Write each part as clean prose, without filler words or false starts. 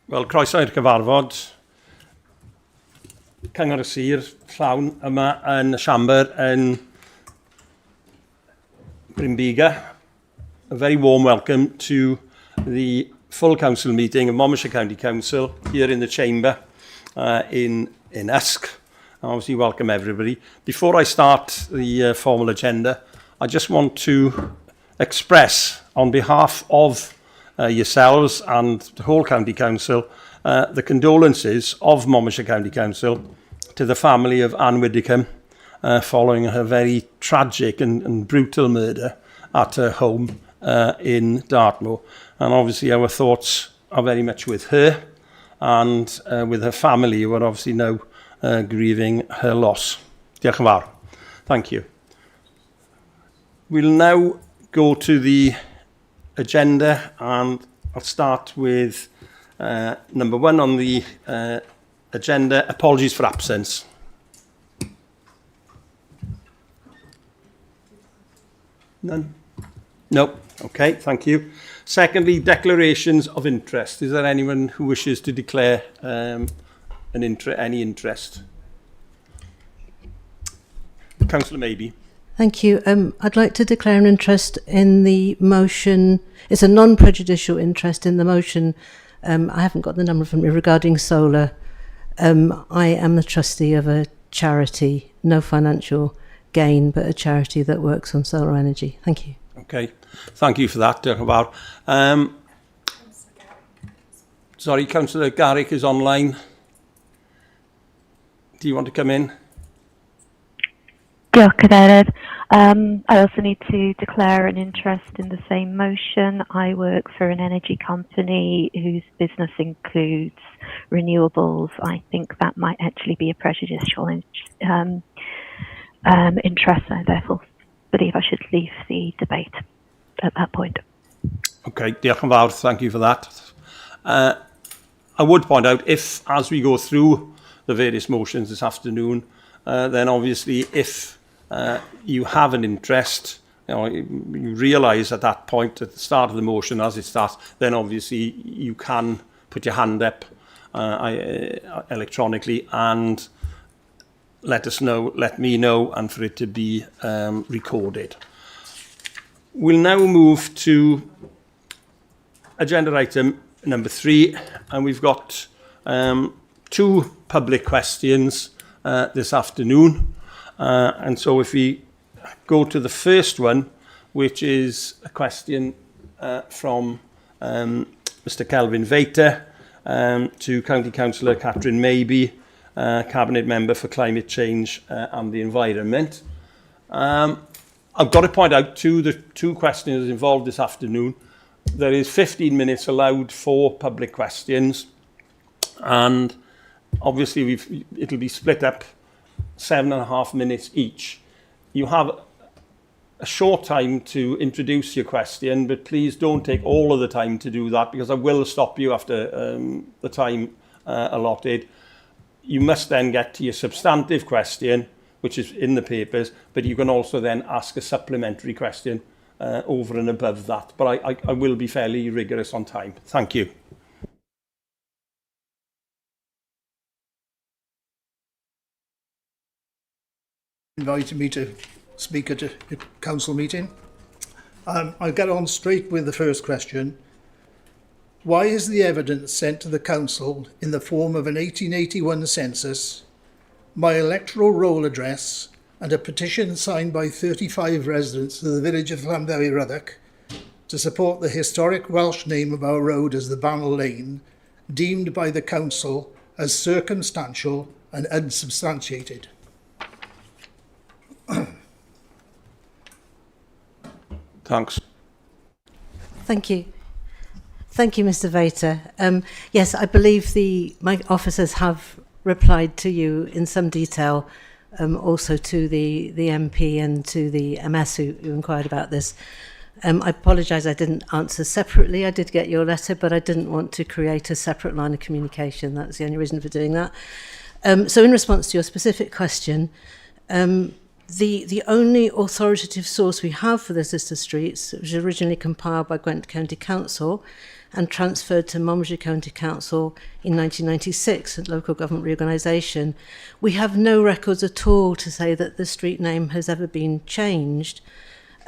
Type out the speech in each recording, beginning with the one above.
Wel, croeso i'r gyfarfod. Cyngor y Sir llawn yma yn y siambr yn Brimbiga. A very warm welcome to the full council meeting of Monmouthshire County Council here in the chamber in Usk. And obviously welcome everybody. Before I start the formal agenda, I just want to express on behalf of yourselves and the whole County Council the condolences of Monmouthshire County Council to the family of Anne Widdicombe following her very tragic and brutal murder at her home in Dartmoor. And obviously our thoughts are very much with her and with her family, who are obviously now grieving her loss. Diolch yn fawr. Thank you. We'll now go to the agenda, and I'll start with number one on the agenda, apologies for absence. None? No. Okay, thank you. Secondly, declarations of interest. Is there anyone who wishes to declare any interest? Councillor Maybe. Thank you. I'd like to declare an interest in the motion. It's a non-prejudicial interest in the motion. I haven't got the number from me regarding solar. I am the trustee of a charity, no financial gain, but a charity that works on solar energy. Thank you. Okay, thank you for that. Sorry, Councillor Garrick is online. Do you want to come in? Diolch, Cadeirydd. I also need to declare an interest in the same motion. I work for an energy company whose business includes renewables. I think that might actually be a prejudicial interest. I therefore believe I should leave the debate at that point. Okay, diolch yn fawr. Thank you for that. I would point out, if as we go through the various motions this afternoon, then obviously if you have an interest, you realise at that point, at the start of the motion, as it starts, then obviously you can put your hand up electronically and let me know, and for it to be recorded. We'll now move to agenda item number 3, and we've got 2 public questions this afternoon. And so if we go to the first one, which is a question from Mr Kelvin Vater to County Councillor Catherine Maybe, Cabinet Member for Climate Change and the Environment. I've got to point out the 2 questions involved this afternoon. There is 15 minutes allowed for public questions, and obviously it'll be split up 7.5 minutes each. You have a short time to introduce your question, but please don't take all of the time to do that, because I will stop you after the time allotted. You must then get to your substantive question, which is in the papers, but you can also then ask a supplementary question over and above that. But I will be fairly rigorous on time. Thank you. Invited me to speak at a council meeting. I'll get on straight with the first question. Why is the evidence sent to the council in the form of an 1881 census, my electoral roll address, and a petition signed by 35 residents of the village of Llanelli Ruddock to support the historic Welsh name of our road as the Banal Lane, deemed by the council as circumstantial and unsubstantiated? Thanks. Thank you. Thank you, Mr Vater. Yes, I believe my officers have replied to you in some detail, also to the MP and to the MS who inquired about this. I apologise I didn't answer separately. I did get your letter, but I didn't want to create a separate line of communication. That's the only reason for doing that. So in response to your specific question, the only authoritative source we have for this list of streets, which was originally compiled by Gwent County Council, and transferred to Monmouthshire County Council in 1996 at local government reorganisation. We have no records at all to say that the street name has ever been changed.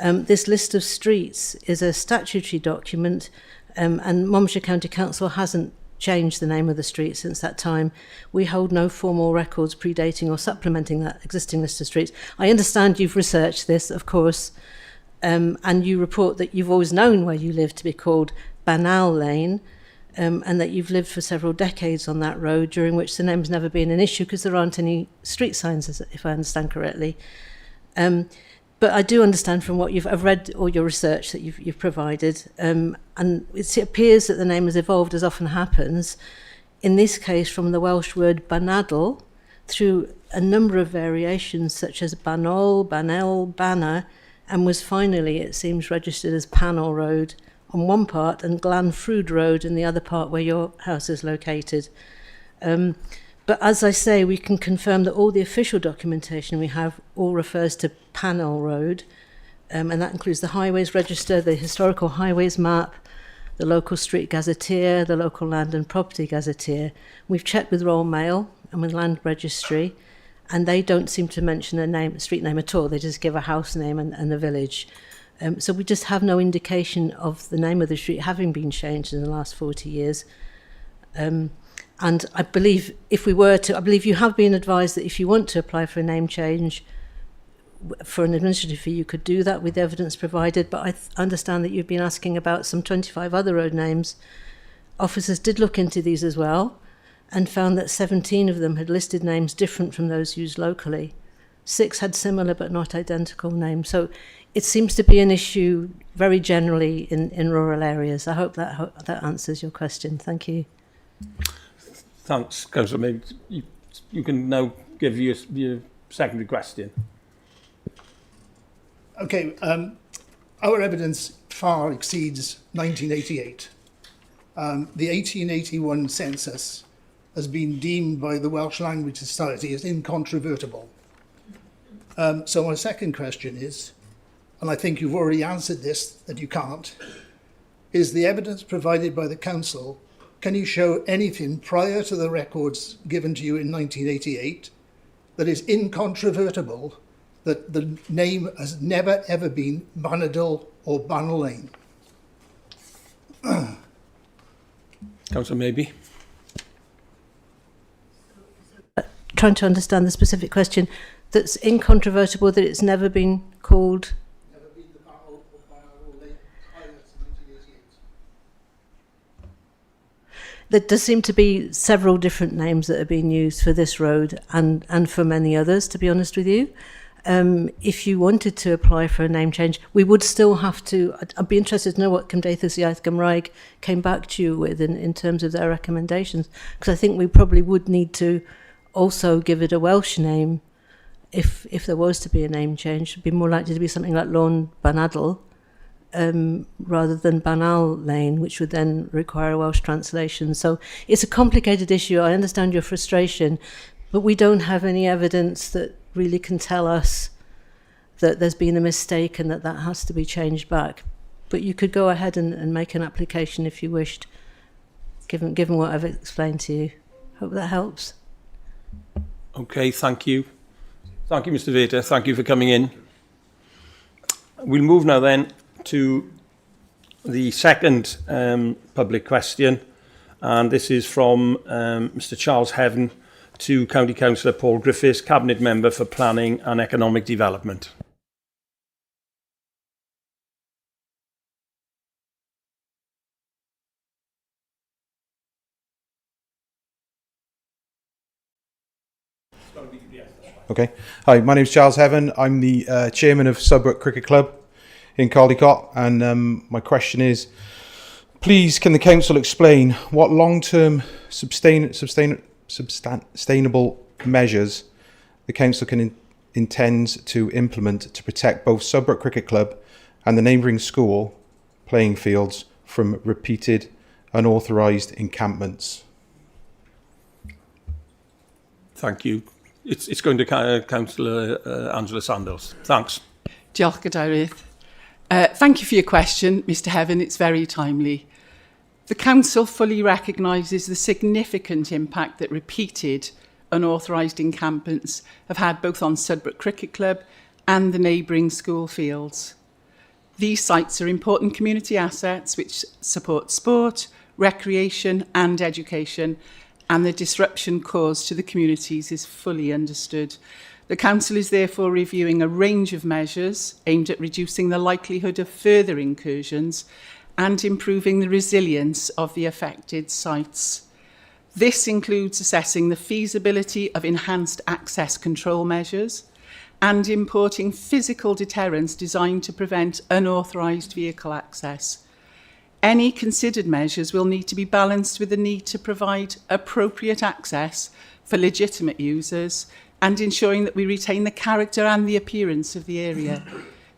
This list of streets is a statutory document, and Monmouthshire County Council hasn't changed the name of the street since that time. We hold no formal records predating or supplementing that existing list of streets. I understand you've researched this, of course, and you report that you've always known where you live to be called Banal Lane, and that you've lived for several decades on that road, during which the name's never been an issue because there aren't any street signs, if I understand correctly. But I do understand from what I've read all your research that you've provided, and it appears that the name has evolved, as often happens, in this case from the Welsh word banadl, through a number of variations such as Banol, Banel, Banner, and was finally, it seems, registered as Panel Road on one part and Glanfrwd Road in the other part where your house is located. But as I say, we can confirm that all the official documentation we have all refers to Panel Road, and that includes the Highways Register, the Historical Highways Map, the local Street Gazetteer, the local Land and Property Gazetteer. We've checked with Royal Mail and with Land Registry, and they don't seem to mention a street name at all. They just give a house name and the village. So we just have no indication of the name of the street having been changed in the last 40 years. And I believe I believe you have been advised that if you want to apply for a name change for an administrative fee, you could do that with evidence provided. But I understand that you've been asking about some 25 other road names. Officers did look into these as well and found that 17 of them had listed names different from those used locally. 6 had similar but not identical names. So it seems to be an issue very generally in rural areas. I hope that answers your question. Thank you. Thanks, Councillor. Maybe you can now give your secondary question. Okay, our evidence far exceeds 1988. The 1881 census has been deemed by the Welsh Language Society as incontrovertible. So my second question is, and I think you've already answered this, that you can't, is the evidence provided by the council, can you show anything prior to the records given to you in 1988 that is incontrovertible, that the name has never ever been Banadl or Banal Lane? Councillor Maybe. Trying to understand the specific question, that's incontrovertible that it's never been called. Never been the Banal or Banal Lane prior to 1988. There does seem to be several different names that are being used for this road and for many others, to be honest with you. If you wanted to apply for a name change, we would still have to, I'd be interested to know what Cymdeithas Iaith Gymraeg came back to you with in terms of their recommendations, because I think we probably would need to also give it a Welsh name if there was to be a name change. It would be more likely to be something like Lôn Banadl, rather than Banal Lane, which would then require a Welsh translation. So it's a complicated issue. I understand your frustration, but we don't have any evidence that really can tell us that there's been a mistake and that has to be changed back. But you could go ahead and make an application if you wished, given what I've explained to you. Hope that helps. Okay, thank you. Thank you, Mr. Vater. Thank you for coming in. We'll move now then to the second public question, and this is from Mr. Charles Heaven to County Councillor Paul Griffiths, Cabinet Member for Planning and Economic Development. Okay. Hi, my name's Charles Heaven. I'm the chairman of Subbrook Cricket Club in Caldicot, and my question is, please can the council explain what long-term sustainable measures the council intends to implement to protect both Subbrook Cricket Club and the neighbouring school playing fields from repeated unauthorised encampments? Thank you. It's going to Councillor Angela Sandals. Thanks. Diolch, Gadeirydd. Thank you for your question, Mr. Heaven. It's very timely. The Council fully recognises the significant impact that repeated unauthorised encampments have had both on Sudbrook Cricket Club and the neighbouring school fields. These sites are important community assets which support sport, recreation and education, and the disruption caused to the communities is fully understood. The Council is therefore reviewing a range of measures aimed at reducing the likelihood of further incursions and improving the resilience of the affected sites. This includes assessing the feasibility of enhanced access control measures and importing physical deterrents designed to prevent unauthorised vehicle access. Any considered measures will need to be balanced with the need to provide appropriate access for legitimate users and ensuring that we retain the character and the appearance of the area.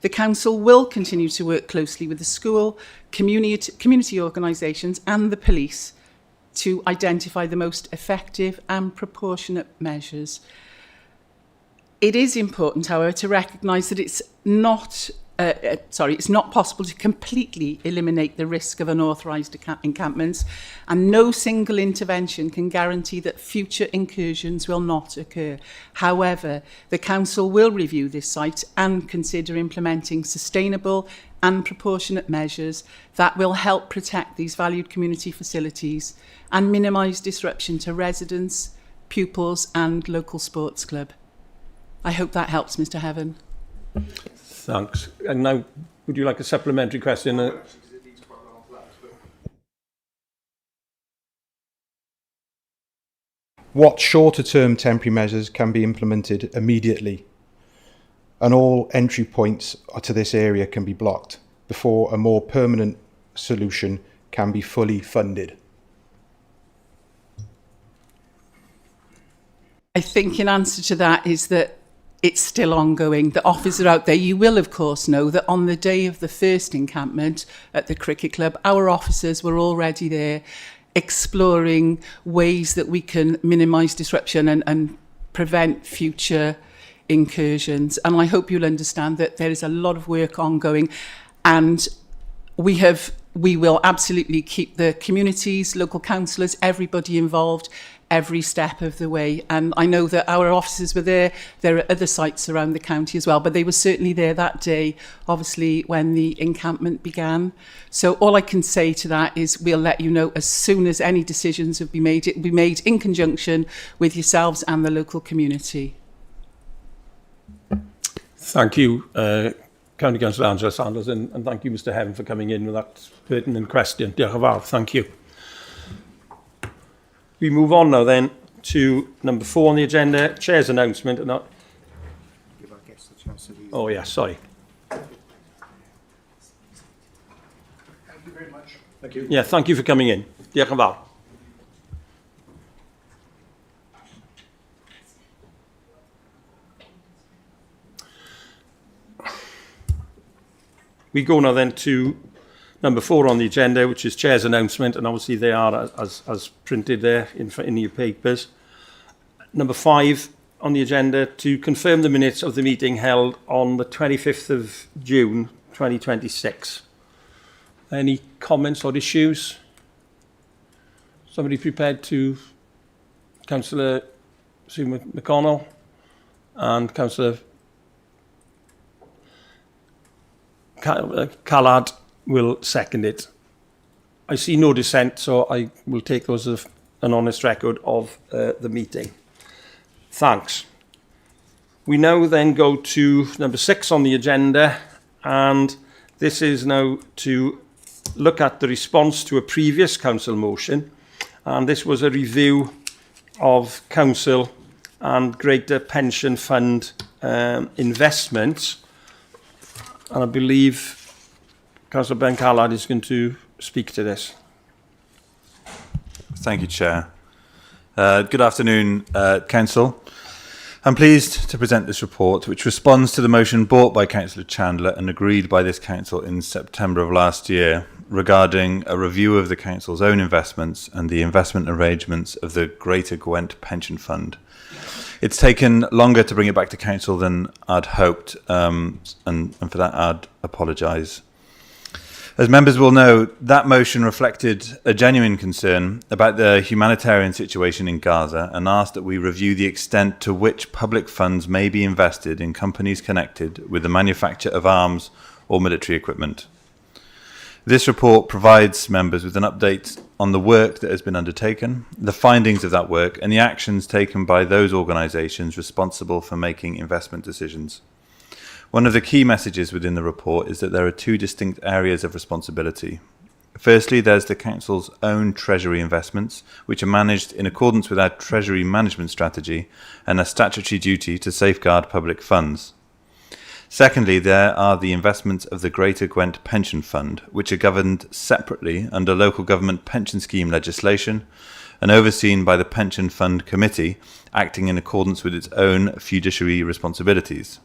The Council will continue to work closely with the school, community organisations and the police to identify the most effective and proportionate measures. It is important, however, to recognise that it's not possible to completely eliminate the risk of unauthorised encampments, and no single intervention can guarantee that future incursions will not occur. However, the Council will review this site and consider implementing sustainable and proportionate measures that will help protect these valued community facilities and minimise disruption to residents, pupils and local sports club. I hope that helps, Mr. Heaven. Thanks. And now, would you like a supplementary question? What shorter-term temporary measures can be implemented immediately? And all entry points to this area can be blocked before a more permanent solution can be fully funded. I think in answer to that is that it's still ongoing. The offers are out there. You will, of course, know that on the day of the first encampment at the cricket club, our officers were already there exploring ways that we can minimise disruption and prevent future incursions. And I hope you'll understand that there is a lot of work ongoing, and we will absolutely keep the communities, local councillors, everybody involved every step of the way. And I know that our officers were there. There are other sites around the county as well, but they were certainly there that day, obviously, when the encampment began. So all I can say to that is we'll let you know as soon as any decisions have been made. It will be made in conjunction with yourselves and the local community. Thank you, County Councillor Angela Sanders, and thank you, Mr. Heaven, for coming in with that pertinent question. Diolch yn fawr. Thank you. We move on now then to number 4 on the agenda, Chair's announcement. And oh, yeah, sorry. Thank you very much. Thank you. Yeah, thank you for coming in. Diolch yn fawr. We go now then to number 4 on the agenda, which is Chair's announcement, and obviously they are as printed there in your papers. Number 5 on the agenda, to confirm the minutes of the meeting held on the 25th of June 2026. Any comments or issues? Somebody prepared to? Councillor Sue McConnell and Councillor Callard will second it. I see no dissent, so I will take those as an honest record of the meeting. Thanks. We now then go to number 6 on the agenda, and this is now to look at the response to a previous council motion, and this was a review of council and greater pension fund investments, and I believe Councillor Ben Callard is going to speak to this. Thank you, Chair. Good afternoon, Council. I'm pleased to present this report, which responds to the motion brought by Councillor Chandler and agreed by this Council in September of last year regarding a review of the Council's own investments and the investment arrangements of the Greater Gwent Pension Fund. It's taken longer to bring it back to Council than I'd hoped, and for that I'd apologise. As members will know, that motion reflected a genuine concern about the humanitarian situation in Gaza and asked that we review the extent to which public funds may be invested in companies connected with the manufacture of arms or military equipment. This report provides members with an update on the work that has been undertaken, the findings of that work, and the actions taken by those organisations responsible for making investment decisions. One of the key messages within the report is that there are two distinct areas of responsibility. Firstly, there's the Council's own Treasury investments, which are managed in accordance with our Treasury management strategy and a statutory duty to safeguard public funds. Secondly, there are the investments of the Greater Gwent Pension Fund, which are governed separately under local government pension scheme legislation and overseen by the Pension Fund Committee, acting in accordance with its own fiduciary responsibilities.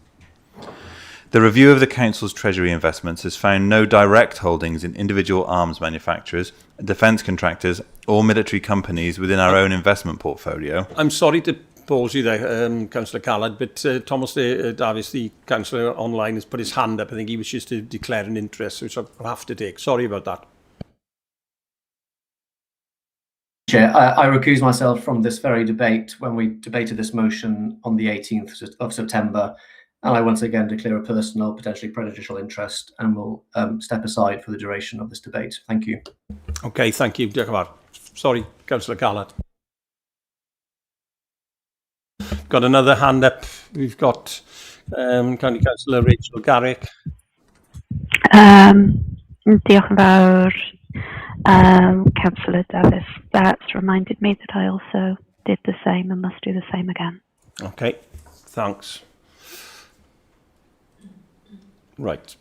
The review of the Council's Treasury investments has found no direct holdings in individual arms manufacturers, defence contractors or military companies within our own investment portfolio. I'm sorry to pause you there, Councillor Callard, but Thomas Davies, the councillor online, has put his hand up. I think he wishes to declare an interest, which I'll have to take. Sorry about that. Chair, I recuse myself from this very debate when we debated this motion on the 18th of September. And I once again declare a personal, potentially prejudicial interest and will step aside for the duration of this debate. Thank you. Okay, thank you. Sorry, Councillor Callard. Got another hand up. We've got County Councillor Rachel Garrick. Diolch yn fawr, Councillor Davies. That's reminded me that I also did the same and must do the same again. Okay, thanks. Right.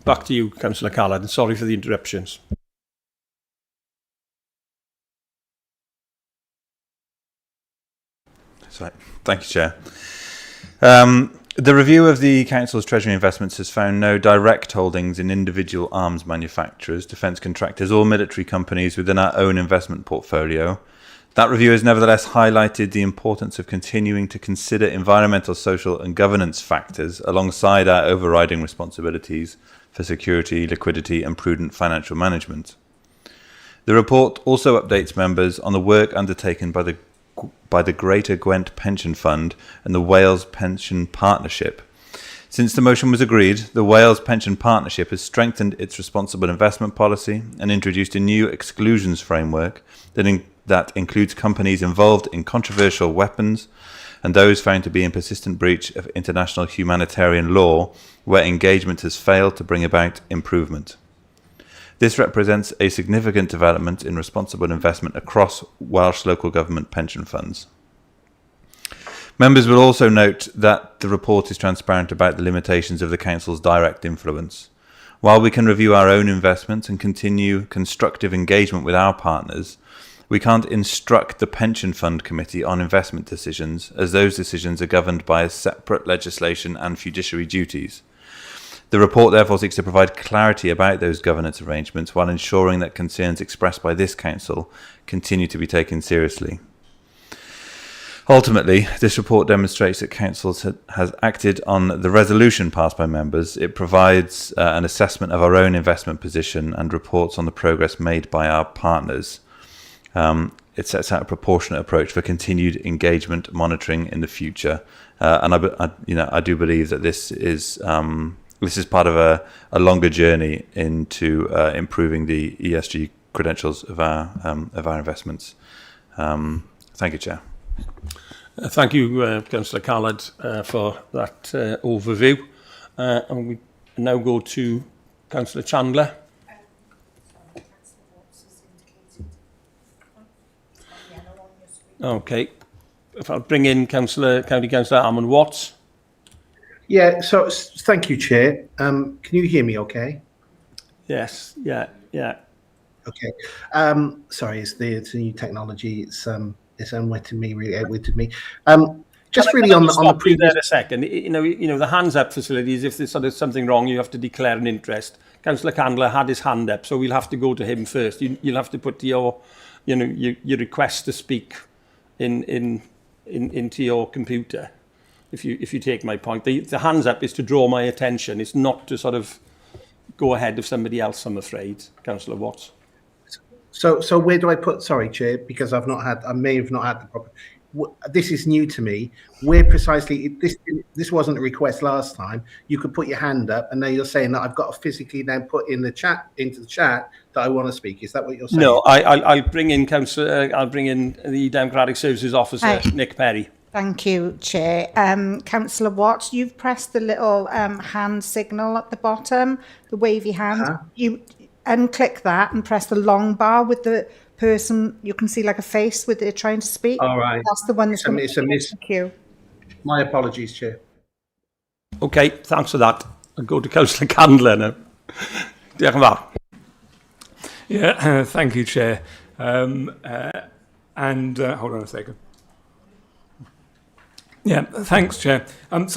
Back to you, Councillor Callard, and sorry for the interruptions. Sorry. Thank you, Chair. The review of the Council's Treasury investments has found no direct holdings in individual arms manufacturers, defence contractors or military companies within our own investment portfolio. That review has nevertheless highlighted the importance of continuing to consider environmental, social and governance factors alongside our overriding responsibilities for security, liquidity and prudent financial management. The report also updates members on the work undertaken by the Greater Gwent Pension Fund and the Wales Pension Partnership. Since the motion was agreed, the Wales Pension Partnership has strengthened its responsible investment policy and introduced a new exclusions framework that includes companies involved in controversial weapons and those found to be in persistent breach of international humanitarian law where engagement has failed to bring about improvement. This represents a significant development in responsible investment across Welsh local government pension funds. Members will also note that the report is transparent about the limitations of the Council's direct influence. While we can review our own investments and continue constructive engagement with our partners, we can't instruct the Pension Fund Committee on investment decisions, as those decisions are governed by a separate legislation and fiduciary duties. The report therefore seeks to provide clarity about those governance arrangements while ensuring that concerns expressed by this Council continue to be taken seriously. Ultimately, this report demonstrates that Council has acted on the resolution passed by members. It provides an assessment of our own investment position and reports on the progress made by our partners. It sets out a proportionate approach for continued engagement monitoring in the future, and I do believe that this is part of a longer journey into improving the ESG credentials of our investments. Thank you, Chair. Thank you, Councillor Callard, for that overview. And we now go to Councillor Chandler. Okay. If I'll bring in County Councillor Armand Watts. Yeah, so thank you, Chair. Can you hear me okay? Yes, yeah. Okay. Sorry, it's the new technology. It's outwitted me, really outwitted me. Just really on the previous... There a second. You know, the hands up facilities, if there's sort of something wrong, you have to declare an interest. Councillor Candler had his hand up, so we'll have to go to him first. You'll have to put your request to speak into your computer. If you take my point, the hands up is to draw my attention. It's not to sort of go ahead of somebody else, I'm afraid, Councillor Watts. So where do I put? Sorry, Chair, because I may have not had the proper. This is new to me. Where precisely this wasn't a request last time. You could put your hand up, and now you're saying that I've got to physically now put into the chat that I want to speak. Is that what you're saying? No, I'll bring in I'll bring in the Democratic Services Officer, Nick Perry. Thank you, Chair. Councillor Watt, you've pressed the little hand signal at the bottom, the wavy hand. You unclick that and press the long bar with the person. You can see like a face with it trying to speak. All right. That's the one that's It's a miss. Thank you. My apologies, Chair. Okay, thanks for that. I'll go to Councillor Candler now. Diolch yn fawr. Yeah, thank you, Chair. Hold on a second. Yeah, thanks, Chair. Thanks,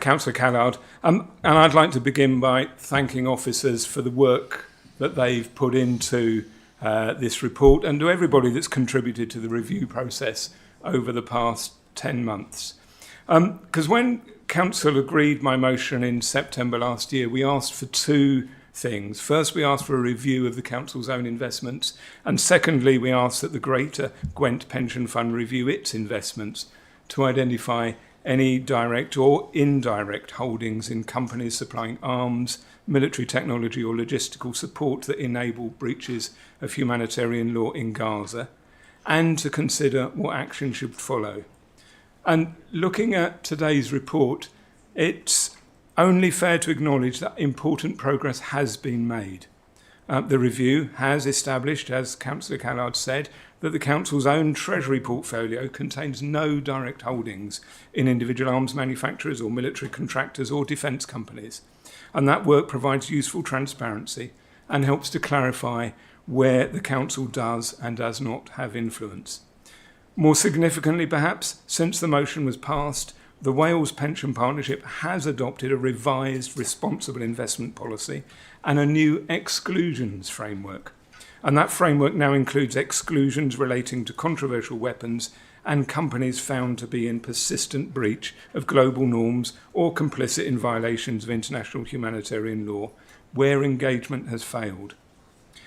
Councillor Callard. And I'd like to begin by thanking officers for the work that they've put into this report, and to everybody that's contributed to the review process over the past 10 months. Because when Council agreed my motion in September last year, we asked for two things. First, we asked for a review of the Council's own investments, and secondly, we asked that the Greater Gwent Pension Fund review its investments to identify any direct or indirect holdings in companies supplying arms, military technology or logistical support that enable breaches of humanitarian law in Gaza, and to consider what action should follow. And looking at today's report, it's only fair to acknowledge that important progress has been made. The review has established, as Councillor Callard said, that the Council's own Treasury portfolio contains no direct holdings in individual arms manufacturers or military contractors or defence companies. And that work provides useful transparency and helps to clarify where the Council does and does not have influence. More significantly, perhaps, since the motion was passed, the Wales Pension Partnership has adopted a revised responsible investment policy and a new exclusions framework. And that framework now includes exclusions relating to controversial weapons and companies found to be in persistent breach of global norms or complicit in violations of international humanitarian law, where engagement has failed.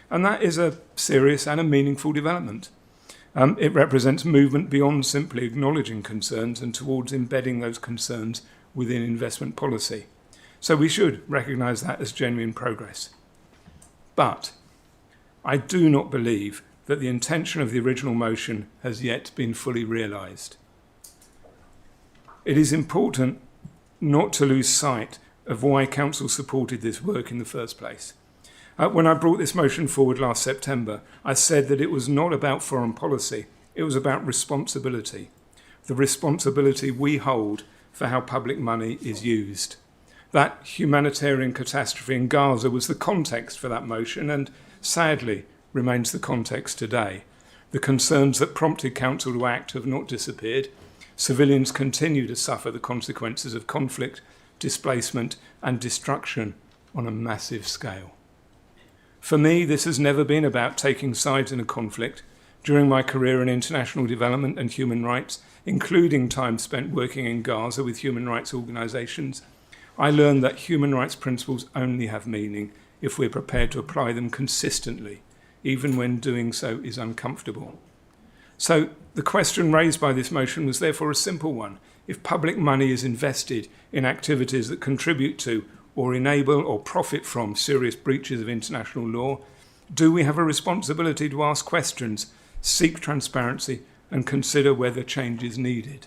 And that is a serious and a meaningful development. It represents movement beyond simply acknowledging concerns and towards embedding those concerns within investment policy. So we should recognise that as genuine progress. But I do not believe that the intention of the original motion has yet been fully realised. It is important not to lose sight of why Council supported this work in the first place. When I brought this motion forward last September, I said that it was not about foreign policy, it was about responsibility. The responsibility we hold for how public money is used. That humanitarian catastrophe in Gaza was the context for that motion and, sadly, remains the context today. The concerns that prompted Council to act have not disappeared. Civilians continue to suffer the consequences of conflict, displacement and destruction on a massive scale. For me, this has never been about taking sides in a conflict. During my career in international development and human rights, including time spent working in Gaza with human rights organisations, I learned that human rights principles only have meaning if we're prepared to apply them consistently, even when doing so is uncomfortable. So the question raised by this motion was therefore a simple one. If public money is invested in activities that contribute to or enable or profit from serious breaches of international law, do we have a responsibility to ask questions, seek transparency, and consider whether change is needed?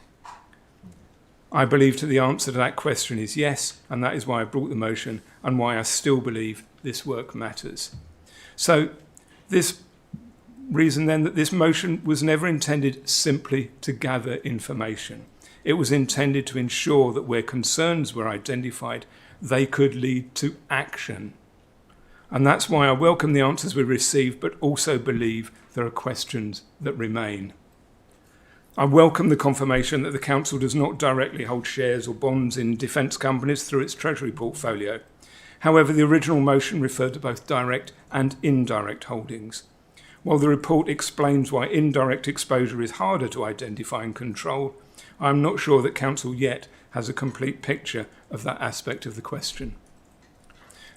I believe that the answer to that question is yes, and that is why I brought the motion and why I still believe this work matters. So this reason then that this motion was never intended simply to gather information. It was intended to ensure that where concerns were identified, they could lead to action. And that's why I welcome the answers we received, but also believe there are questions that remain. I welcome the confirmation that the Council does not directly hold shares or bonds in defence companies through its Treasury portfolio. However, the original motion referred to both direct and indirect holdings. While the report explains why indirect exposure is harder to identify and control, I am not sure that Council yet has a complete picture of that aspect of the question.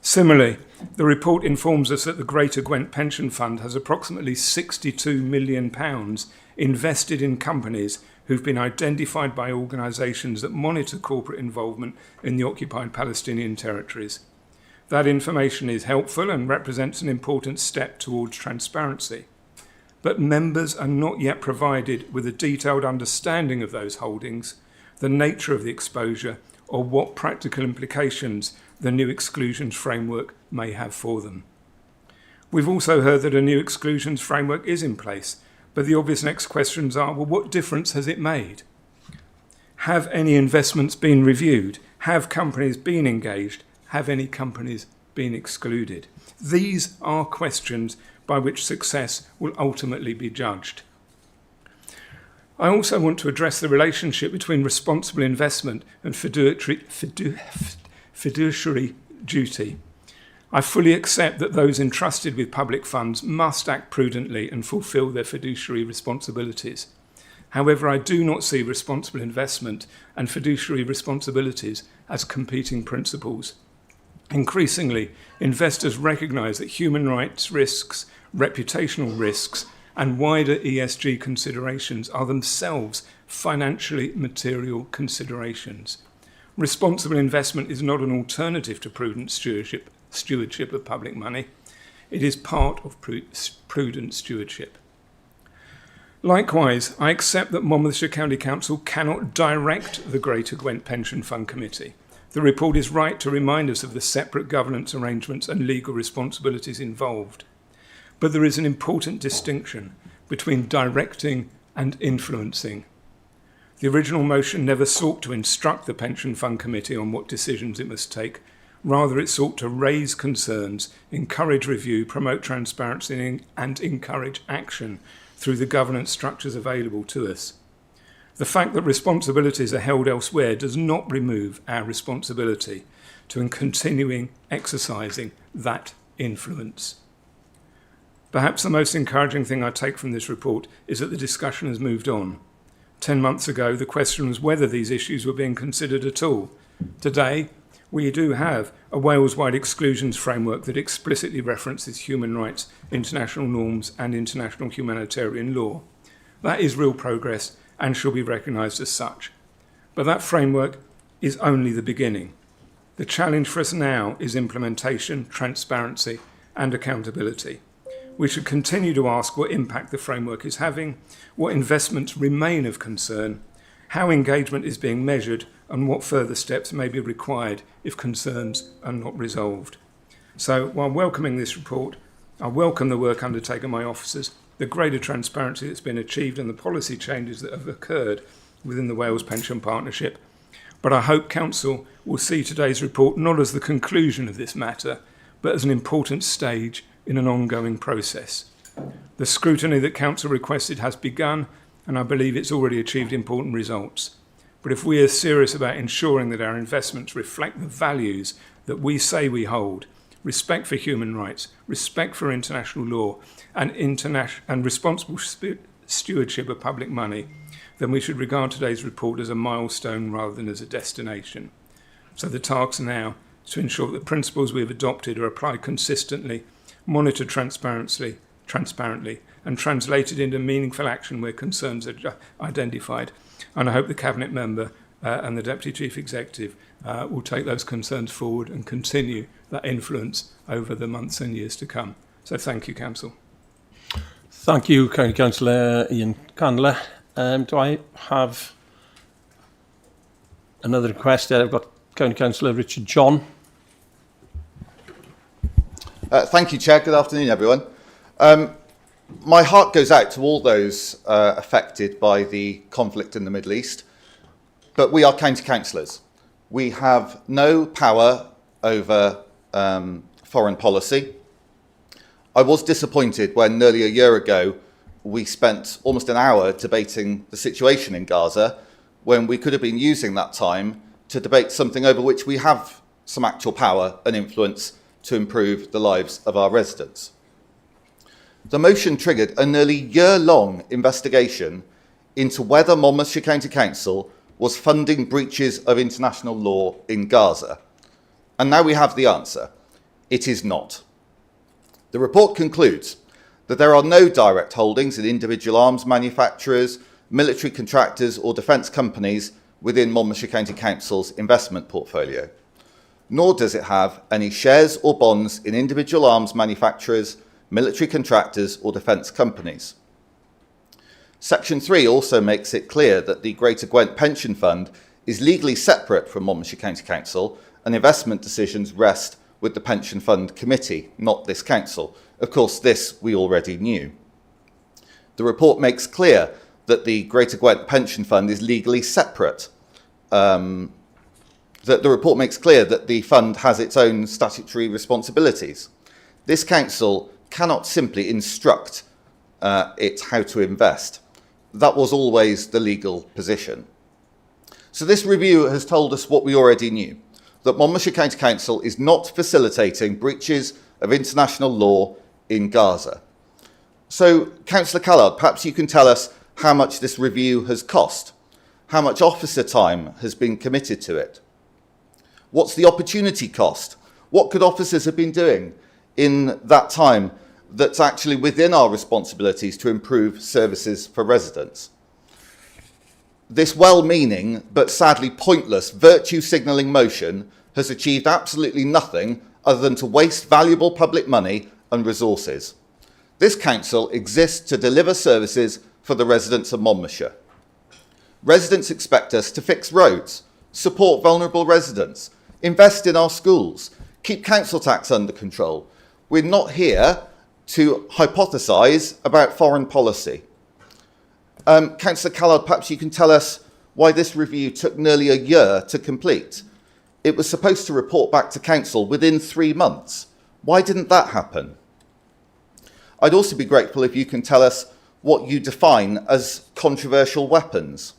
Similarly, the report informs us that the Greater Gwent Pension Fund has approximately £62 million invested in companies who've been identified by organisations that monitor corporate involvement in the occupied Palestinian territories. That information is helpful and represents an important step towards transparency. But members are not yet provided with a detailed understanding of those holdings, the nature of the exposure, or what practical implications the new exclusions framework may have for them. We've also heard that a new exclusions framework is in place, but the obvious next questions are, well, what difference has it made? Have any investments been reviewed? Have companies been engaged? Have any companies been excluded? These are questions by which success will ultimately be judged. I also want to address the relationship between responsible investment and fiduciary duty. I fully accept that those entrusted with public funds must act prudently and fulfil their fiduciary responsibilities. However, I do not see responsible investment and fiduciary responsibilities as competing principles. Increasingly, investors recognise that human rights risks, reputational risks, and wider ESG considerations are themselves financially material considerations. Responsible investment is not an alternative to prudent stewardship of public money. It is part of prudent stewardship. Likewise, I accept that Monmouthshire County Council cannot direct the Greater Gwent Pension Fund Committee. The report is right to remind us of the separate governance arrangements and legal responsibilities involved. But there is an important distinction between directing and influencing. The original motion never sought to instruct the Pension Fund Committee on what decisions it must take. Rather, it sought to raise concerns, encourage review, promote transparency, and encourage action through the governance structures available to us. The fact that responsibilities are held elsewhere does not remove our responsibility to continuing exercising that influence. Perhaps the most encouraging thing I take from this report is that the discussion has moved on. 10 months ago, the question was whether these issues were being considered at all. Today, we do have a Wales-wide exclusions framework that explicitly references human rights, international norms, and international humanitarian law. That is real progress and shall be recognised as such. But that framework is only the beginning. The challenge for us now is implementation, transparency, and accountability. We should continue to ask what impact the framework is having, what investments remain of concern, how engagement is being measured, and what further steps may be required if concerns are not resolved. So, while welcoming this report, I welcome the work undertaken by officers, the greater transparency that's been achieved, and the policy changes that have occurred within the Wales Pension Partnership. But I hope Council will see today's report not as the conclusion of this matter, but as an important stage in an ongoing process. The scrutiny that Council requested has begun, and I believe it's already achieved important results. But if we are serious about ensuring that our investments reflect the values that we say we hold, respect for human rights, respect for international law, and responsible stewardship of public money, then we should regard today's report as a milestone rather than as a destination. So the task now is to ensure that the principles we have adopted are applied consistently, monitored transparently, and translated into meaningful action where concerns are identified. And I hope the Cabinet Member and the Deputy Chief Executive will take those concerns forward and continue that influence over the months and years to come. So thank you, Council. Thank you, County Councillor Ian Candler. Do I have another request there? I've got County Councillor Richard John. Thank you, Chair. Good afternoon, everyone. My heart goes out to all those affected by the conflict in the Middle East, but we are county councillors. We have no power over foreign policy. I was disappointed when nearly a year ago we spent almost an hour debating the situation in Gaza, when we could have been using that time to debate something over which we have some actual power and influence to improve the lives of our residents. The motion triggered a nearly year-long investigation into whether Monmouthshire County Council was funding breaches of international law in Gaza? And now we have the answer. It is not. The report concludes that there are no direct holdings in individual arms manufacturers, military contractors or defence companies within Monmouthshire County Council's investment portfolio, nor does it have any shares or bonds in individual arms manufacturers, military contractors or defence companies. Section 3 also makes it clear that the Greater Gwent Pension Fund is legally separate from Monmouthshire County Council, and investment decisions rest with the Pension Fund Committee, not this council. Of course, this we already knew. The report makes clear that the Greater Gwent Pension Fund is legally separate. The report makes clear that the fund has its own statutory responsibilities. This council cannot simply instruct it how to invest. That was always the legal position. So this review has told us what we already knew, that Monmouthshire County Council is not facilitating breaches of international law in Gaza. So, Councillor Callard, perhaps you can tell us how much this review has cost, how much officer time has been committed to it. What's the opportunity cost? What could officers have been doing in that time that's actually within our responsibilities to improve services for residents? This well-meaning but sadly pointless virtue signalling motion has achieved absolutely nothing other than to waste valuable public money and resources. This council exists to deliver services for the residents of Monmouthshire. Residents expect us to fix roads, support vulnerable residents, invest in our schools, keep council tax under control. We're not here to hypothesise about foreign policy. Councillor Callard, perhaps you can tell us why this review took nearly a year to complete. It was supposed to report back to council within 3 months. Why didn't that happen? I'd also be grateful if you can tell us what you define as controversial weapons.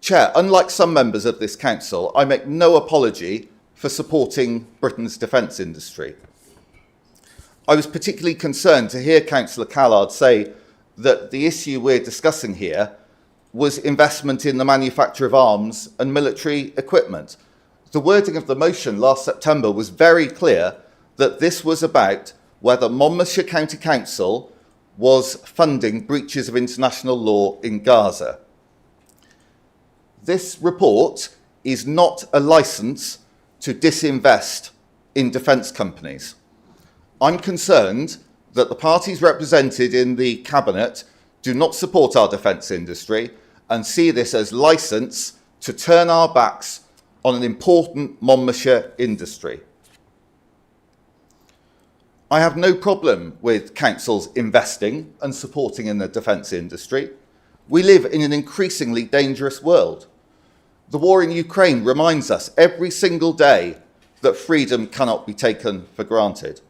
Chair, unlike some members of this council, I make no apology for supporting Britain's defence industry. I was particularly concerned to hear Councillor Callard say that the issue we're discussing here was investment in the manufacture of arms and military equipment. The wording of the motion last September was very clear that this was about whether Monmouthshire County Council was funding breaches of international law in Gaza. This report is not a licence to disinvest in defence companies. I'm concerned that the parties represented in the Cabinet do not support our defence industry and see this as licence to turn our backs on an important Monmouthshire industry. I have no problem with councils investing and supporting in the defence industry. We live in an increasingly dangerous world. The war in Ukraine reminds us every single day that freedom cannot be taken for granted.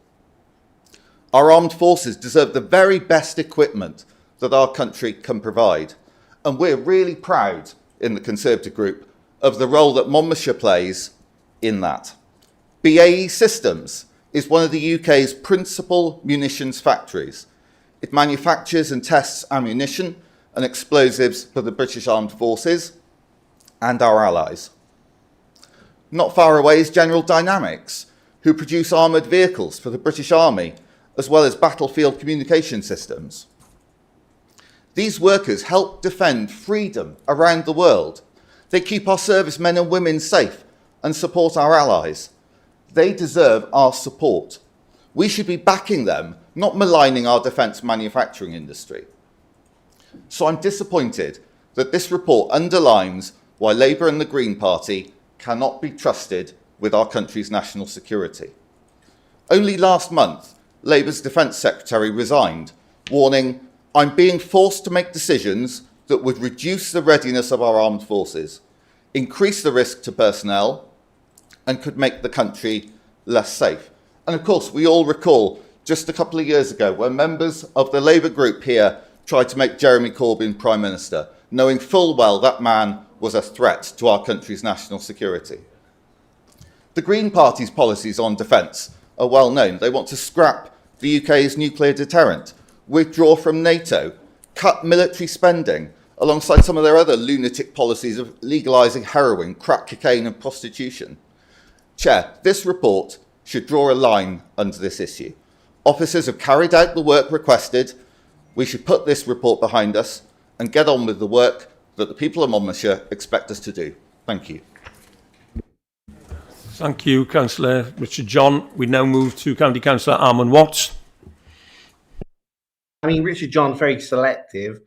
Our armed forces deserve the very best equipment that our country can provide. And we're really proud in the Conservative Group of the role that Monmouthshire plays in that. BAE Systems is one of the UK's principal munitions factories. It manufactures and tests ammunition and explosives for the British Armed Forces and our allies. Not far away is General Dynamics, who produce armoured vehicles for the British Army, as well as battlefield communication systems. These workers help defend freedom around the world. They keep our servicemen and women safe and support our allies. They deserve our support. We should be backing them, not maligning our defence manufacturing industry. So I'm disappointed that this report underlines why Labour and the Green Party cannot be trusted with our country's national security. Only last month, Labour's Defence Secretary resigned, warning, "I'm being forced to make decisions that would reduce the readiness of our armed forces, increase the risk to personnel, and could make the country less safe." And of course, we all recall just a couple of years ago when members of the Labour group here tried to make Jeremy Corbyn Prime Minister, knowing full well that man was a threat to our country's national security. The Green Party's policies on defence are well known. They want to scrap the UK's nuclear deterrent, withdraw from NATO, cut military spending, alongside some of their other lunatic policies of legalising heroin, crack cocaine and prostitution. Chair, this report should draw a line under this issue. Officers have carried out the work requested. We should put this report behind us and get on with the work that the people of Monmouthshire expect us to do. Thank you. Thank you, Councillor Richard John. We now move to County Councillor Armand Watts. I mean, Richard John's very selective.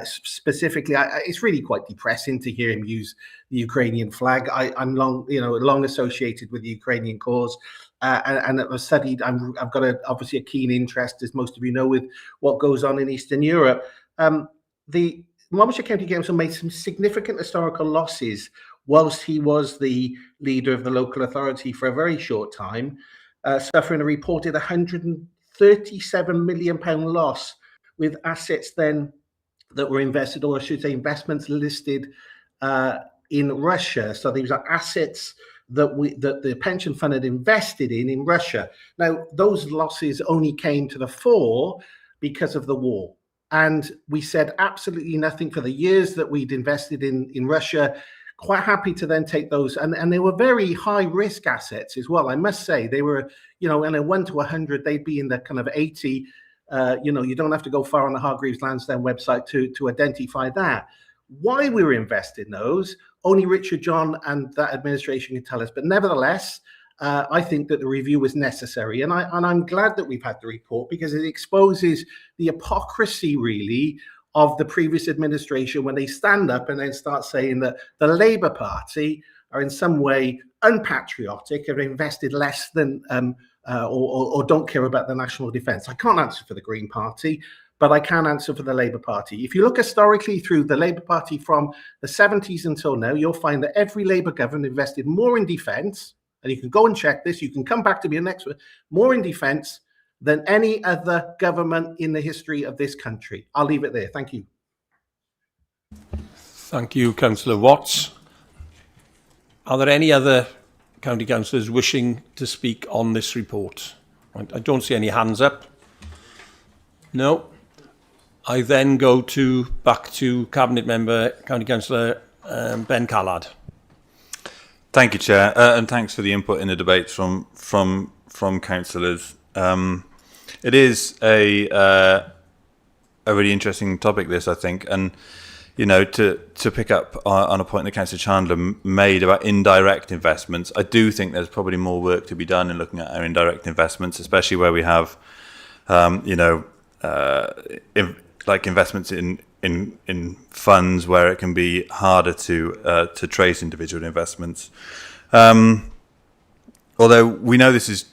Specifically, it's really quite depressing to hear him use the Ukrainian flag. I'm long associated with the Ukrainian cause, and I've studied. I've got obviously a keen interest, as most of you know, with what goes on in Eastern Europe. The Monmouthshire County Council made some significant historical losses whilst he was the leader of the local authority for a very short time, suffering a reported £137 million loss, with assets then that were invested, or I should say investments listed in Russia. So these are assets that the pension fund had invested in Russia. Now, those losses only came to the fore because of the war. And we said absolutely nothing for the years that we'd invested in Russia. Quite happy to then take those, and they were very high risk assets as well. I must say they were, in a 1 to 100, they'd be in the kind of 80. You don't have to go far on the Hargreaves Lansdowne website to identify that. Why we were invested in those, only Richard John and that administration can tell us. But nevertheless, I think that the review was necessary, and I'm glad that we've had the report, because it exposes the hypocrisy really of the previous administration when they stand up and then start saying that the Labour Party are in some way unpatriotic, have invested less than or don't care about the national defence. I can't answer for the Green Party, but I can answer for the Labour Party. If you look historically through the Labour Party from the 70s until now, you'll find that every Labour government invested more in defence, and you can go and check this, you can come back to me next week, more in defence than any other government in the history of this country. I'll leave it there. Thank you. Thank you, Councillor Watts. Are there any other county councillors wishing to speak on this report? I don't see any hands up. No. I then go back to Cabinet Member, County Councillor Ben Callard. Thank you, Chair, and thanks for the input in the debate from councillors. It is a really interesting topic, this, I think, and to pick up on a point that Councillor Chandler made about indirect investments, I do think there's probably more work to be done in looking at our indirect investments, especially where we have, like investments in funds where it can be harder to trace individual investments. Although we know this is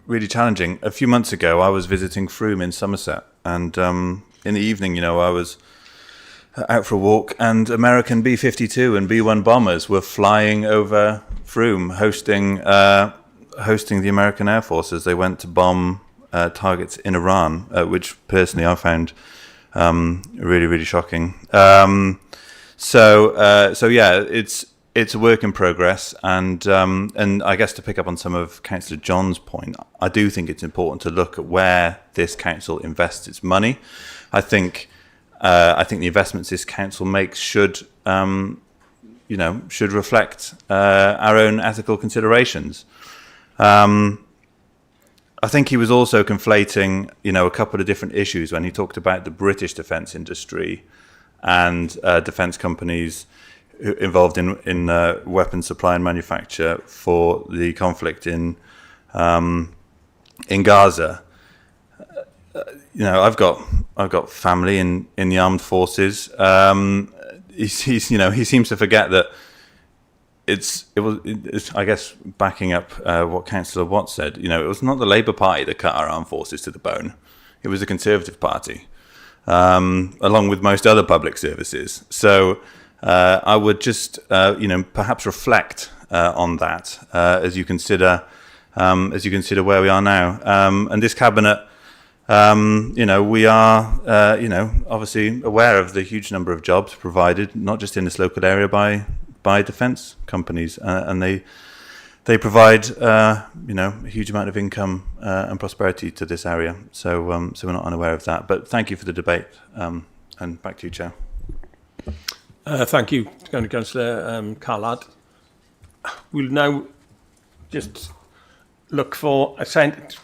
really challenging. A few months ago, I was visiting Frome in Somerset, and in the evening, I was out for a walk, and American B-52 and B-1 bombers were flying over Frome, hosting the American Air Force as they went to bomb targets in Iran, which personally I found really, really shocking. So yeah, it's a work in progress, and I guess to pick up on some of Councillor John's point, I do think it's important to look at where this council invests its money. I think the investments this council makes should reflect our own ethical considerations. I think he was also conflating, a couple of different issues when he talked about the British defence industry and defence companies involved in weapons supply and manufacture for the conflict in Gaza. I've got family in the armed forces. He seems to forget that it's I guess backing up what Councillor Watts said. It was not the Labour Party that cut our armed forces to the bone. It was the Conservative Party, along with most other public services. So I would just perhaps reflect on that as you consider where we are now. And this cabinet, we are obviously aware of the huge number of jobs provided, not just in this local area by defence companies, and they provide a huge amount of income and prosperity to this area. So we're not unaware of that. But thank you for the debate, and back to you, Chair. Thank you, Councillor Callard. We'll now just look for assent.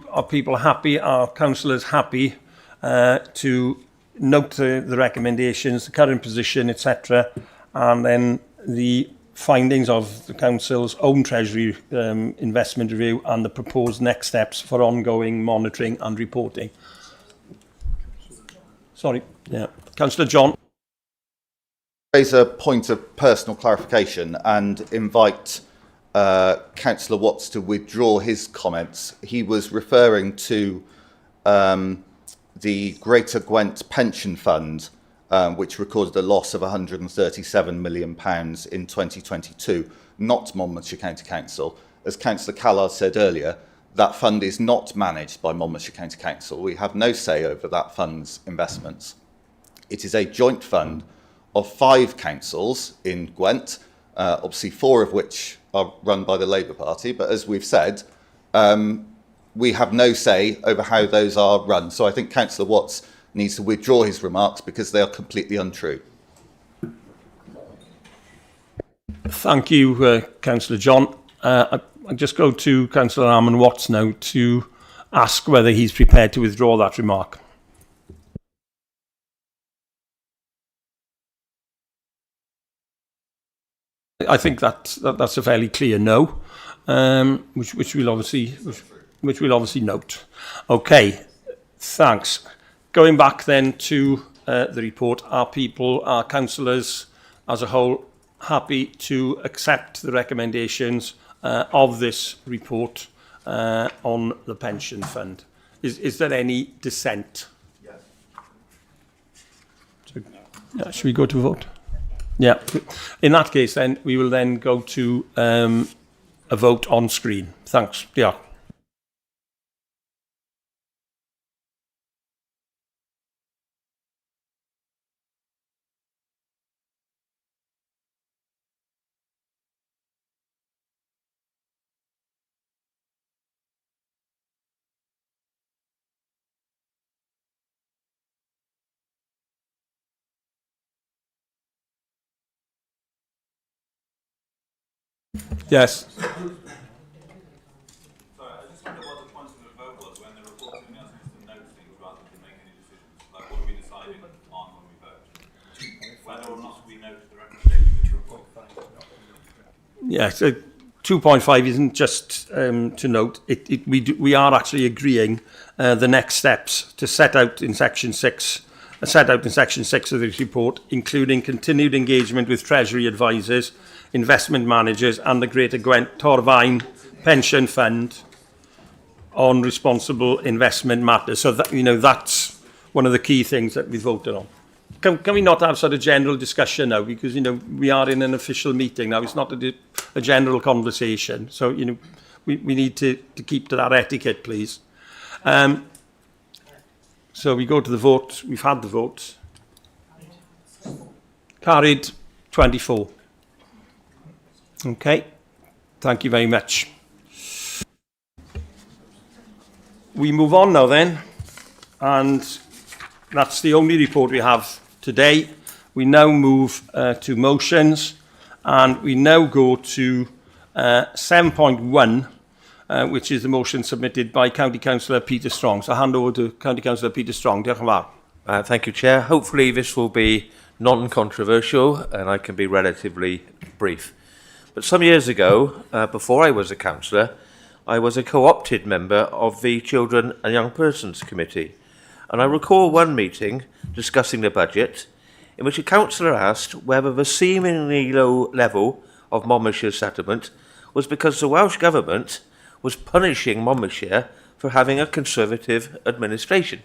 Are people happy? Are councillors happy to note the recommendations, the current position, etc., and then the findings of the council's own treasury investment review and the proposed next steps for ongoing monitoring and reporting? Sorry, yeah, Councillor John. Raise a point of personal clarification and invite Councillor Watts to withdraw his comments. He was referring to the Greater Gwent Pension Fund, which recorded a loss of £137 million in 2022, not Monmouthshire County Council. As Councillor Callard said earlier, that fund is not managed by Monmouthshire County Council. We have no say over that fund's investments. It is a joint fund of 5 councils in Gwent, obviously 4 of which are run by the Labour Party, but as we've said, we have no say over how those are run. So I think Councillor Watts needs to withdraw his remarks because they are completely untrue. Thank you, Councillor John. I'll just go to Councillor Armand Watts now to ask whether he's prepared to withdraw that remark. I think that's a fairly clear no, which we'll obviously note. Okay, thanks. Going back then to the report, are councillors as a whole happy to accept the recommendations of this report on the pension fund? Is there any dissent? Yes. So, should we go to a vote? Yeah. In that case, then we will then go to a vote on screen. Thanks. Yeah. Yes. Sorry, I just wonder what the point of the vote was when the report only asks us to note things rather than make any decisions. Like, what are we deciding on when we vote? Whether or not we note the recommendation of 2.5. Yeah, so 2.5 isn't just to note. We are actually agreeing the next steps to set out in section 6 of this report, including continued engagement with Treasury advisors, investment managers and the Greater Gwent Torfaen Pension Fund on responsible investment matters. So that, that's one of the key things that we voted on. Can we not have sort of general discussion now, because we are in an official meeting now. It's not a general conversation. So we need to keep to that etiquette, please. So we go to the vote. We've had the vote. Carried 24. Okay, thank you very much. We move on now then, and that's the only report we have today. We now move to motions, and we now go to 7.1, which is the motion submitted by County Councillor Peter Strong. So I hand over to County Councillor Peter Strong. Diolch yn fawr. Thank you, Chair. Hopefully this will be non-controversial and I can be relatively brief. But some years ago, before I was a councillor, I was a co-opted member of the Children and Young Persons Committee. And I recall one meeting discussing the budget in which a councillor asked whether the seemingly low level of Monmouthshire settlement was because the Welsh Government was punishing Monmouthshire for having a Conservative administration.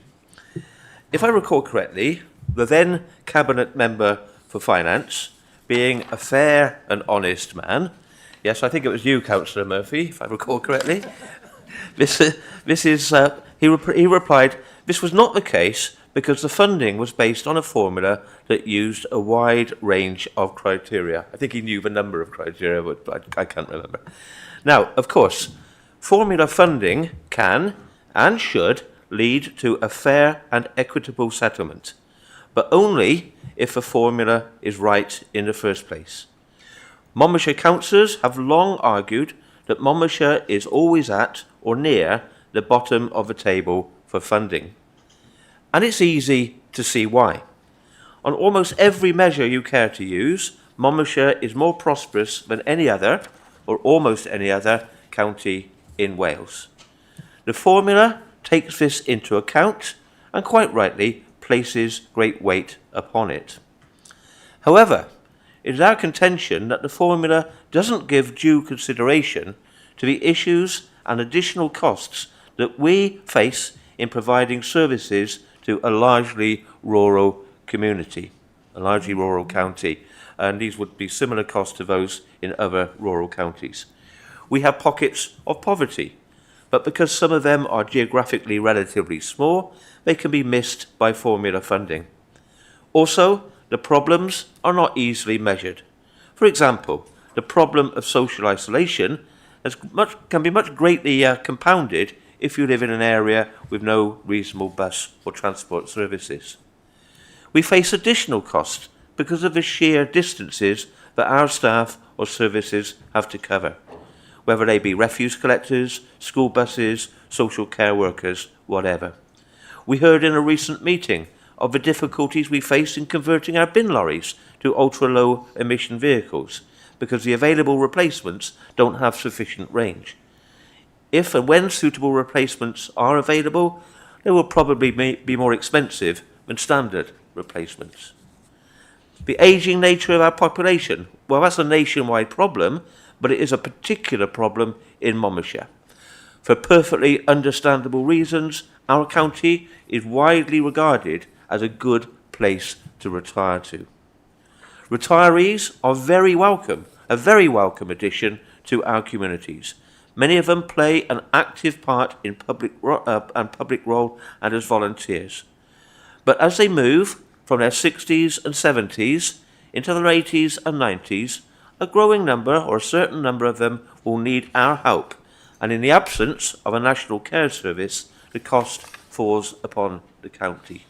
If I recall correctly, the then Cabinet Member for Finance, being a fair and honest man, yes, I think it was you, Councillor Murphy, if I recall correctly, he replied, this was not the case because the funding was based on a formula that used a wide range of criteria. I think he knew the number of criteria, but I can't remember. Now, of course, formula funding can and should lead to a fair and equitable settlement. but only if the formula is right in the first place. Monmouthshire councillors have long argued that Monmouthshire is always at or near the bottom of the table for funding. And it's easy to see why. On almost every measure you care to use, Monmouthshire is more prosperous than any other, or almost any other, county in Wales. The formula takes this into account and quite rightly places great weight upon it. However, it is our contention that the formula doesn't give due consideration to the issues and additional costs that we face in providing services to a largely rural community, a largely rural county, and these would be similar costs to those in other rural counties. We have pockets of poverty, but because some of them are geographically relatively small, they can be missed by formula funding. Also, the problems are not easily measured. For example, the problem of social isolation can be much greatly compounded if you live in an area with no reasonable bus or transport services. We face additional costs because of the sheer distances that our staff or services have to cover, whether they be refuse collectors, school buses, social care workers, whatever. We heard in a recent meeting of the difficulties we face in converting our bin lorries to ultra-low emission vehicles because the available replacements don't have sufficient range. If and when suitable replacements are available, they will probably be more expensive than standard replacements. The ageing nature of our population, well, that's a nationwide problem, but it is a particular problem in Monmouthshire. For perfectly understandable reasons, our county is widely regarded as a good place to retire to. Retirees are a very welcome addition to our communities. Many of them play an active part in public role and as volunteers. But as they move from their 60s and 70s into their 80s and 90s, a growing number or a certain number of them will need our help. And in the absence of a national care service, the cost falls upon the county.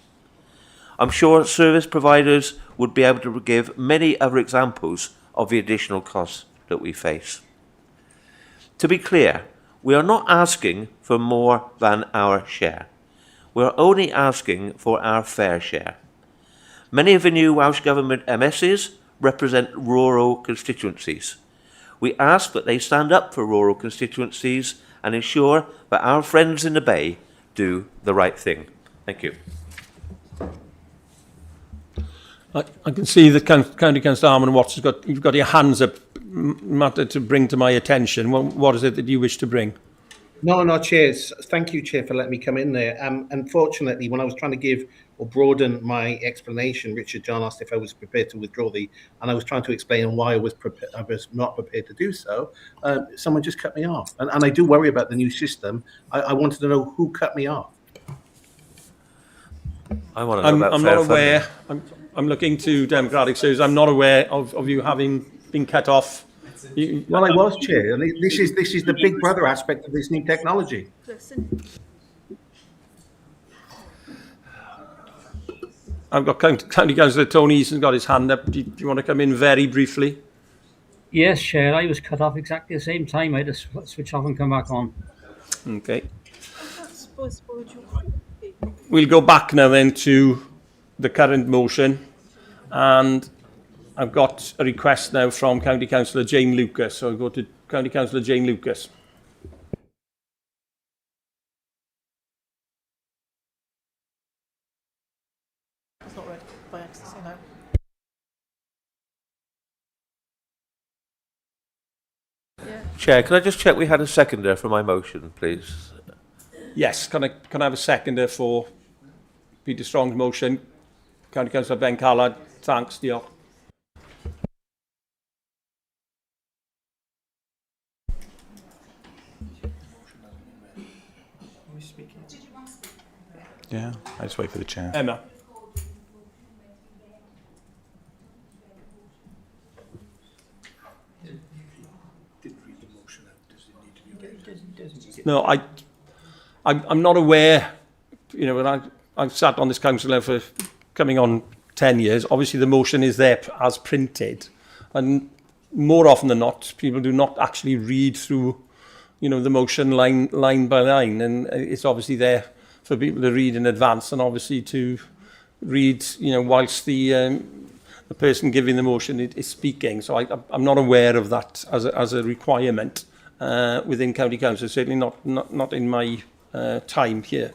I'm sure service providers would be able to give many other examples of the additional costs that we face. To be clear, we are not asking for more than our share. We are only asking for our fair share. Many of the new Welsh Government MSs represent rural constituencies. We ask that they stand up for rural constituencies and ensure that our friends in the Bay do the right thing. Thank you. I can see that County Councillor Armand Watts you've got your hands up, matter to bring to my attention. What is it that you wish to bring? No, Chair. Thank you, Chair, for letting me come in there. Unfortunately, when I was trying to give or broaden my explanation, Richard John asked if I was prepared to withdraw and I was trying to explain why I was not prepared to do so. Someone just cut me off. And I do worry about the new system. I wanted to know who cut me off. I want to know about I'm not aware. I'm looking to Democratic Services. I'm not aware of you having been cut off. Well, I was, Chair, and this is the big brother aspect of this new technology. I've got County Councillor Tony Easton's got his hand up. Do you want to come in very briefly? Yes, Chair. I was cut off exactly the same time. I had to switch off and come back on. Okay. We'll go back now then to the current motion, and I've got a request now from County Councillor Jane Lucas. So I'll go to County Councillor Jane Lucas. It's not read by access, no. Chair, can I just check we had a seconder for my motion, please? Yes, can I have a seconder for Peter Strong's motion? County Councillor Ben Callard, thanks, diolch. Yeah, I just wait for the chair. Emma. No, I'm not aware. You know, when I've sat on this council now for coming on 10 years, obviously the motion is there as printed. And more often than not, people do not actually read through, the motion line by line. And it's obviously there for people to read in advance and obviously to read, whilst the person giving the motion is speaking. So I'm not aware of that as a requirement within County Council, certainly not in my time here.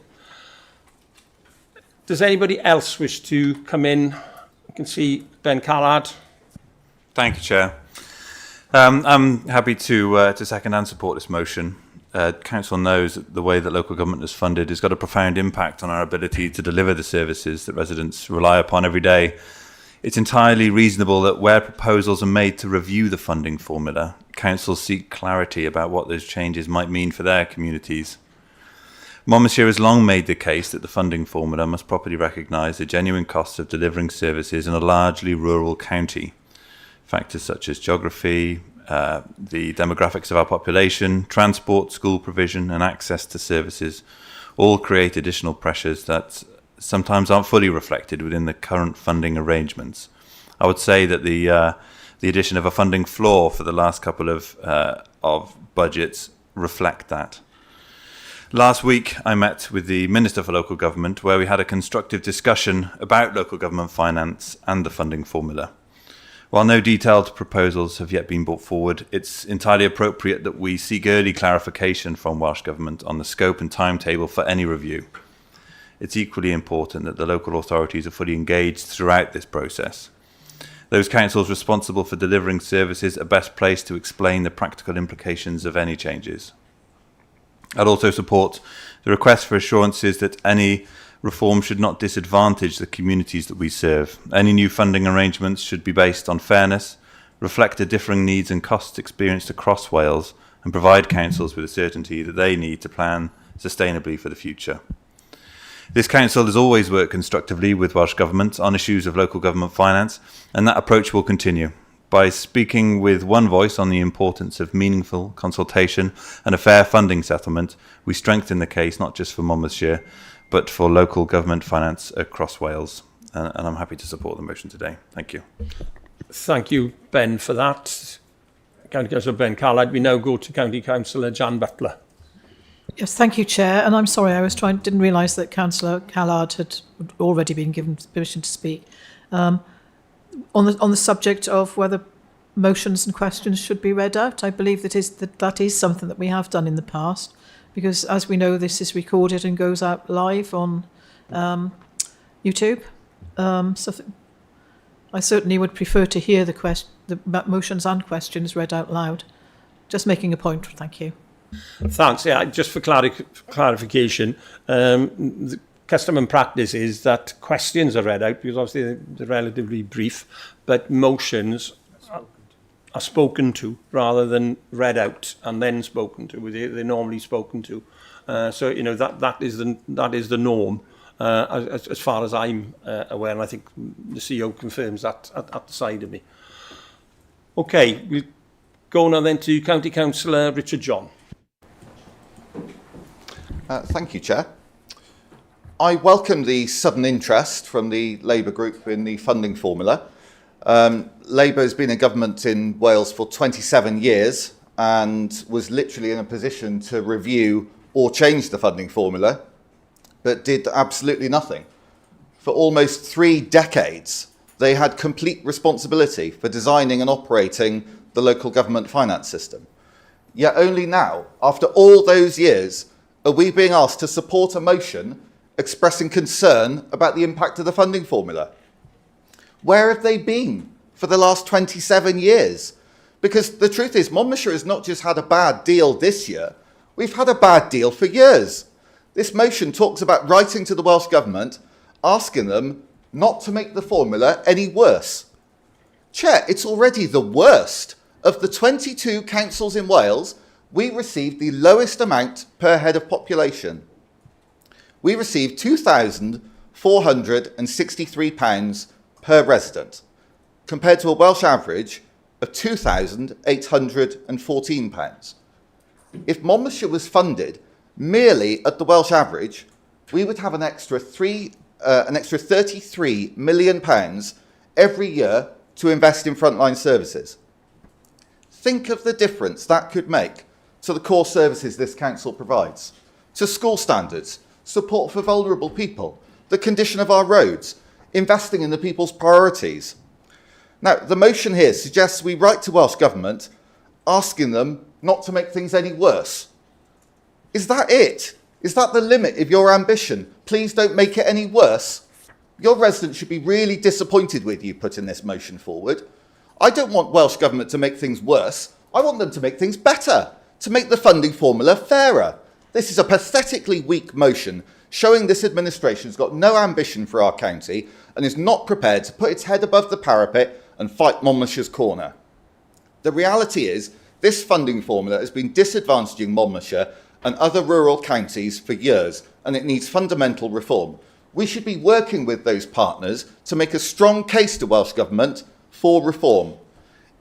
Does anybody else wish to come in? I can see Ben Callard. Thank you, Chair. I'm happy to second and support this motion. Council knows that the way that local government is funded has got a profound impact on our ability to deliver the services that residents rely upon every day. It's entirely reasonable that where proposals are made to review the funding formula, councils seek clarity about what those changes might mean for their communities. Monmouthshire has long made the case that the funding formula must properly recognise the genuine costs of delivering services in a largely rural county. Factors such as geography, the demographics of our population, transport, school provision and access to services all create additional pressures that sometimes aren't fully reflected within the current funding arrangements. I would say that the addition of a funding floor for the last couple of budgets reflect that. Last week, I met with the Minister for Local Government, where we had a constructive discussion about local government finance and the funding formula. While no detailed proposals have yet been brought forward, it's entirely appropriate that we seek early clarification from Welsh Government on the scope and timetable for any review. It's equally important that the local authorities are fully engaged throughout this process. Those councils responsible for delivering services are best placed to explain the practical implications of any changes. I'd also support the request for assurances that any reform should not disadvantage the communities that we serve. Any new funding arrangements should be based on fairness, reflect the differing needs and costs experienced across Wales, and provide councils with the certainty that they need to plan sustainably for the future. This council has always worked constructively with Welsh Government on issues of local government finance, and that approach will continue. By speaking with one voice on the importance of meaningful consultation and a fair funding settlement, we strengthen the case not just for Monmouthshire, but for local government finance across Wales. And I'm happy to support the motion today. Thank you. Thank you, Ben, for that. County Councillor Ben Callard. We now go to County Councillor Jan Butler. Yes, thank you, Chair. And I'm sorry, didn't realise that Councillor Callard had already been given permission to speak. On the subject of whether motions and questions should be read out, I believe that is something that we have done in the past, because as we know, this is recorded and goes out live on YouTube. So I certainly would prefer to hear the motions and questions read out loud. Just making a point. Thank you. Thanks. Yeah, just for clarification, the custom and practice is that questions are read out because obviously they're relatively brief, but motions are spoken to rather than read out and then spoken to. They're normally spoken to. So that is the norm as far as I'm aware, and I think the CEO confirms that at the side of me. Okay, we'll go now then to County Councillor Richard John. Thank you, Chair. I welcome the sudden interest from the Labour group in the funding formula. Labour has been in government in Wales for 27 years and was literally in a position to review or change the funding formula, but did absolutely nothing. For almost 3 decades, they had complete responsibility for designing and operating the local government finance system. Yet only now, after all those years, are we being asked to support a motion expressing concern about the impact of the funding formula. Where have they been for the last 27 years? Because the truth is, Monmouthshire has not just had a bad deal this year, we've had a bad deal for years. This motion talks about writing to the Welsh Government, asking them not to make the formula any worse. Chair, it's already the worst. Of the 22 councils in Wales, we received the lowest amount per head of population. We received £2,463 per resident, compared to a Welsh average of £2,814. If Monmouthshire was funded merely at the Welsh average, we would have an extra £3 an extra £33 million every year to invest in frontline services. Think of the difference that could make to the core services this council provides, to school standards, support for vulnerable people, the condition of our roads, investing in the people's priorities. Now, the motion here suggests we write to Welsh Government asking them not to make things any worse. Is that it? Is that the limit of your ambition? Please don't make it any worse. Your residents should be really disappointed with you putting this motion forward. I don't want Welsh Government to make things worse. I want them to make things better, to make the funding formula fairer. This is a pathetically weak motion showing this administration has got no ambition for our county and is not prepared to put its head above the parapet and fight Monmouthshire's corner. The reality is this funding formula has been disadvantaging Monmouthshire and other rural counties for years, and it needs fundamental reform. We should be working with those partners to make a strong case to Welsh Government for reform.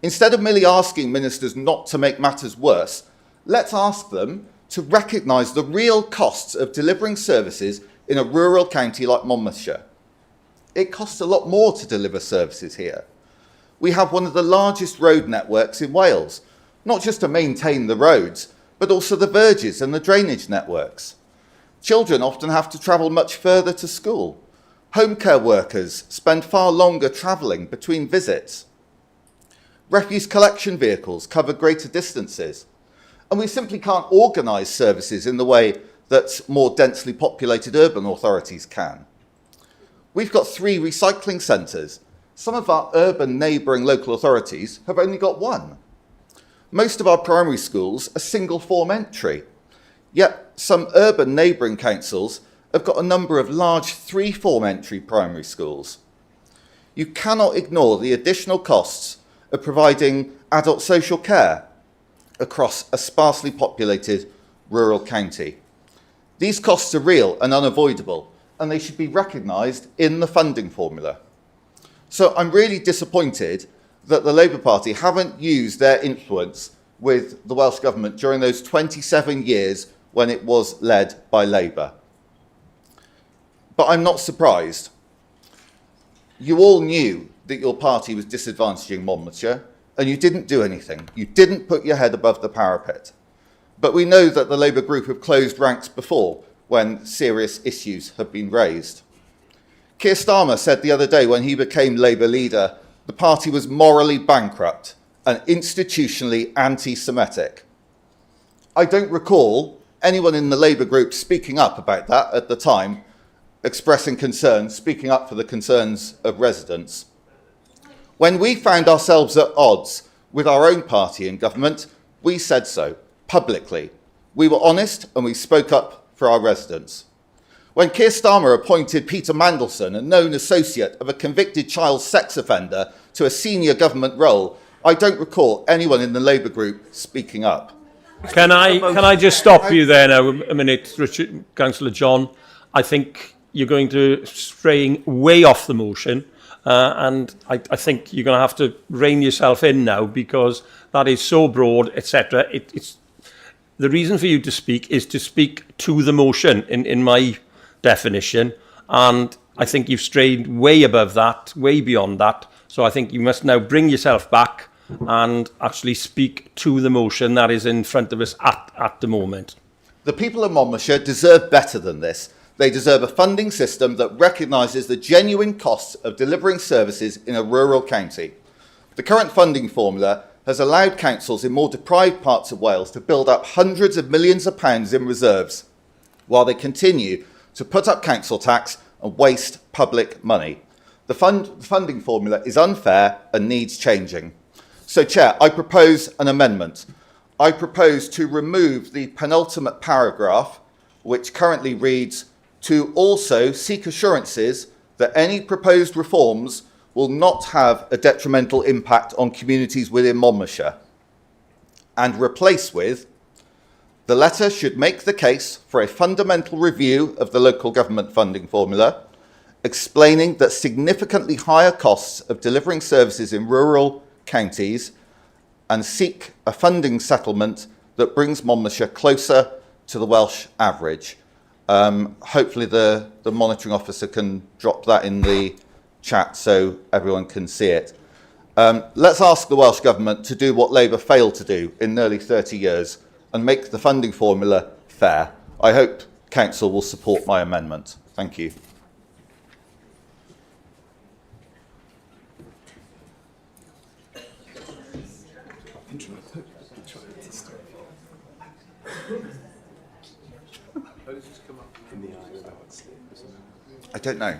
Instead of merely asking ministers not to make matters worse, let's ask them to recognise the real costs of delivering services in a rural county like Monmouthshire. It costs a lot more to deliver services here. We have one of the largest road networks in Wales, not just to maintain the roads, but also the verges and the drainage networks. Children often have to travel much further to school. Home care workers spend far longer travelling between visits. Refuse collection vehicles cover greater distances. And we simply can't organise services in the way that more densely populated urban authorities can. We've got 3 recycling centres. Some of our urban neighbouring local authorities have only got 1. Most of our primary schools are single form entry, yet some urban neighbouring councils have got a number of large 3-form entry primary schools. You cannot ignore the additional costs of providing adult social care across a sparsely populated rural county. These costs are real and unavoidable, and they should be recognised in the funding formula. So I'm really disappointed that the Labour Party haven't used their influence with the Welsh Government during those 27 years when it was led by Labour. But I'm not surprised. You all knew that your party was disadvantaging Monmouthshire, and you didn't do anything. You didn't put your head above the parapet. But we know that the Labour group have closed ranks before when serious issues have been raised. Keir Starmer said the other day when he became Labour leader, the party was morally bankrupt and institutionally anti-Semitic. I don't recall anyone in the Labour group speaking up about that at the time, expressing concern, speaking up for the concerns of residents. When we found ourselves at odds with our own party in government, we said so publicly. We were honest and we spoke up for our residents. When Keir Starmer appointed Peter Mandelson, a known associate of a convicted child sex offender, to a senior government role, I don't recall anyone in the Labour group speaking up. Can I just stop you there now a minute, Richard, Councillor John? I think you're going to straying way off the motion, and I think you're going to have to rein yourself in now because that is so broad, etc. It's the reason for you to speak is to speak to the motion in my definition, and I think you've strayed way above that, way beyond that. So I think you must now bring yourself back and actually speak to the motion that is in front of us at the moment. The people of Monmouthshire deserve better than this. They deserve a funding system that recognises the genuine costs of delivering services in a rural county. The current funding formula has allowed councils in more deprived parts of Wales to build up hundreds of millions of pounds in reserves, while they continue to put up council tax and waste public money. The funding formula is unfair and needs changing. So, Chair, I propose an amendment. I propose to remove the penultimate paragraph, which currently reads, to also seek assurances that any proposed reforms will not have a detrimental impact on communities within Monmouthshire, and replace with, the letter should make the case for a fundamental review of the local government funding formula, explaining that significantly higher costs of delivering services in rural counties, and seek a funding settlement that brings Monmouthshire closer to the Welsh average. Hopefully the monitoring officer can drop that in the chat so everyone can see it. Let's ask the Welsh Government to do what Labour failed to do in nearly 30 years and make the funding formula fair. I hope Council will support my amendment. Thank you. I don't know.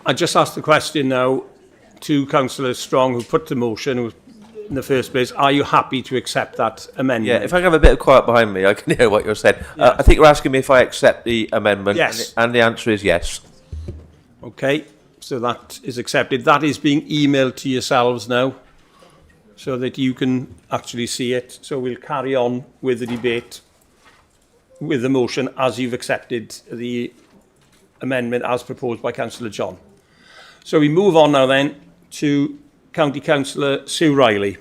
I just asked the question now to Councillor Strong, who put the motion in the first place. Are you happy to accept that amendment? Yeah, if I can have a bit of quiet behind me, I can hear what you're saying. Yeah. I think you're asking me if I accept the amendment. Yes. And the answer is yes. Okay, so that is accepted. That is being emailed to yourselves now, so that you can actually see it. So we'll carry on with the debate with the motion as you've accepted the amendment as proposed by Councillor John. So we move on now then to County Councillor Sue Riley.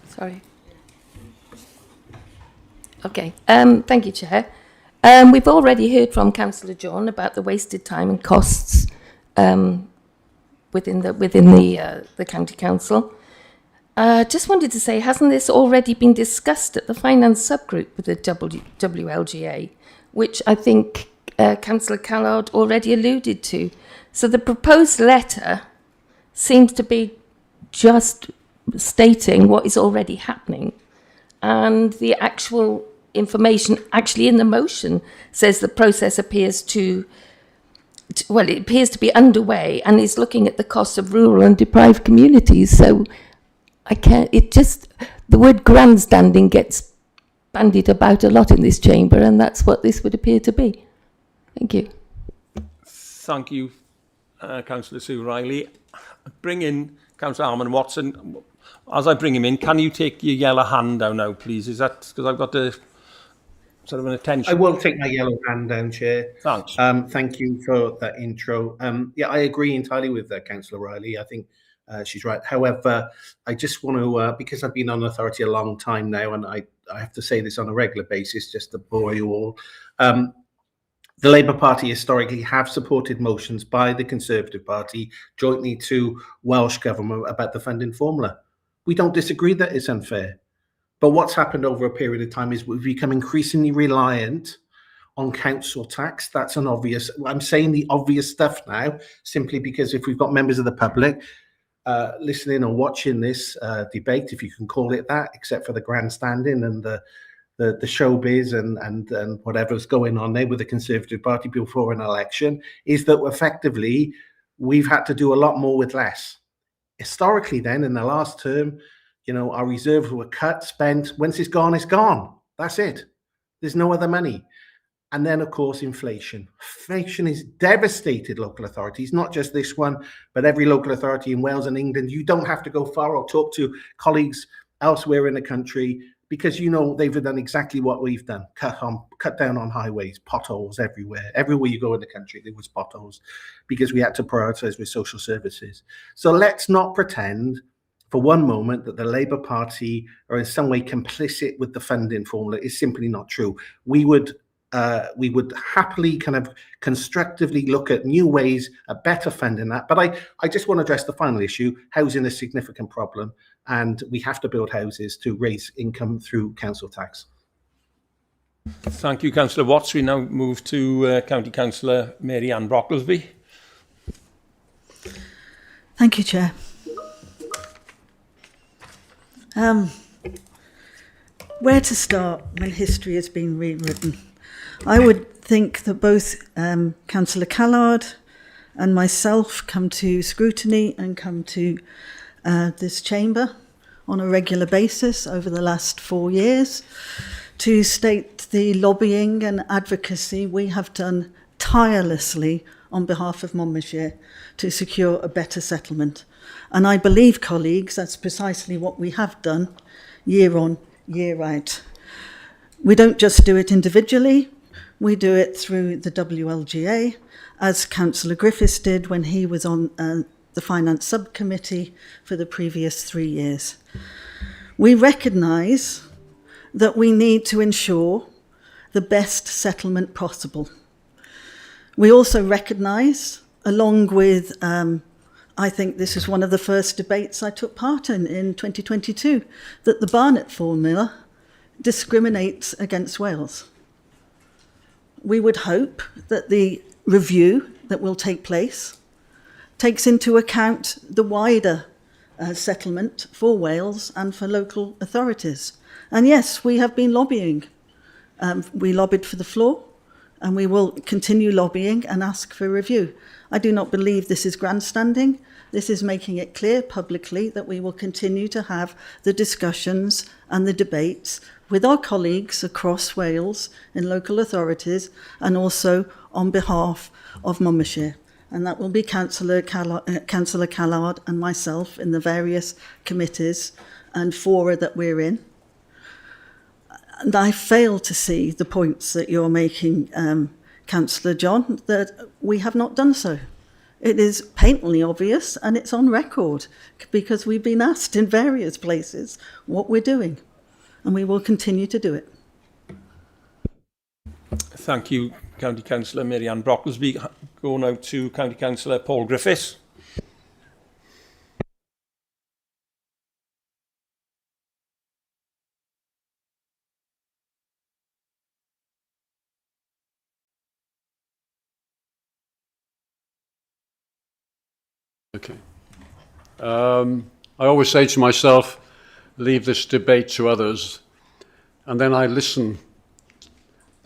Sorry. Okay. Thank you, Chair. We've already heard from Councillor John about the wasted time and costs within the County Council. Just wanted to say, hasn't this already been discussed at the finance subgroup with the WLGA, which I think Councillor Callard already alluded to? So the proposed letter seems to be just stating what is already happening, and the actual information actually in the motion says the process appears to it appears to be underway and is looking at the costs of rural and deprived communities. So the word grandstanding gets bandied about a lot in this chamber, and that's what this would appear to be. Thank you. Thank you, Councillor Sue Riley. Bring in Councillor Armand Watson. As I bring him in, can you take your yellow hand down now, please? Is that because I've got a sort of an attention? I will take my yellow hand down, Chair. Thanks. Thank you for that intro. Yeah, I agree entirely with Councillor Riley. I think she's right. However, I just want to, because I've been on authority a long time now, and I have to say this on a regular basis, just to bore you all. The Labour Party historically have supported motions by the Conservative Party jointly to Welsh Government about the funding formula. We don't disagree that it's unfair. But what's happened over a period of time is we've become increasingly reliant on council tax. That's an obvious, I'm saying the obvious stuff now, simply because if we've got members of the public listening or watching this debate, if you can call it that, except for the grandstanding and the showbiz and whatever's going on there with the Conservative Party before an election, is that effectively we've had to do a lot more with less. Historically then, in the last term, you know, our reserves were cut, spent. Once it's gone, it's gone. That's it. There's no other money. And then, of course, inflation. Inflation has devastated local authorities, not just this one, but every local authority in Wales and England. You don't have to go far or talk to colleagues elsewhere in the country, because you know they've done exactly what we've done. Cut down on highways, potholes everywhere. Everywhere you go in the country, there was potholes because we had to prioritise with social services. So let's not pretend for one moment that the Labour Party are in some way complicit with the funding formula. It's simply not true. We would happily kind of constructively look at new ways of better funding that. But I just want to address the final issue. Housing is a significant problem, and we have to build houses to raise income through council tax. Thank you, Councillor Watts. We now move to County Councillor Mary Ann Brocklesby. Thank you, Chair. Where to start when history has been rewritten? I would think that both Councillor Callard and myself come to scrutiny and come to this chamber on a regular basis over the last 4 years to state the lobbying and advocacy we have done tirelessly on behalf of Monmouthshire to secure a better settlement. And I believe, colleagues, that's precisely what we have done year on, year out. We don't just do it individually, we do it through the WLGA, as Councillor Griffiths did when he was on the Finance Subcommittee for the previous 3 years. We recognise that we need to ensure the best settlement possible. We also recognise, along with, I think this is one of the first debates I took part in 2022, that the Barnett formula discriminates against Wales. We would hope that the review that will take place takes into account the wider settlement for Wales and for local authorities. And yes, we have been lobbying. We lobbied for the floor, and we will continue lobbying and ask for review. I do not believe this is grandstanding. This is making it clear publicly that we will continue to have the discussions and the debates with our colleagues across Wales in local authorities and also on behalf of Monmouthshire. And that will be Councillor Callard and myself in the various committees and fora that we're in. And I fail to see the points that you're making, Councillor John, that we have not done so. It is patently obvious and it's on record because we've been asked in various places what we're doing, and we will continue to do it. Thank you, County Councillor Mary Ann Brocklesby. Go now to County Councillor Paul Griffiths. Okay. I always say to myself, leave this debate to others, and then I listen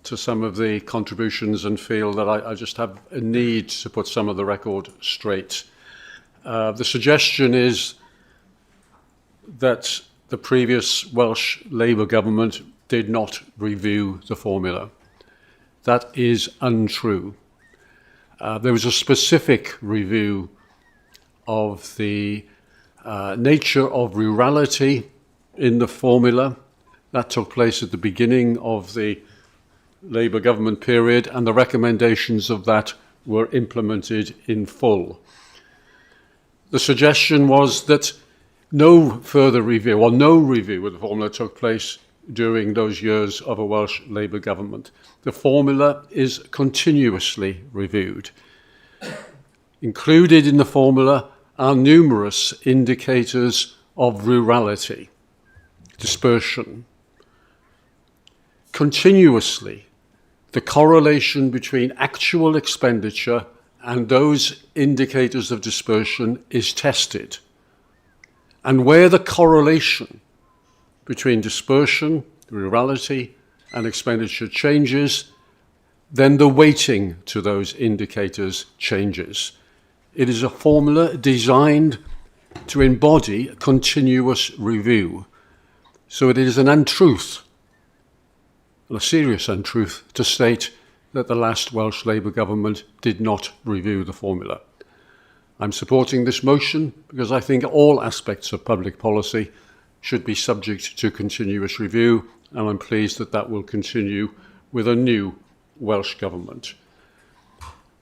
to some of the contributions and feel that I just have a need to put some of the record straight. The suggestion is that the previous Welsh Labour government did not review the formula. That is untrue. There was a specific review of the nature of rurality in the formula. That took place at the beginning of the Labour government period, and the recommendations of that were implemented in full. The suggestion was that no further review, or no review of the formula took place during those years of a Welsh Labour government. The formula is continuously reviewed. Included in the formula are numerous indicators of rurality, dispersion. Continuously, the correlation between actual expenditure and those indicators of dispersion is tested. And where the correlation between dispersion, rurality, and expenditure changes, then the weighting to those indicators changes. It is a formula designed to embody a continuous review. So it is an untruth, a serious untruth, to state that the last Welsh Labour government did not review the formula. I'm supporting this motion because I think all aspects of public policy should be subject to continuous review, and I'm pleased that that will continue with a new Welsh government.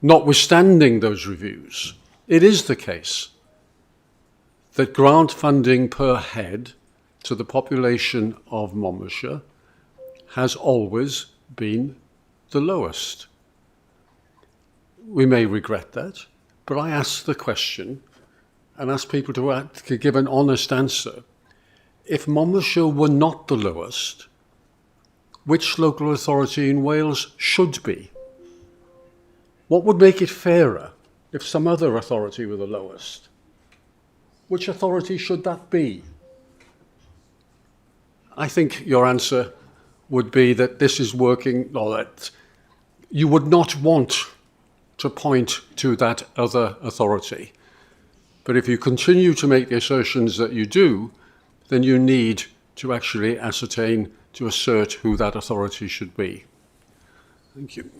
Notwithstanding those reviews, it is the case that grant funding per head to the population of Monmouthshire has always been the lowest. We may regret that, but I ask the question and ask people to give an honest answer. If Monmouthshire were not the lowest, which local authority in Wales should be? What would make it fairer if some other authority were the lowest? Which authority should that be? I think your answer would be that this is working, or that you would not want to point to that other authority. But if you continue to make the assertions that you do, then you need to actually ascertain, to assert who that authority should be. Thank you.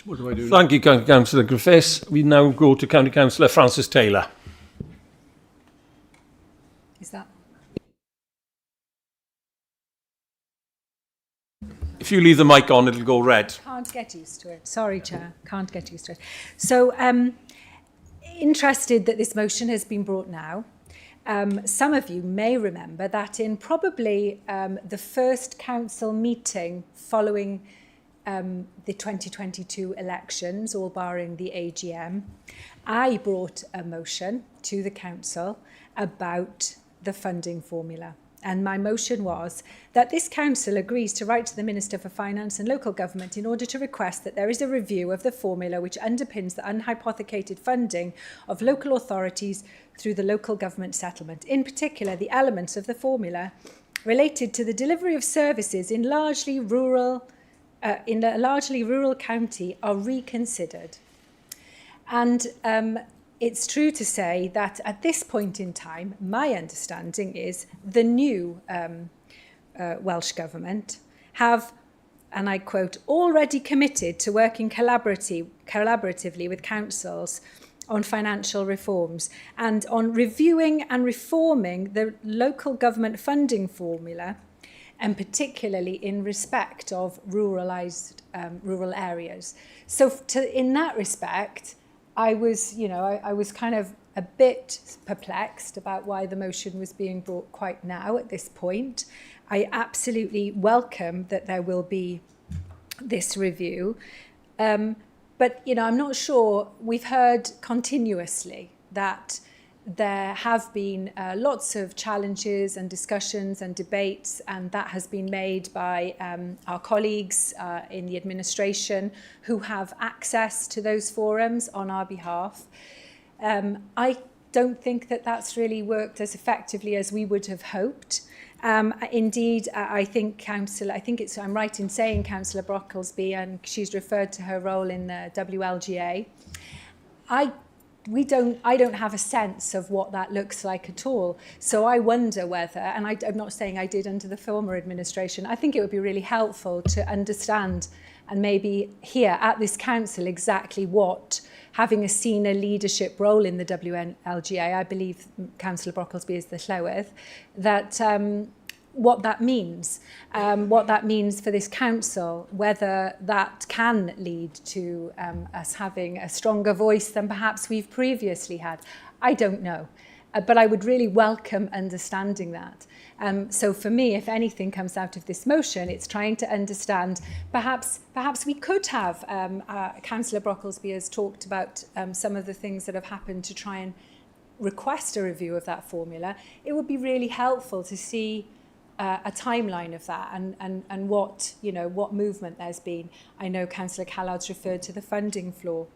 What do I do now? Thank you, County Councillor Griffiths. We now go to County Councillor Francis Taylor. Is that? If you leave the mic on, it'll go red. Can't get used to it. Sorry, Chair. Can't get used to it. So, interested that this motion has been brought now. Some of you may remember that in probably the first council meeting following the 2022 elections, all barring the AGM, I brought a motion to the council about the funding formula. And my motion was that this council agrees to write to the Minister for Finance and Local Government in order to request that there is a review of the formula which underpins the unhypothecated funding of local authorities through the local government settlement. In particular, the elements of the formula related to the delivery of services in a largely rural county are reconsidered. And it's true to say that at this point in time, my understanding is the new Welsh Government have, and I quote, already committed to working collaboratively with councils on financial reforms and on reviewing and reforming the local government funding formula, and particularly in respect of rural areas. So in that respect, I was kind of a bit perplexed about why the motion was being brought quite now at this point. I absolutely welcome that there will be this review. But, I'm not sure. We've heard continuously that there have been lots of challenges and discussions and debates, and that has been made by our colleagues in the administration who have access to those forums on our behalf. I don't think that that's really worked as effectively as we would have hoped. Indeed, I think I'm right in saying Councillor Brocklesby, and she's referred to her role in the WLGA. I don't have a sense of what that looks like at all. So I wonder whether, and I'm not saying I did under the former administration, I think it would be really helpful to understand and maybe hear at this council exactly what having a senior leadership role in the WLGA, I believe Councillor Brocklesby is the Llywydd, that what that means for this council, whether that can lead to us having a stronger voice than perhaps we've previously had. I don't know, but I would really welcome understanding that. So for me, if anything comes out of this motion, it's trying to understand, perhaps we could have, Councillor Brocklesby has talked about some of the things that have happened to try and request a review of that formula. It would be really helpful to see a timeline of that and what movement there's been. I know Councillor Callard's referred to the funding floor.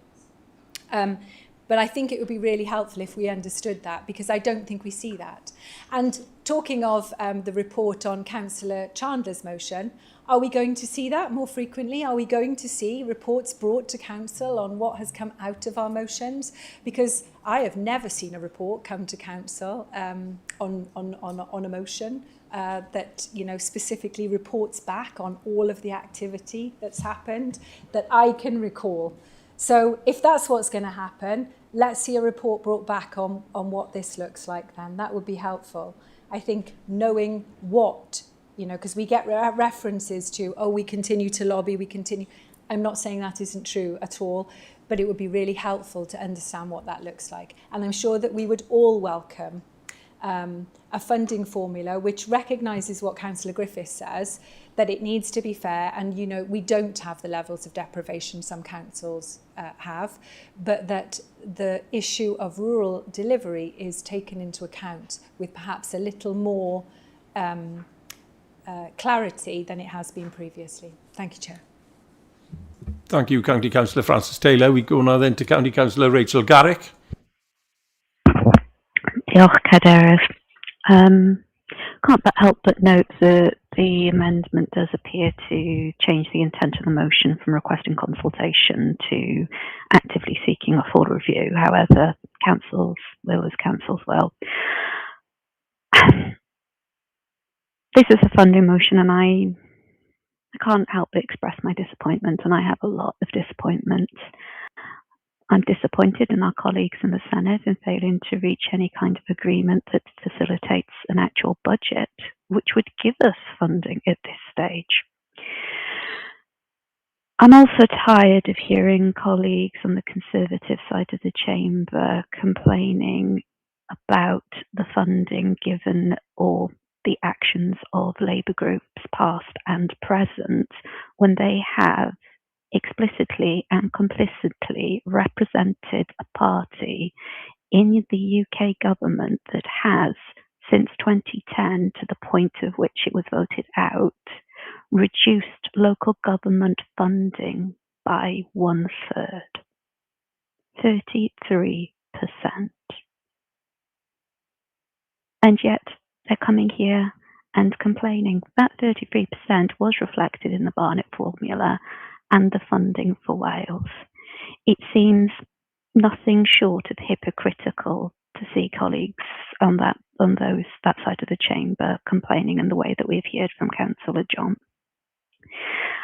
But I think it would be really helpful if we understood that, because I don't think we see that. And talking of the report on Councillor Chandler's motion, are we going to see that more frequently? Are we going to see reports brought to council on what has come out of our motions? Because I have never seen a report come to council on a motion that specifically reports back on all of the activity that's happened that I can recall. So if that's what's going to happen, let's see a report brought back on what this looks like then. That would be helpful. I think knowing what, because we get references to, we continue to lobby, we continue. I'm not saying that isn't true at all, but it would be really helpful to understand what that looks like. And I'm sure that we would all welcome a funding formula which recognises what Councillor Griffiths says, that it needs to be fair, and we don't have the levels of deprivation some councils have, but that the issue of rural delivery is taken into account with perhaps a little more clarity than it has been previously. Thank you, Chair. Thank you, County Councillor Francis Taylor. We go now then to County Councillor Rachel Garrick. Diolch, Cadeirydd. Can't but help but note that the amendment does appear to change the intent of the motion from requesting consultation to actively seeking a full review. However, council's will is council's will. This is a funding motion, and I can't help but express my disappointment, and I have a lot of disappointment. I'm disappointed in our colleagues in the Senate in failing to reach any kind of agreement that facilitates an actual budget, which would give us funding at this stage. I'm also tired of hearing colleagues on the Conservative side of the chamber complaining about the funding given or the actions of Labour groups past and present when they have explicitly and complicitly represented a party in the UK government that has, since 2010 to the point of which it was voted out, reduced local government funding by 1/3, 33%. And yet they're coming here and complaining. That 33% was reflected in the Barnett formula and the funding for Wales. It seems nothing short of hypocritical to see colleagues on that side of the chamber complaining in the way that we've heard from Councillor John.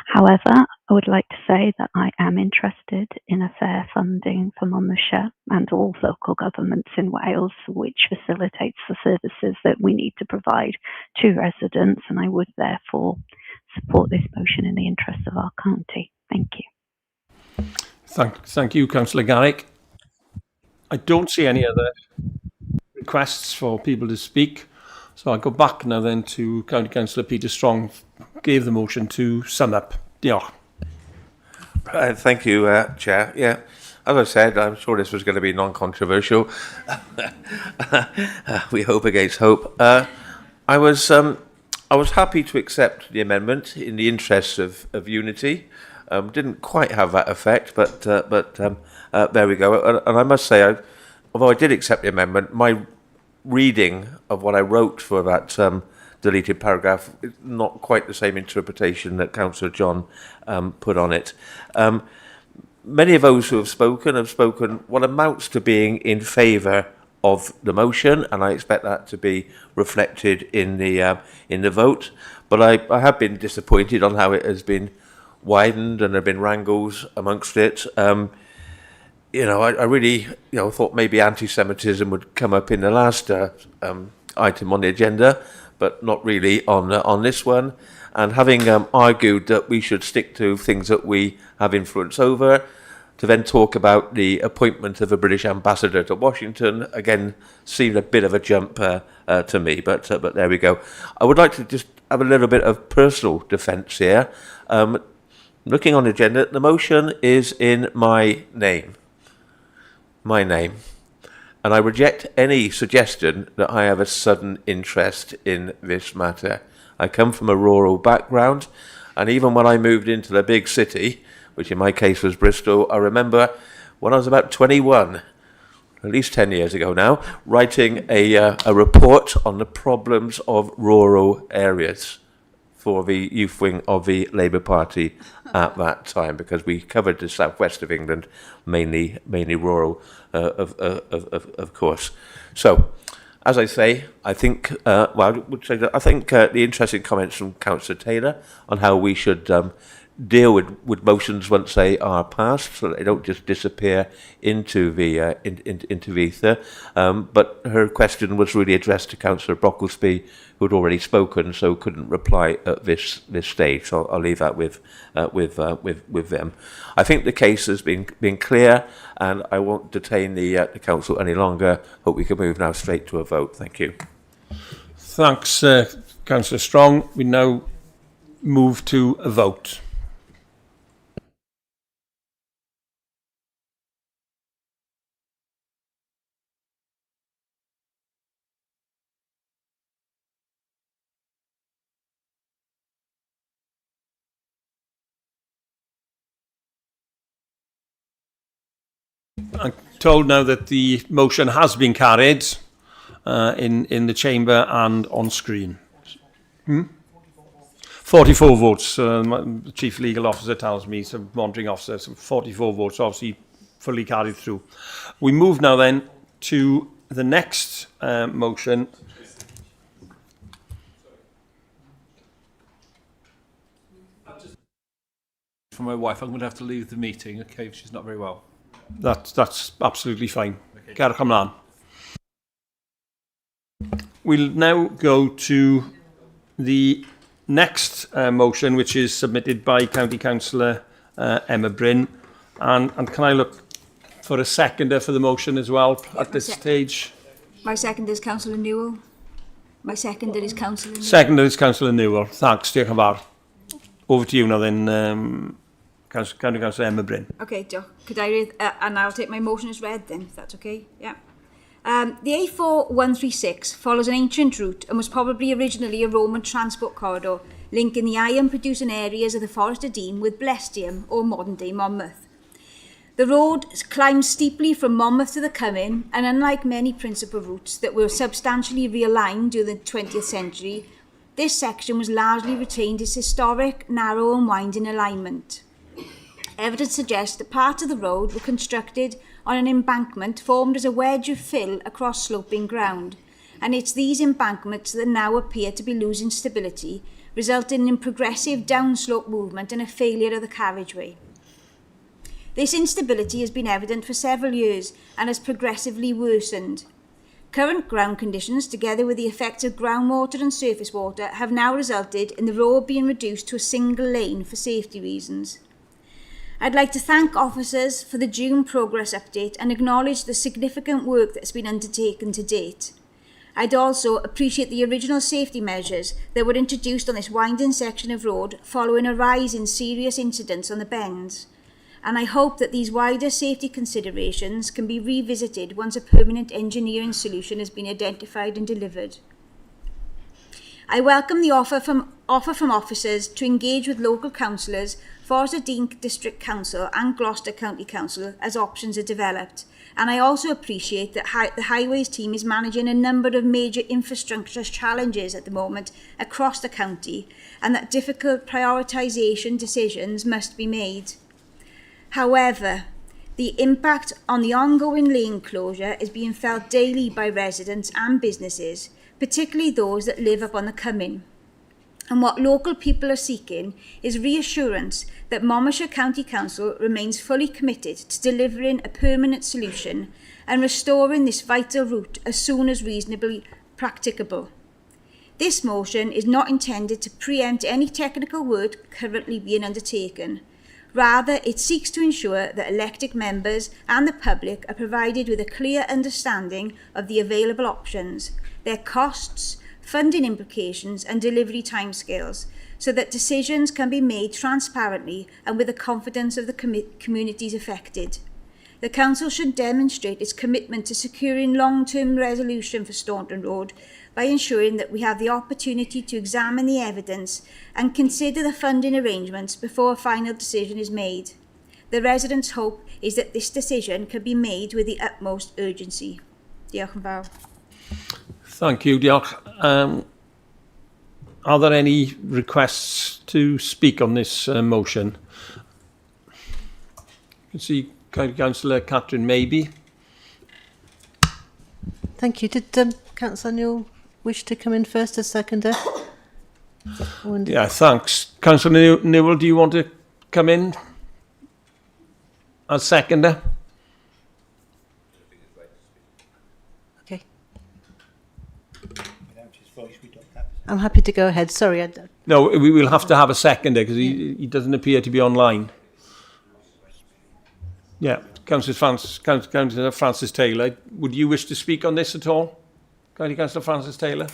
However, I would like to say that I am interested in a fair funding for Monmouthshire and all local governments in Wales, which facilitates the services that we need to provide to residents, and I would therefore support this motion in the interest of our county. Thank you. Thank you, Councillor Garrick. I don't see any other requests for people to speak. So I go back now then to County Councillor Peter Strong, gave the motion to sum up. Diolch. Thank you, Chair. Yeah, as I said, I'm sure this was going to be non-controversial. We hope against hope. I was happy to accept the amendment in the interests of unity. Didn't quite have that effect, but there we go. And I must say, although I did accept the amendment, my reading of what I wrote for that deleted paragraph is not quite the same interpretation that Councillor John put on it. Many of those who have spoken what amounts to being in favour of the motion, and I expect that to be reflected in the vote. But I have been disappointed on how it has been widened, and there have been wrangles amongst it. I really, thought maybe anti-Semitism would come up in the last item on the agenda, but not really on this one. And having argued that we should stick to things that we have influence over, to then talk about the appointment of a British ambassador to Washington, again, seemed a bit of a jump to me, but there we go. I would like to just have a little bit of personal defence here. Looking on the agenda, the motion is in my name. And I reject any suggestion that I have a sudden interest in this matter. I come from a rural background, and even when I moved into the big city, which in my case was Bristol, I remember when I was about 21, at least 10 years ago now, writing a report on the problems of rural areas for the youth wing of the Labour Party at that time, because we covered the southwest of England, mainly rural, of course. So, as I say, I think I think the interesting comments from Councillor Taylor on how we should deal with motions once they are passed, so that they don't just disappear into the into the ether. But her question was really addressed to Councillor Brocklesby, who had already spoken, so couldn't reply at this stage. So I'll leave that with them. I think the case has been clear, and I won't detain the council any longer. Hope we can move now straight to a vote. Thank you. Thanks, Councillor Strong. We now move to a vote. I'm told now that the motion has been carried in the chamber and on screen. 44 votes. The Chief Legal Officer tells me, so monitoring officer, so 44 votes, obviously fully carried through. We move now then to the next motion. For my wife, I'm going to have to leave the meeting, okay, if she's not very well. That's absolutely fine. Ger ymlaen. We'll now go to the next motion, which is submitted by County Councillor Emma Bryn. And can I look for a seconder for the motion as well at this stage? My seconder is Councillor Newell. My seconder is Councillor Newell. Seconder is Councillor Newell. Thanks, diolch yn fawr. Over to you now then, Councillor Emma Bryn. Okay, Joe. Cadeirydd, and I'll take my motion as read then, if that's okay. Yeah. The A4136 follows an ancient route and was probably originally a Roman transport corridor linking the iron-producing areas of the Forest of Dean with Blestium, or modern-day Monmouth. The road climbs steeply from Monmouth to the Cummin, and unlike many principal routes that were substantially realigned during the 20th century, this section was largely retained its historic, narrow and winding alignment. Evidence suggests that parts of the road were constructed on an embankment formed as a wedge of fill across sloping ground, and it's these embankments that now appear to be losing stability, resulting in progressive downslope movement and a failure of the carriageway. This instability has been evident for several years and has progressively worsened. Current ground conditions, together with the effects of groundwater and surface water, have now resulted in the road being reduced to a single lane for safety reasons. I'd like to thank officers for the June progress update and acknowledge the significant work that has been undertaken to date. I'd also appreciate the original safety measures that were introduced on this winding section of road following a rise in serious incidents on the bends. And I hope that these wider safety considerations can be revisited once a permanent engineering solution has been identified and delivered. I welcome the offer from officers to engage with local councillors, Forest of Dean District Council and Gloucester County Council as options are developed. And I also appreciate that the Highways team is managing a number of major infrastructure challenges at the moment across the county, and that difficult prioritisation decisions must be made. However, the impact on the ongoing lane closure is being felt daily by residents and businesses, particularly those that live up on the Cummin. And what local people are seeking is reassurance that Monmouthshire County Council remains fully committed to delivering a permanent solution and restoring this vital route as soon as reasonably practicable. This motion is not intended to preempt any technical work currently being undertaken. Rather, it seeks to ensure that elected members and the public are provided with a clear understanding of the available options, their costs, funding implications and delivery timescales, so that decisions can be made transparently and with the confidence of the communities affected. The Council should demonstrate its commitment to securing long-term resolution for Staunton Road by ensuring that we have the opportunity to examine the evidence and consider the funding arrangements before a final decision is made. The residents' hope is that this decision can be made with the utmost urgency. Diolch yn fawr. Thank you, diolch. Are there any requests to speak on this motion? You can see Councillor Catherine Maybe. Thank you. Did Councillor Newell wish to come in first as seconder? Yeah, thanks. Councillor Newell, do you want to come in as seconder? Okay. I'm happy to go ahead. Sorry. No, we will have to have a seconder because he doesn't appear to be online. Yeah, Councillor Francis Taylor, would you wish to speak on this at all? Councillor Francis Taylor?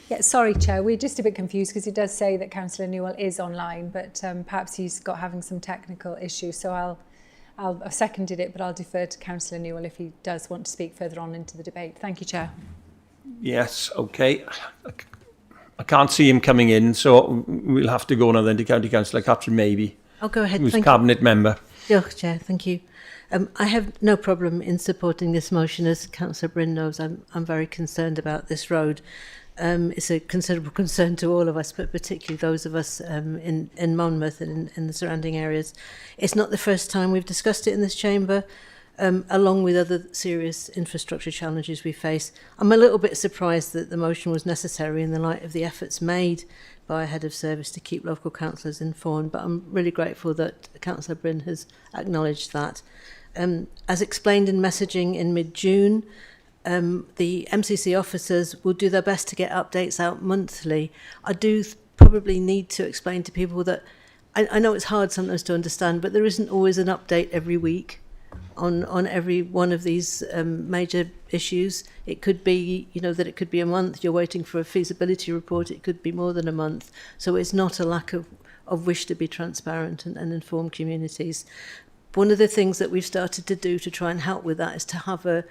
Yeah, sorry, Chair. We're just a bit confused because it does say that Councillor Newell is online, but perhaps he's having some technical issues. So I've seconded it, but I'll defer to Councillor Newell if he does want to speak further on into the debate. Thank you, Chair. Yes, okay. I can't see him coming in, so we'll have to go now then to County Councillor Catherine Maybe. I'll go ahead. Who's Thank Cabinet you. Member. Diolch, Chair. Thank you. I have no problem in supporting this motion. As Councillor Bryn knows, I'm very concerned about this road. It's a considerable concern to all of us, but particularly those of us in Monmouth and in the surrounding areas. It's not the first time we've discussed it in this chamber, along with other serious infrastructure challenges we face. I'm a little bit surprised that the motion was necessary in the light of the efforts made by a head of service to keep local councillors informed, but I'm really grateful that Councillor Bryn has acknowledged that. As explained in messaging in mid-June, the MCC officers will do their best to get updates out monthly. I do probably need to explain to people that I know it's hard sometimes to understand, but there isn't always an update every week on every one of these major issues. It could be, that it could be a month, you're waiting for a feasibility report, it could be more than a month. So it's not a lack of wish to be transparent and inform communities. One of the things that we've started to do to try and help with that is to have a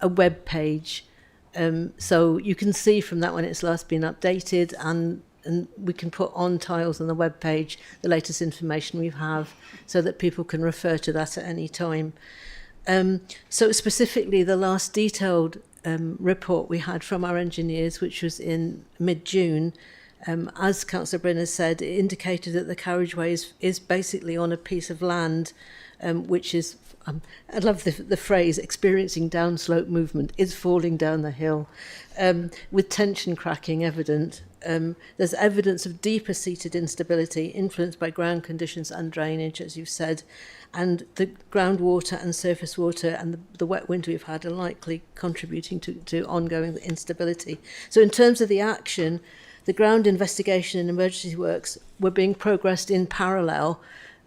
web page. So you can see from that when it's last been updated, and we can put on tiles on the web page the latest information we have so that people can refer to that at any time. So specifically, the last detailed report we had from our engineers, which was in mid-June, as Councillor Bryn has said, it indicated that the carriageway is basically on a piece of land which is, I love the phrase, experiencing downslope movement, is falling down the hill, with tension cracking evident. There's evidence of deeper seated instability influenced by ground conditions and drainage, as you've said, and the groundwater and surface water and the wet winter we've had are likely contributing to ongoing instability. So in terms of the action, the ground investigation and emergency works were being progressed in parallel.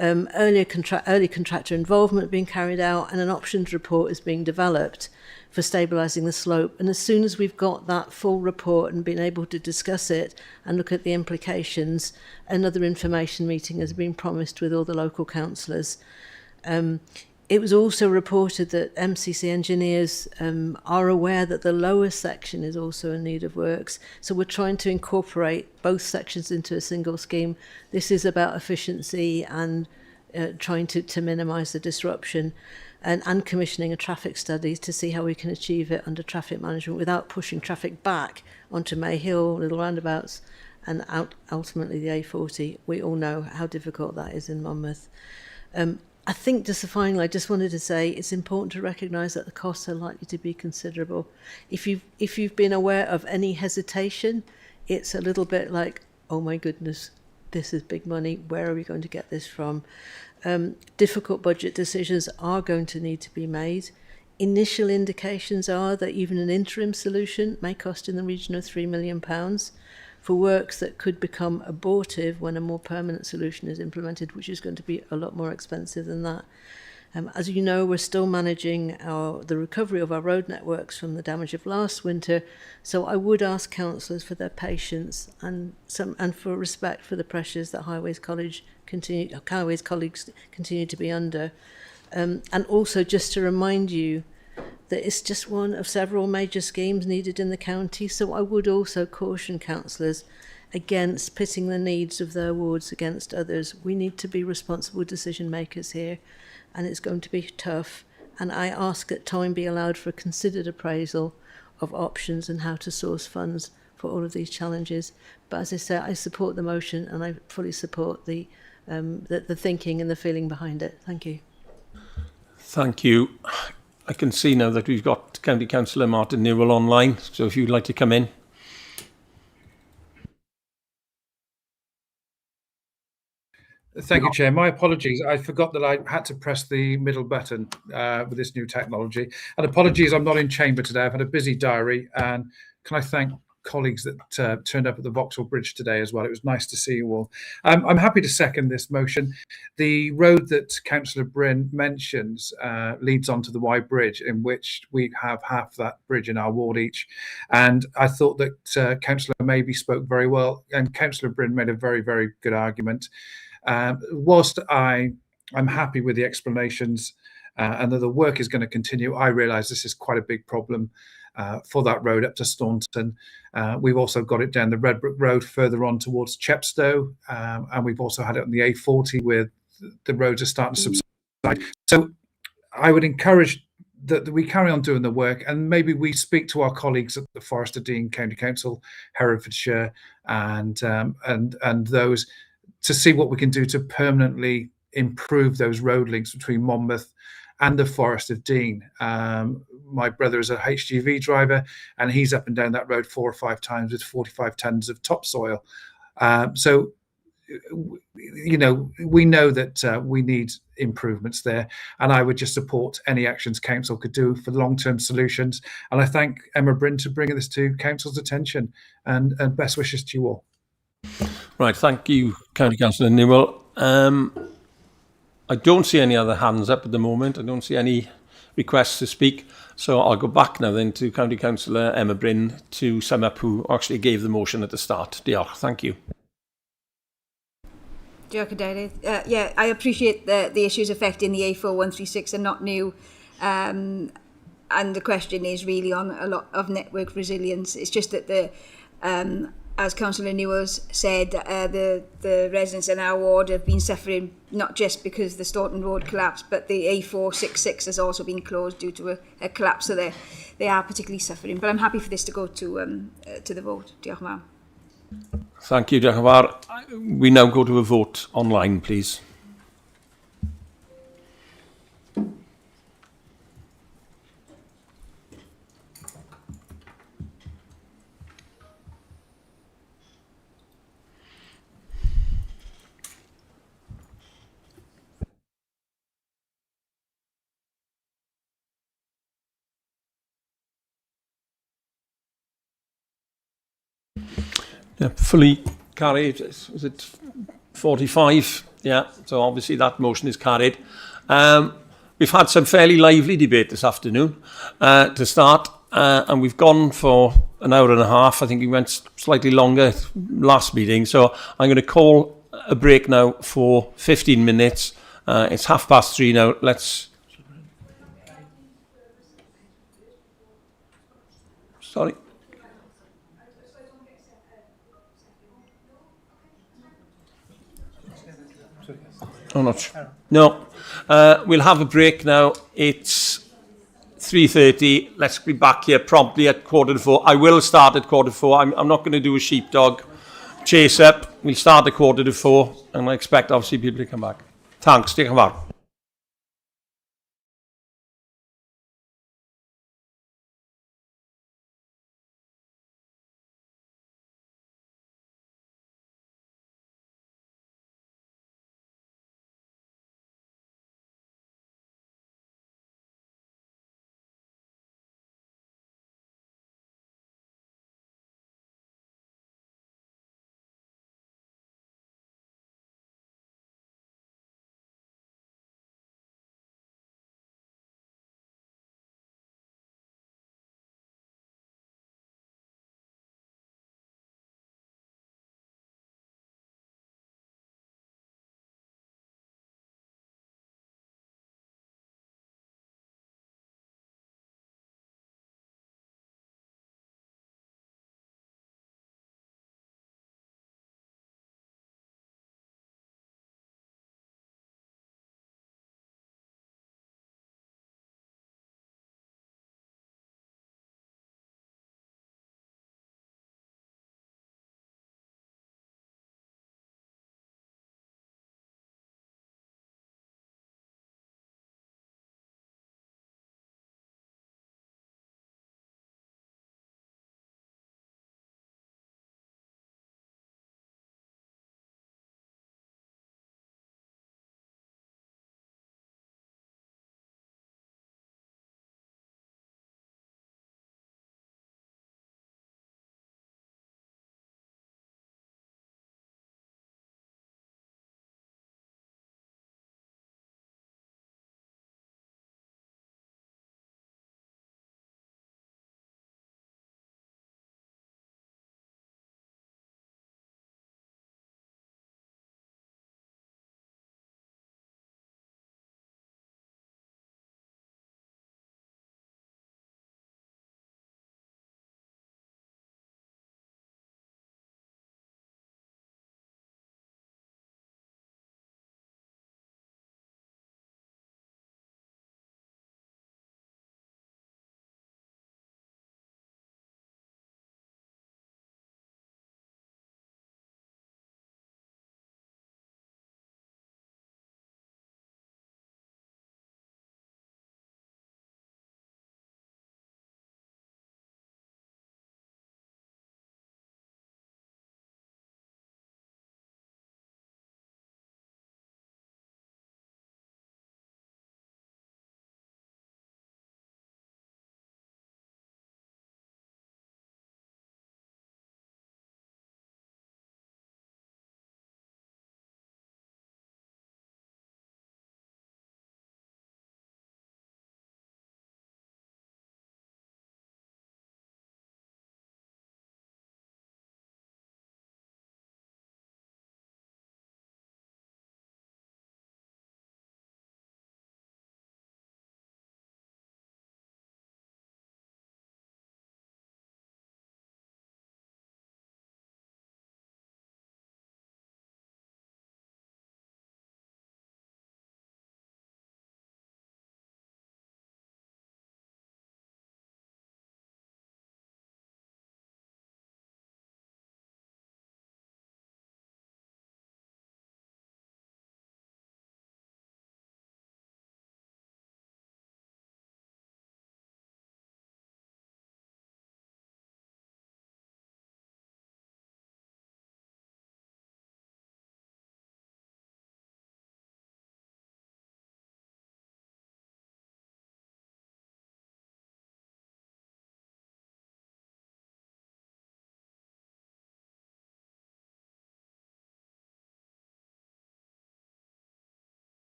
Early contractor involvement being carried out, and an options report is being developed for stabilising the slope. And as soon as we've got that full report and been able to discuss it and look at the implications, another information meeting has been promised with all the local councillors. It was also reported that MCC engineers are aware that the lower section is also in need of works. So we're trying to incorporate both sections into a single scheme. This is about efficiency and trying to minimise the disruption, and commissioning a traffic study to see how we can achieve it under traffic management without pushing traffic back onto May Hill, little roundabouts, and ultimately the A40. We all know how difficult that is in Monmouth. I think just finally, I just wanted to say it's important to recognise that the costs are likely to be considerable. If you've been aware of any hesitation, it's a little bit like, oh my goodness, this is big money. Where are we going to get this from? Difficult budget decisions are going to need to be made. Initial indications are that even an interim solution may cost in the region of £3 million for works that could become abortive when a more permanent solution is implemented, which is going to be a lot more expensive than that. As you know, we're still managing the recovery of our road networks from the damage of last winter, so I would ask councillors for their patience and for respect for the pressures that Highways colleagues continue to be under. And also just to remind you that it's just one of several major schemes needed in the county, so I would also caution councillors against pitting the needs of their wards against others. We need to be responsible decision makers here, and it's going to be tough, and I ask that time be allowed for a considered appraisal of options and how to source funds for all of these challenges. But as I say, I support the motion and I fully support the thinking and the feeling behind it. Thank you. Thank you. I can see now that we've got County Councillor Martin Newell online, so if you'd like to come in. Thank you, Chair. My apologies. I forgot that I had to press the middle button with this new technology. And apologies, I'm not in chamber today. I've had a busy diary. And can I thank colleagues that turned up at the Vauxhall Bridge today as well. It was nice to see you all. I'm happy to second this motion. The road that Councillor Bryn mentions leads onto the Wye Bridge, in which we have half that bridge in our ward each. And I thought that Councillor Maybe spoke very well, and Councillor Bryn made a very, very good argument. Whilst I'm happy with the explanations and that the work is going to continue, I realise this is quite a big problem for that road up to Staunton. We've also got it down the Redbrook Road further on towards Chepstow, and we've also had it on the A40 where the roads are starting to subside. So I would encourage that we carry on doing the work, and maybe we speak to our colleagues at the Forest of Dean County Council, Herefordshire, and those to see what we can do to permanently improve those road links between Monmouth and the Forest of Dean. My brother is a HGV driver, and he's up and down that road 4 or 5 times with 45 tons of topsoil. So, you know, we know that we need improvements there, and I would just support any actions council could do for long-term solutions. And I thank Emma Bryn for bringing this to council's attention, and best wishes to you all. Right, thank you, County Councillor Newell. I don't see any other hands up at the moment. I don't see any requests to speak. So I'll go back now then to County Councillor Emma Bryn to sum up who actually gave the motion at the start. Diolch, thank you. Diolch, Cadeirydd. Yeah, I appreciate the issues affecting the A4136 are not new. And the question is really on a lot of network resilience. It's just that as Councillor Newells said, the residents in our ward have been suffering not just because the Staunton Road collapsed, but the A466 has also been closed due to a collapse, so they are particularly suffering. But I'm happy for this to go to the vote. Diolch yn fawr. Thank you, Diolch yn fawr. We now go to a vote online, please. Yeah, fully carried. Was it 45? Yeah, so obviously that motion is carried. We've had some fairly lively debate this afternoon to start, and we've gone for an hour and a half. I think we went slightly longer last meeting, so I'm going to call a break now for 15 minutes. It's 3:30 now. Sorry. Oh, not sure. No. We'll have a break now. It's 3:30. Let's be back here promptly at 4:45. I will start at 4:45. I'm not going to do a sheepdog chase up. We'll start at 4:45, and I expect obviously people to come back. Thanks. Diolch yn fawr.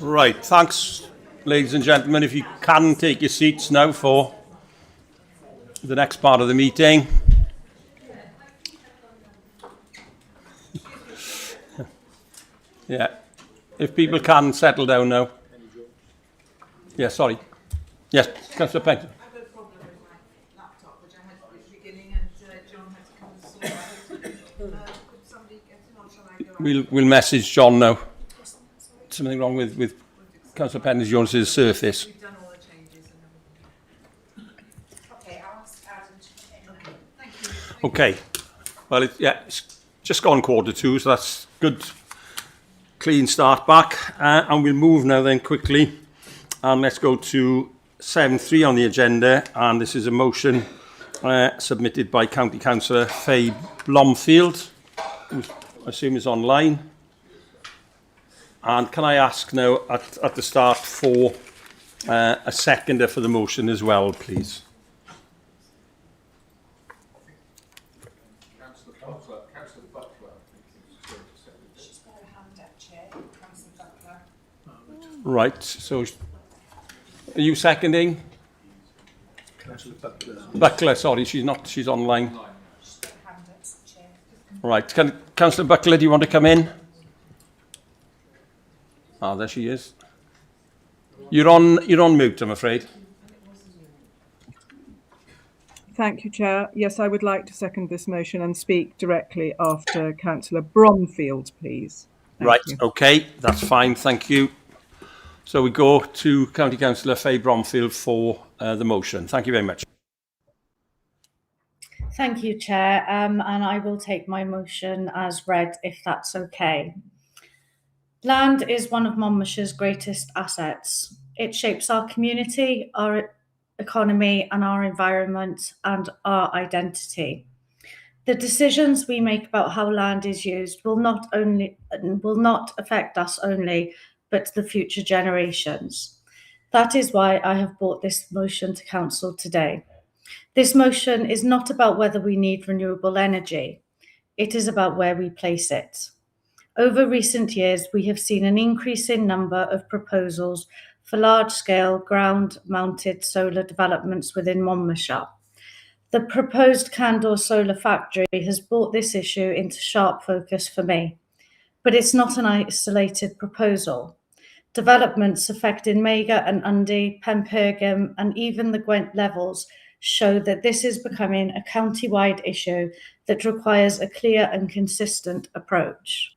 Right, thanks, ladies and gentlemen. If you can take your seats now for the next part of the meeting. Yeah, if people can settle down now. Yeah, sorry. Yes, Councillor Penton. We'll message John now. Something wrong with Councillor Penton Jones's surface. Okay. Well, it's just gone 1:45, so that's good. Clean start back, and we'll move now then quickly, and let's go to 7.3 on the agenda, and this is a motion submitted by County Councillor Faye Blomfield, who I assume is online. And can I ask now at the start for a seconder for the motion as well, please? Right, so are you seconding? Buckler, sorry, she's online. Right, Councillor Buckler, do you want to come in? Ah, there she is. You're on mute, I'm afraid. Thank you, Chair. Yes, I would like to second this motion and speak directly after Councillor Bromfield, please. Right, okay, that's fine, thank you. So we go to County Councillor Faye Bromfield for the motion. Thank you very much. Thank you, Chair, and I will take my motion as read, if that's okay. Land is one of Monmouthshire's greatest assets. It shapes our community, our economy, and our environment, and our identity. The decisions we make about how land is used will not affect us only, but the future generations. That is why I have brought this motion to Council today. This motion is not about whether we need renewable energy. It is about where we place it. Over recent years, we have seen an increase in number of proposals for large-scale ground-mounted solar developments within Monmouthshire. The proposed Candor Solar Factory has brought this issue into sharp focus for me, but it's not an isolated proposal. Developments affecting Mega and Undy, Penpergam, and even the Gwent levels show that this is becoming a county-wide issue that requires a clear and consistent approach.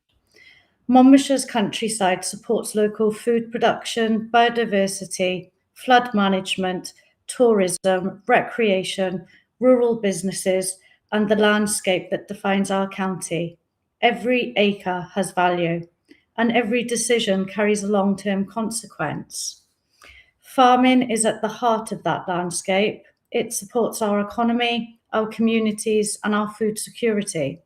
Monmouthshire's countryside supports local food production, biodiversity, flood management, tourism, recreation, rural businesses, and the landscape that defines our county. Every acre has value, and every decision carries a long-term consequence. Farming is at the heart of that landscape. It supports our economy, our communities, and our food security.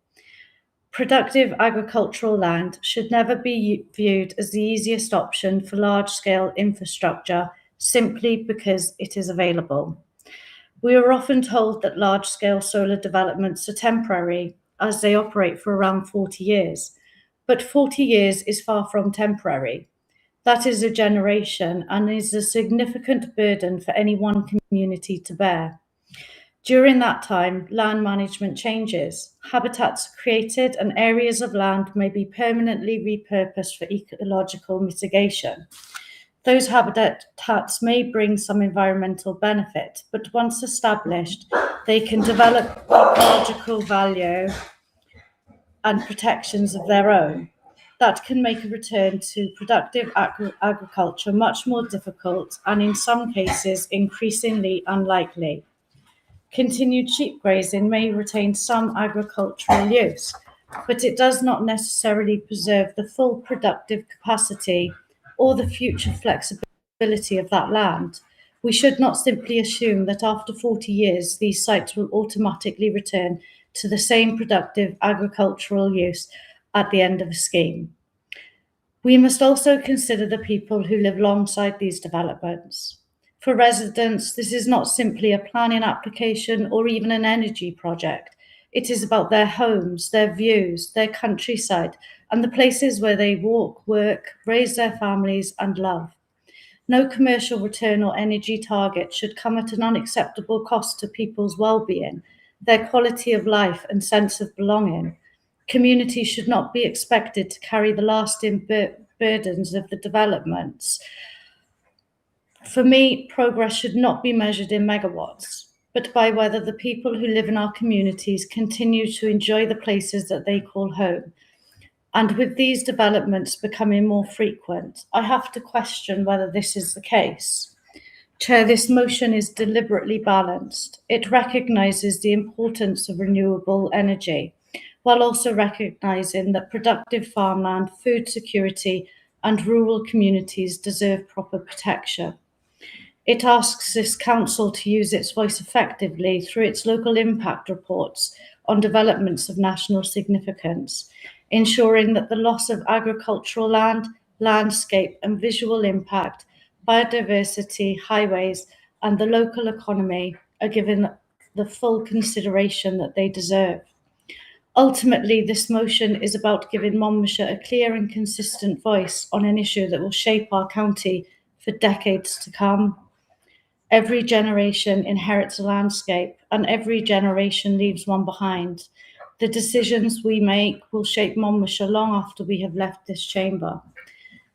Productive agricultural land should never be viewed as the easiest option for large-scale infrastructure simply because it is available. We are often told that large-scale solar developments are temporary, as they operate for around 40 years. But 40 years is far from temporary. That is a generation and is a significant burden for any one community to bear. During that time, land management changes, habitats are created, and areas of land may be permanently repurposed for ecological mitigation. Those habitats may bring some environmental benefit, but once established, they can develop ecological value and protections of their own. That can make a return to productive agriculture much more difficult and in some cases increasingly unlikely. Continued sheep grazing may retain some agricultural use, but it does not necessarily preserve the full productive capacity or the future flexibility of that land. We should not simply assume that after 40 years, these sites will automatically return to the same productive agricultural use at the end of a scheme. We must also consider the people who live alongside these developments. For residents, this is not simply a planning application or even an energy project. It is about their homes, their views, their countryside, and the places where they walk, work, raise their families, and love. No commercial return or energy target should come at an unacceptable cost to people's well-being, their quality of life and sense of belonging. Communities should not be expected to carry the lasting burdens of the developments. For me, progress should not be measured in megawatts, but by whether the people who live in our communities continue to enjoy the places that they call home. And with these developments becoming more frequent, I have to question whether this is the case. Chair, this motion is deliberately balanced. It recognises the importance of renewable energy, while also recognising that productive farmland, food security, and rural communities deserve proper protection. It asks this council to use its voice effectively through its local impact reports on developments of national significance, ensuring that the loss of agricultural land, landscape and visual impact, biodiversity, highways and the local economy are given the full consideration that they deserve. Ultimately, this motion is about giving Monmouthshire a clear and consistent voice on an issue that will shape our county for decades to come. Every generation inherits a landscape, and every generation leaves one behind. The decisions we make will shape Monmouthshire long after we have left this chamber.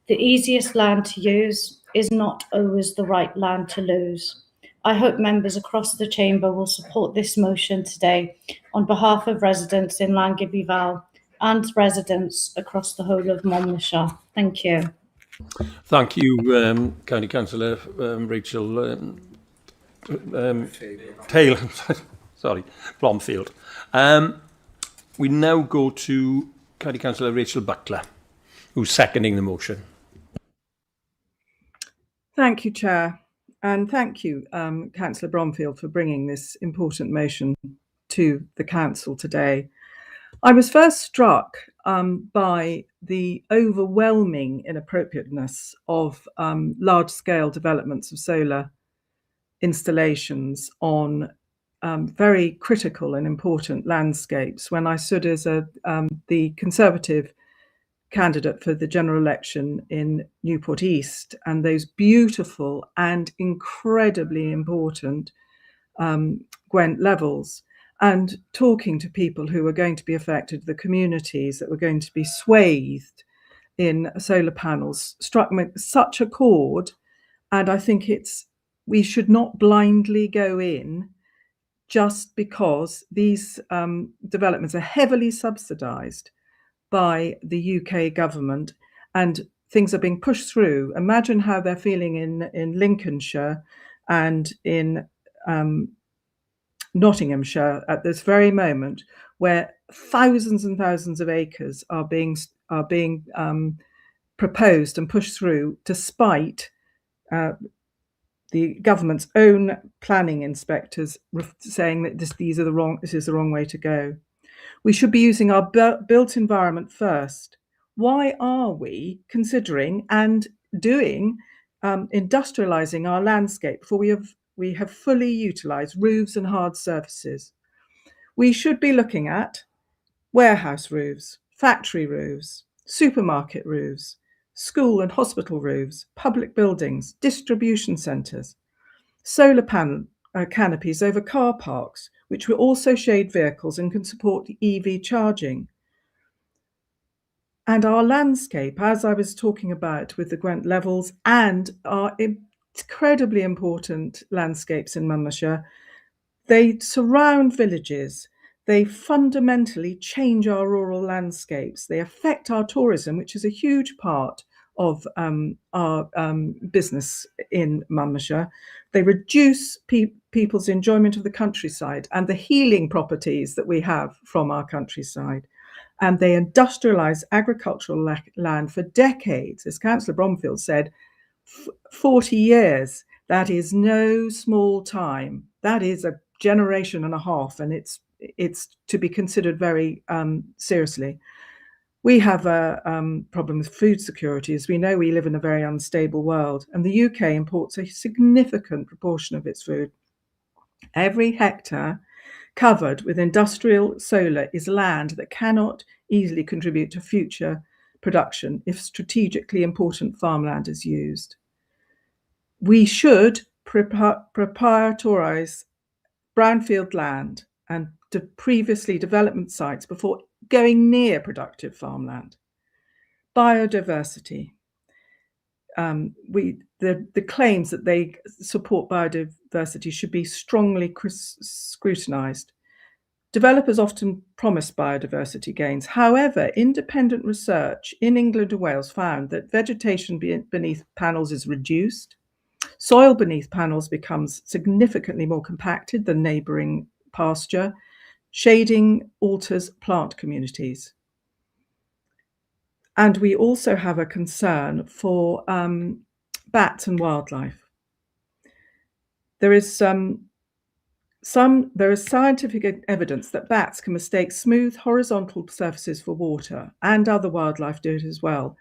The easiest land to use is not always the right land to lose. I hope members across the chamber will support this motion today on behalf of residents in Llangibby Vale and residents across the whole of Monmouthshire. Thank you. Thank you, County Councillor Rachel Taylor, sorry, Blomfield. We now go to County Councillor Rachel Butler, who's seconding the motion. Thank you, Chair. And thank you, Councillor Bromfield, for bringing this important motion to the Council today. I was first struck by the overwhelming inappropriateness of large-scale developments of solar installations on very critical and important landscapes when I stood as the Conservative candidate for the general election in Newport East, and those beautiful and incredibly important Gwent levels, and talking to people who were going to be affected, the communities that were going to be swathed in solar panels, struck me such a chord. And I think we should not blindly go in just because these developments are heavily subsidised by the UK government and things are being pushed through. Imagine how they're feeling in Lincolnshire and in Nottinghamshire at this very moment, where thousands and thousands of acres are being proposed and pushed through, despite the government's own planning inspectors saying that this is the wrong way to go. We should be using our built environment first. Why are we considering and doing industrializing our landscape before we have fully utilized roofs and hard surfaces? We should be looking at warehouse roofs, factory roofs, supermarket roofs, school and hospital roofs, public buildings, distribution centres, solar panel canopies over car parks, which will also shade vehicles and can support EV charging. And our landscape, as I was talking about with the Gwent levels and our incredibly important landscapes in Monmouthshire, they surround villages. They fundamentally change our rural landscapes. They affect our tourism, which is a huge part of our business in Monmouthshire. They reduce people's enjoyment of the countryside and the healing properties that we have from our countryside. And they industrialise agricultural land for decades. As Councillor Bromfield said, 40 years. That is no small time. That is a generation and a half, and it's to be considered very seriously. We have a problem with food security. As we know, we live in a very unstable world, and the UK imports a significant proportion of its food. Every hectare covered with industrial solar is land that cannot easily contribute to future production if strategically important farmland is used. We should prioritise brownfield land and previously development sites before going near productive farmland. Biodiversity. The claims that they support biodiversity should be strongly scrutinised. Developers often promise biodiversity gains. However, independent research in England and Wales found that vegetation beneath panels is reduced. Soil beneath panels becomes significantly more compacted than neighbouring pasture. Shading alters plant communities. And we also have a concern for bats and wildlife. There is scientific evidence that bats can mistake smooth horizontal surfaces for water, and other wildlife do it as well.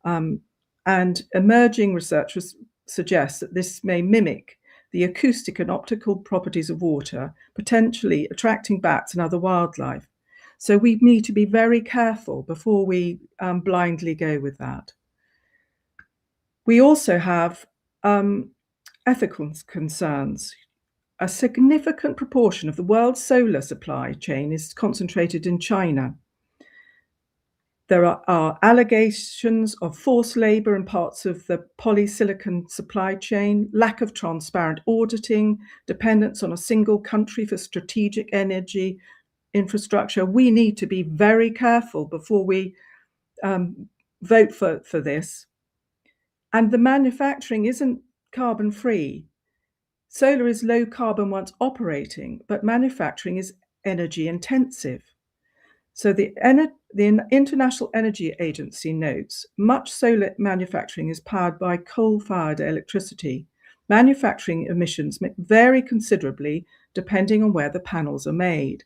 And emerging research suggests that this may mimic the acoustic and optical properties of water, potentially attracting bats and other wildlife. So we need to be very careful before we blindly go with that. We also have ethical concerns. A significant proportion of the world's solar supply chain is concentrated in China. There are allegations of forced labour in parts of the polysilicon supply chain, lack of transparent auditing, dependence on a single country for strategic energy infrastructure. We need to be very careful before we vote for this. And the manufacturing isn't carbon free. Solar is low carbon once operating, but manufacturing is energy intensive. So the International Energy Agency notes much solar manufacturing is powered by coal-fired electricity. Manufacturing emissions vary considerably depending on where the panels are made.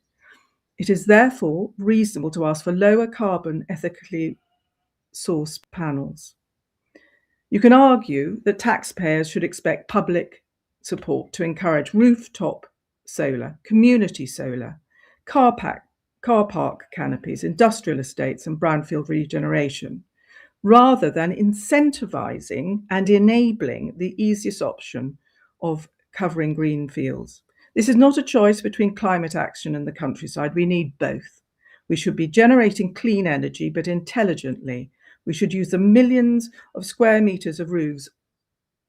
It is therefore reasonable to ask for lower carbon, ethically sourced panels. You can argue that taxpayers should expect public support to encourage rooftop solar, community solar, car park canopies, industrial estates, and brownfield regeneration, rather than incentivizing and enabling the easiest option of covering green fields. This is not a choice between climate action and the countryside. We need both. We should be generating clean energy, but intelligently. We should use the millions of square meters of roofs,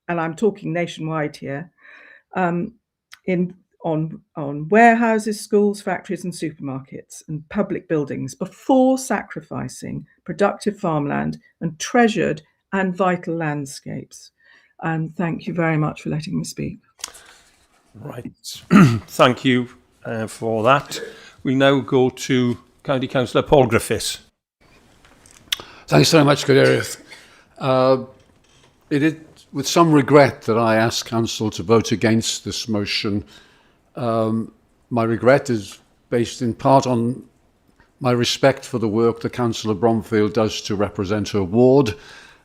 and I'm talking nationwide here, on warehouses, schools, factories, and supermarkets and public buildings before sacrificing productive farmland and treasured and vital landscapes. And thank you very much for letting me speak. Right. Thank you for that. We now go to County Councillor Paul Griffiths. Thanks very much, Cadeirydd. It is with some regret that I ask Council to vote against this motion. My regret is based in part on my respect for the work that Councillor Bromfield does to represent her ward,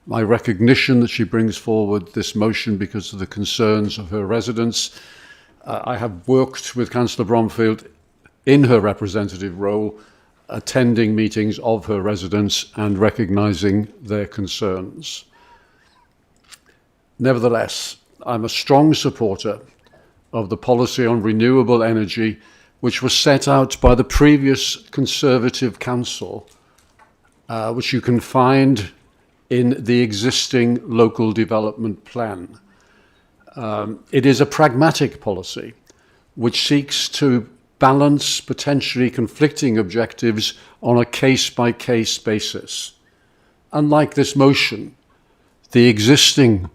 my recognition that she brings forward this motion because of the concerns of her residents. I have worked with Councillor Bromfield in her representative role, attending meetings of her residents and recognising their concerns. Nevertheless, I'm a strong supporter of the policy on renewable energy which was set out by the previous Conservative Council, which you can find in the existing local development plan. It is a pragmatic policy which seeks to balance potentially conflicting objectives on a case-by-case basis. Unlike this motion, the existing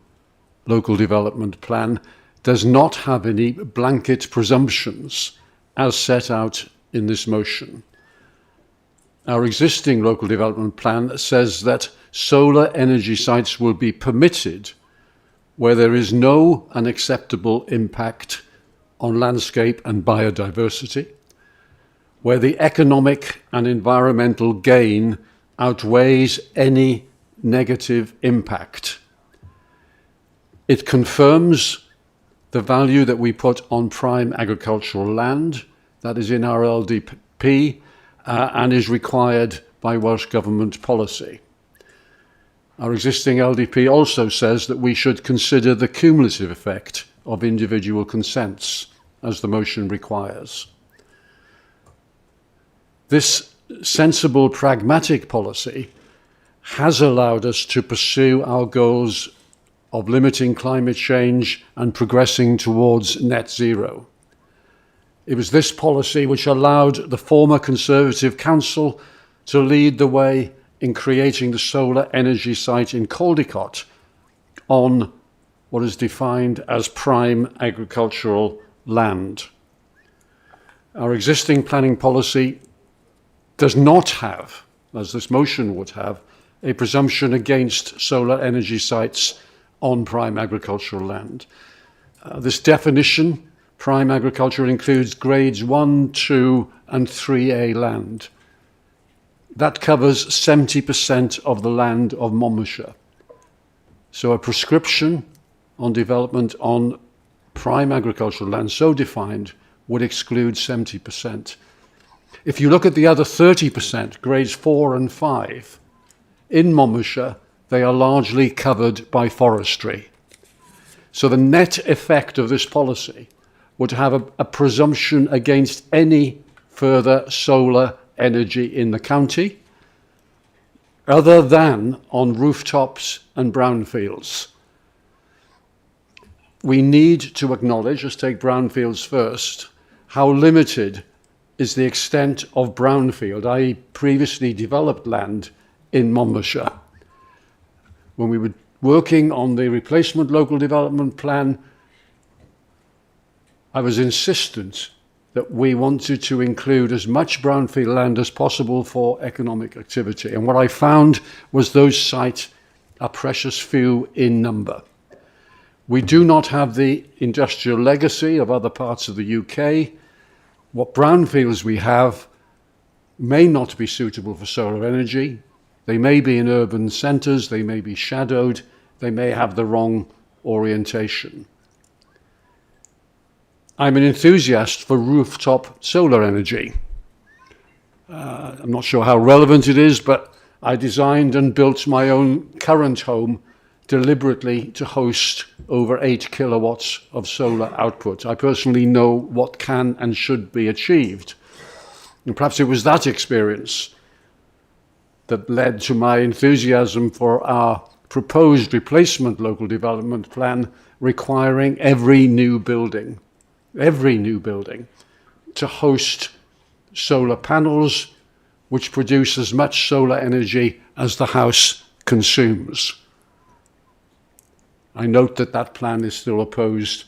local development plan does not have any blanket presumptions as set out in this motion. Our existing local development plan says that solar energy sites will be permitted where there is no unacceptable impact on landscape and biodiversity, where the economic and environmental gain outweighs any negative impact. It confirms the value that we put on prime agricultural land, that is in our LDP, and is required by Welsh Government policy. Our existing LDP also says that we should consider the cumulative effect of individual consents, as the motion requires. This sensible, pragmatic policy has allowed us to pursue our goals of limiting climate change and progressing towards net zero. It was this policy which allowed the former Conservative Council to lead the way in creating the solar energy site in Caldicot on what is defined as prime agricultural land. Our existing planning policy does not have, as this motion would have, a presumption against solar energy sites on prime agricultural land. This definition, prime agriculture, includes grades 1, 2 and 3A land. That covers 70% of the land of Monmouthshire. So a prescription on development on prime agricultural land so defined would exclude 70%. If you look at the other 30%, grades 4 and 5, in Monmouthshire, they are largely covered by forestry. So the net effect of this policy would have a presumption against any further solar energy in the county, other than on rooftops and brownfields. We need to acknowledge, let's take brownfields first, how limited is the extent of brownfield, i.e. previously developed land in Monmouthshire. When we were working on the replacement local development plan, I was insistent that we wanted to include as much brownfield land as possible for economic activity. And what I found was those sites are precious few in number. We do not have the industrial legacy of other parts of the UK. What brownfields we have may not be suitable for solar energy. They may be in urban centres, they may be shadowed, they may have the wrong orientation. I'm an enthusiast for rooftop solar energy. I'm not sure how relevant it is, but I designed and built my own current home deliberately to host over 8 kilowatts of solar output. I personally know what can and should be achieved. And perhaps it was that experience that led to my enthusiasm for our proposed replacement local development plan requiring every new building to host solar panels which produce as much solar energy as the house consumes. I note that that plan is still opposed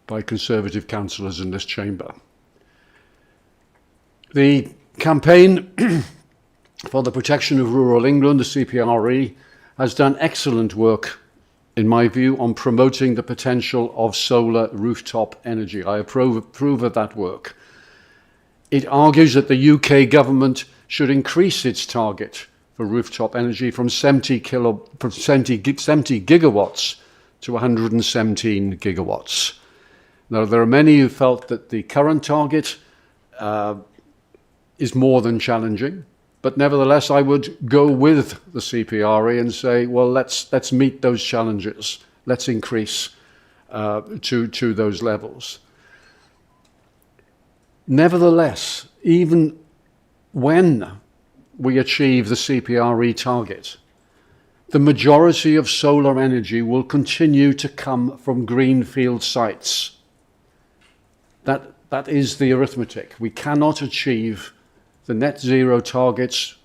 by Conservative councillors in this chamber. The campaign for the protection of rural England, the CPRE, has done excellent work, in my view, on promoting the potential of solar rooftop energy. I approve of that work. It argues that the UK government should increase its target for rooftop energy from 70 gigawatts to 117 gigawatts. Now, there are many who felt that the current target is more than challenging, but nevertheless, I would go with the CPRE and say, well, let's meet those challenges. Let's increase to those levels. Nevertheless, even when we achieve the CPRE target, the majority of solar energy will continue to come from greenfield sites. That is the arithmetic. We cannot achieve the net zero targets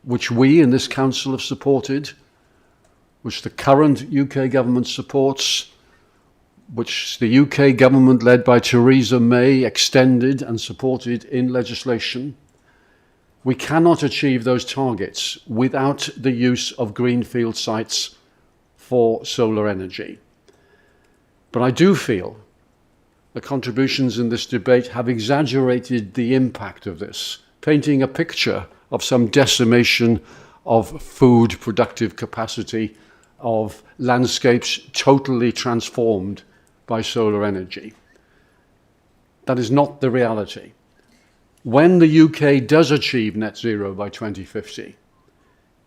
which we in this council have supported, which the current UK government supports, which the UK government led by Theresa May extended and supported in legislation. We cannot achieve those targets without the use of greenfield sites for solar energy. But I do feel the contributions in this debate have exaggerated the impact of this, painting a picture of some decimation of food productive capacity, of landscapes totally transformed by solar energy. That is not the reality. When the UK does achieve net zero by 2050,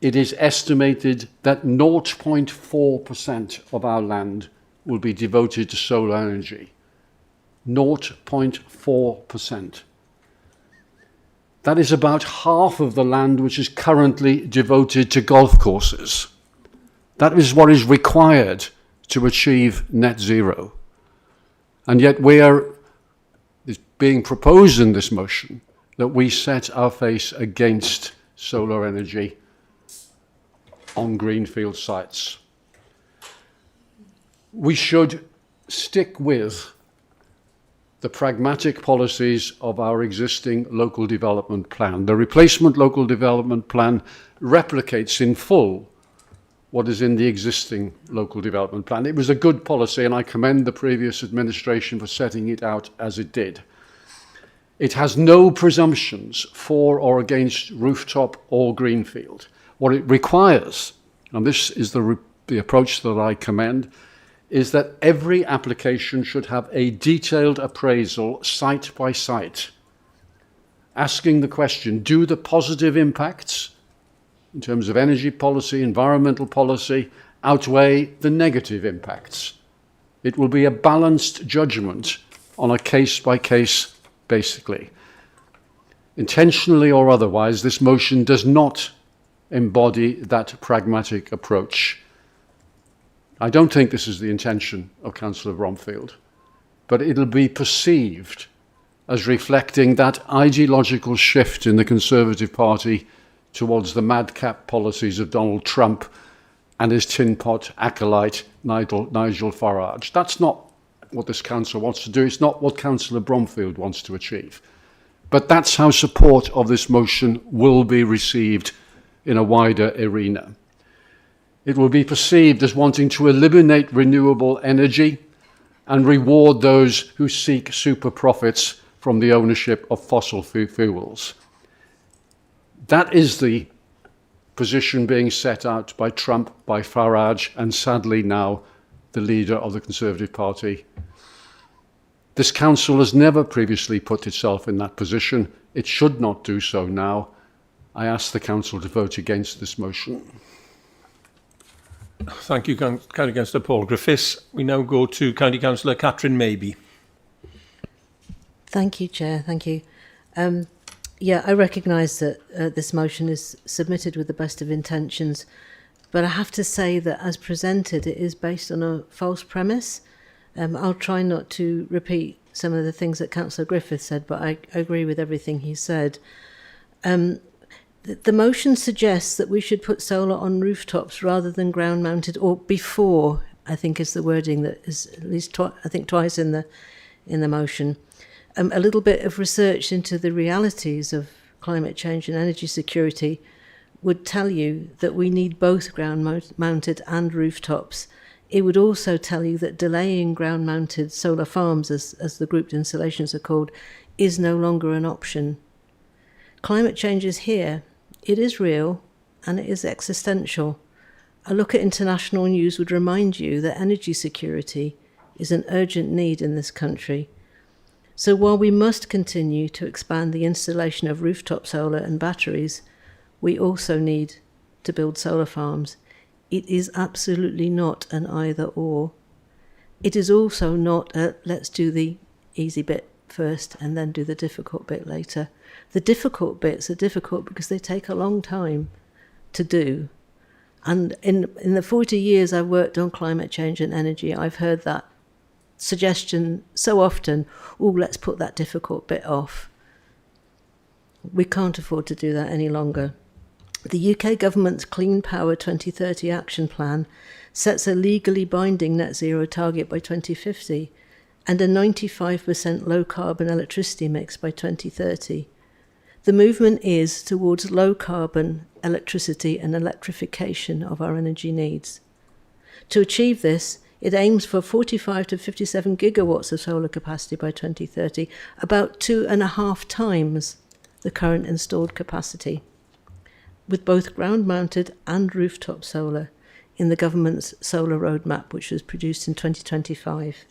it is estimated that 0.4% of our land will be devoted to solar energy. 0.4%. That is about half of the land which is currently devoted to golf courses. That is what is required to achieve net zero. And yet it's being proposed in this motion that we set our face against solar energy on greenfield sites. We should stick with the pragmatic policies of our existing local development plan. The replacement local development plan replicates in full what is in the existing local development plan. It was a good policy, and I commend the previous administration for setting it out as it did. It has no presumptions for or against rooftop or greenfield. What it requires, and this is the approach that I commend, is that every application should have a detailed appraisal site by site, asking the question, do the positive impacts in terms of energy policy, environmental policy, outweigh the negative impacts? It will be a balanced judgment on a case-by-case basically. Intentionally or otherwise, this motion does not embody that pragmatic approach. I don't think this is the intention of Councillor Bromfield, but it'll be perceived as reflecting that ideological shift in the Conservative Party towards the madcap policies of Donald Trump and his tin pot acolyte Nigel Farage. That's not what this council wants to do. It's not what Councillor Bromfield wants to achieve. But that's how support of this motion will be received in a wider arena. It will be perceived as wanting to eliminate renewable energy and reward those who seek super profits from the ownership of fossil fuels. That is the position being set out by Trump, by Farage, and sadly now the leader of the Conservative Party. This council has never previously put itself in that position. It should not do so now. I ask the council to vote against this motion. Thank you, County Councillor Paul Griffiths. We now go to County Councillor Catherine Maybe. Thank you, Chair. Thank you. Yeah, I recognise that this motion is submitted with the best of intentions, but I have to say that as presented, it is based on a false premise. I'll try not to repeat some of the things that Councillor Griffith said, but I agree with everything he said. The motion suggests that we should put solar on rooftops rather than ground mounted, or before, I think is the wording that is at least I think twice in the motion. A little bit of research into the realities of climate change and energy security would tell you that we need both ground mounted and rooftops. It would also tell you that delaying ground mounted solar farms, as the grouped installations are called, is no longer an option. Climate change is here. It is real and it is existential. A look at international news would remind you that energy security is an urgent need in this country. So while we must continue to expand the installation of rooftop solar and batteries, we also need to build solar farms. It is absolutely not an either or. It is also not a let's do the easy bit first and then do the difficult bit later. The difficult bits are difficult because they take a long time to do. And in the 40 years I've worked on climate change and energy, I've heard that suggestion so often, let's put that difficult bit off. We can't afford to do that any longer. The UK government's Clean Power 2030 action plan sets a legally binding net zero target by 2050 and a 95% low carbon electricity mix by 2030. The movement is towards low carbon electricity and electrification of our energy needs. To achieve this, it aims for 45 to 57 gigawatts of solar capacity by 2030, about 2.5 times the current installed capacity, with both ground-mounted and rooftop solar in the government's solar roadmap, which was produced in 2025.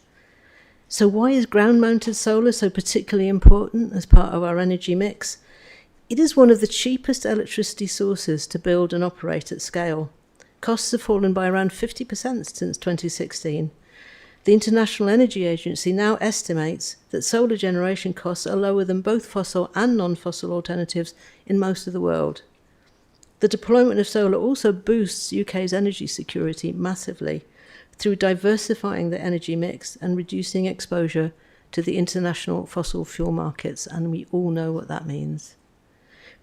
So why is ground-mounted solar so particularly important as part of our energy mix? It is one of the cheapest electricity sources to build and operate at scale. Costs have fallen by around 50% since 2016. The International Energy Agency now estimates that solar generation costs are lower than both fossil and non-fossil alternatives in most of the world. The deployment of solar also boosts UK's energy security massively through diversifying the energy mix and reducing exposure to the international fossil fuel markets, and we all know what that means.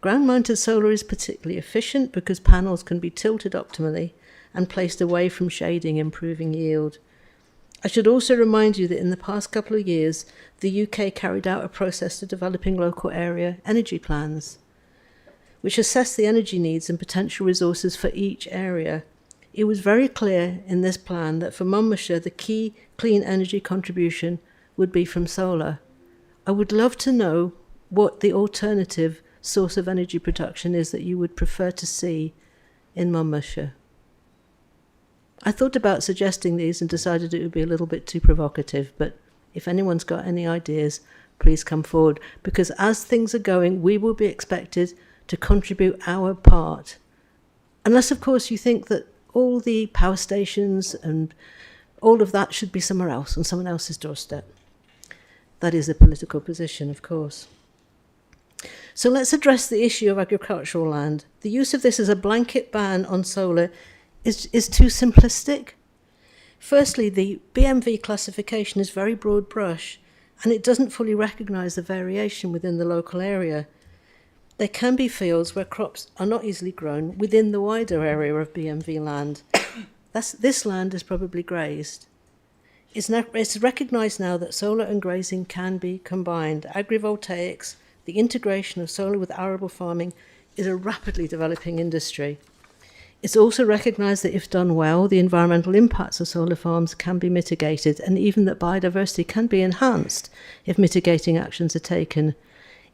Ground-mounted solar is particularly efficient because panels can be tilted optimally and placed away from shading, improving yield. I should also remind you that in the past couple of years, the UK carried out a process to developing local area energy plans, which assessed the energy needs and potential resources for each area. It was very clear in this plan that for Monmouthshire, the key clean energy contribution would be from solar. I would love to know what the alternative source of energy production is that you would prefer to see in Monmouthshire. I thought about suggesting these and decided it would be a little bit too provocative, but if anyone's got any ideas, please come forward, because as things are going, we will be expected to contribute our part. Unless, of course, you think that all the power stations and all of that should be somewhere else, on someone else's doorstep. That is a political position, of course. So let's address the issue of agricultural land. The use of this as a blanket ban on solar is too simplistic. Firstly, the BMV classification is very broad brush, and it doesn't fully recognise the variation within the local area. There can be fields where crops are not easily grown within the wider area of BMV land. This land is probably grazed. It's recognised now that solar and grazing can be combined. Agrivoltaics, the integration of solar with arable farming, is a rapidly developing industry. It's also recognised that if done well, the environmental impacts of solar farms can be mitigated, and even that biodiversity can be enhanced if mitigating actions are taken.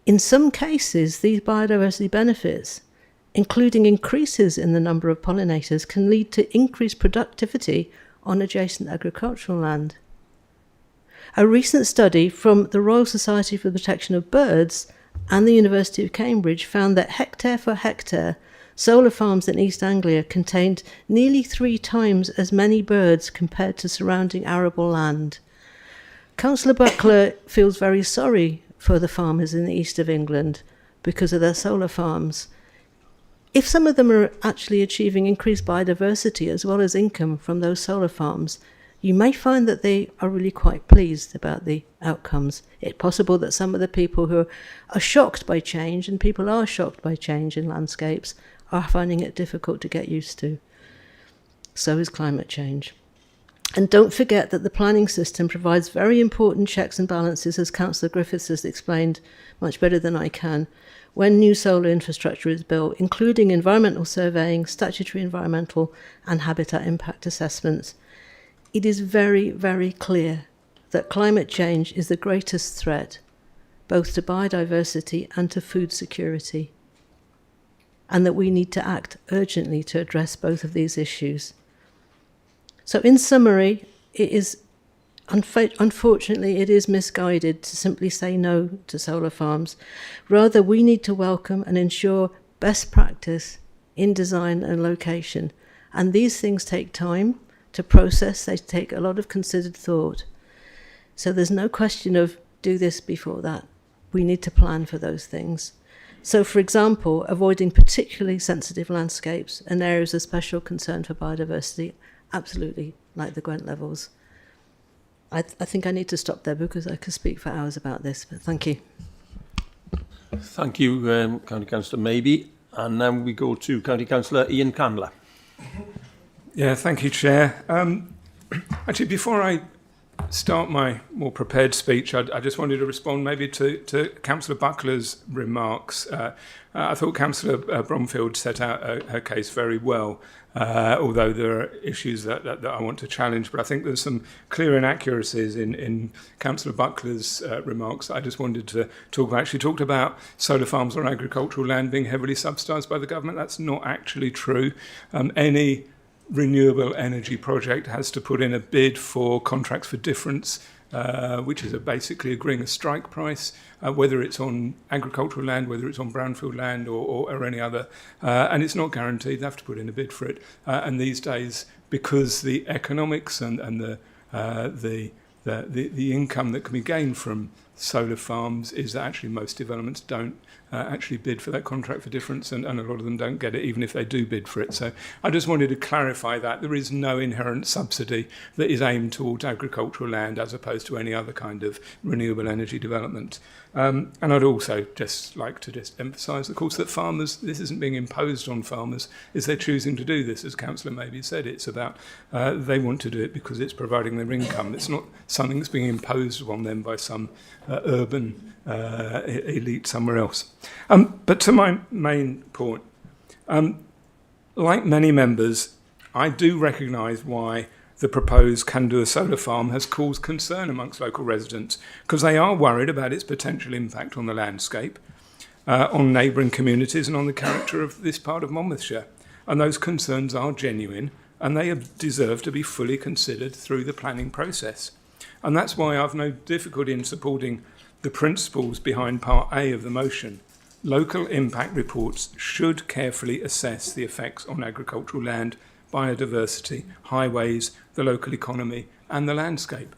In some cases, these biodiversity benefits, including increases in the number of pollinators, can lead to increased productivity on adjacent agricultural land. A recent study from the Royal Society for the Protection of Birds and the University of Cambridge found that hectare for hectare, solar farms in East Anglia contained nearly 3 times as many birds compared to surrounding arable land. Councillor Buckler feels very sorry for the farmers in the east of England because of their solar farms. If some of them are actually achieving increased biodiversity as well as income from those solar farms, you may find that they are really quite pleased about the outcomes. It's possible that some of the people who are shocked by change, and people are shocked by change in landscapes, are finding it difficult to get used to. So is climate change. And don't forget that the planning system provides very important checks and balances, as Councillor Griffiths has explained much better than I can, when new solar infrastructure is built, including environmental surveying, statutory environmental and habitat impact assessments. It is very, very clear that climate change is the greatest threat, both to biodiversity and to food security, and that we need to act urgently to address both of these issues. So in summary, unfortunately, it is misguided to simply say no to solar farms. Rather, we need to welcome and ensure best practice in design and location. And these things take time to process. They take a lot of considered thought. So there's no question of do this before that. We need to plan for those things. So, for example, avoiding particularly sensitive landscapes and areas of special concern for biodiversity, absolutely, like the Gwent Levels. I think I need to stop there because I could speak for hours about this, but thank you. Thank you, County Councillor Maybe. And now we go to County Councillor Ian Candler. Yeah, thank you, Chair. Actually, before I start my more prepared speech, I just wanted to respond maybe to Councillor Buckler's remarks. I thought Councillor Bromfield set out her case very well, although there are issues that I want to challenge. But I think there's some clear inaccuracies in Councillor Buckler's remarks that I just wanted to talk about. She talked about solar farms on agricultural land being heavily subsidised by the government. That's not actually true. Any renewable energy project has to put in a bid for contracts for difference which is basically agreeing a strike price, whether it's on agricultural land, whether it's on brownfield land or any other, and it's not guaranteed. They have to put in a bid for it. And these days, because the economics and the income that can be gained from solar farms is that actually most developments don't actually bid for that contract for difference, and a lot of them don't get it even if they do bid for it. So I just wanted to clarify that there is no inherent subsidy that is aimed towards agricultural land as opposed to any other kind of renewable energy development. And I'd also just like to emphasise, of course, that farmers, this isn't being imposed on farmers, is they're choosing to do this, as Councillor Maybe said. It's about they want to do it because it's providing their income. It's not something that's being imposed on them by some urban elite somewhere else. But to my main point, like many members, I do recognise why the proposed Candua solar farm has caused concern amongst local residents, because they are worried about its potential impact on the landscape, on neighbouring communities and on the character of this part of Monmouthshire. And those concerns are genuine, and they deserve to be fully considered through the planning process. And that's why I've no difficulty in supporting the principles behind Part A of the motion. Local impact reports should carefully assess the effects on agricultural land, biodiversity, highways, the local economy and the landscape.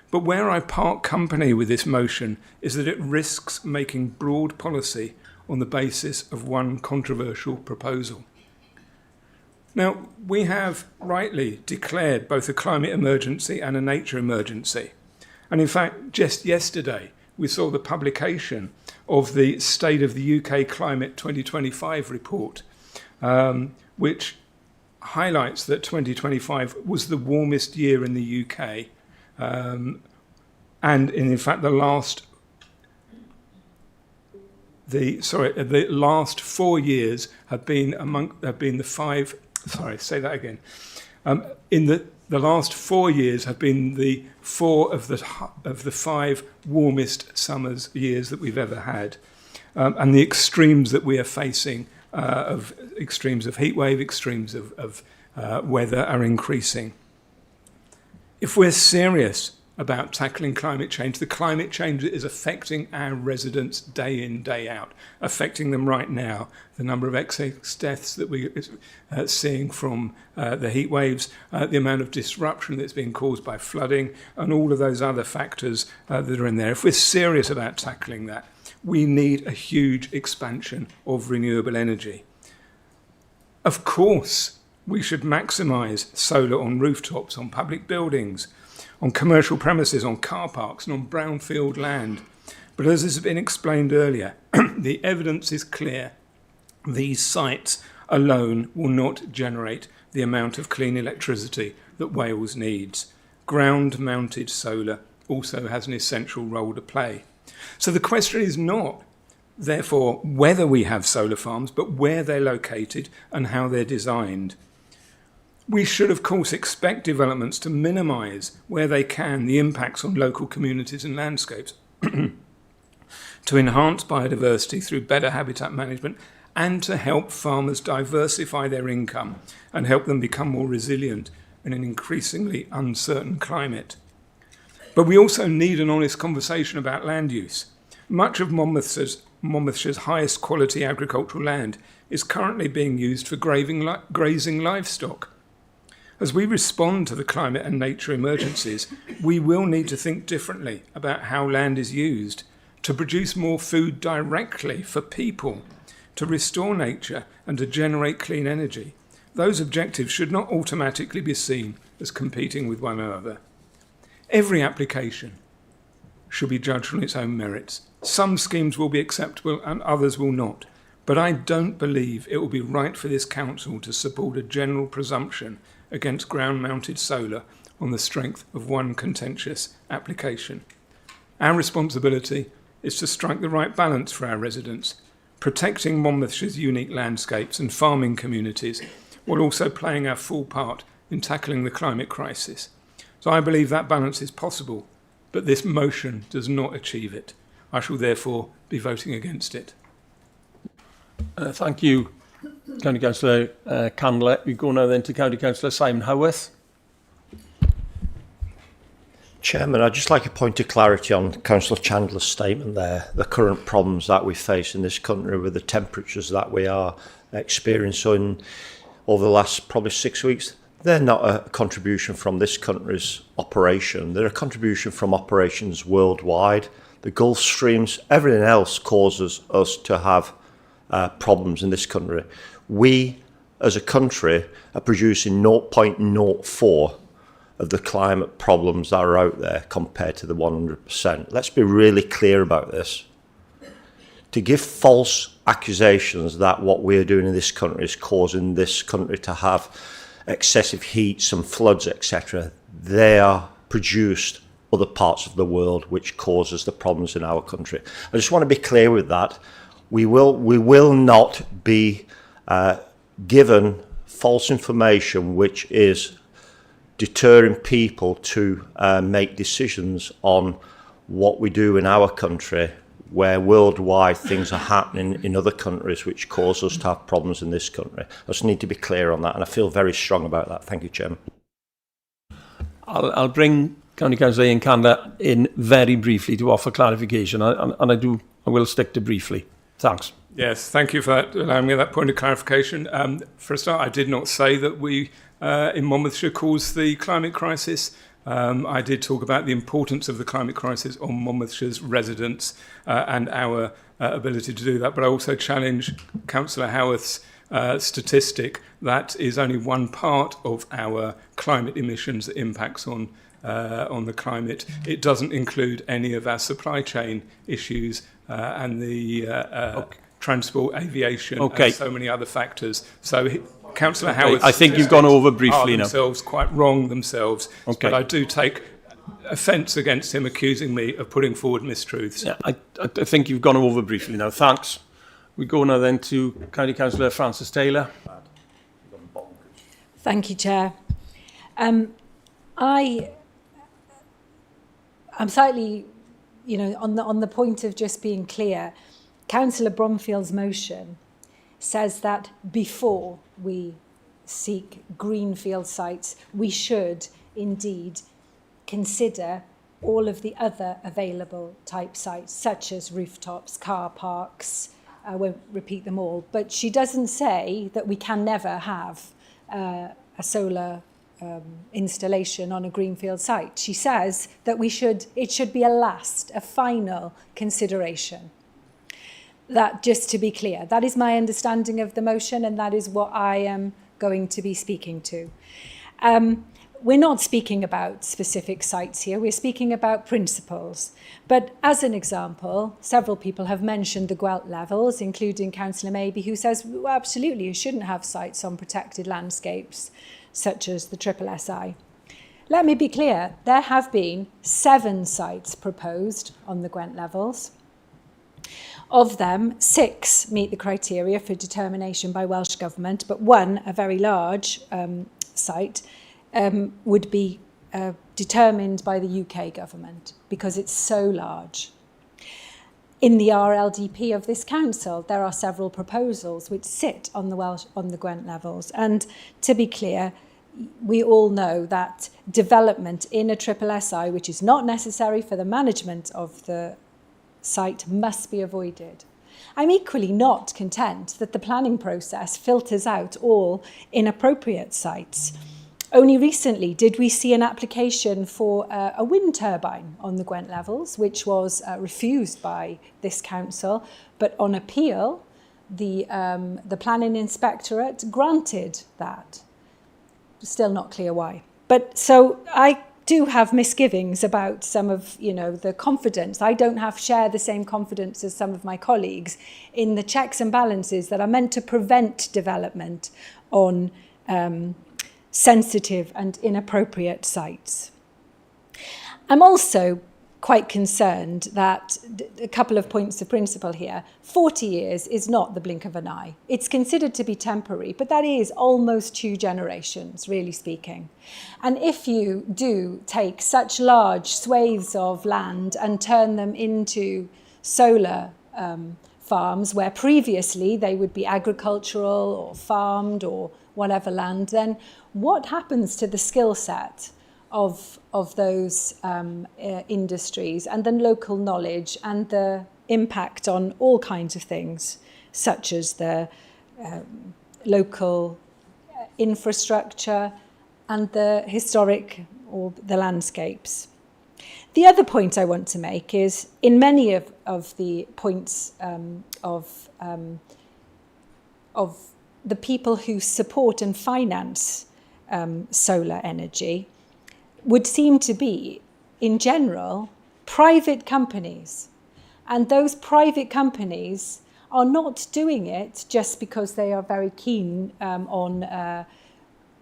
But where I part company with this motion is that it risks making broad policy on the basis of one controversial proposal. Now, we have rightly declared both a climate emergency and a nature emergency. And in fact, just yesterday, we saw the publication of the State of the UK Climate 2025 report, which highlights that 2025 was the warmest year in the UK, and in fact the last 4 years have been the five. Sorry, say that again. In the last 4 years have been the 4 of the 5 warmest summers years that we've ever had, and the extremes that we are facing. Of extremes of heat wave, extremes of weather are increasing. If we're serious about tackling climate change, the climate change that is affecting our residents day in, day out, affecting them right now, the number of excess deaths that we're seeing from the heat waves, the amount of disruption that's being caused by flooding, and all of those other factors that are in there. If we're serious about tackling that, we need a huge expansion of renewable energy. Of course, we should maximise solar on rooftops, on public buildings, on commercial premises, on car parks and on brownfield land. But as has been explained earlier, the evidence is clear. These sites alone will not generate the amount of clean electricity that Wales needs. Ground-mounted solar also has an essential role to play. So the question is not, therefore, whether we have solar farms, but where they're located and how they're designed. We should, of course, expect developments to minimise, where they can, the impacts on local communities and landscapes, to enhance biodiversity through better habitat management, and to help farmers diversify their income and help them become more resilient in an increasingly uncertain climate. But we also need an honest conversation about land use. Much of Monmouthshire's highest quality agricultural land is currently being used for grazing livestock. As we respond to the climate and nature emergencies, we will need to think differently about how land is used to produce more food directly for people, to restore nature and to generate clean energy. Those objectives should not automatically be seen as competing with one another. Every application should be judged on its own merits. Some schemes will be acceptable and others will not. But I don't believe it will be right for this council to support a general presumption against ground-mounted solar on the strength of one contentious application. Our responsibility is to strike the right balance for our residents, protecting Monmouthshire's unique landscapes and farming communities, while also playing our full part in tackling the climate crisis. So I believe that balance is possible, but this motion does not achieve it. I shall therefore be voting against it. Thank you, County Councillor Candler. We go now then to County Councillor Simon Howarth. Chairman, I'd just like a point of clarity on Councillor Chandler's statement there. The current problems that we face in this country with the temperatures that we are experiencing over the last probably 6 weeks, they're not a contribution from this country's operation. They're a contribution from operations worldwide. The Gulf Streams, everything else causes us to have problems in this country. We, as a country, are producing 0.04 of the climate problems that are out there compared to the 100%. Let's be really clear about this. To give false accusations that what we're doing in this country is causing this country to have excessive heats and floods, etc., they are produced other parts of the world which causes the problems in our country. I just want to be clear with that. We will not be given false information which is deterring people to make decisions on what we do in our country, where worldwide things are happening in other countries which cause us to have problems in this country. I just need to be clear on that, and I feel very strong about that. Thank you, Chairman. I'll bring County Councillor Ian Candler in very briefly to offer clarification, and I will stick to briefly. Thanks. Yes, thank you for that, allowing me that point of clarification. For a start, I did not say that we in Monmouthshire caused the climate crisis. I did talk about the importance of the climate crisis on Monmouthshire's residents and our ability to do that, but I also challenge Councillor Howarth's statistic that is only one part of our climate emissions that impacts on the climate. It doesn't include any of our supply chain issues and the transport, aviation, and so many other factors. So Councillor Howard, I think you've gone over briefly now. Themselves quite wrong themselves, but I do take offence against him accusing me of putting forward mistruths. Yeah, I think you've gone over briefly now. Thanks. We go now then to County Councillor Francis Taylor. Thank you, Chair. I'm slightly, on the point of just being clear. Councillor Bromfield's motion says that before we seek greenfield sites, we should indeed consider all of the other available type sites, such as rooftops, car parks. I won't repeat them all, but she doesn't say that we can never have a solar installation on a greenfield site. She says that it should be a final consideration. That, just to be clear, that is my understanding of the motion, and that is what I am going to be speaking to. We're not speaking about specific sites here, we're speaking about principles. But as an example, several people have mentioned the Gwelt levels, including Councillor Maybe, who says, well, absolutely, you shouldn't have sites on protected landscapes, such as the SSI. Let me be clear, there have been 7 sites proposed on the Gwent levels. Of them, 6 meet the criteria for determination by Welsh Government, but 1, a very large site, would be determined by the UK Government because it's so large. In the RLDP of this council, there are several proposals which sit on the Gwent levels. And to be clear, we all know that development in a SSI, which is not necessary for the management of the site, must be avoided. I'm equally not content that the planning process filters out all inappropriate sites. Only recently did we see an application for a wind turbine on the Gwent levels, which was refused by this council, but on appeal, the planning inspectorate granted that. Still not clear why. But so I do have misgivings about some of the confidence. I don't share the same confidence as some of my colleagues in the checks and balances that are meant to prevent development on sensitive and inappropriate sites. I'm also quite concerned that a couple of points of principle here. 40 years is not the blink of an eye. It's considered to be temporary, but that is almost 2 generations, really speaking. And if you do take such large swathes of land and turn them into solar farms, where previously they would be agricultural or farmed or whatever land, then what happens to the skill set of those industries, and then local knowledge and the impact on all kinds of things, such as the local infrastructure and the historic or the landscapes. The other point I want to make is in many of the points of the people who support and finance solar energy would seem to be, in general, private companies. And those private companies are not doing it just because they are very keen on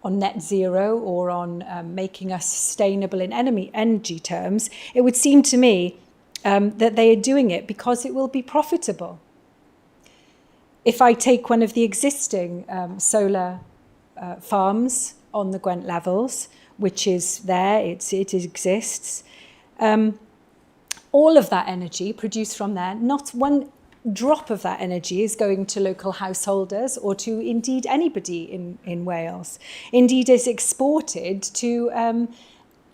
net zero or on making us sustainable in energy terms. It would seem to me that they are doing it because it will be profitable. If I take one of the existing solar farms on the Gwent Levels, which is there, it exists, all of that energy produced from there, not one drop of that energy is going to local householders or to indeed anybody in Wales. Indeed, it's exported to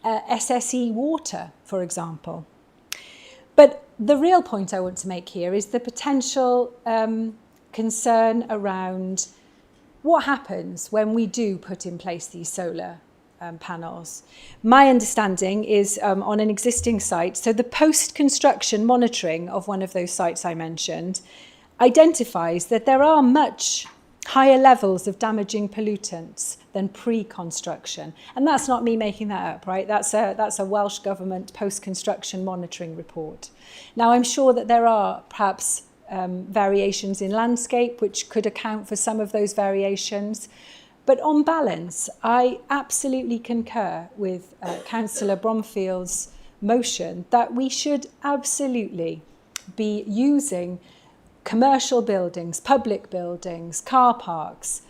SSE Water, for example. But the real point I want to make here is the potential concern around what happens when we do put in place these solar panels. My understanding is on an existing site, so the post-construction monitoring of one of those sites I mentioned identifies that there are much higher levels of damaging pollutants than pre-construction. And that's not me making that up, right? That's a Welsh Government post-construction monitoring report. Now, I'm sure that there are perhaps variations in landscape which could account for some of those variations. But on balance, I absolutely concur with Councillor Bromfield's motion that we should absolutely be using commercial buildings, public buildings, car parks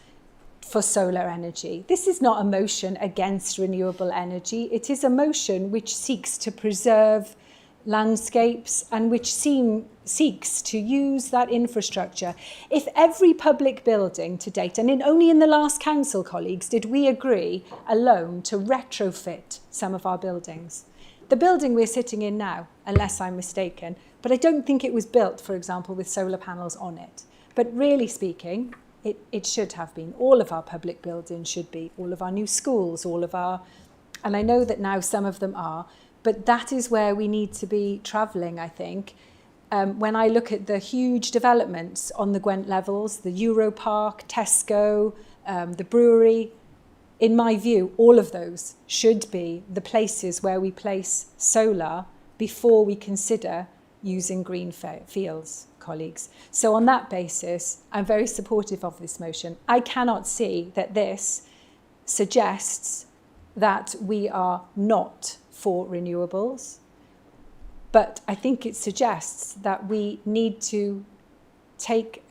for solar energy. This is not a motion against renewable energy. It is a motion which seeks to preserve landscapes and which seeks to use that infrastructure. If every public building to date, and only in the last council, colleagues, did we agree alone to retrofit some of our buildings. The building we're sitting in now, unless I'm mistaken, but I don't think it was built, for example, with solar panels on it. But really speaking, it should have been. All of our public buildings should be, all of our new schools, and I know that now some of them are, but that is where we need to be travelling, I think. When I look at the huge developments on the Gwent Levels, the Europark, Tesco, the brewery, in my view, all of those should be the places where we place solar before we consider using green fields, colleagues. So on that basis, I'm very supportive of this motion. I cannot see that this suggests that we are not for renewables, but I think it suggests that we need to take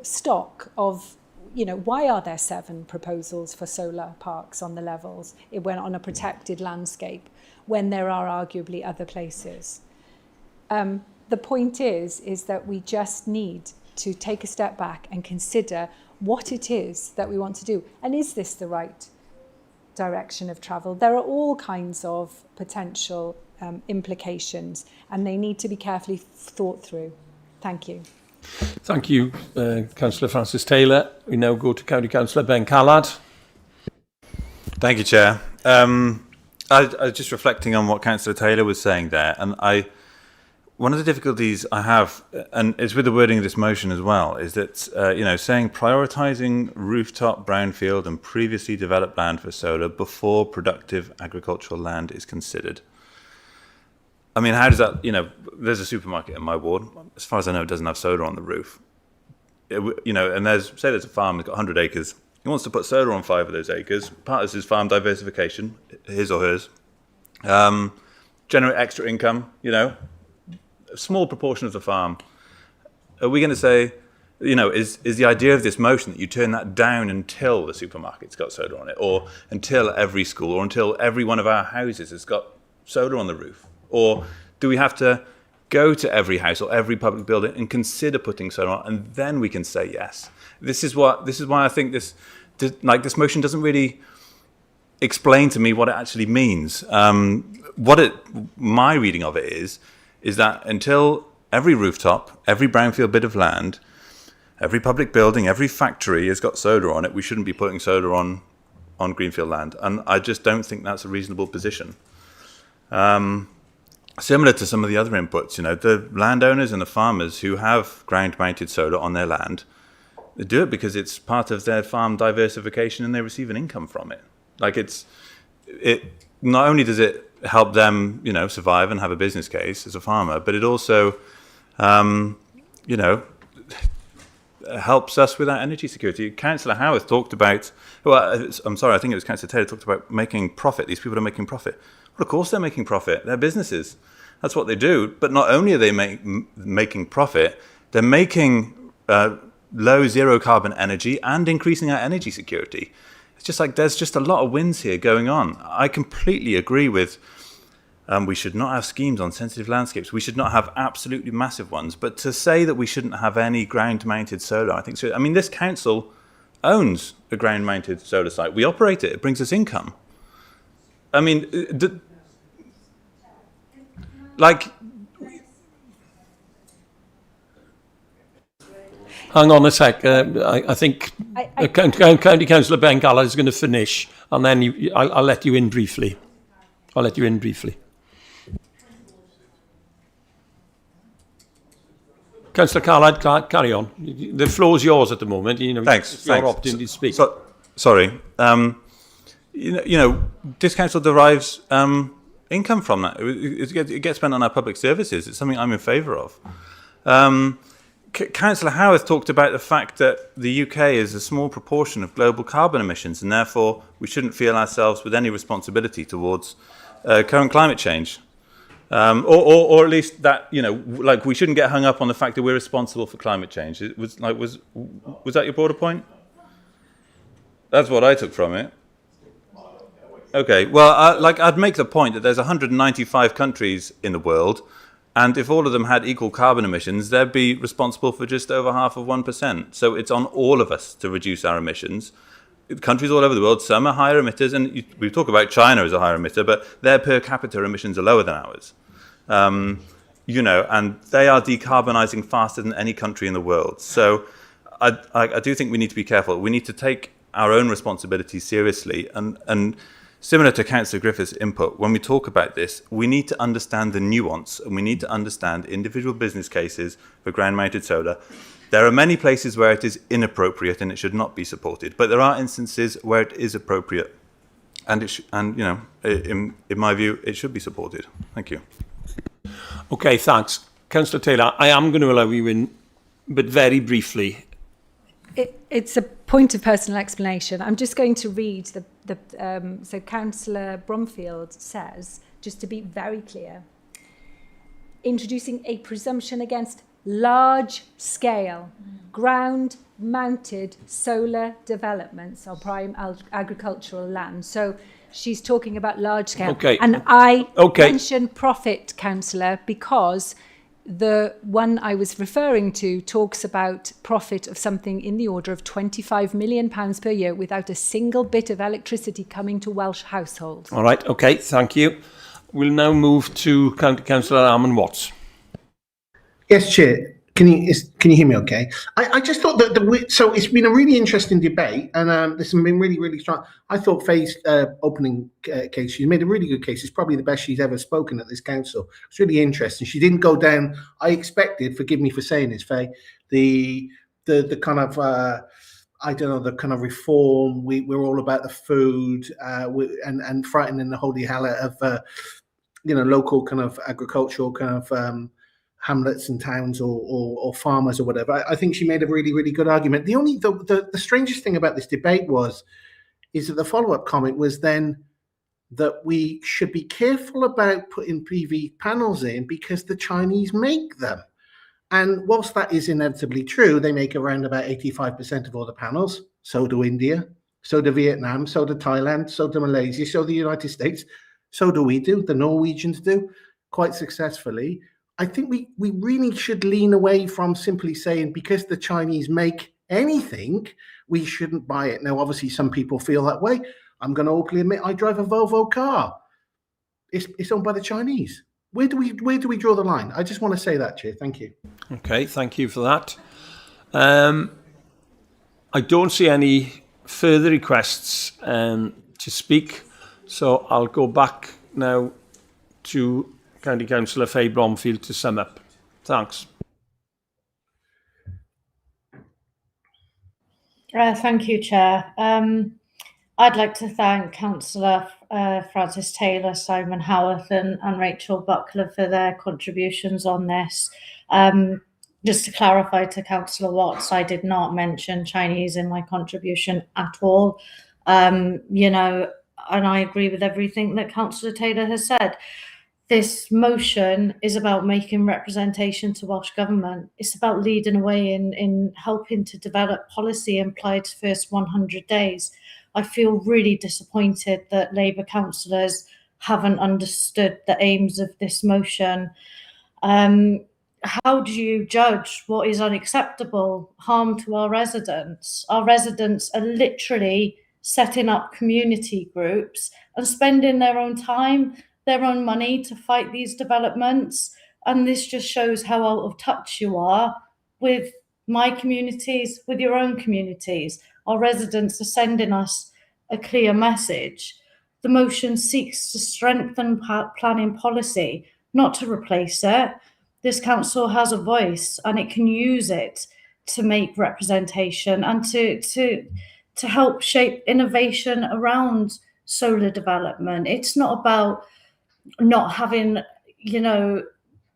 stock of, why are there 7 proposals for solar parks on the Levels? It went on a protected landscape when there are arguably other places. The point is that we just need to take a step back and consider what it is that we want to do. And is this the right direction of travel? There are all kinds of potential implications, and they need to be carefully thought through. Thank you. Thank you, Councillor Francis Taylor. We now go to County Councillor Ben Callard. Thank you, Chair. I was just reflecting on what Councillor Taylor was saying there, and one of the difficulties I have, and it's with the wording of this motion as well, is that saying prioritising rooftop, brownfield, and previously developed land for solar before productive agricultural land is considered. I mean, how does that? There's a supermarket in my ward. As far as I know, it doesn't have solar on the roof. And there's a farm that's got 100 acres. He wants to put solar on 5 of those acres. Part of his farm diversification, his or hers. Generate extra income. A small proportion of the farm. Are we going to say, is the idea of this motion that you turn that down until the supermarket's got solar on it, or until every school, or until every one of our houses has got solar on the roof? Or do we have to go to every house or every public building and consider putting solar on, and then we can say yes? This is why I think this motion doesn't really explain to me what it actually means. My reading of it is that until every rooftop, every brownfield bit of land, every public building, every factory has got solar on it, we shouldn't be putting solar on greenfield land. And I just don't think that's a reasonable position. Similar to some of the other inputs, the landowners and the farmers who have ground-mounted solar on their land, they do it because it's part of their farm diversification and they receive an income from it. Like it not only does it help them, survive and have a business case as a farmer, but it also, helps us with our energy security. Councillor Howarth talked about, I think it was Councillor Taylor talked about making profit. These people are making profit. Well, of course they're making profit. They're businesses. That's what they do. But not only are they making profit, they're making low zero carbon energy and increasing our energy security. It's just like there's just a lot of wins here going on. I completely agree with we should not have schemes on sensitive landscapes. We should not have absolutely massive ones. But to say that we shouldn't have any ground-mounted solar, I think so. I mean, this council owns a ground-mounted solar site. We operate it. It brings us income. I mean, Hang on a sec. I think County Councillor Ben Gallagher is going to finish, and then I'll let you in briefly. Councillor Callard, carry on. The floor's yours at the moment. Thanks. Your opportunity to speak. Sorry. This council derives income from that. It gets spent on our public services. It's something I'm in favour of. Councillor Howarth talked about the fact that the UK is a small proportion of global carbon emissions, and therefore we shouldn't feel ourselves with any responsibility towards current climate change. Or at least that, we shouldn't get hung up on the fact that we're responsible for climate change. It was that your broader point? That's what I took from it. Okay, well, I'd make the point that there's 195 countries in the world, and if all of them had equal carbon emissions, they'd be responsible for just over half of 1%. So it's on all of us to reduce our emissions. Countries all over the world, some are higher emitters, and we talk about China as a higher emitter, but their per capita emissions are lower than ours. And they are decarbonising faster than any country in the world. So I do think we need to be careful. We need to take our own responsibilities seriously. And similar to Councillor Griffith's input, when we talk about this, we need to understand the nuance, and we need to understand individual business cases for ground-mounted solar. There are many places where it is inappropriate and it should not be supported, but there are instances where it is appropriate, and in my view, it should be supported. Thank you. Okay, thanks. Councillor Taylor, I am going to allow you in, but very briefly. It's a point of personal explanation. I'm just going to read so Councillor Bromfield says, just to be very clear, introducing a presumption against large-scale ground-mounted solar developments on prime agricultural land. So she's talking about large-scale. Okay. And I mentioned profit, Councillor, because the one I was referring to talks about profit of something in the order of £25 million per year without a single bit of electricity coming to Welsh households. All right, okay, thank you. We'll now move to County Councillor Armand Watts. Yes, Chair. Can you hear me okay? I just thought that so it's been a really interesting debate, and this has been really, really strong. I thought Faye's opening case, she made a really good case. It's probably the best she's ever spoken at this council. It's really interesting. She didn't go down, I expected, forgive me for saying this, Faye, the kind of, I don't know, the kind of reform. We're all about the food and frightening the holy hell out of, local kind of agricultural kind of hamlets and towns or farmers or whatever. I think she made a really, really good argument. The strangest thing about this debate is that the follow-up comment was then that we should be careful about putting PV panels in because the Chinese make them. And whilst that is inevitably true, they make around about 85% of all the panels. So do India, so do Vietnam, so do Thailand, so do Malaysia, so do the United States, so do we do, the Norwegians do, quite successfully. I think we really should lean away from simply saying because the Chinese make anything, we shouldn't buy it. Now, obviously, some people feel that way. I'm going to openly admit I drive a Volvo car. It's owned by the Chinese. Where do we draw the line? I just want to say that, Chair. Thank you. Okay, thank you for that. I don't see any further requests to speak, so I'll go back now to County Councillor Faye Bromfield to sum up. Thanks. Thank you, Chair. I'd like to thank Councillor Francis Taylor, Simon Howarth and Rachel Buckler for their contributions on this. Just to clarify to Councillor Watts, I did not mention Chinese in my contribution at all. You know, and I agree with everything that Councillor Taylor has said. This motion is about making representation to Welsh Government. It's about leading away in helping to develop policy in Plaid's first 100 days. I feel really disappointed that Labour councillors haven't understood the aims of this motion. How do you judge what is unacceptable harm to our residents? Our residents are literally setting up community groups and spending their own time, their own money to fight these developments. And this just shows how out of touch you are with my communities, with your own communities. Our residents are sending us a clear message. The motion seeks to strengthen planning policy, not to replace it. This council has a voice and it can use it to make representation and to help shape innovation around solar development. It's not about not having, you know,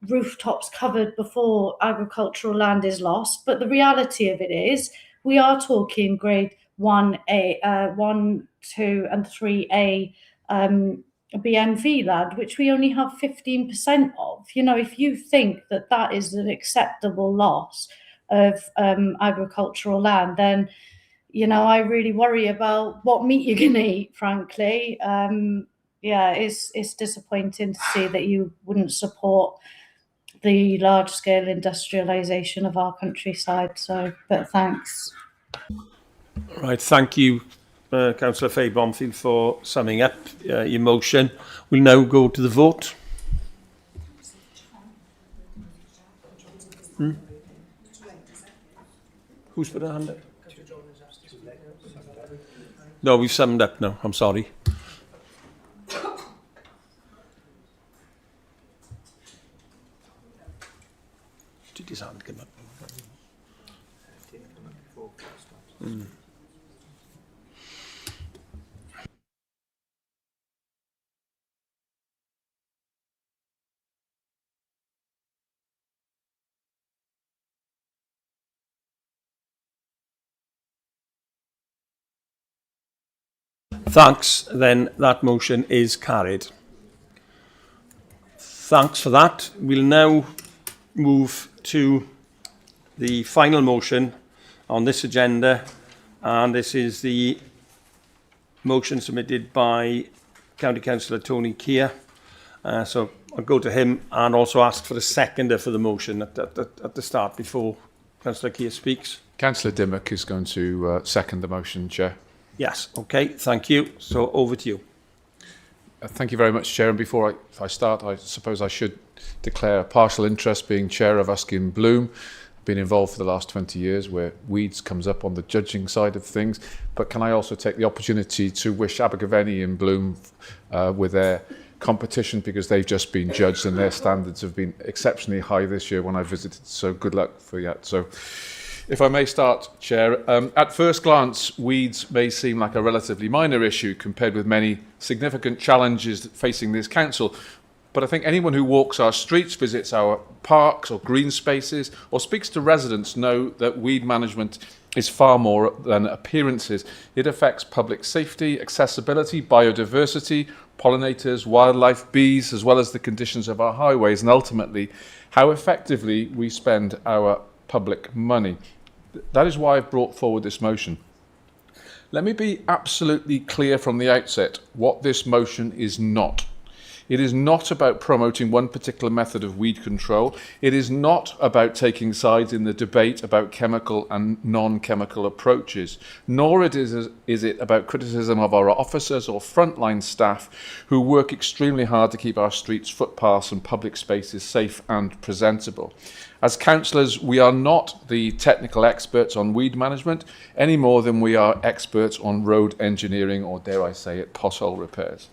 rooftops covered before agricultural land is lost, but the reality of it is we are talking grade 1A, 1, 2 and 3A BMV land, which we only have 15% of. You know, if you think that that is an acceptable loss of agricultural land, then, you know, I really worry about what meat you're going to eat, frankly. Yeah, it's disappointing to see that you wouldn't support the large-scale industrialisation of our countryside. So, but thanks. Right, thank you, Councillor Faye Bromfield, for summing up your motion. We'll now go to the vote. Who's put a hand up? No, we've summed up now. I'm sorry. Did his hand come up? Thanks, then that motion is carried. Thanks for that. We'll now move to the final motion on this agenda, and this is the motion submitted by County Councillor Tony Keir. So I'll go to him and also ask for a seconder for the motion at the start before Councillor Keir speaks. Councillor Dimmock is going to second the motion, Chair. Yes, okay, thank you. So over to you. Thank you very much, Chair. And before I start, I suppose I should declare a partial interest being Chair of Uskin Bloom. I've been involved for the last 20 years where weeds comes up on the judging side of things. But can I also take the opportunity to wish Abergavenny and Bloom with their competition, because they've just been judged and their standards have been exceptionally high this year when I visited. So good luck for that. So if I may start, Chair, at first glance, weeds may seem like a relatively minor issue compared with many significant challenges facing this council. But I think anyone who walks our streets, visits our parks or green spaces, or speaks to residents know that weed management is far more than appearances. It affects public safety, accessibility, biodiversity, pollinators, wildlife, bees, as well as the conditions of our highways, and ultimately how effectively we spend our public money. That is why I've brought forward this motion. Let me be absolutely clear from the outset what this motion is not. It is not about promoting one particular method of weed control. It is not about taking sides in the debate about chemical and non-chemical approaches, nor is it about criticism of our officers or frontline staff who work extremely hard to keep our streets, footpaths and public spaces safe and presentable. As councillors, we are not the technical experts on weed management any more than we are experts on road engineering or, dare I say it, pothole repairs.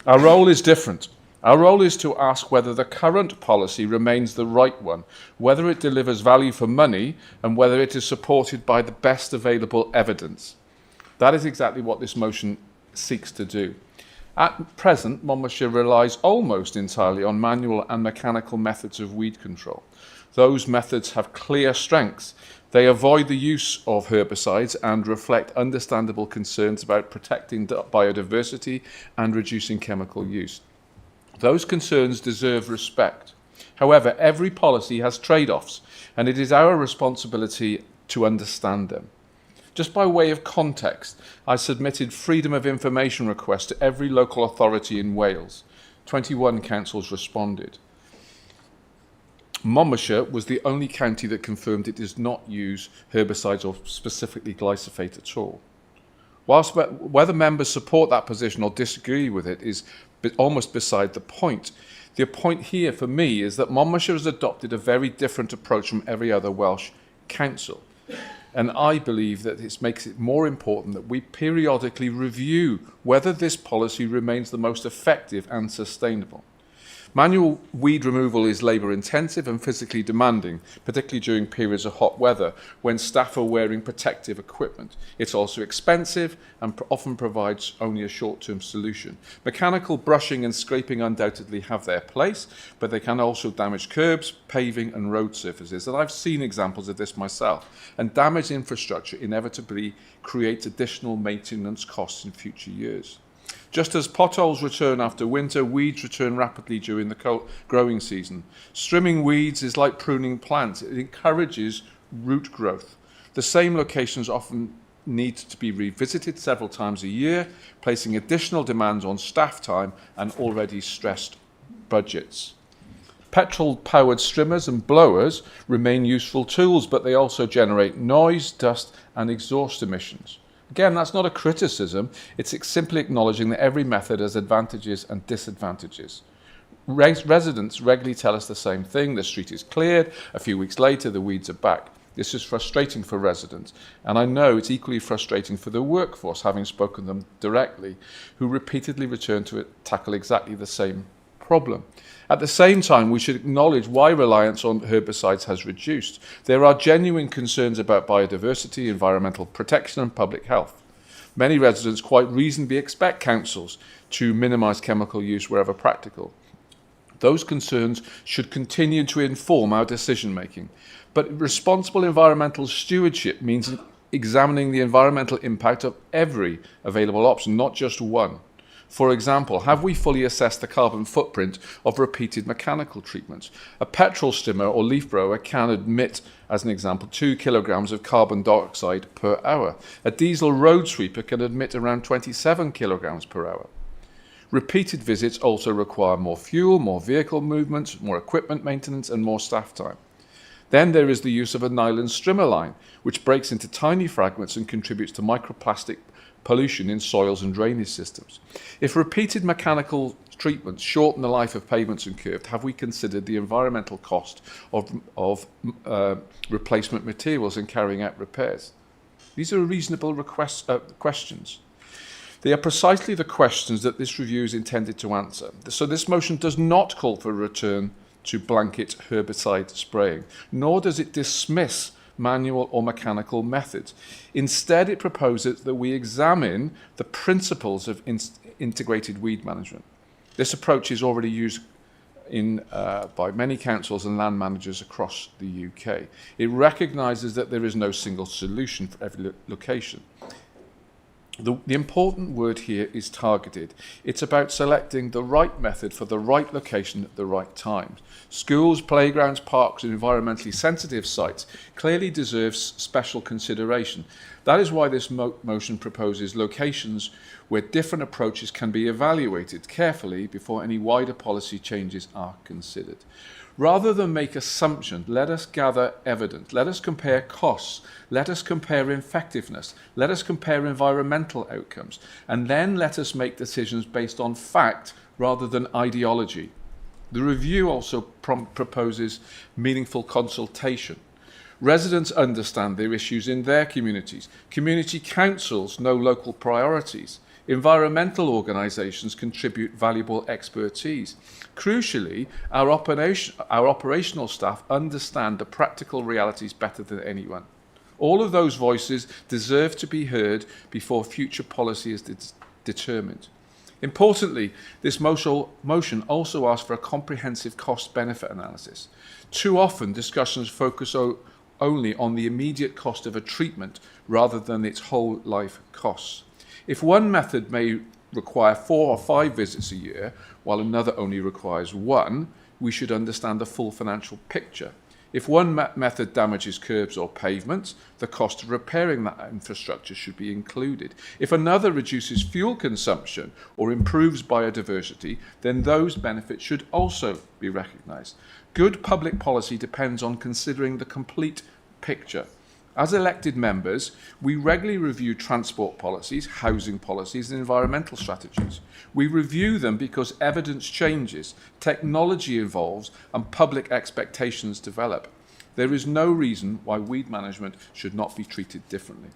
Our role is different. Our role is to ask whether the current policy remains the right one, whether it delivers value for money, and whether it is supported by the best available evidence. That is exactly what this motion seeks to do. At present, Monmouthshire relies almost entirely on manual and mechanical methods of weed control. Those methods have clear strengths. They avoid the use of herbicides and reflect understandable concerns about protecting biodiversity and reducing chemical use. Those concerns deserve respect. However, every policy has trade-offs, and it is our responsibility to understand them. Just by way of context, I submitted freedom of information requests to every local authority in Wales. 21 councils responded. Monmouthshire was the only county that confirmed it does not use herbicides or specifically glyphosate at all. Whilst whether members support that position or disagree with it is almost beside the point. The point here for me is that Monmouthshire has adopted a very different approach from every other Welsh council. And I believe that this makes it more important that we periodically review whether this policy remains the most effective and sustainable. Manual weed removal is labour intensive and physically demanding, particularly during periods of hot weather when staff are wearing protective equipment. It's also expensive and often provides only a short-term solution. Mechanical brushing and scraping undoubtedly have their place, but they can also damage curbs, paving and road surfaces. And I've seen examples of this myself. And damaged infrastructure inevitably creates additional maintenance costs in future years. Just as potholes return after winter, weeds return rapidly during the growing season. Strimming weeds is like pruning plants. It encourages root growth. The same locations often need to be revisited several times a year, placing additional demands on staff time and already stressed budgets. Petrol-powered strimmers and blowers remain useful tools, but they also generate noise, dust and exhaust emissions. Again, that's not a criticism, it's simply acknowledging that every method has advantages and disadvantages. Residents regularly tell us the same thing: the street is cleared, a few weeks later the weeds are back. This is frustrating for residents, and I know it's equally frustrating for the workforce, having spoken to them directly, who repeatedly return to tackle exactly the same problem. At the same time, we should acknowledge why reliance on herbicides has reduced. There are genuine concerns about biodiversity, environmental protection and public health. Many residents quite reasonably expect councils to minimise chemical use wherever practical. Those concerns should continue to inform our decision making. But responsible environmental stewardship means examining the environmental impact of every available option, not just one. For example, have we fully assessed the carbon footprint of repeated mechanical treatments? A petrol stimmer or leaf blower can emit, as an example, 2 kilograms of carbon dioxide per hour. A diesel road sweeper can emit around 27 kilograms per hour. Repeated visits also require more fuel, more vehicle movements, more equipment maintenance and more staff time. Then there is the use of a nylon strimmer line, which breaks into tiny fragments and contributes to microplastic pollution in soils and drainage systems. If repeated mechanical treatments shorten the life of pavements and curbs, have we considered the environmental cost of replacement materials in carrying out repairs? These are reasonable questions. They are precisely the questions that this review is intended to answer. So this motion does not call for a return to blanket herbicide spraying, nor does it dismiss manual or mechanical methods. Instead, it proposes that we examine the principles of integrated weed management. This approach is already used by many councils and land managers across the UK. It recognises that there is no single solution for every location. The important word here is targeted. It's about selecting the right method for the right location at the right time. Schools, playgrounds, parks and environmentally sensitive sites clearly deserve special consideration. That is why this motion proposes locations where different approaches can be evaluated carefully before any wider policy changes are considered. Rather than make assumptions, let us gather evidence. Let us compare costs. Let us compare effectiveness. Let us compare environmental outcomes. And then let us make decisions based on fact rather than ideology. The review also proposes meaningful consultation. Residents understand their issues in their communities. Community councils know local priorities. Environmental organisations contribute valuable expertise. Crucially, our operational staff understand the practical realities better than anyone. All of those voices deserve to be heard before future policy is determined. Importantly, this motion also asks for a comprehensive cost-benefit analysis. Too often, discussions focus only on the immediate cost of a treatment rather than its whole life costs. If one method may require 4 or 5 visits a year, while another only requires 1, we should understand the full financial picture. If one method damages curbs or pavements, the cost of repairing that infrastructure should be included. If another reduces fuel consumption or improves biodiversity, then those benefits should also be recognised. Good public policy depends on considering the complete picture. As elected members, we regularly review transport policies, housing policies, and environmental strategies. We review them because evidence changes, technology evolves, and public expectations develop. There is no reason why weed management should not be treated differently.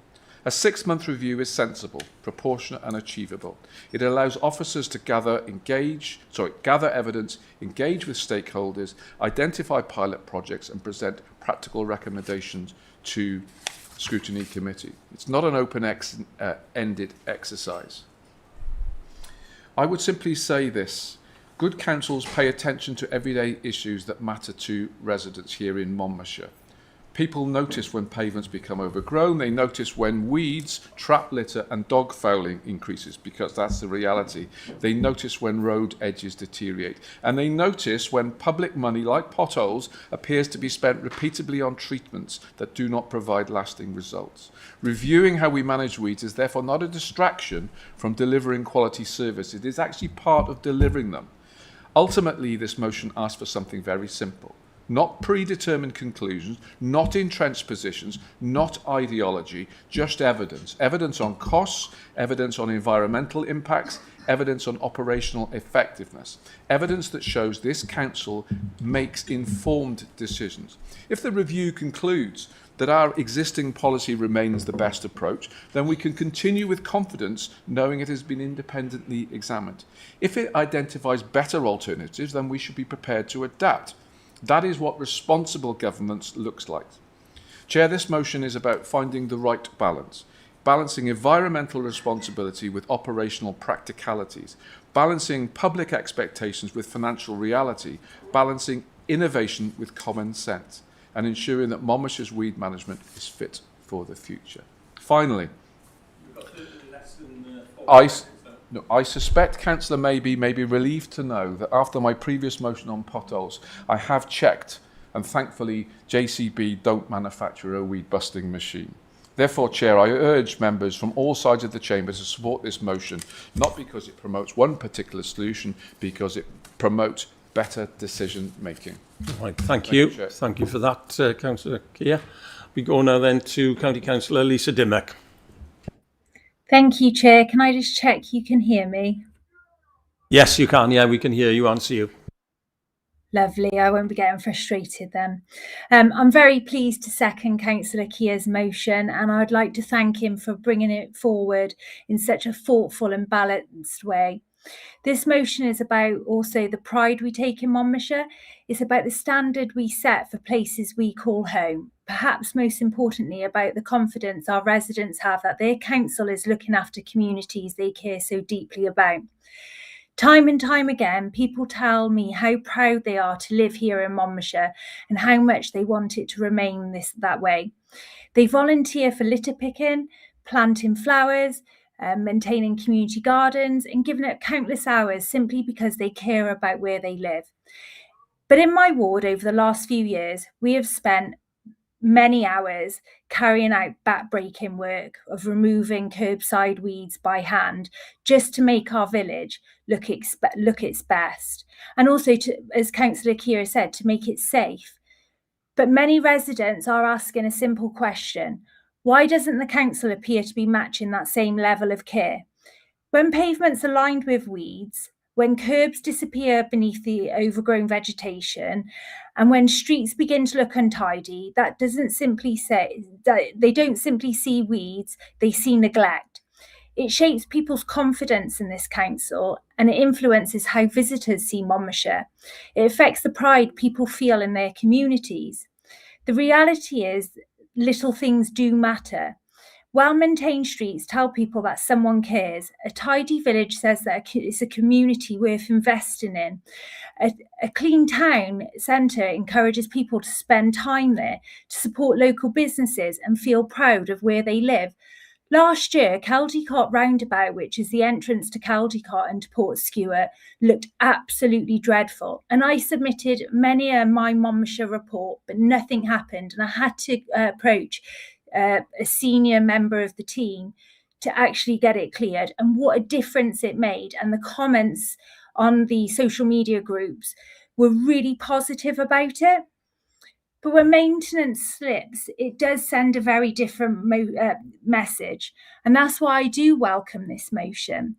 A 6-month review is sensible, proportionate, and achievable. It allows officers to gather evidence, engage with stakeholders, identify pilot projects, and present practical recommendations to scrutiny committee. It's not an open-ended exercise. I would simply say this: good councils pay attention to everyday issues that matter to residents here in Monmouthshire. People notice when pavements become overgrown. They notice when weeds, trap litter and dog fouling increases, because that's the reality. They notice when road edges deteriorate. And they notice when public money, like potholes, appears to be spent repeatedly on treatments that do not provide lasting results. Reviewing how we manage weeds is therefore not a distraction from delivering quality service. It is actually part of delivering them. Ultimately, this motion asks for something very simple. Not predetermined conclusions, not entrenched positions, not ideology, just evidence. Evidence on costs, evidence on environmental impacts, evidence on operational effectiveness. Evidence that shows this council makes informed decisions. If the review concludes that our existing policy remains the best approach, then we can continue with confidence knowing it has been independently examined. If it identifies better alternatives, then we should be prepared to adapt. That is what responsible governance looks like. Chair, this motion is about finding the right balance, balancing environmental responsibility with operational practicalities, balancing public expectations with financial reality, balancing innovation with common sense, and ensuring that Monmouthshire's weed management is fit for the future. Finally, I suspect Councillor may be relieved to know that after my previous motion on potholes, I have checked, and thankfully JCB don't manufacture a weed busting machine. Therefore, Chair, I urge members from all sides of the chamber to support this motion, not because it promotes one particular solution, because it promotes better decision making. Right, thank you. Thank you for that, Councillor Keir. We go now then to County Councillor Lisa Dimmock. Thank you, Chair. Can I just check you can hear me? Yes, you can. Yeah, we can hear you and see you. Lovely. I won't be getting frustrated then. I'm very pleased to second Councillor Keir's motion, and I'd like to thank him for bringing it forward in such a thoughtful and balanced way. This motion is about also the pride we take in Monmouthshire. It's about the standard we set for places we call home. Perhaps most importantly, about the confidence our residents have that their council is looking after communities they care so deeply about. Time and time again, people tell me how proud they are to live here in Monmouthshire and how much they want it to remain that way. They volunteer for litter picking, planting flowers, maintaining community gardens, and giving it countless hours simply because they care about where they live. But in my ward over the last few years, we have spent many hours carrying out back-breaking work of removing curbside weeds by hand just to make our village look its best, and also to, as Councillor Keir said, to make it safe. But many residents are asking a simple question: why doesn't the council appear to be matching that same level of care? When pavements are lined with weeds, when curbs disappear beneath the overgrown vegetation, and when streets begin to look untidy, that doesn't simply say that they don't simply see weeds, they see neglect. It shapes people's confidence in this council, and it influences how visitors see Monmouthshire. It affects the pride people feel in their communities. The reality is, little things do matter. Well-maintained streets tell people that someone cares. A tidy village says that it's a community worth investing in. A clean town centre encourages people to spend time there, to support local businesses and feel proud of where they live. Last year, Caldicot Roundabout, which is the entrance to Caldicot and to Portskewer, looked absolutely dreadful. And I submitted many a My Monmouthshire report, but nothing happened. And I had to approach a senior member of the team to actually get it cleared, and what a difference it made. And the comments on the social media groups were really positive about it. But when maintenance slips, it does send a very different message. And that's why I do welcome this motion.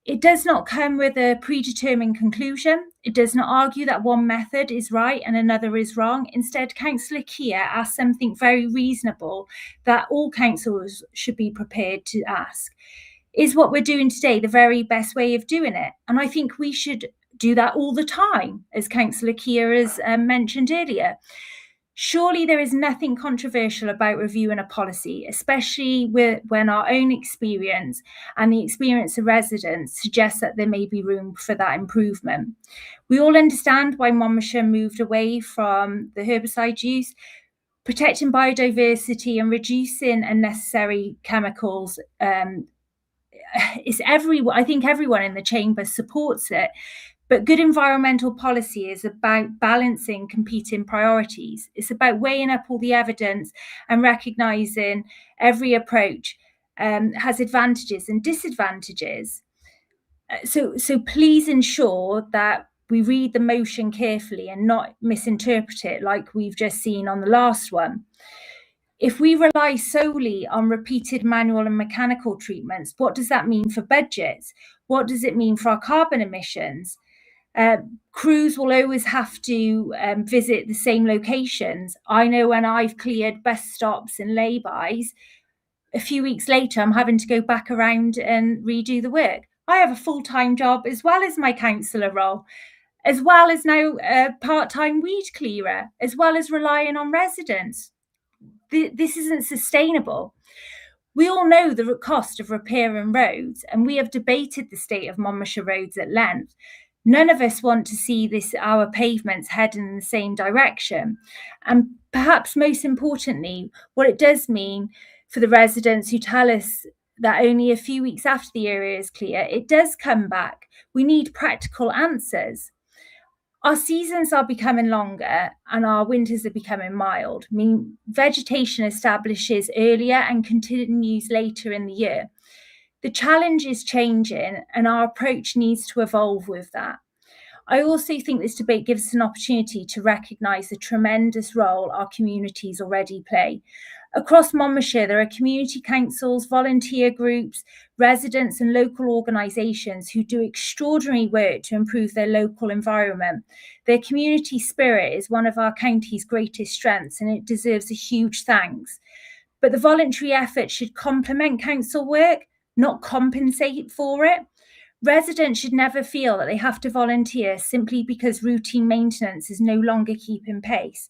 It does not come with a predetermined conclusion. It does not argue that one method is right and another is wrong. Instead, Councillor Keir asked something very reasonable that all councillors should be prepared to ask. Is what we're doing today the very best way of doing it? And I think we should do that all the time, as Councillor Keir has mentioned earlier. Surely there is nothing controversial about reviewing a policy, especially when our own experience and the experience of residents suggests that there may be room for that improvement. We all understand why Monmouthshire moved away from the herbicide use. Protecting biodiversity and reducing unnecessary chemicals I think everyone in the chamber supports it. But good environmental policy is about balancing competing priorities. It's about weighing up all the evidence and recognising every approach has advantages and disadvantages. So please ensure that we read the motion carefully and not misinterpret it like we've just seen on the last one. If we rely solely on repeated manual and mechanical treatments, what does that mean for budgets? What does it mean for our carbon emissions? Crews will always have to visit the same locations. I know when I've cleared bus stops and lay-bys, a few weeks later I'm having to go back around and redo the work. I have a full-time job as well as my councillor role, as well as now a part-time weed clearer, as well as relying on residents. This isn't sustainable. We all know the cost of repairing roads, and we have debated the state of Monmouthshire roads at length. None of us want to see our pavements heading in the same direction. And perhaps most importantly, what it does mean for the residents who tell us that only a few weeks after the area is clear, it does come back. We need practical answers. Our seasons are becoming longer and our winters are becoming mild. I mean, vegetation establishes earlier and continues later in the year. The challenge is changing and our approach needs to evolve with that. I also think this debate gives us an opportunity to recognise the tremendous role our communities already play. Across Monmouthshire, there are community councils, volunteer groups, residents and local organisations who do extraordinary work to improve their local environment. Their community spirit is one of our county's greatest strengths and it deserves a huge thanks. But the voluntary effort should complement council work, not compensate for it. Residents should never feel that they have to volunteer simply because routine maintenance is no longer keeping pace.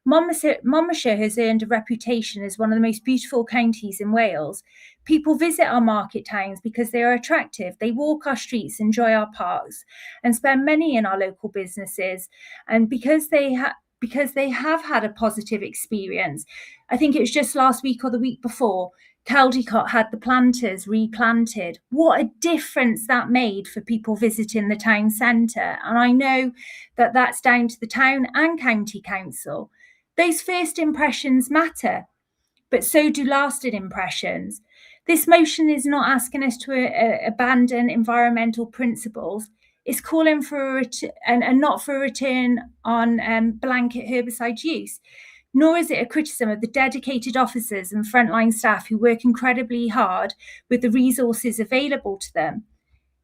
Monmouthshire has earned a reputation as one of the most beautiful counties in Wales. People visit our market towns because they are attractive. They walk our streets, enjoy our parks, and spend money in our local businesses. And because they have had a positive experience, I think it was just last week or the week before, Caldecott had the planters replanted. What a difference that made for people visiting the town centre. And I know that that's down to the town and county council. Those first impressions matter, but so do lasting impressions. This motion is not asking us to abandon environmental principles. It's calling for and not for a return on blanket herbicide use. Nor is it a criticism of the dedicated officers and frontline staff who work incredibly hard with the resources available to them.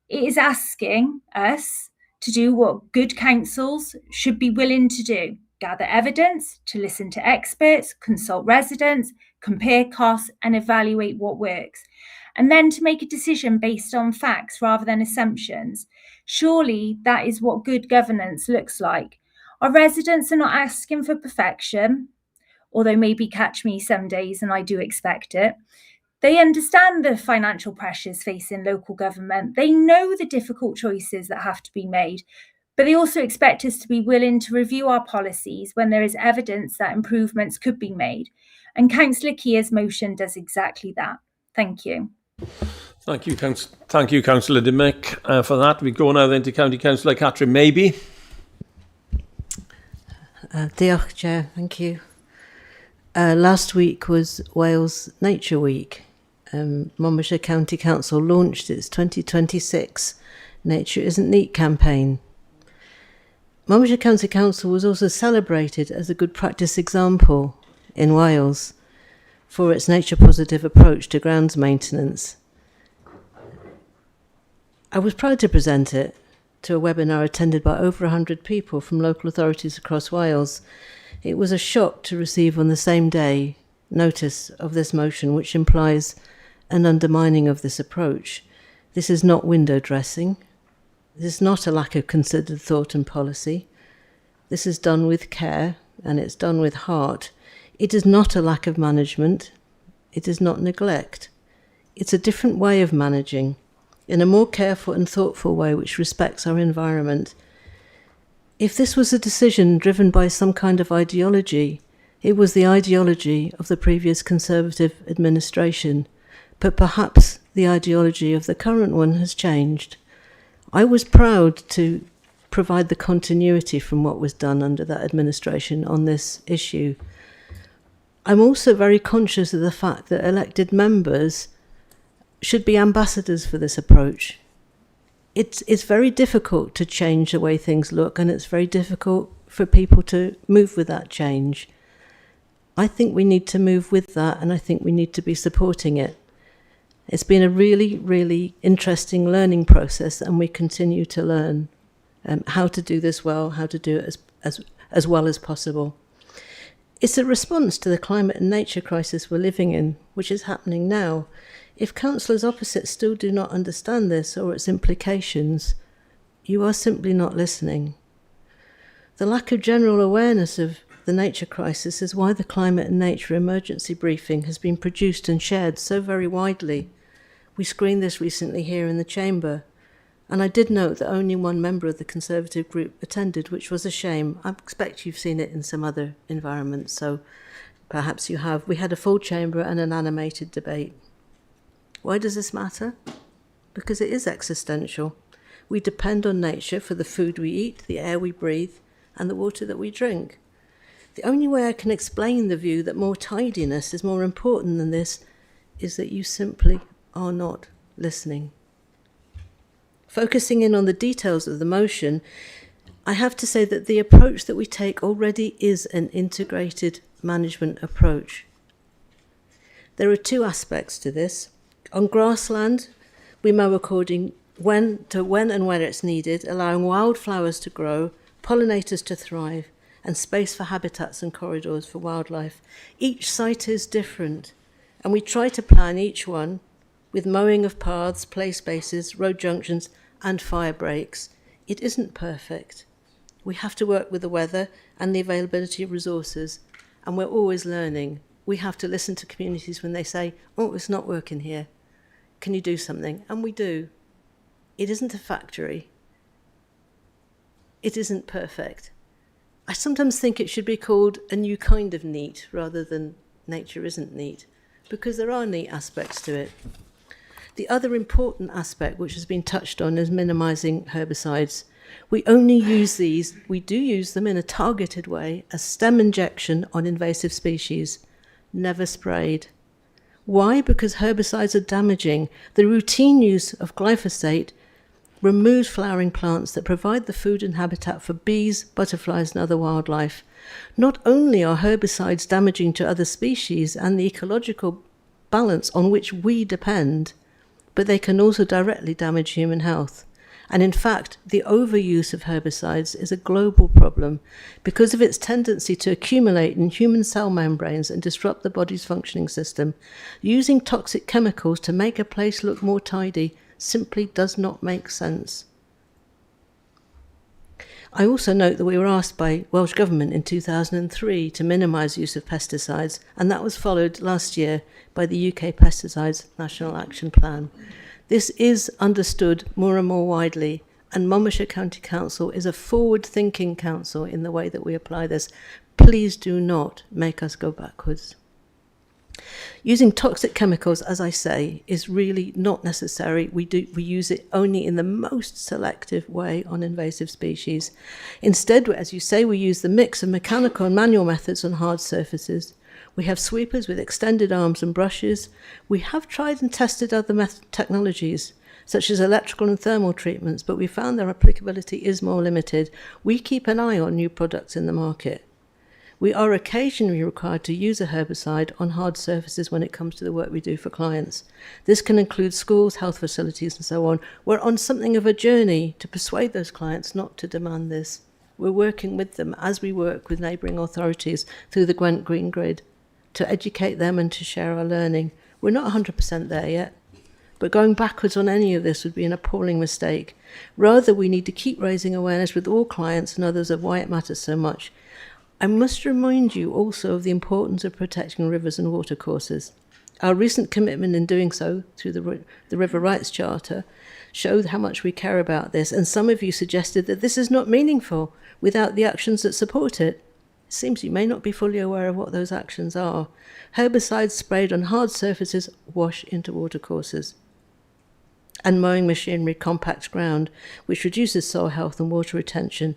It is asking us to do what good councils should be willing to do: gather evidence, to listen to experts, consult residents, compare costs, and evaluate what works, and then to make a decision based on facts rather than assumptions. Surely that is what good governance looks like. Our residents are not asking for perfection, although maybe catch me some days and I do expect it. They understand the financial pressures facing local government. They know the difficult choices that have to be made, but they also expect us to be willing to review our policies when there is evidence that improvements could be made. And Councillor Keir's motion does exactly that. Thank you. Thank you, Councillor Dimick, for that. We go now then to County Councillor Catherine Maybe. Diolch, Chair. Thank you. Last week was Wales Nature Week. Monmouthshire County Council launched its 2026 Nature Isn't Neat campaign. Monmouthshire County Council was also celebrated as a good practice example in Wales for its nature-positive approach to grounds maintenance. I was proud to present it to a webinar attended by over 100 people from local authorities across Wales. It was a shock to receive on the same day notice of this motion, which implies an undermining of this approach. This is not window dressing. This is not a lack of considered thought and policy. This is done with care and it's done with heart. It is not a lack of management. It is not neglect. It's a different way of managing, in a more careful and thoughtful way which respects our environment. If this was a decision driven by some kind of ideology, it was the ideology of the previous Conservative administration, but perhaps the ideology of the current one has changed. I was proud to provide the continuity from what was done under that administration on this issue. I'm also very conscious of the fact that elected members should be ambassadors for this approach. It's very difficult to change the way things look, and it's very difficult for people to move with that change. I think we need to move with that, and I think we need to be supporting it. It's been a really, really interesting learning process, and we continue to learn how to do this well, how to do it as well as possible. It's a response to the climate and nature crisis we're living in, which is happening now. If councillors opposite still do not understand this or its implications, you are simply not listening. The lack of general awareness of the nature crisis is why the climate and nature emergency briefing has been produced and shared so very widely. We screened this recently here in the chamber, and I did note that only one member of the Conservative group attended, which was a shame. I expect you've seen it in some other environments, so perhaps you have. We had a full chamber and an animated debate. Why does this matter? Because it is existential. We depend on nature for the food we eat, the air we breathe, and the water that we drink. The only way I can explain the view that more tidiness is more important than this is that you simply are not listening. Focusing in on the details of the motion, I have to say that the approach that we take already is an integrated management approach. There are two aspects to this. On grassland, we mow according when and where it's needed, allowing wildflowers to grow, pollinators to thrive, and space for habitats and corridors for wildlife. Each site is different, and we try to plan each one with mowing of paths, play spaces, road junctions, and fire breaks. It isn't perfect. We have to work with the weather and the availability of resources, and we're always learning. We have to listen to communities when they say, oh, it's not working here. Can you do something? And we do. It isn't a factory. It isn't perfect. I sometimes think it should be called a new kind of neat rather than nature isn't neat. because there are neat aspects to it. The other important aspect, which has been touched on, is minimising herbicides. We only use these, we do use them in a targeted way, as stem injection on invasive species, never sprayed. Why? Because herbicides are damaging. The routine use of glyphosate removes flowering plants that provide the food and habitat for bees, butterflies, and other wildlife. Not only are herbicides damaging to other species and the ecological balance on which we depend, but they can also directly damage human health. And in fact, the overuse of herbicides is a global problem because of its tendency to accumulate in human cell membranes and disrupt the body's functioning system. Using toxic chemicals to make a place look more tidy simply does not make sense. I also note that we were asked by Welsh Government in 2003 to minimise use of pesticides, and that was followed last year by the UK Pesticides National Action Plan. This is understood more and more widely, and Monmouthshire County Council is a forward-thinking council in the way that we apply this. Please do not make us go backwards. Using toxic chemicals, as I say, is really not necessary. We use it only in the most selective way on invasive species. Instead, as you say, we use the mix of mechanical and manual methods on hard surfaces. We have sweepers with extended arms and brushes. We have tried and tested other technologies, such as electrical and thermal treatments, but we found their applicability is more limited. We keep an eye on new products in the market. We are occasionally required to use a herbicide on hard surfaces when it comes to the work we do for clients. This can include schools, health facilities, and so on. We're on something of a journey to persuade those clients not to demand this. We're working with them as we work with neighbouring authorities through the Gwent Green Grid to educate them and to share our learning. We're not 100% there yet, but going backwards on any of this would be an appalling mistake. Rather, we need to keep raising awareness with all clients and others of why it matters so much. I must remind you also of the importance of protecting rivers and watercourses. Our recent commitment in doing so through the River Rights Charter showed how much we care about this, and some of you suggested that this is not meaningful without the actions that support it. It seems you may not be fully aware of what those actions are. Herbicides sprayed on hard surfaces wash into watercourses. And mowing machinery compacts ground, which reduces soil health and water retention.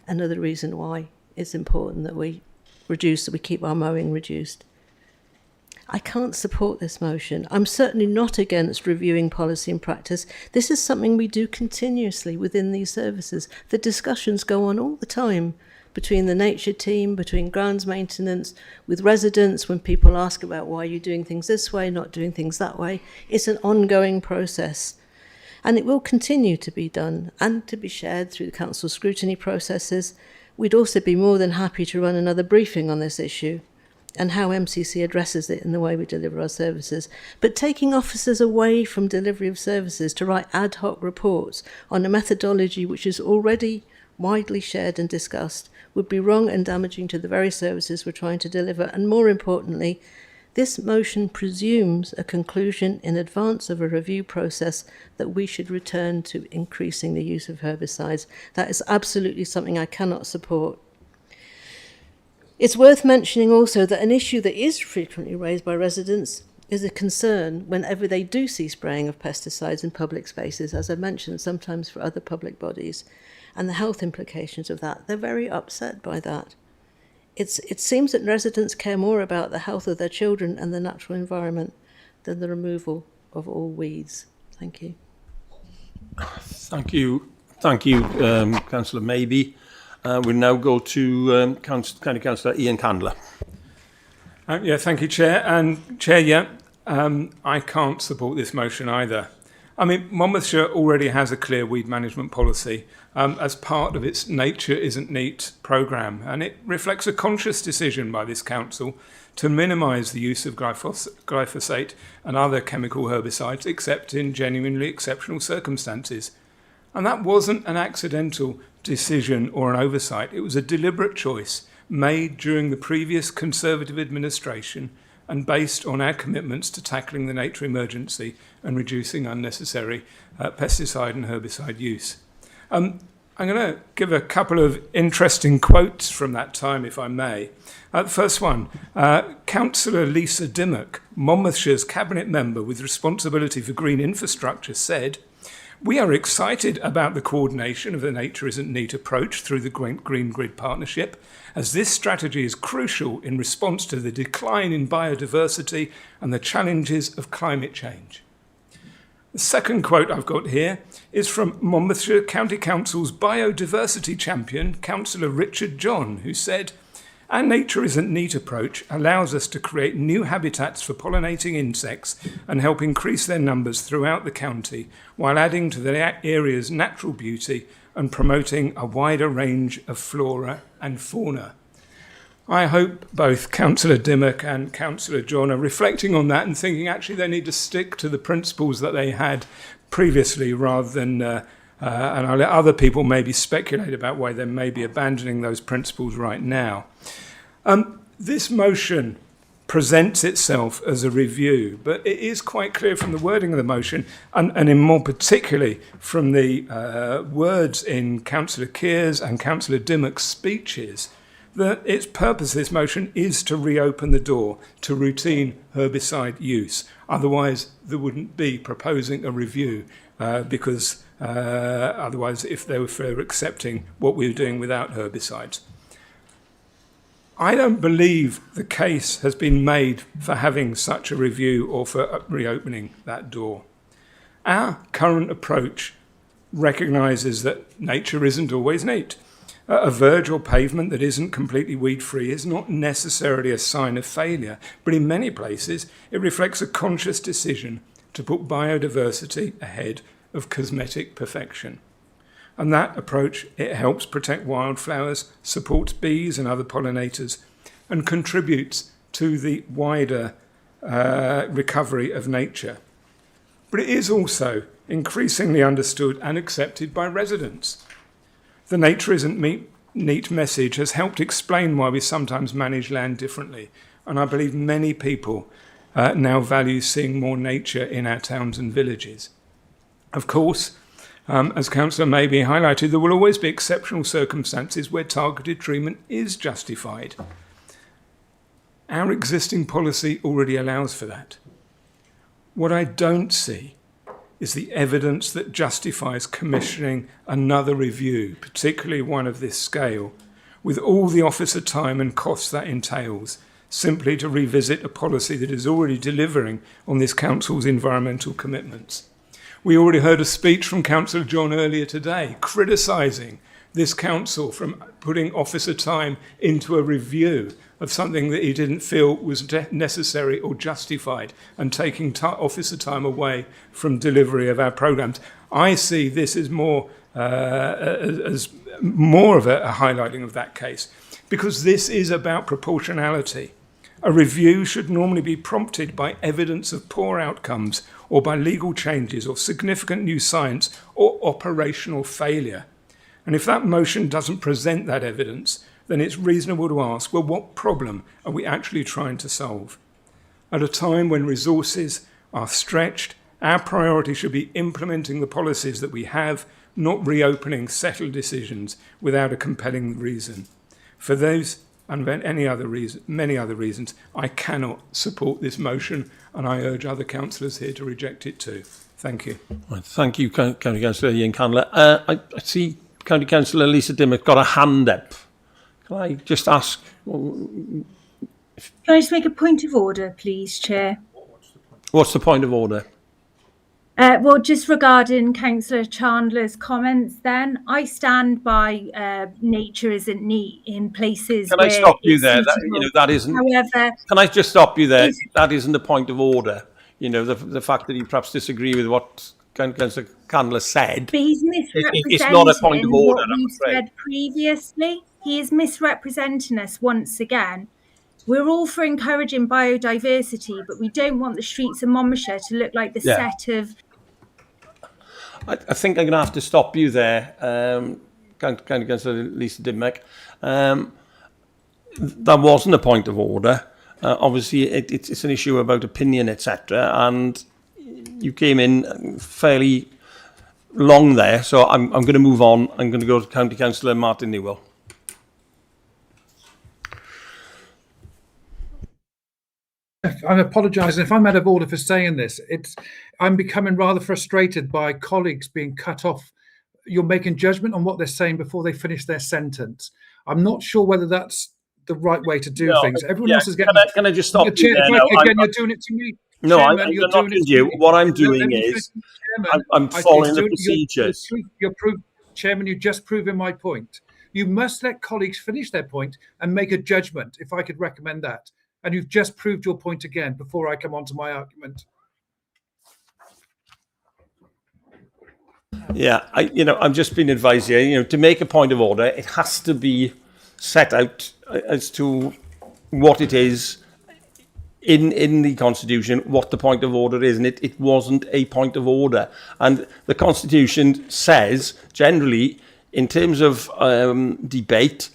Another reason why it's important that we keep our mowing reduced. I can't support this motion. I'm certainly not against reviewing policy and practice. This is something we do continuously within these services. The discussions go on all the time between the nature team, between grounds maintenance, with residents when people ask about why you're doing things this way, not doing things that way. It's an ongoing process. And it will continue to be done and to be shared through the council scrutiny processes. We'd also be more than happy to run another briefing on this issue and how MCC addresses it in the way we deliver our services. But taking officers away from delivery of services to write ad hoc reports on a methodology which is already widely shared and discussed would be wrong and damaging to the very services we're trying to deliver. And more importantly, this motion presumes a conclusion in advance of a review process that we should return to increasing the use of herbicides. That is absolutely something I cannot support. It's worth mentioning also that an issue that is frequently raised by residents is a concern whenever they do see spraying of pesticides in public spaces, as I mentioned, sometimes for other public bodies, and the health implications of that. They're very upset by that. It seems that residents care more about the health of their children and the natural environment than the removal of all weeds. Thank you. Thank you, Councillor Maybe. We'll now go to County Councillor Ian Candler. Thank you, Chair. And Chair, I can't support this motion either. I mean, Monmouthshire already has a clear weed management policy as part of its Nature Isn't Neat programme, and it reflects a conscious decision by this council to minimise the use of glyphosate and other chemical herbicides except in genuinely exceptional circumstances. And that wasn't an accidental decision or an oversight. It was a deliberate choice made during the previous Conservative administration and based on our commitments to tackling the nature emergency and reducing unnecessary pesticide and herbicide use. I'm going to give a couple of interesting quotes from that time, if I may. The first one, Councillor Lisa Dimmock, Monmouthshire's cabinet member with responsibility for green infrastructure, said, "We are excited about the coordination of the Nature Isn't Neat approach through the Green Grid Partnership, as this strategy is crucial in response to the decline in biodiversity and the challenges of climate change." The second quote I've got here is from Monmouthshire County Council's biodiversity champion, Councillor Richard John, who said, "Our Nature Isn't Neat approach allows us to create new habitats for pollinating insects and help increase their numbers throughout the county, while adding to the area's natural beauty and promoting a wider range of flora and fauna." I hope both Councillor Dimmock and Councillor John are reflecting on that and thinking actually they need to stick to the principles that they had previously, rather than, and I'll let other people maybe speculate about why they may be abandoning those principles right now. This motion presents itself as a review, but it is quite clear from the wording of the motion, and in more particularly from the words in Councillor Keir's and Councillor Dimmock's speeches, that its purpose, this motion, is to reopen the door to routine herbicide use. Otherwise, there wouldn't be proposing a review, because otherwise, if they were accepting what we were doing without herbicides. I don't believe the case has been made for having such a review or for reopening that door. Our current approach recognises that nature isn't always neat. A verge or pavement that isn't completely weed-free is not necessarily a sign of failure, but in many places it reflects a conscious decision to put biodiversity ahead of cosmetic perfection. And that approach, it helps protect wildflowers, supports bees and other pollinators, and contributes to the wider recovery of nature. But it is also increasingly understood and accepted by residents. The Nature Isn't Neat message has helped explain why we sometimes manage land differently, and I believe many people now value seeing more nature in our towns and villages. Of course, as Councillor Maybe highlighted, there will always be exceptional circumstances where targeted treatment is justified. Our existing policy already allows for that. What I don't see is the evidence that justifies commissioning another review, particularly one of this scale, with all the officer time and costs that entails, simply to revisit a policy that is already delivering on this council's environmental commitments. We already heard a speech from Councillor John earlier today criticising this council from putting officer time into a review of something that he didn't feel was necessary or justified, and taking officer time away from delivery of our programmes. I see this as more of a highlighting of that case, because this is about proportionality. A review should normally be prompted by evidence of poor outcomes, or by legal changes, or significant new science, or operational failure. And if that motion doesn't present that evidence, then it's reasonable to ask, well, what problem are we actually trying to solve? At a time when resources are stretched, our priority should be implementing the policies that we have, not reopening settled decisions without a compelling reason. For those and many other reasons, I cannot support this motion, and I urge other councillors here to reject it too. Thank you. Right, thank you, County Councillor Ian Candler. I see County Councillor Lisa Dimmock got a hand up. Can I just ask? Can I just make a point of order, please, Chair? What's the point of order? Well, just regarding Councillor Chandler's comments then, I stand by nature isn't neat in places Can where I stop you it's there? suitable. That isn't. However, can I just stop you there? That isn't the point of order. You know, the fact that you perhaps disagree with what Councillor Candler said. But he's misrepresenting it's not a point of order, what we've said previously. He is misrepresenting us once again. We're all for encouraging biodiversity, but we don't want the streets of Monmouthshire to look like the set of... I think I'm going to have to stop you there, County Councillor Lisa Dimmock. That wasn't a point of order. Obviously, it's an issue about opinion, etc. And you came in fairly long there, so I'm going to move on. I'm going to go to County Councillor Martin Newell. I'm apologising if I'm out of order for saying this. I'm becoming rather frustrated by colleagues being cut off. You're making judgment on what they're saying before they finish their sentence. I'm not sure whether that's the right way to do things. Everyone else is getting. Can I just stop you Chair, there? again, you're doing it to me. No, Chairman, I'm not doing you. What I'm doing is I'm following the procedures. Chairman, you're just proving my point. You must let colleagues finish their point and make a judgment, if I could recommend that. And you've just proved your point again before I come on to my argument. Yeah, I'm just being advised here, to make a point of order, it has to be set out as to what it is in the Constitution, what the point of order is, and it wasn't a point of order. And the Constitution says, generally, in terms of debate,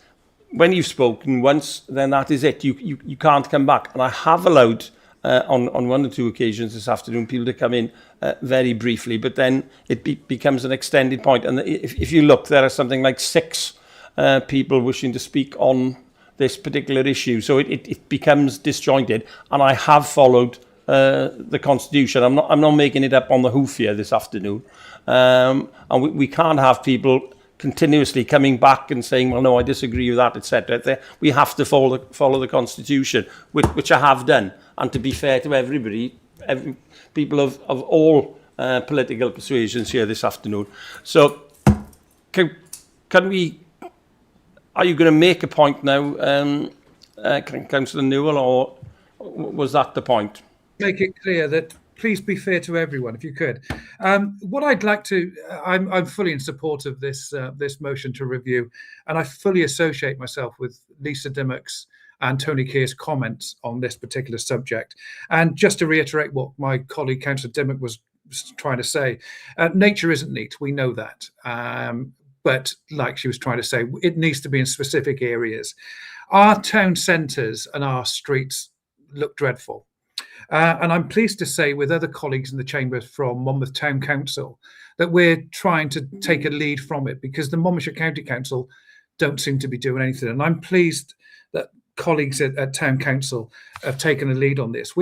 when you've spoken once, then that is it. You can't come back. And I have allowed on one or two occasions this afternoon people to come in very briefly, but then it becomes an extended point. And if you look, there are something like 6 people wishing to speak on this particular issue. So it becomes disjointed. And I have followed the Constitution. I'm not making it up on the hoof here this afternoon. And we can't have people continuously coming back and saying, well, no, I disagree with that, etc. We have to follow the Constitution, which I have done. And to be fair to everybody, people of all political persuasions here this afternoon. So can we, are you going to make a point now, Councillor Newell, or was that the point? Make it clear that please be fair to everyone, if you could. What I'd like to, I'm fully in support of this motion to review, and I fully associate myself with Lisa Dimmock's and Tony Keir's comments on this particular subject. And just to reiterate what my colleague Councillor Dimmock was trying to say, nature isn't neat, we know that. But like she was trying to say, it needs to be in specific areas. Our town centres and our streets look dreadful. And I'm pleased to say with other colleagues in the chamber from Monmouth Town Council that we're trying to take a lead from it, because the Monmouthshire County Council don't seem to be doing anything. And I'm pleased that colleagues at Town Council have taken a lead on this.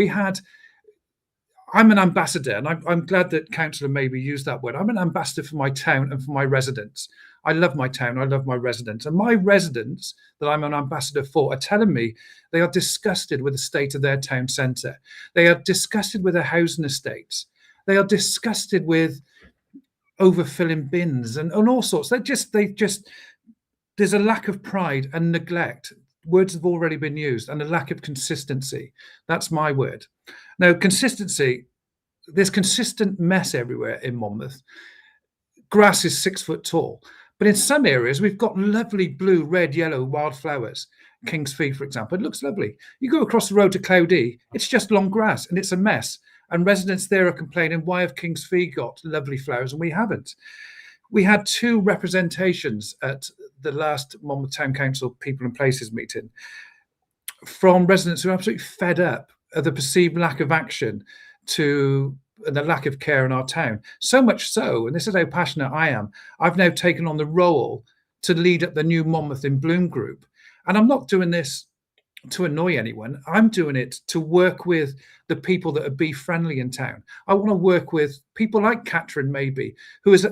I'm an ambassador, and I'm glad that Councillor Maybe used that word. I'm an ambassador for my town and for my residents. I love my town, I love my residents. And my residents that I'm an ambassador for are telling me they are disgusted with the state of their town centre. They are disgusted with their housing estates. They are disgusted with overfilling bins and all sorts. There's a lack of pride and neglect. Words have already been used, and a lack of consistency. That's my word. Now, consistency, there's consistent mess everywhere in Monmouth. Grass is 6 foot tall. But in some areas, we've got lovely blue, red, yellow wildflowers. King's Fee, for example, it looks lovely. You go across the road to Cloudie, it's just long grass and it's a mess. And residents there are complaining, why have King's Fee got lovely flowers and we haven't? We had 2 representations at the last Monmouth Town Council People and Places meeting from residents who are absolutely fed up of the perceived lack of action and the lack of care in our town. So much so, and this is how passionate I am, I've now taken on the role to lead up the new Monmouth in Bloom group. And I'm not doing this to annoy anyone. I'm doing it to work with the people that are bee friendly in town. I want to work with people like Catherine Maybe, who is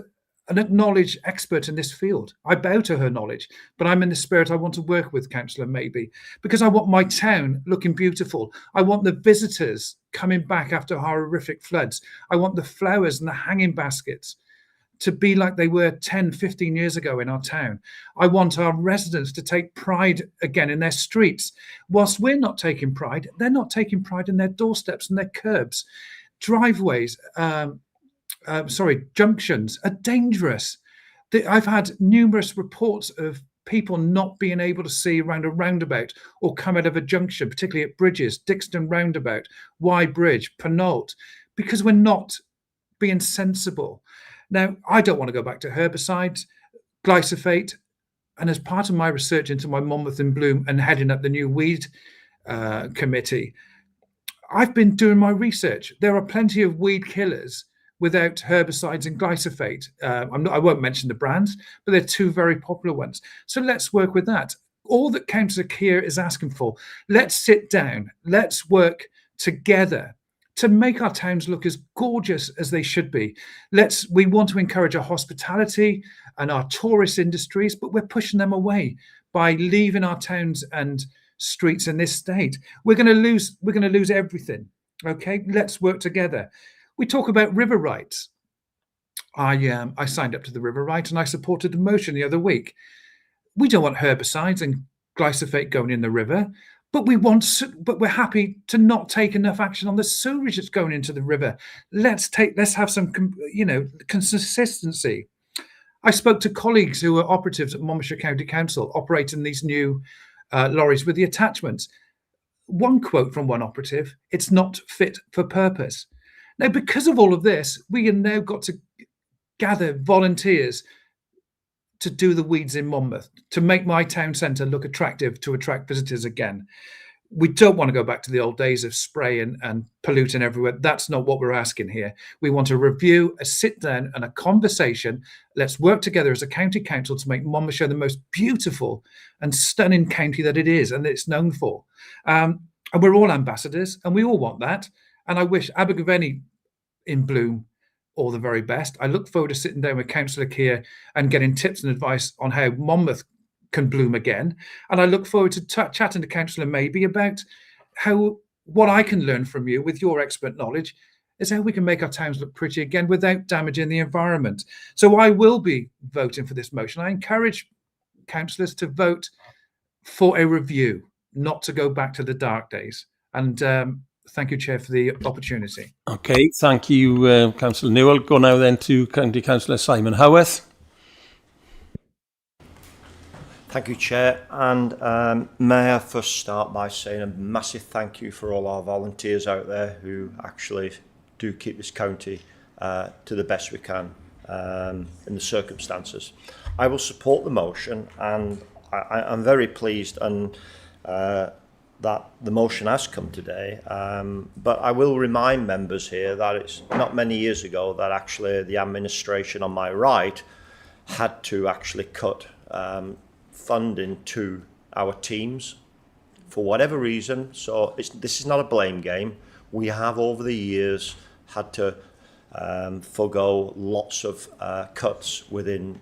an acknowledged expert in this field. I bow to her knowledge, but I'm in the spirit I want to work with Councillor Maybe, because I want my town looking beautiful. I want the visitors coming back after horrific floods. I want the flowers and the hanging baskets to be like they were 10, 15 years ago in our town. I want our residents to take pride again in their streets. Whilst we're not taking pride, they're not taking pride in their doorsteps and their curbs. Driveways, junctions are dangerous. I've had numerous reports of people not being able to see around a roundabout or come out of a junction, particularly at bridges, Dixton Roundabout, Wye Bridge, Penalt, because we're not being sensible. Now, I don't want to go back to herbicides, glyphosate, and as part of my research into my Monmouth in Bloom and heading up the new weed committee, I've been doing my research. There are plenty of weed killers without herbicides and glyphosate. I won't mention the brands, but they're two very popular ones. So let's work with that. All that Councillor Keir is asking for, let's sit down, let's work together to make our towns look as gorgeous as they should be. We want to encourage our hospitality and our tourist industries, but we're pushing them away by leaving our towns and streets in this state. We're going to lose everything. Okay, let's work together. We talk about river rights. I signed up to the river right and I supported a motion the other week. We don't want herbicides and glyphosate going in the river, but we're happy to not take enough action on the sewage that's going into the river. Let's have some, consistency. I spoke to colleagues who are operatives at Monmouthshire County Council operating these new lorries with the attachments. One quote from one operative: "It's not fit for purpose." Now, because of all of this, we have now got to gather volunteers to do the weeds in Monmouth, to make my town centre look attractive, to attract visitors again. We don't want to go back to the old days of spraying and polluting everywhere. That's not what we're asking here. We want a review, a sit down and a conversation. Let's work together as a county council to make Monmouthshire the most beautiful and stunning county that it is and it's known for. And we're all ambassadors and we all want that. And I wish Abergavenny in bloom all the very best. I look forward to sitting down with Councillor Keir and getting tips and advice on how Monmouth can bloom again. And I look forward to chatting to Councillor Maybe about what I can learn from you with your expert knowledge is how we can make our towns look pretty again without damaging the environment. So I will be voting for this motion. I encourage councillors to vote for a review, not to go back to the dark days. And thank you, Chair, for the opportunity. Okay, thank you, Councillor Newell. Go now then to County Councillor Simon Howarth. Thank you, Chair. And may I first start by saying a massive thank you for all our volunteers out there who actually do keep this county to the best we can in the circumstances. I will support the motion, and I'm very pleased and that the motion has come today, but I will remind members here that it's not many years ago that actually the administration on my right had to actually cut funding to our teams for whatever reason. So this is not a blame game. We have over the years had to forgo lots of cuts within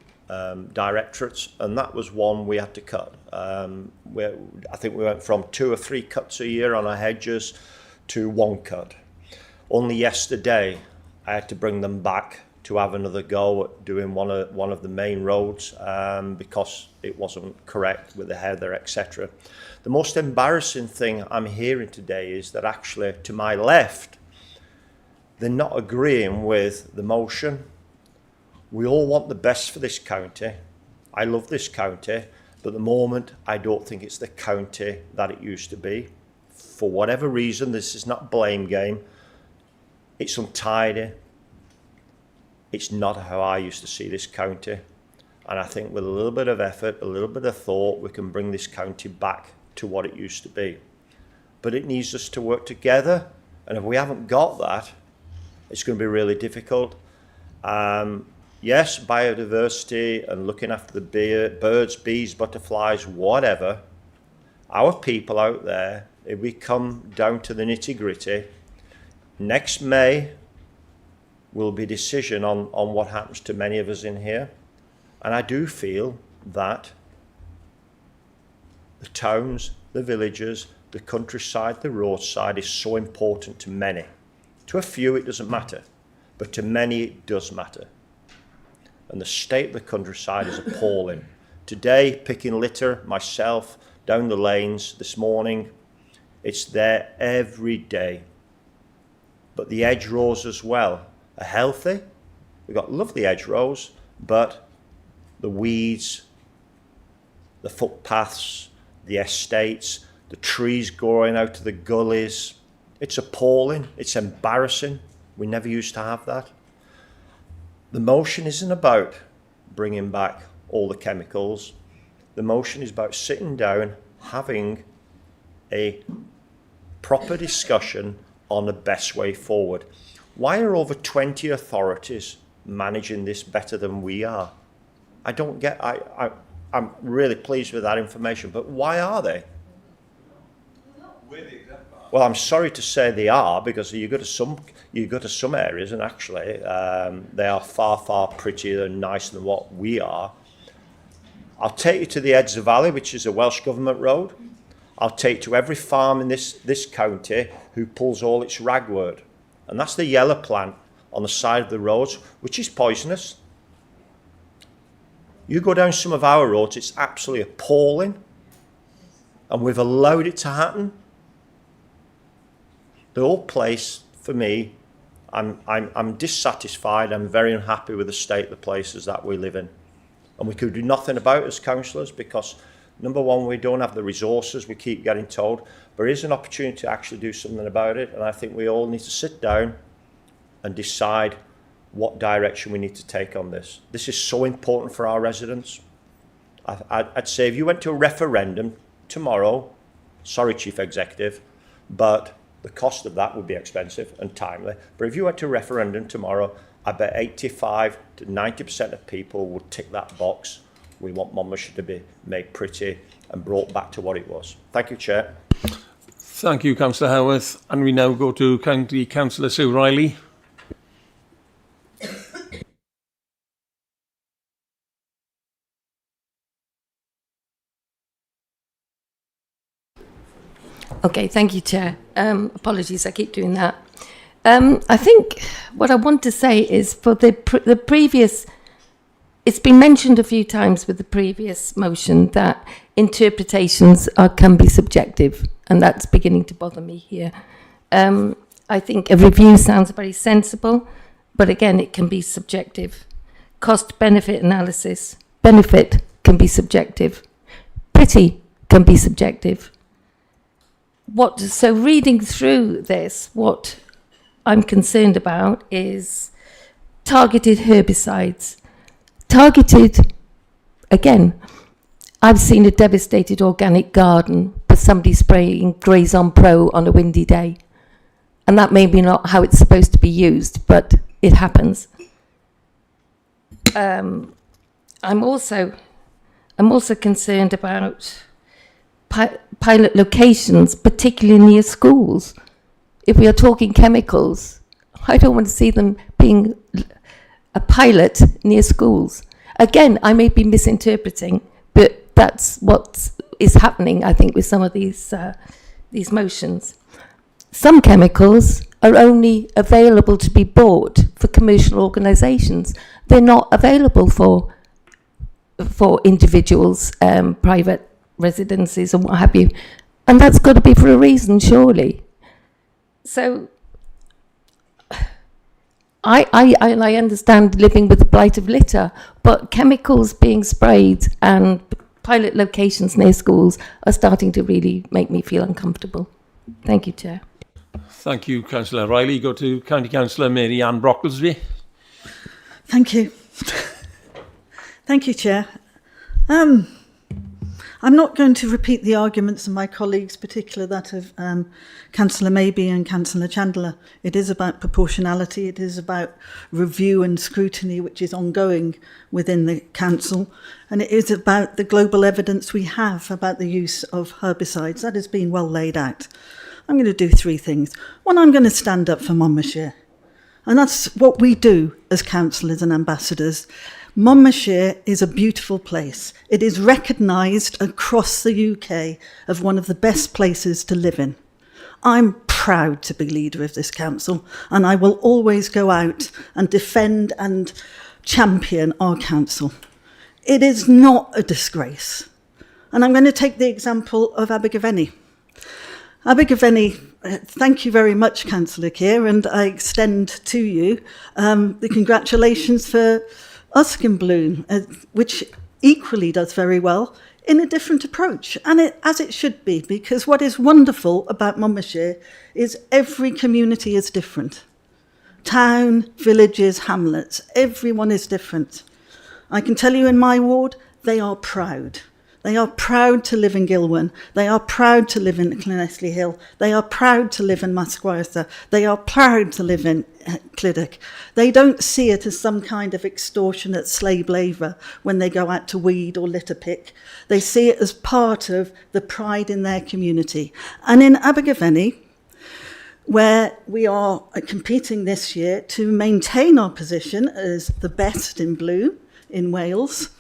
directorates, and that was one we had to cut. I think we went from 2 or 3 cuts a year on our hedges to 1 cut. Only yesterday I had to bring them back to have another go at doing one of the main roads because it wasn't correct with the heather, etc. The most embarrassing thing I'm hearing today is that actually to my left they're not agreeing with the motion. We all want the best for this county. I love this county, but at the moment I don't think it's the county that it used to be. For whatever reason, this is not a blame game. It's untidy. It's not how I used to see this county. And I think with a little bit of effort, a little bit of thought, we can bring this county back to what it used to be. But it needs us to work together. And if we haven't got that, it's going to be really difficult. Yes, biodiversity and looking after the birds, bees, butterflies, whatever. Our people out there, if we come down to the nitty-gritty, next May will be a decision on what happens to many of us in here. And I do feel that the towns, the villages, the countryside, the roadside is so important to many. To a few it doesn't matter, but to many it does matter. And the state of the countryside is appalling. Today, picking litter, myself, down the lanes this morning, it's there every day. But the hedgerows as well are healthy. We've got lovely hedgerows, but the weeds, the footpaths, the estates, the trees growing out of the gullies, it's appalling, it's embarrassing. We never used to have that. The motion isn't about bringing back all the chemicals. The motion is about sitting down, having a proper discussion on the best way forward. Why are over 20 authorities managing this better than we are? I don't get, I'm really pleased with that information, but why are they? Well, I'm sorry to say they are, because you go to some areas, and actually they are far, far prettier and nicer than what we are. I'll take you to the Edser Valley, which is a Welsh Government road. I'll take you to every farm in this county who pulls all its ragwort. And that's the yellow plant on the side of the roads, which is poisonous. You go down some of our roads, it's absolutely appalling. And we've allowed it to happen. The whole place, for me, I'm dissatisfied. I'm very unhappy with the state of the places that we live in. And we could do nothing about it as councillors because, number one, we don't have the resources, we keep getting told. There is an opportunity to actually do something about it, and I think we all need to sit down and decide what direction we need to take on this. This is so important for our residents. I'd say if you went to a referendum tomorrow, sorry, Chief Executive, but the cost of that would be expensive and timely. But if you went to a referendum tomorrow, I bet 85 to 90% of people would tick that box. We want Monmouthshire to be made pretty and brought back to what it was. Thank you, Chair. Thank you, Councillor Howarth. And we now go to County Councillor Sue Riley. Okay, thank you, Chair. Apologies, I keep doing that. I think what I want to say is for the previous, it's been mentioned a few times with the previous motion that interpretations can be subjective, and that's beginning to bother me here. I think a review sounds very sensible, but again, it can be subjective. Cost-benefit analysis, benefit can be subjective. Pretty can be subjective. So reading through this, what I'm concerned about is targeted herbicides. Targeted, again, I've seen a devastated organic garden for somebody spraying Grazon Pro on a windy day. And that may be not how it's supposed to be used, but it happens. I'm also concerned about pilot locations, particularly near schools. If we are talking chemicals, I don't want to see them being a pilot near schools. Again, I may be misinterpreting, but that's what is happening, I think, with some of these motions. Some chemicals are only available to be bought for commercial organisations. They're not available for individuals, private residences and what have you. And that's got to be for a reason, surely. So I understand living with the blight of litter, but chemicals being sprayed and pilot locations near schools are starting to really make me feel uncomfortable. Thank you, Chair. Thank you, Councillor Riley. Go to County Councillor Mary Ann Brocklesby. Thank you. Thank you, Chair. I'm not going to repeat the arguments of my colleagues, particularly that of Councillor Maybe and Councillor Chandler. It is about proportionality, it is about review and scrutiny, which is ongoing within the Council, and it is about the global evidence we have about the use of herbicides. That has been well laid out. I'm going to do three things. One, I'm going to stand up for Monmouthshire, and that's what we do as councillors and ambassadors. Monmouthshire is a beautiful place. It is recognised across the UK as one of the best places to live in. I'm proud to be leader of this council, and I will always go out and defend and champion our council. It is not a disgrace. And I'm going to take the example of Abergavenny. Abergavenny, thank you very much, Councillor Keir, and I extend to you the congratulations for Uskin Bloom, which equally does very well in a different approach, and as it should be, because what is wonderful about Monmouthshire is every community is different. Town, villages, hamlets, everyone is different. I can tell you in my ward, they are proud. They are proud to live in Gilwan. They are proud to live in Llanelli Hill. They are proud to live in Masquertha. They are proud to live in Clydach. They don't see it as some kind of extortionate slave labour when they go out to weed or litter pick. They see it as part of the pride in their community. And in Abergavenny, where we are competing this year to maintain our position as the best in blue in Wales,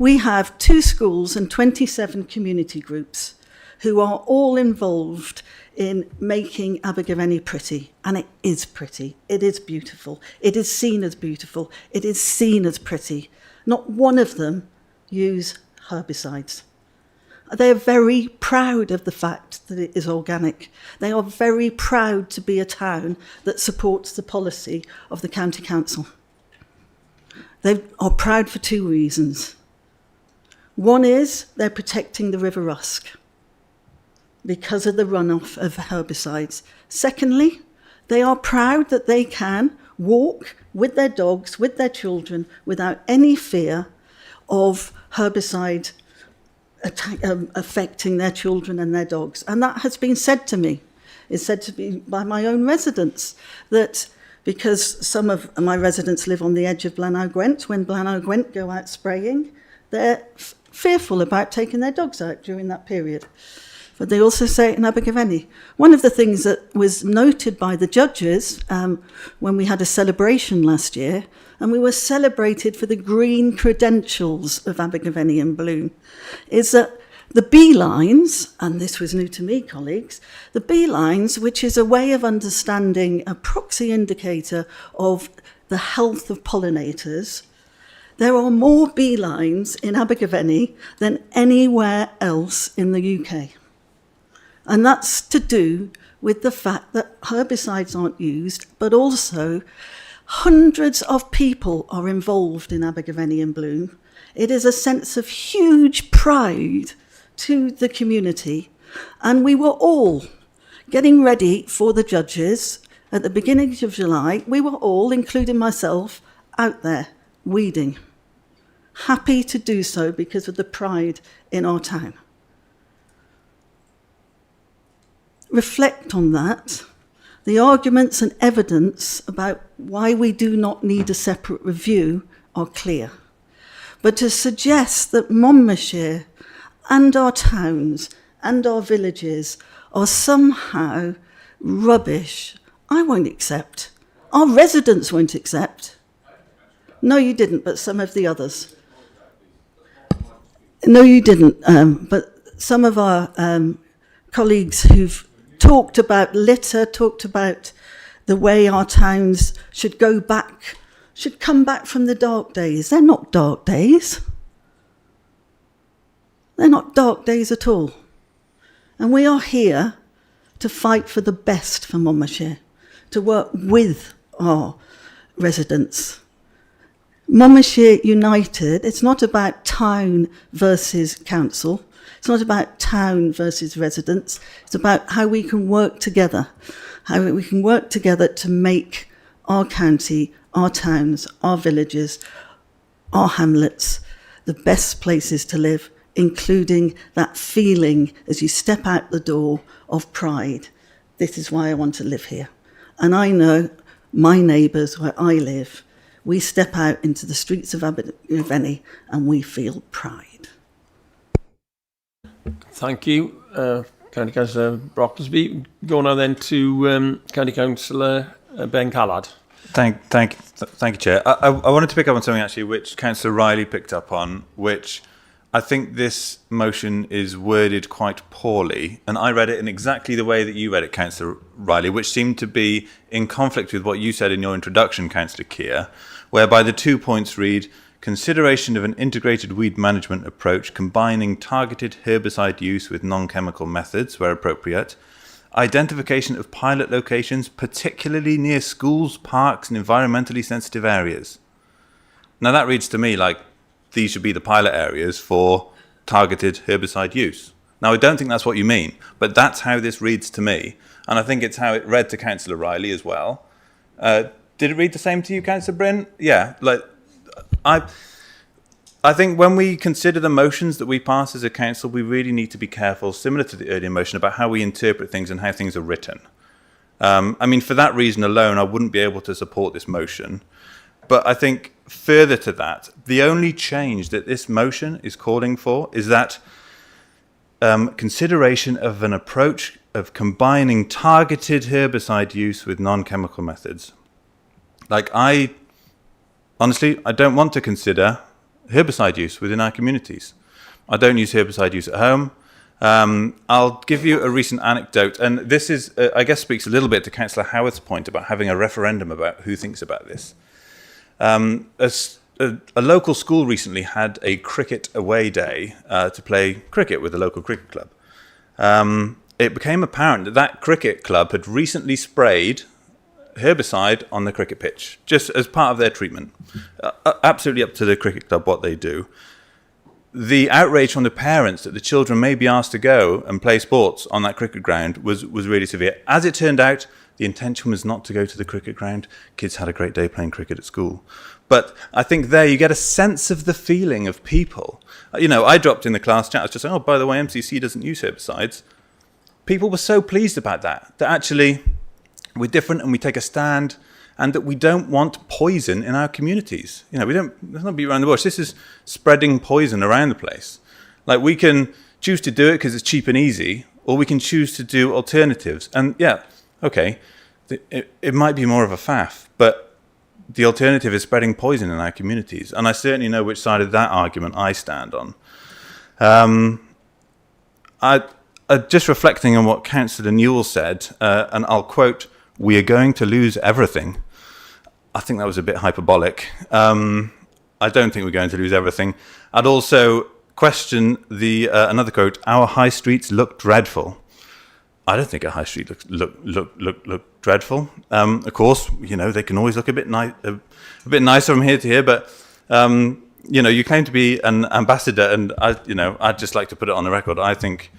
we have 2 schools and 27 community groups who are all involved in making Abergavenny pretty. And it is pretty. It is beautiful. It is seen as beautiful. It is seen as pretty. Not one of them use herbicides. They are very proud of the fact that it is organic. They are very proud to be a town that supports the policy of the County Council. They are proud for 2 reasons. One is they're protecting the River Usk because of the runoff of herbicides. Secondly, they are proud that they can walk with their dogs, with their children, without any fear of herbicide affecting their children and their dogs. And that has been said to me. It's said to me by my own residents that because some of my residents live on the edge of Blaenau Gwent, when Blaenau Gwent go out spraying, they're fearful about taking their dogs out during that period. But they also say it in Abergavenny. One of the things that was noted by the judges when we had a celebration last year, and we were celebrated for the green credentials of Abergavenny in bloom, is that the bee lines, and this was new to me, colleagues, the bee lines, which is a way of understanding a proxy indicator of the health of pollinators, there are more bee lines in Abergavenny than anywhere else in the UK. And that's to do with the fact that herbicides aren't used, but also hundreds of people are involved in Abergavenny in bloom. It is a sense of huge pride to the community. And we were all getting ready for the judges at the beginning of July. We were all, including myself, out there weeding. Happy to do so because of the pride in our town. Reflect on that. The arguments and evidence about why we do not need a separate review are clear. But to suggest that Monmouthshire and our towns and our villages are somehow rubbish, I won't accept. Our residents won't accept. No, you didn't, but some of the others. No, you didn't, but some of our colleagues who've talked about litter, talked about the way our towns should go back, should come back from the dark days. They're not dark days. They're not dark days at all. And we are here to fight for the best for Monmouthshire, to work with our residents. Monmouthshire United, it's not about town versus council. It's not about town versus residents. It's about how we can work together, to make our county, our towns, our villages, our hamlets, the best places to live, including that feeling as you step out the door of pride. This is why I want to live here. And I know my neighbours where I live, we step out into the streets of Abergavenny and we feel pride. Thank you, County Councillor Brocklesby. Go now then to County Councillor Ben Callard. Thank you, Chair. I wanted to pick up on something actually which Councillor Riley picked up on, which I think this motion is worded quite poorly, and I read it in exactly the way that you read it, Councillor Riley, which seemed to be in conflict with what you said in your introduction, Councillor Keir, whereby the 2 points read, consideration of an integrated weed management approach combining targeted herbicide use with non-chemical methods where appropriate, identification of pilot locations, particularly near schools, parks and environmentally sensitive areas. Now that reads to me like these should be the pilot areas for targeted herbicide use. Now, I don't think that's what you mean, but that's how this reads to me. And I think it's how it read to Councillor Riley as well. Did it read the same to you, Councillor Bryn? Yeah, I think when we consider the motions that we pass as a council, we really need to be careful, similar to the earlier motion, about how we interpret things and how things are written. I mean, for that reason alone, I wouldn't be able to support this motion. But I think further to that, the only change that this motion is calling for is that consideration of an approach of combining targeted herbicide use with non-chemical methods. Like, honestly, I don't want to consider herbicide use within our communities. I don't use herbicide use at home. I'll give you a recent anecdote, and this is, I guess, speaks a little bit to Councillor Howarth's point about having a referendum about who thinks about this. A local school recently had a cricket away day to play cricket with a local cricket club. It became apparent that that cricket club had recently sprayed herbicide on the cricket pitch, just as part of their treatment. Absolutely up to the cricket club what they do. The outrage from the parents that the children may be asked to go and play sports on that cricket ground was really severe. As it turned out, the intention was not to go to the cricket ground. Kids had a great day playing cricket at school. But I think there you get a sense of the feeling of people. You know, I dropped in the class chat, I was just saying, oh, by the way, MCC doesn't use herbicides. People were so pleased about that actually we're different and we take a stand, and that we don't want poison in our communities. You know, let's not beat around the bush. This is spreading poison around the place. Like, we can choose to do it because it's cheap and easy, or we can choose to do alternatives. And yeah, okay, it might be more of a faff, but the alternative is spreading poison in our communities. And I certainly know which side of that argument I stand on. Just reflecting on what Councillor Newell said, and I'll quote, "We are going to lose everything." I think that was a bit hyperbolic. I don't think we're going to lose everything. I'd also question another quote, "Our high streets look dreadful." I don't think a high street look dreadful. Of course, you know, they can always look a bit nicer from here to here, but you know, you claim to be an ambassador, and I'd just like to put it on the record. I think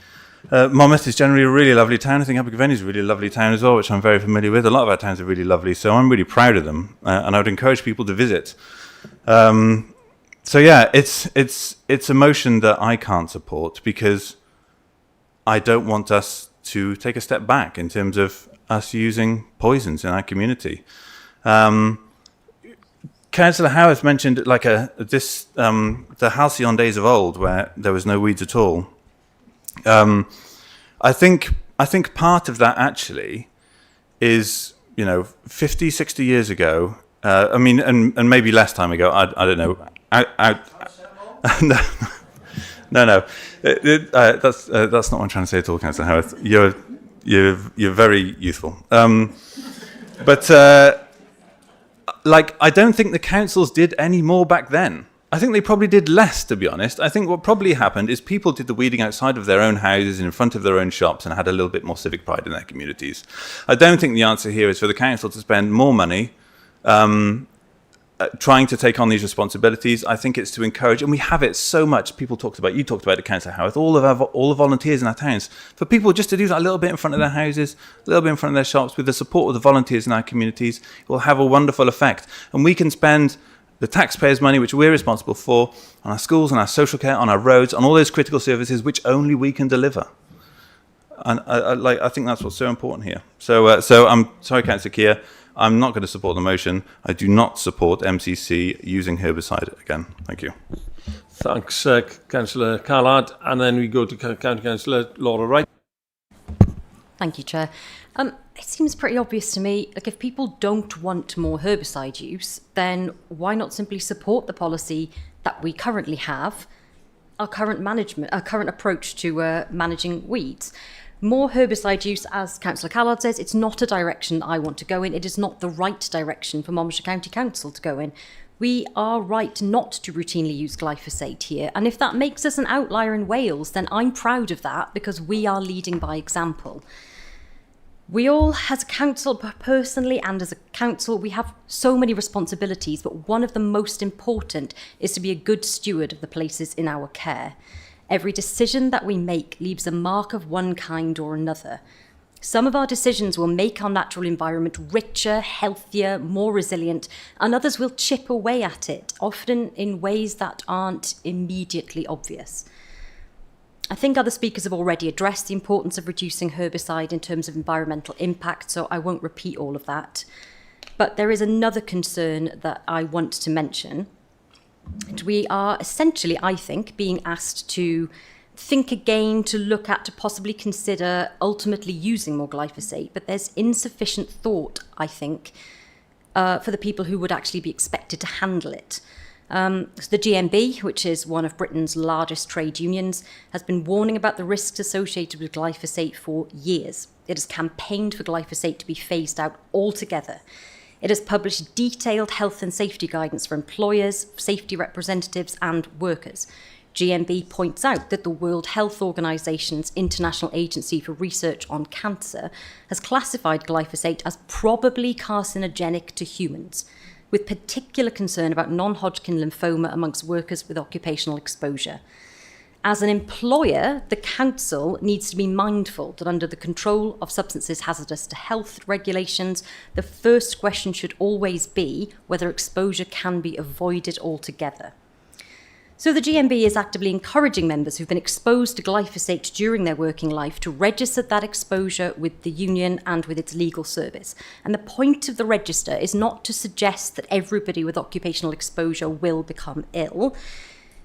Monmouth is generally a really lovely town. I think Abergavenny is a really lovely town as well, which I'm very familiar with. A lot of our towns are really lovely, so I'm really proud of them, and I would encourage people to visit. So yeah, it's a motion that I can't support because I don't want us to take a step back in terms of us using poisons in our community. Councillor Howarth mentioned like the halcyon days of old where there was no weeds at all. I think part of that actually is, 50, 60 years ago, I mean, and maybe less time ago, I don't know. No. That's not what I'm trying to say at all, Councillor Howarth. You're very youthful. But I don't think the councils did any more back then. I think they probably did less, to be honest. I think what probably happened is people did the weeding outside of their own houses and in front of their own shops and had a little bit more civic pride in their communities. I don't think the answer here is for the council to spend more money trying to take on these responsibilities. I think it's to encourage, and we have it so much. You talked about it, Councillor Howarth, all the volunteers in our towns, for people just to do that a little bit in front of their houses, a little bit in front of their shops, with the support of the volunteers in our communities, it will have a wonderful effect. And we can spend the taxpayers' money, which we're responsible for, on our schools, on our social care, on our roads, on all those critical services which only we can deliver. And I think that's what's so important here. So I'm sorry, Councillor Keir, I'm not going to support the motion. I do not support MCC using herbicide again. Thank you. Thanks, Councillor Callard. And then we go to County Councillor Laura Wright. Thank you, Chair. It seems pretty obvious to me, like, if people don't want more herbicide use, then why not simply support the policy that we currently have, our current approach to managing weeds? More herbicide use, as Councillor Callard says, it's not a direction I want to go in. It is not the right direction for Monmouthshire County Council to go in. We are right not to routinely use glyphosate here. And if that makes us an outlier in Wales, then I'm proud of that because we are leading by example. We all, as a council, personally and as a council, we have so many responsibilities, but one of the most important is to be a good steward of the places in our care. Every decision that we make leaves a mark of one kind or another. Some of our decisions will make our natural environment richer, healthier, more resilient, and others will chip away at it, often in ways that aren't immediately obvious. I think other speakers have already addressed the importance of reducing herbicide in terms of environmental impact, so I won't repeat all of that. But there is another concern that I want to mention. And we are essentially, I think, being asked to think again, to look at, to possibly consider ultimately using more glyphosate, but there's insufficient thought, I think, for the people who would actually be expected to handle it. So the GMB, which is one of Britain's largest trade unions, has been warning about the risks associated with glyphosate for years. It has campaigned for glyphosate to be phased out altogether. It has published detailed health and safety guidance for employers, safety representatives, and workers. GMB points out that the World Health Organization's International Agency for Research on Cancer has classified glyphosate as probably carcinogenic to humans, with particular concern about non-Hodgkin lymphoma amongst workers with occupational exposure. As an employer, the council needs to be mindful that under the control of substances hazardous to health regulations, the first question should always be whether exposure can be avoided altogether. So the GMB is actively encouraging members who've been exposed to glyphosate during their working life to register that exposure with the union and with its legal service. And the point of the register is not to suggest that everybody with occupational exposure will become ill,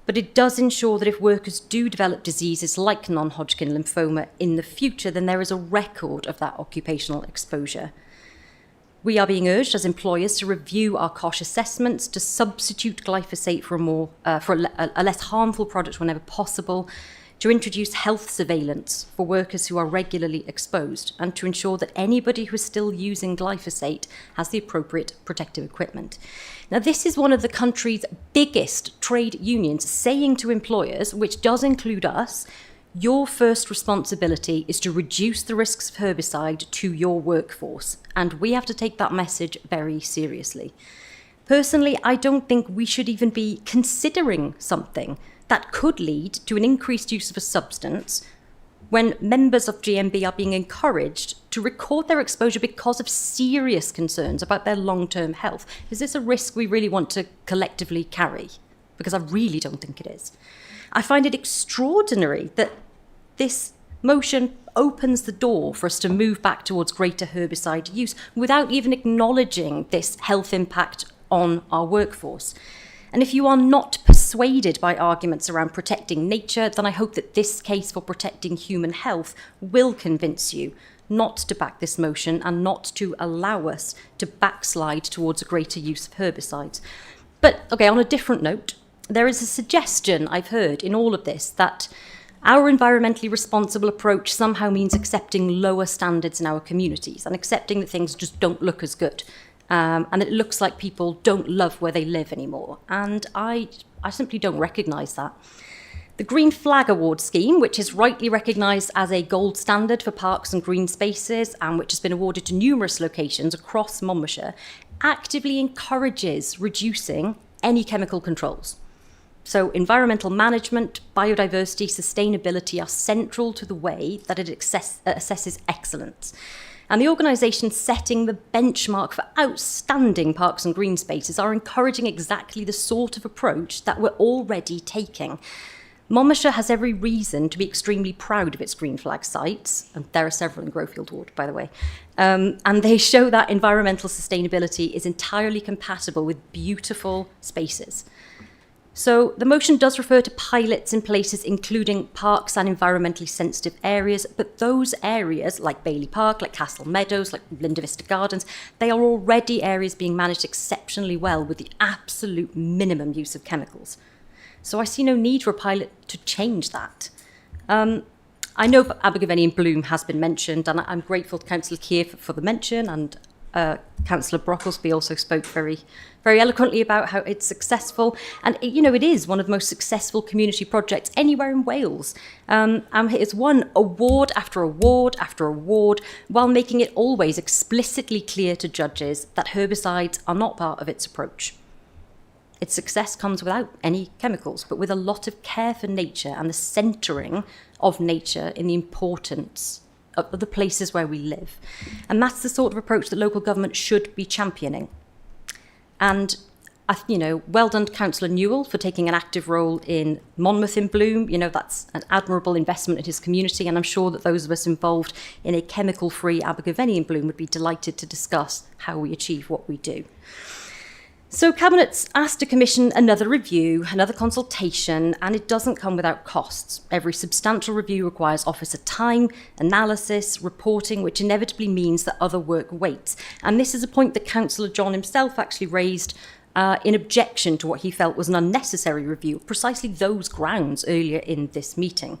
but it does ensure that if workers do develop diseases like non-Hodgkin lymphoma in the future, then there is a record of that occupational exposure. We are being urged as employers to review our COSH assessments, to substitute glyphosate for a less harmful product whenever possible, to introduce health surveillance for workers who are regularly exposed, and to ensure that anybody who is still using glyphosate has the appropriate protective equipment. Now, this is one of the country's biggest trade unions saying to employers, which does include us, your first responsibility is to reduce the risks of herbicide to your workforce, and we have to take that message very seriously. Personally, I don't think we should even be considering something that could lead to an increased use of a substance when members of GMB are being encouraged to record their exposure because of serious concerns about their long-term health. Is this a risk we really want to collectively carry? Because I really don't think it is. I find it extraordinary that this motion opens the door for us to move back towards greater herbicide use without even acknowledging this health impact on our workforce. And if you are not persuaded by arguments around protecting nature, then I hope that this case for protecting human health will convince you not to back this motion and not to allow us to backslide towards a greater use of herbicides. But, okay, on a different note, there is a suggestion I've heard in all of this that our environmentally responsible approach somehow means accepting lower standards in our communities and accepting that things just don't look as good. And that it looks like people don't love where they live anymore. And I simply don't recognise that. The Green Flag Award scheme, which is rightly recognised as a gold standard for parks and green spaces and which has been awarded to numerous locations across Monmouthshire, actively encourages reducing any chemical controls. So environmental management, biodiversity, sustainability are central to the way that it assesses excellence. And the organisations setting the benchmark for outstanding parks and green spaces are encouraging exactly the sort of approach that we're already taking. Monmouthshire has every reason to be extremely proud of its green flag sites, and there are several in Grovefield Ward, by the way, and they show that environmental sustainability is entirely compatible with beautiful spaces. So the motion does refer to pilots in places including parks and environmentally sensitive areas, but those areas like Bailey Park, like Castle Meadows, like Linda Vista Gardens, they are already areas being managed exceptionally well with the absolute minimum use of chemicals. So I see no need for a pilot to change that. I know Abergavenny and Bloom has been mentioned, and I'm grateful to Councillor Keir for the mention, and Councillor Brocklesby also spoke very, very eloquently about how it's successful. And, it is one of the most successful community projects anywhere in Wales. It's won award after award after award, while making it always explicitly clear to judges that herbicides are not part of its approach. Its success comes without any chemicals, but with a lot of care for nature and the centering of nature in the importance of the places where we live. And that's the sort of approach that local government should be championing. And well done to Councillor Newell for taking an active role in Monmouth in Bloom. That's an admirable investment in his community, and I'm sure that those of us involved in a chemical-free Abergavenny in Bloom would be delighted to discuss how we achieve what we do. So Cabinet's asked to commission another review, another consultation, and it doesn't come without costs. Every substantial review requires officer time, analysis, reporting, which inevitably means that other work waits. And this is a point that Councillor John himself actually raised in objection to what he felt was an unnecessary review, precisely those grounds earlier in this meeting.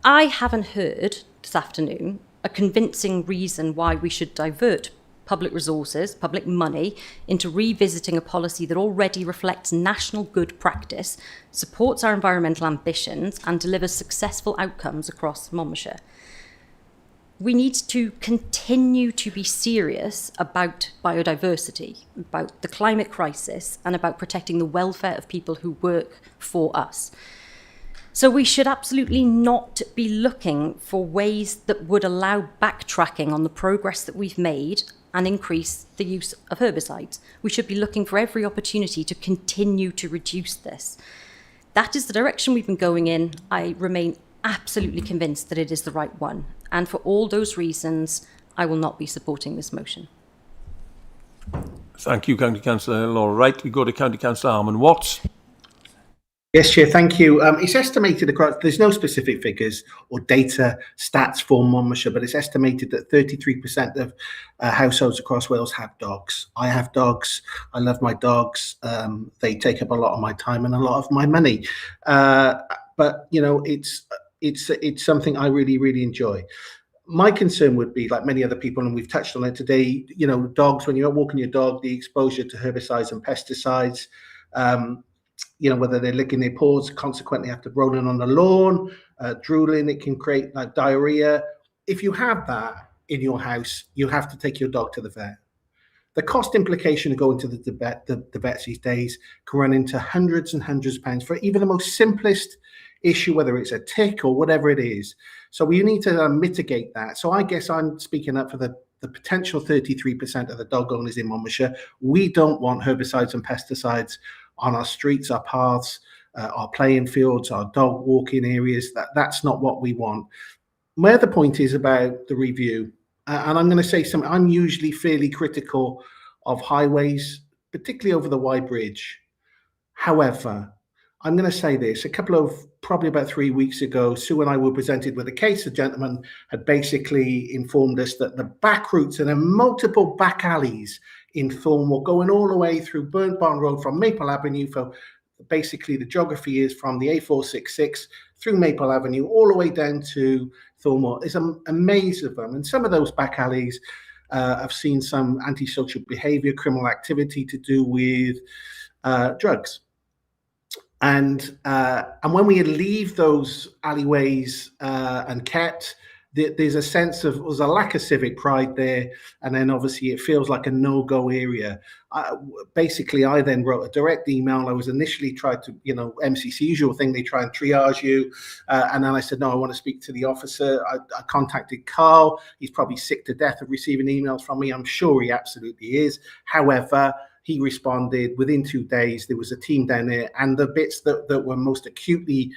I haven't heard this afternoon a convincing reason why we should divert public resources, public money, into revisiting a policy that already reflects national good practice, supports our environmental ambitions, and delivers successful outcomes across Monmouthshire. We need to continue to be serious about biodiversity, about the climate crisis, and about protecting the welfare of people who work for us. So we should absolutely not be looking for ways that would allow backtracking on the progress that we've made and increase the use of herbicides. We should be looking for every opportunity to continue to reduce this. That is the direction we've been going in. I remain absolutely convinced that it is the right one. And for all those reasons, I will not be supporting this motion. Thank you, County Councillor Laura Wright. We go to County Councillor Armand Watts. Yes, Chair, thank you. It's estimated across, there's no specific figures or data stats for Monmouthshire, but it's estimated that 33% of households across Wales have dogs. I have dogs. I love my dogs. They take up a lot of my time and a lot of my money. But, it's something I really, really enjoy. My concern would be, like many other people, and we've touched on it today, dogs, when you're walking your dog, the exposure to herbicides and pesticides, whether they're licking their paws, consequently after rolling on the lawn, drooling, it can create like diarrhea. If you have that in your house, you have to take your dog to the vet. The cost implication of going to the vets these days can run into hundreds and hundreds of pounds for even the most simplest issue, whether it's a tick or whatever it is. So we need to mitigate that. So I guess I'm speaking up for the potential 33% of the dog owners in Monmouthshire. We don't want herbicides and pesticides on our streets, our paths, our playing fields, our dog walking areas. That's not what we want. My other point is about the review. And I'm going to say something. I'm usually fairly critical of highways, particularly over the Wye Bridge. However, I'm going to say this. Probably about 3 weeks ago, Sue and I were presented with a case. A gentleman had basically informed us that the back routes and multiple back alleys in Thornmore, going all the way through Burnt Barn Road from Maple Avenue. For basically, the geography is from the A466 through Maple Avenue all the way down to Thornmore. There's a maze of them, and some of those back alleys have seen some antisocial behaviour, criminal activity to do with drugs. And when we leave those alleyways and kept, there's a sense of, there's a lack of civic pride there. And then obviously it feels like a no-go area. Basically, I then wrote a direct email. I was initially tried to, MCC usual thing, they try and triage you. And then I said, no, I want to speak to the officer. I contacted Carl. He's probably sick to death of receiving emails from me. I'm sure he absolutely is. However, he responded within 2 days. There was a team down there, and the bits that were most acutely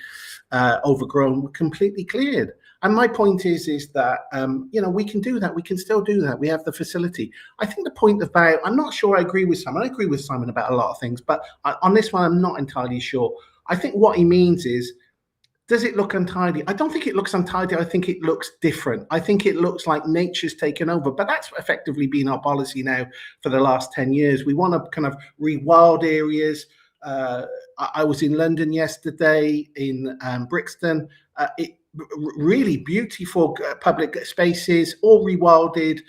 overgrown were completely cleared. And my point is that, we can do that. We can still do that. We have the facility. I think the point about, I'm not sure I agree with Simon. I agree with Simon about a lot of things, but on this one, I'm not entirely sure. I think what he means is, does it look untidy? I don't think it looks untidy. I think it looks different. I think it looks like nature's taken over, but that's effectively been our policy now for the last 10 years. We want to kind of rewild areas. I was in London yesterday in Brixton. Really beautiful public spaces, all rewilded.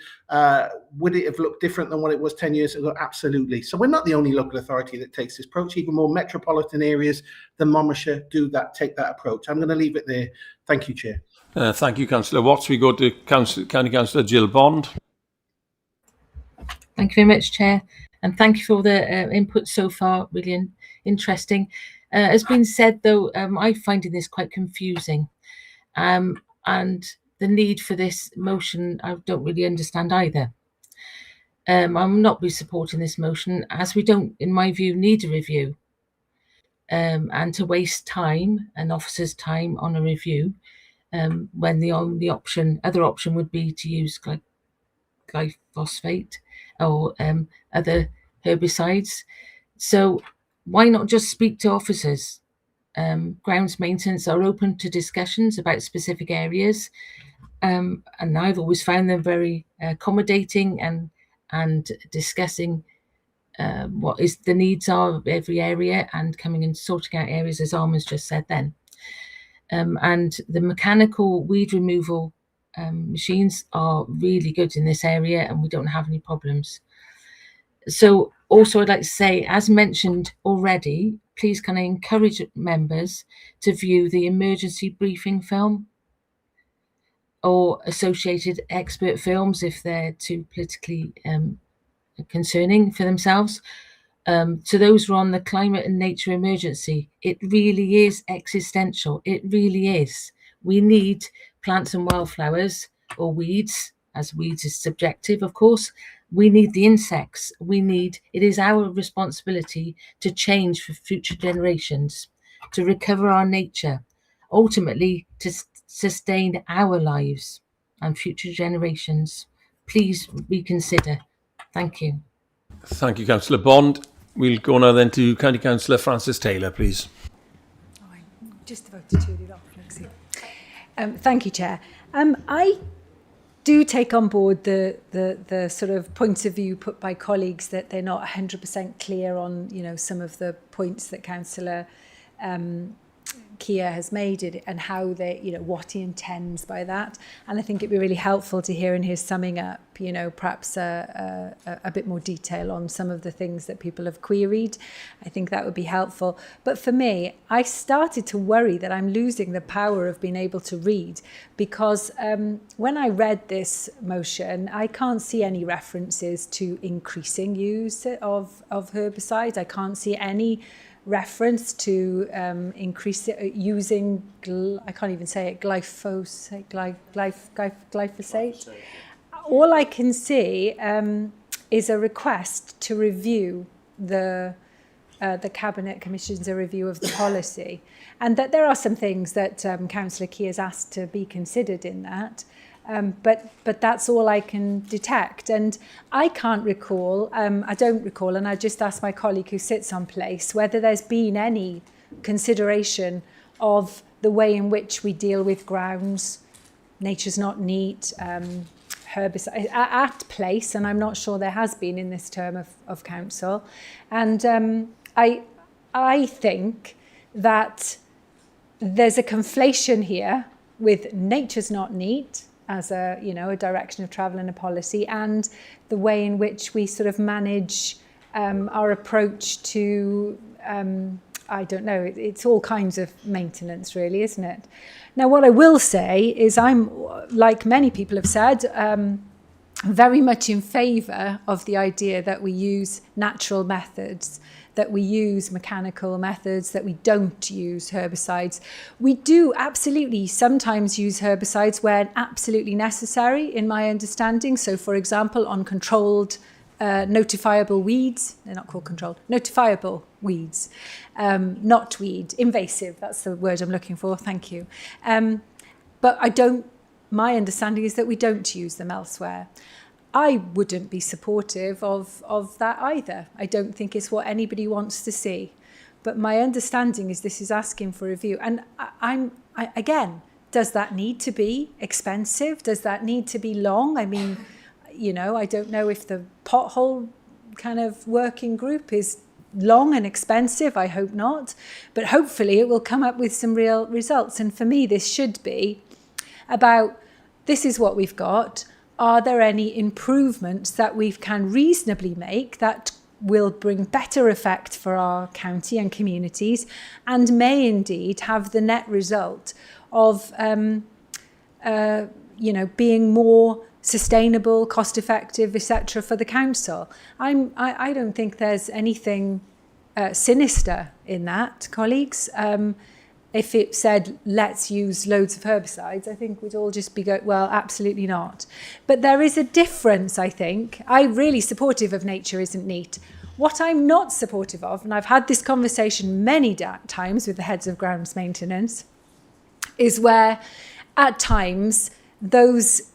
Would it have looked different than what it was 10 years ago? Absolutely. So we're not the only local authority that takes this approach. Even more metropolitan areas than Monmouthshire take that approach. I'm going to leave it there. Thank you, Chair. Thank you, Councillor Watts. We go to County Councillor Jill Bond. Thank you very much, Chair. And thank you for the input so far. Really interesting. As been said, though, I'm finding this quite confusing. And the need for this motion, I don't really understand either. I'm not be supporting this motion, as we don't, in my view, need a review. And to waste time, an officer's time on a review, when the only other option would be to use glyphosate or other herbicides. So why not just speak to officers? Grounds maintenance are open to discussions about specific areas, and I've always found them very accommodating and discussing what is the needs are of every area and coming and sorting out areas, as Arma's just said then. And the mechanical weed removal machines are really good in this area, and we don't have any problems. So also I'd like to say, as mentioned already, please can I encourage members to view the emergency briefing film or associated expert films if they're too politically concerning for themselves. To those who are on the climate and nature emergency, it really is existential. It really is. We need plants and wildflowers, or weeds, as weeds is subjective, of course. We need the insects. It is our responsibility to change for future generations, to recover our nature, ultimately to sustain our lives and future generations. Please reconsider. Thank you. Thank you, Councillor Bond. We'll go now then to County Councillor Francis Taylor, please. Just about to turn it off, Lexi. Thank you, Chair. I do take on board the sort of points of view put by colleagues that they're not 100% clear on, some of the points that Councillor Keir has made it and how they, what he intends by that. And I think it'd be really helpful to hear in his summing up, perhaps a bit more detail on some of the things that people have queried. I think that would be helpful. But for me, I started to worry that I'm losing the power of being able to read, because when I read this motion, I can't see any references to increasing use of herbicides. I can't see any reference to using, I can't even say it, glyphosate. All I can see is a request to review the Cabinet Commission's a review of the policy, and that there are some things that Councillor Key has asked to be considered in that. But that's all I can detect, and I can't recall, I don't recall, and I just asked my colleague who sits on place whether there's been any consideration of the way in which we deal with grounds, nature's not neat, herbicide at place, and I'm not sure there has been in this term of council. And I think that there's a conflation here with nature's not neat as a direction of travel and a policy, and the way in which we sort of manage our approach to I don't know, it's all kinds of maintenance really, isn't it? Now what I will say is I'm, like many people have said, very much in favour of the idea that we use natural methods, that we use mechanical methods, that we don't use herbicides. We do absolutely sometimes use herbicides where absolutely necessary, in my understanding. So, for example, on controlled notifiable weeds, they're not called controlled, notifiable weeds, not weed, invasive, that's the word I'm looking for, thank you. But my understanding is that we don't use them elsewhere. I wouldn't be supportive of that either. I don't think it's what anybody wants to see. But my understanding is this is asking for review. And again, does that need to be expensive? Does that need to be long? I mean, I don't know if the pothole kind of working group is long and expensive. I hope not. But hopefully it will come up with some real results. And for me, this should be about, this is what we've got. Are there any improvements that we can reasonably make that will bring better effect for our county and communities, and may indeed have the net result of being more sustainable, cost effective, etc. for the council? I don't think there's anything sinister in that, colleagues. if it said, let's use loads of herbicides, I think we'd all just be going, well, absolutely not. But there is a difference, I think. I'm really supportive of nature isn't neat. What I'm not supportive of, and I've had this conversation many times with the heads of grounds maintenance, is where at times those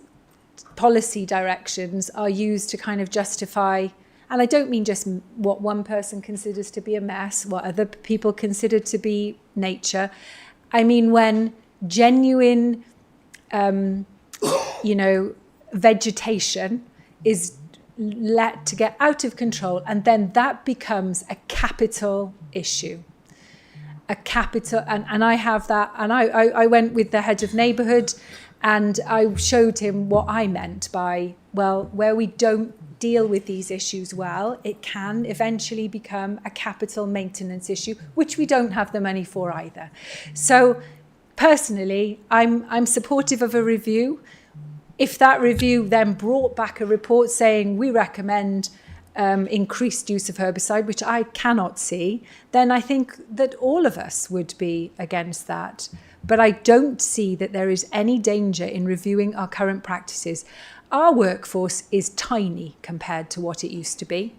policy directions are used to kind of justify, and I don't mean just what one person considers to be a mess, what other people consider to be nature. I mean when genuine, vegetation is let to get out of control, and then that becomes a capital issue. A capital, and I have that, and I went with the head of neighbourhood and I showed him what I meant by, well, where we don't deal with these issues well, it can eventually become a capital maintenance issue, which we don't have the money for either. So personally, I'm supportive of a review. If that review then brought back a report saying we recommend increased use of herbicide, which I cannot see, then I think that all of us would be against that. But I don't see that there is any danger in reviewing our current practices. Our workforce is tiny compared to what it used to be.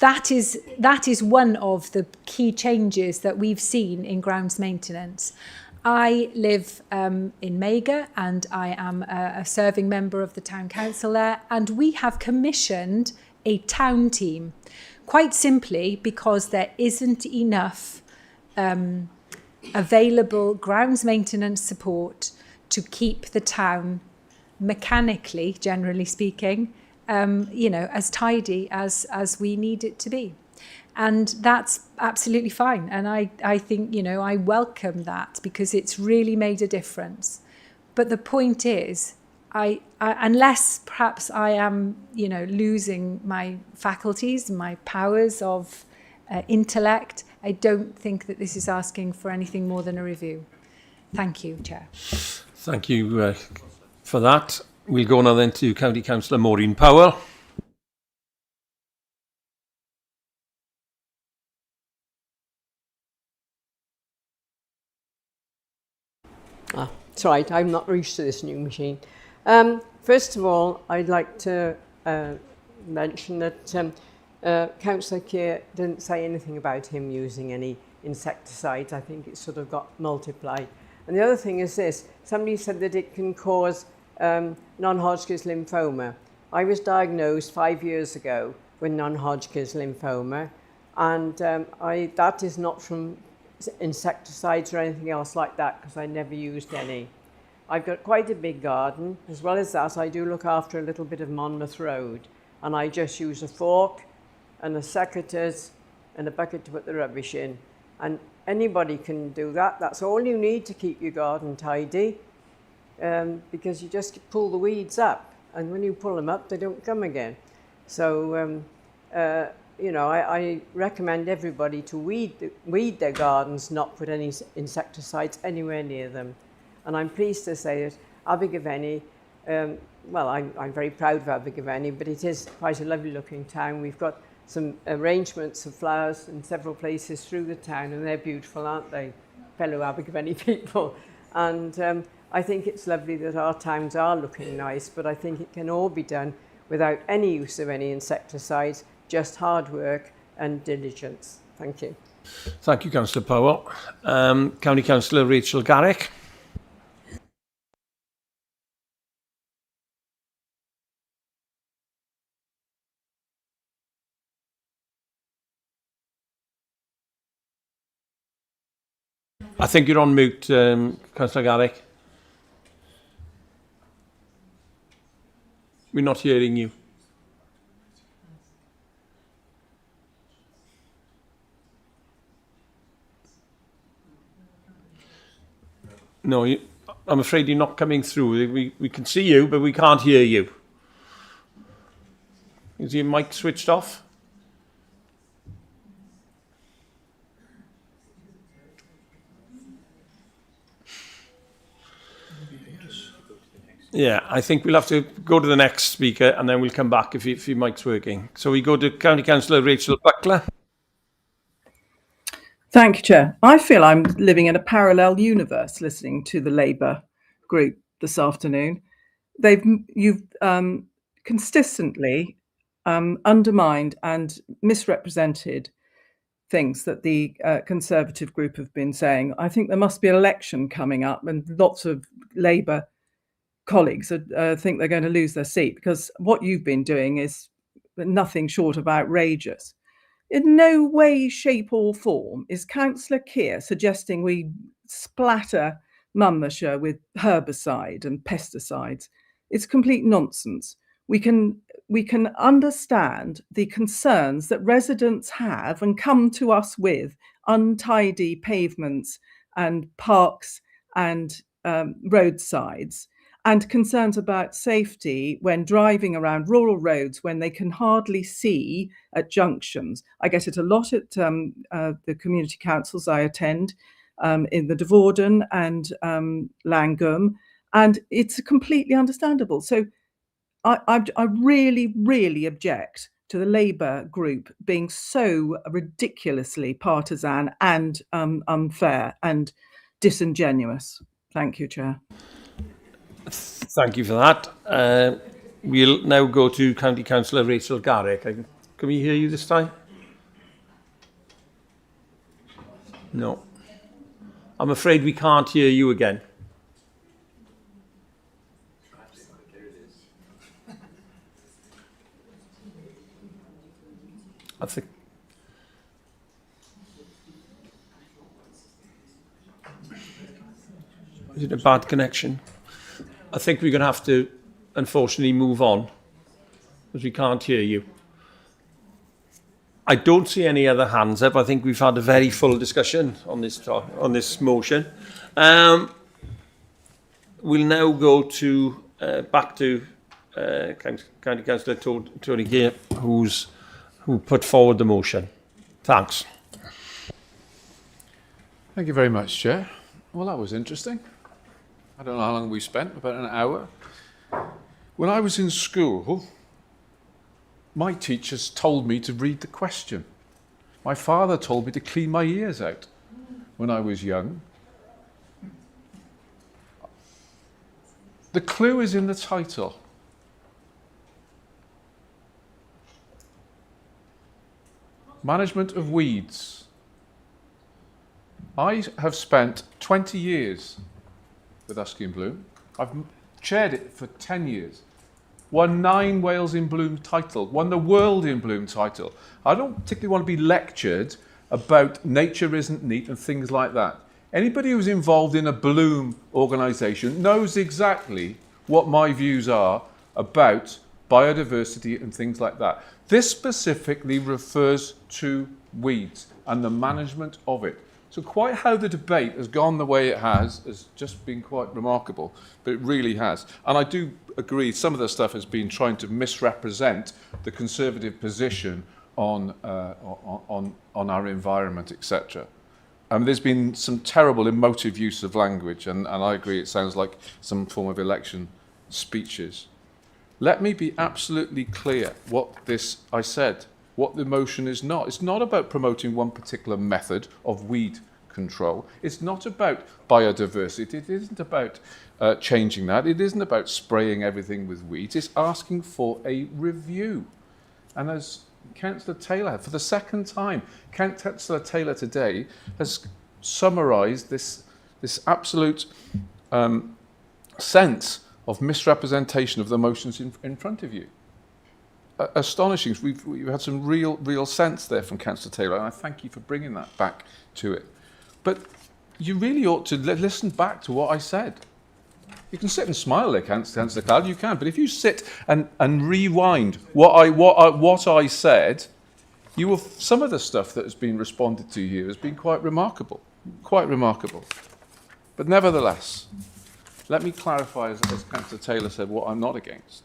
That is one of the key changes that we've seen in grounds maintenance. I live in Mega and I am a serving member of the town council there, and we have commissioned a town team, quite simply because there isn't enough available grounds maintenance support to keep the town mechanically, generally speaking, as tidy as we need it to be. And that's absolutely fine. And I think, I welcome that because it's really made a difference. But the point is, unless perhaps I am, losing my faculties, my powers of intellect, I don't think that this is asking for anything more than a review. Thank you, Chair. Thank you for that. We'll go now then to County Councillor Maureen Powell. It's right, I'm not used to this new machine. First of all, I'd like to mention that Councillor Keir didn't say anything about him using any insecticides. I think it sort of got multiplied. And the other thing is this, somebody said that it can cause non-Hodgkin's lymphoma. I was diagnosed 5 years ago with non-Hodgkin's lymphoma, and that is not from insecticides or anything else like that, because I never used any. I've got quite a big garden. As well as that, I do look after a little bit of Monmouth Road, and I just use a fork and a secateurs and a bucket to put the rubbish in. And anybody can do that. That's all you need to keep your garden tidy, because you just pull the weeds up, and when you pull them up, they don't come again. So I recommend everybody to weed their gardens, not put any insecticides anywhere near them. And I'm pleased to say that Abergavenny, I'm very proud of Abergavenny, but it is quite a lovely looking town. We've got some arrangements of flowers in several places through the town, and they're beautiful, aren't they, fellow Abergavenny people? And I think it's lovely that our towns are looking nice, but I think it can all be done without any use of any insecticides, just hard work and diligence. Thank you. Thank you, Councillor Powell. County Councillor Rachel Garrick. I think you're on mute, Councillor Garrick. We're not hearing you. No, I'm afraid you're not coming through. We can see you, but we can't hear you. Is your mic switched off? Yeah, I think we'll have to go to the next speaker and then we'll come back if your mic's working. So we go to County Councillor Rachel Buckler. Thank you, Chair. I feel I'm living in a parallel universe listening to the Labour group this afternoon. You've consistently undermined and misrepresented things that the Conservative group have been saying. I think there must be an election coming up, and lots of Labour colleagues think they're going to lose their seat, because what you've been doing is nothing short of outrageous. In no way, shape or form is Councillor Keir suggesting we splatter Monmouthshire with herbicide and pesticides. It's complete nonsense. We can understand the concerns that residents have and come to us with untidy pavements and parks and roadsides, and concerns about safety when driving around rural roads when they can hardly see at junctions. I get it a lot at the community councils I attend in the Devorden and Langholm, and it's completely understandable. So I really, really object to the Labour group being so ridiculously partisan and unfair and disingenuous. Thank you, Chair. Thank you for that. We'll now go to County Councillor Rachel Garrick. Can we hear you this time? No. I'm afraid we can't hear you again. I think. Is it a bad connection? I think we're going to have to, unfortunately, move on, because we can't hear you. I don't see any other hands up. I think we've had a very full discussion on this motion. We'll now go to back to County Councillor Tony Keir, who put forward the motion. Thanks. Thank you very much, Chair. Well, that was interesting. I don't know how long we spent, about an hour. When I was in school, my teachers told me to read the question. My father told me to clean my ears out when I was young. The clue is in the title. Management of weeds. I have spent 20 years with Usky and Bloom. I've chaired it for 10 years. Won 9 Wales in Bloom title, won the World in Bloom title. I don't particularly want to be lectured about nature isn't neat and things like that. Anybody who's involved in a Bloom organisation knows exactly what my views are about biodiversity and things like that. This specifically refers to weeds and the management of it. So quite how the debate has gone the way it has just been quite remarkable, but it really has. And I do agree some of the stuff has been trying to misrepresent the Conservative position on our environment, etc. There's been some terrible emotive use of language, and I agree it sounds like some form of election speeches. Let me be absolutely clear what I said. What the motion is not. It's not about promoting one particular method of weed control. It's not about biodiversity. It isn't about changing that. It isn't about spraying everything with weeds. It's asking for a review. And as Councillor Taylor, for the second time, Councillor Taylor today has summarised this absolute sense of misrepresentation of the motions in front of you. Astonishing. We've had some real sense there from Councillor Taylor, and I thank you for bringing that back to it. But you really ought to listen back to what I said. You can sit and smile there, Councillor Cloud, you can, but if you sit and rewind what I said, you will. Some of the stuff that has been responded to here has been quite remarkable, But nevertheless, let me clarify, as Councillor Taylor said, what I'm not against.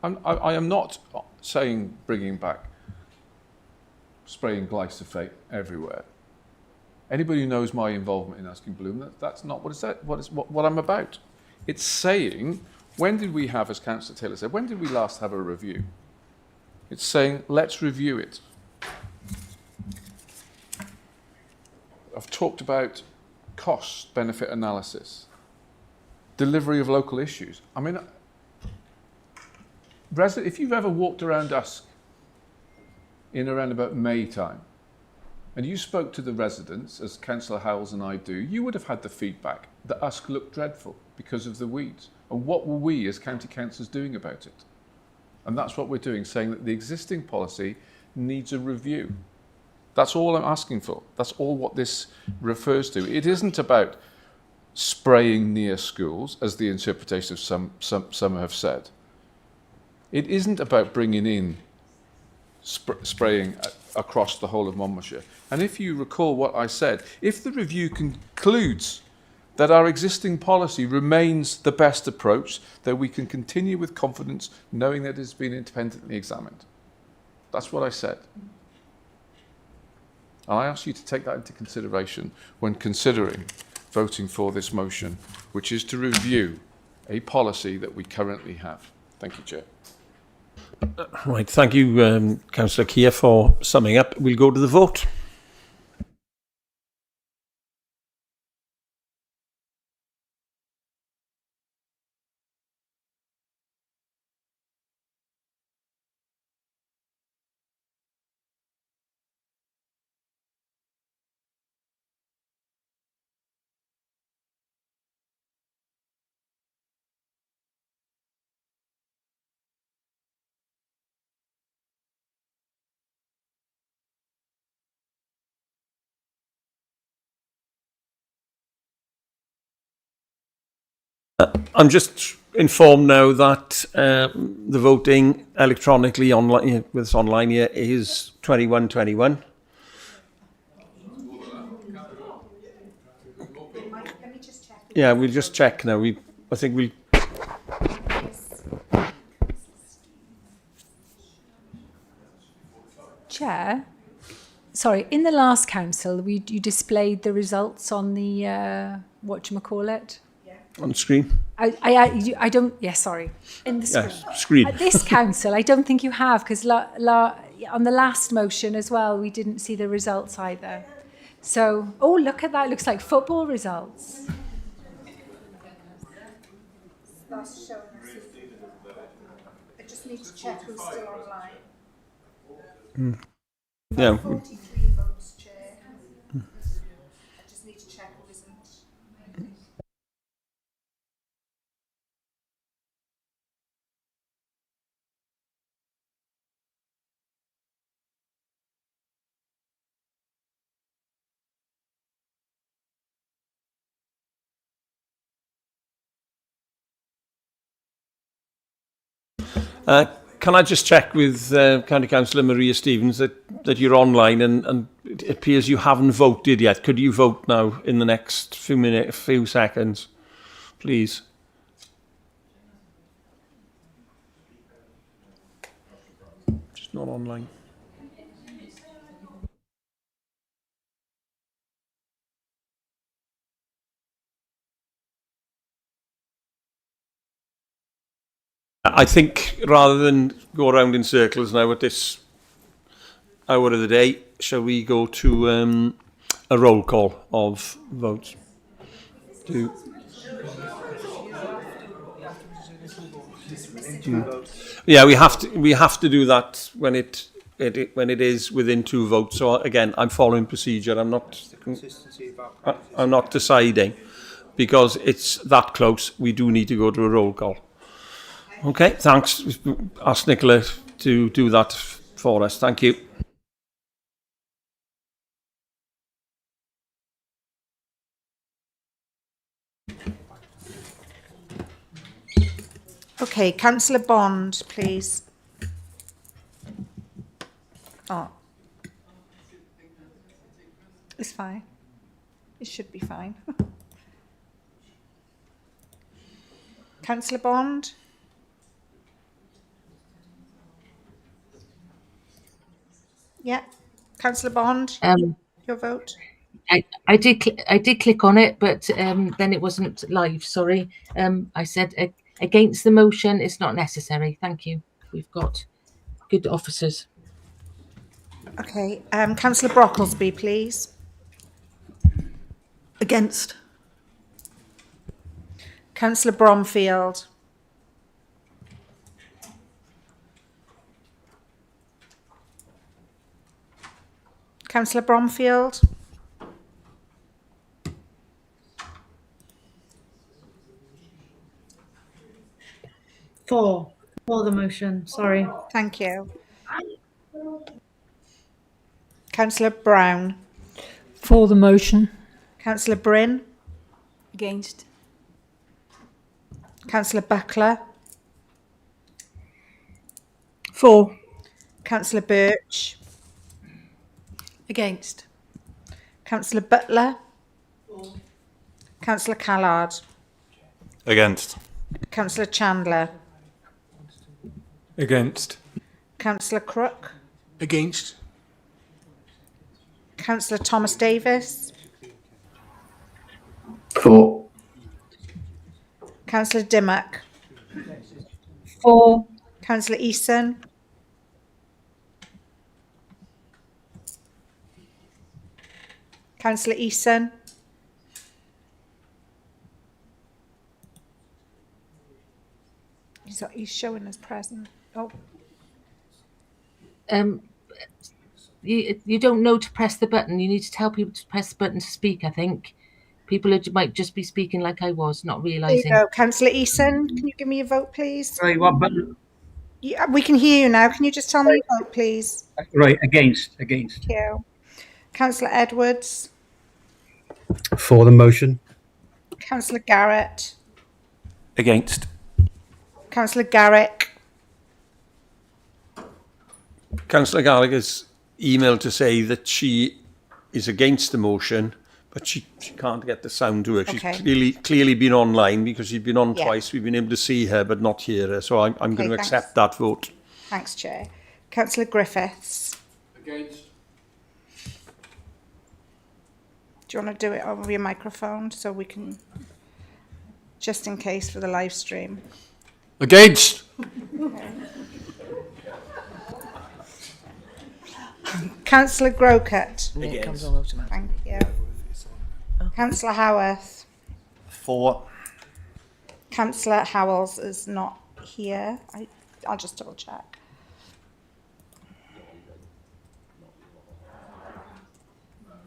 I am not saying bringing back spraying glyphosate everywhere. Anybody who knows my involvement in Usky and Bloom, that's not what I'm about. It's saying, when did we have, as Councillor Taylor said, when did we last have a review? It's saying, let's review it. I've talked about cost benefit analysis, delivery of local issues. I mean, if you've ever walked around Usk in around about May time, and you spoke to the residents, as Councillor Howells and I do, you would have had the feedback that Usk looked dreadful because of the weeds. And what were we as county councillors doing about it? And that's what we're doing, saying that the existing policy needs a review. That's all I'm asking for. That's all what this refers to. It isn't about spraying near schools, as the interpretation of some have said. It isn't about bringing in spraying across the whole of Monmouthshire. And if you recall what I said, if the review concludes that our existing policy remains the best approach, then we can continue with confidence, knowing that it has been independently examined. That's what I said. And I ask you to take that into consideration when considering voting for this motion, which is to review a policy that we currently have. Thank you, Chair. Right, thank you, Councillor Keir, for summing up. We'll go to the vote. I'm just informed now that the voting electronically online with us online here is 2121. Yeah, we'll just check now. I think we'll. Chair, sorry. In the last council, you displayed the results on the whatchamacallit? On screen? I don't, yes, sorry. In the screen. Yes, screen. At this council, I don't think you have, because on the last motion as well, we didn't see the results either. So, oh, look at that. It looks like football results. That's showing us. I just need to check who's still online. Yeah. 43 votes, Chair. I just need to check who isn't. Can I just check with County Councillor Maria Stevens that you're online and it appears you haven't voted yet. Could you vote now in the next few seconds, please? Just not online. I think rather than go around in circles now at this hour of the day, shall we go to a roll call of votes? Yeah, we have to do that when it is within 2 votes. So again, I'm following procedure. I'm not deciding because it's that close. We do need to go to a roll call. Okay, thanks. Ask Nicola to do that for us. Thank you. Okay, Councillor Bond, please. Oh. It's fine. It should be fine. Councillor Bond? Yeah, Councillor Bond, your vote. I did click on it, but then it wasn't live. Sorry. I said against the motion. It's not necessary. Thank you. We've got good officers. Okay, Councillor Brocklesby, please. Against. Councillor Bromfield. Councillor Bromfield. For the motion, sorry. Thank you. Councillor Brown. For the motion. Councillor Bryn. Against. Councillor Buckler. For. Councillor Birch. Against. Councillor Butler. Councillor Callard. Against. Councillor Chandler. Against. Councillor Crook. Against. Councillor Thomas Davis. For. Councillor Dimmock. For. Councillor Eason. Councillor Eason. He's showing us present. Oh, You don't know to press the button. You need to tell people to press the button to speak, I think. People might just be speaking like I was, not there you realising. go. Councillor Eason, can you give me your vote, please? Sorry, what button? Yeah, we can hear you now. Can you just tell me your vote, please? Right, against. Thank you. Councillor Edwards. For the motion. Councillor Garrett. Against. Councillor Garrick. Councillor Gallagher's emailed to say that she is against the motion, but she can't get the sound to work. Okay. She's clearly been online because she's been on Yeah. twice. We've been able to see her but not hear her. So I'm going to thanks. accept that vote. Thanks, Chair. Councillor Griffiths. Against. Do you want to do it over your microphone so we can, just in case for the live stream? Against. Councillor Grocott. It comes on automatically. Thank you. Councillor Howarth. For. Councillor Howells is not here. I'll just double check.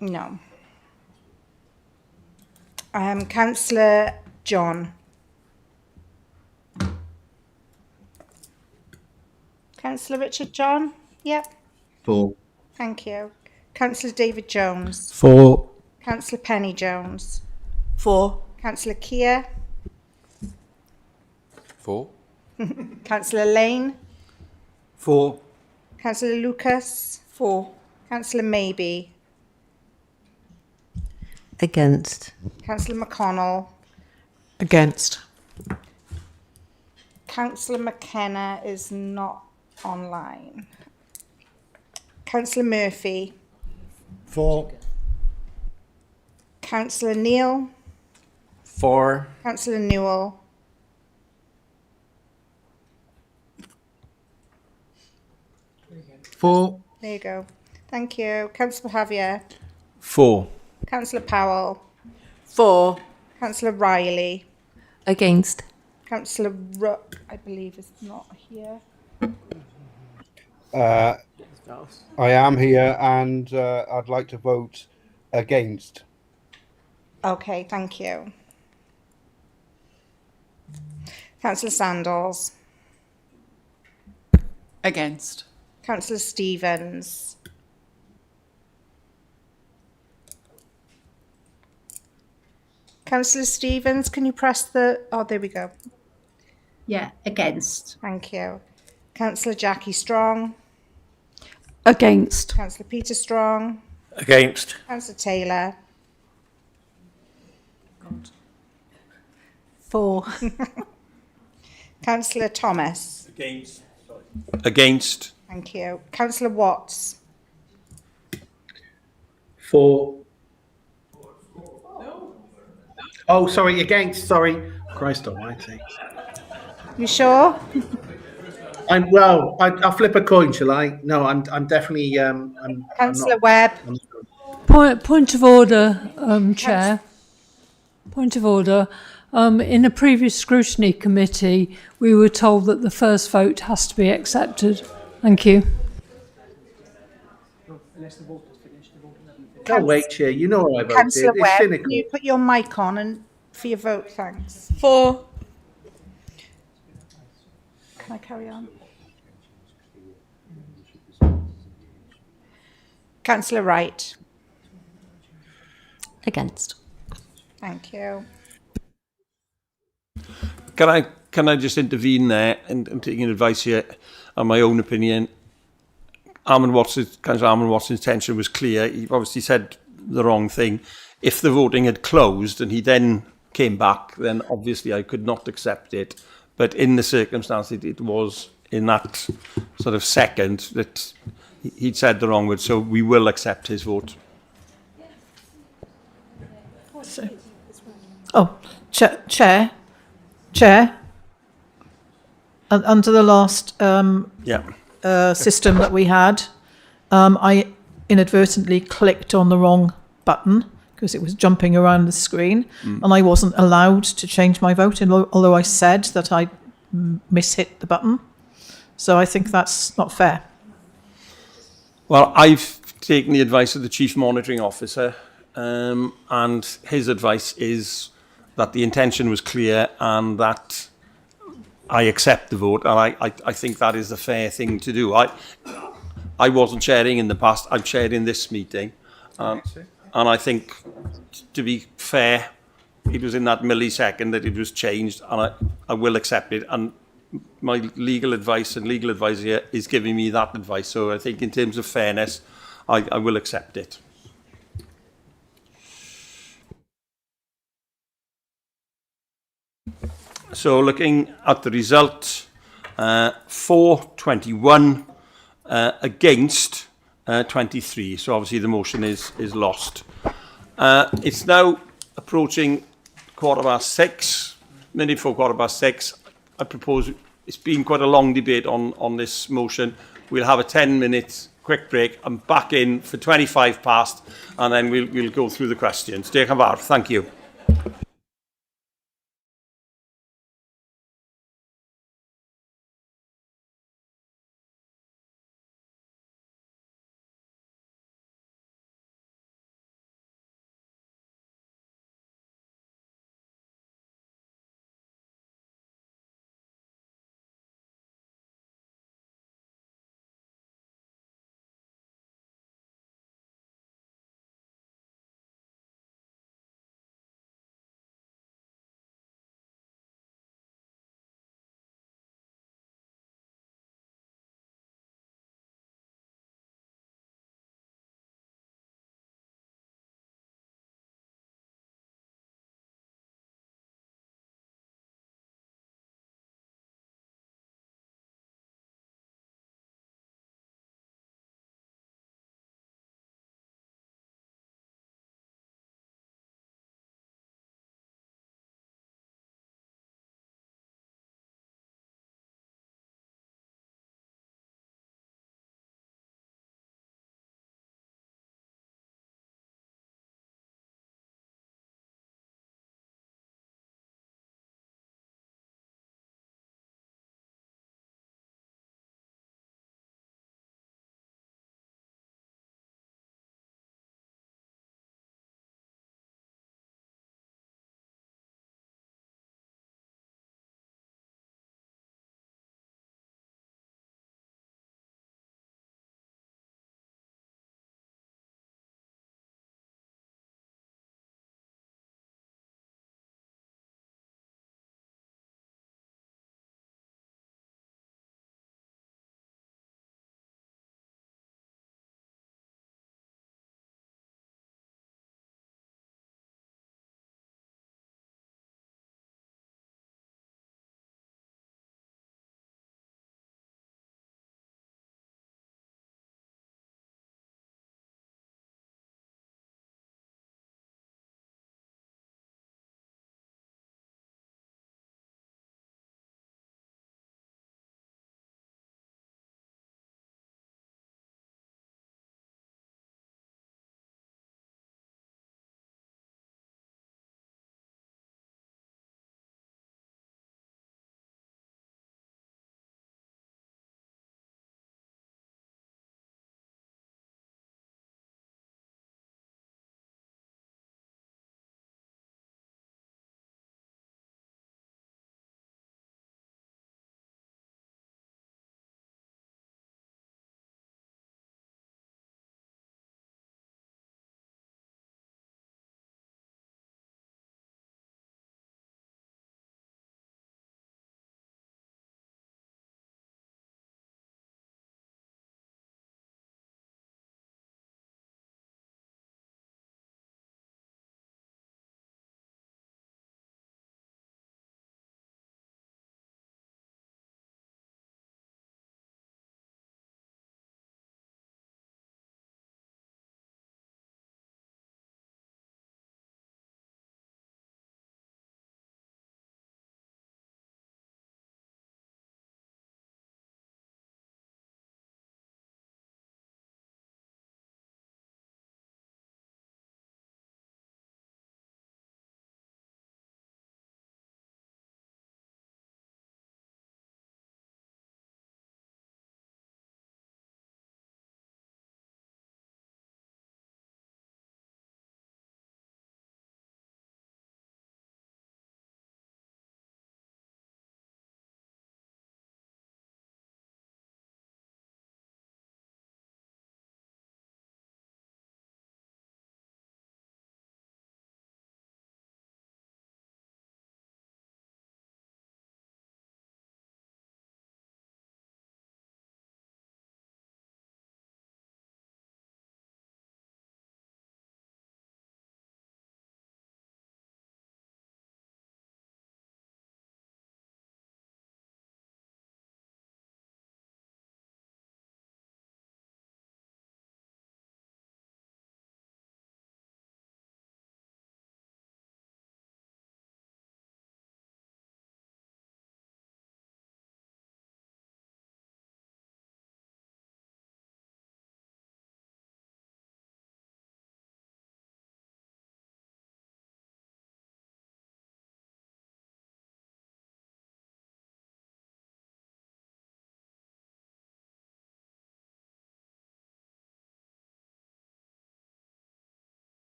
No. Councillor John. Councillor Richard John? Yep. For. Thank you. Councillor David Jones. For. Councillor Penny Jones. For. Councillor Keir. For. Councillor Lane. For. Councillor Lucas. For. Councillor Maybe. Against. Councillor McConnell. Against. Councillor McKenna is not online. Councillor Murphy. For. Councillor Neal. For. Councillor Newell. For. There you go. Thank you. Councillor Javier. For. Councillor Powell. For. Councillor Riley. Against. Councillor Rook, I believe, is not here. I am here and I'd like to vote against. Okay, thank you. Councillor Sandals. Against. Councillor Stevens. Councillor Stevens, can you press the... Oh, there we go. Yeah, against. Thank you. Councillor Jackie Strong. Against. Councillor Peter Strong. Against. Councillor Taylor. For. Councillor Thomas. Against. Against. Thank you. Councillor Watts. For. Oh, sorry, against. Sorry, Christ Almighty. You sure? I'll flip a coin, shall I? No, I'm definitely. Councillor Webb. Point of order, Chair. Point of order. In a previous scrutiny committee, we were told that the first vote has to be accepted. Thank you. No, wait, Chair. You know how I voted. Councillor It's Webb, cynical. can you put your mic on and for your vote, thanks. For. Can I carry on? Councillor Wright. Against. Thank you. Can I just intervene there and taking advice here on my own opinion? Councillor Armand Watson's intention was clear. He obviously said the wrong thing. If the voting had closed and he then came back, then obviously I could not accept it. But in the circumstance, it was in that sort of second that he'd said the wrong word. So we will accept his vote. Oh, Chair. Under the last system that we had, I inadvertently clicked on the wrong button because it was jumping around the screen, and I wasn't allowed to change my vote, although I said that I mishit the button. So I think that's not fair. Well, I've taken the advice of the Chief Monitoring Officer, and his advice is that the intention was clear and that I accept the vote, and I think that is the fair thing to do. I wasn't chairing in the past, I'm chairing this meeting, and I think, to be fair, it was in that millisecond that it was changed, and I will accept it, and my legal advice and legal advisor is giving me that advice, so I think in terms of fairness, I will accept it. So looking at the result, 421 against 23. So obviously the motion is lost. It's now approaching 6:15, minute before 6:15. I propose, it's been quite a long debate on this motion. We'll have a 10-minute quick break. I'm back in for 25 past, and then we'll go through the questions. Diolch yn fawr. Thank you.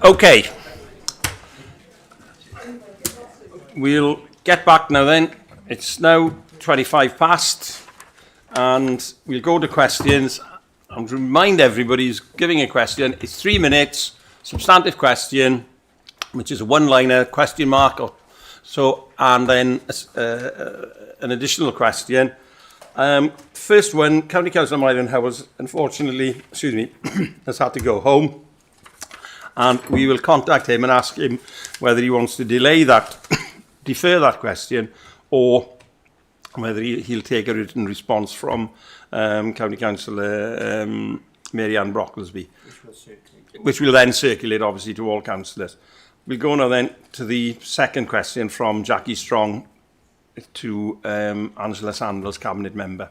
Okay. We'll get back now then. It's now 25 past and we'll go to questions. And remind everybody who's giving a question, it's 3 minutes, substantive question, which is a one-liner, question mark, or so, and then an additional question. First one, County Councillor Myron Howells, unfortunately, has had to go home. And we will contact him and ask him whether he wants to defer that question, or whether he'll take a written response from County Councillor Mary Ann Brocklesby, which will then circulate obviously to all councillors. We'll go now then to the second question from Jackie Strong to Angela Sandals, Cabinet Member.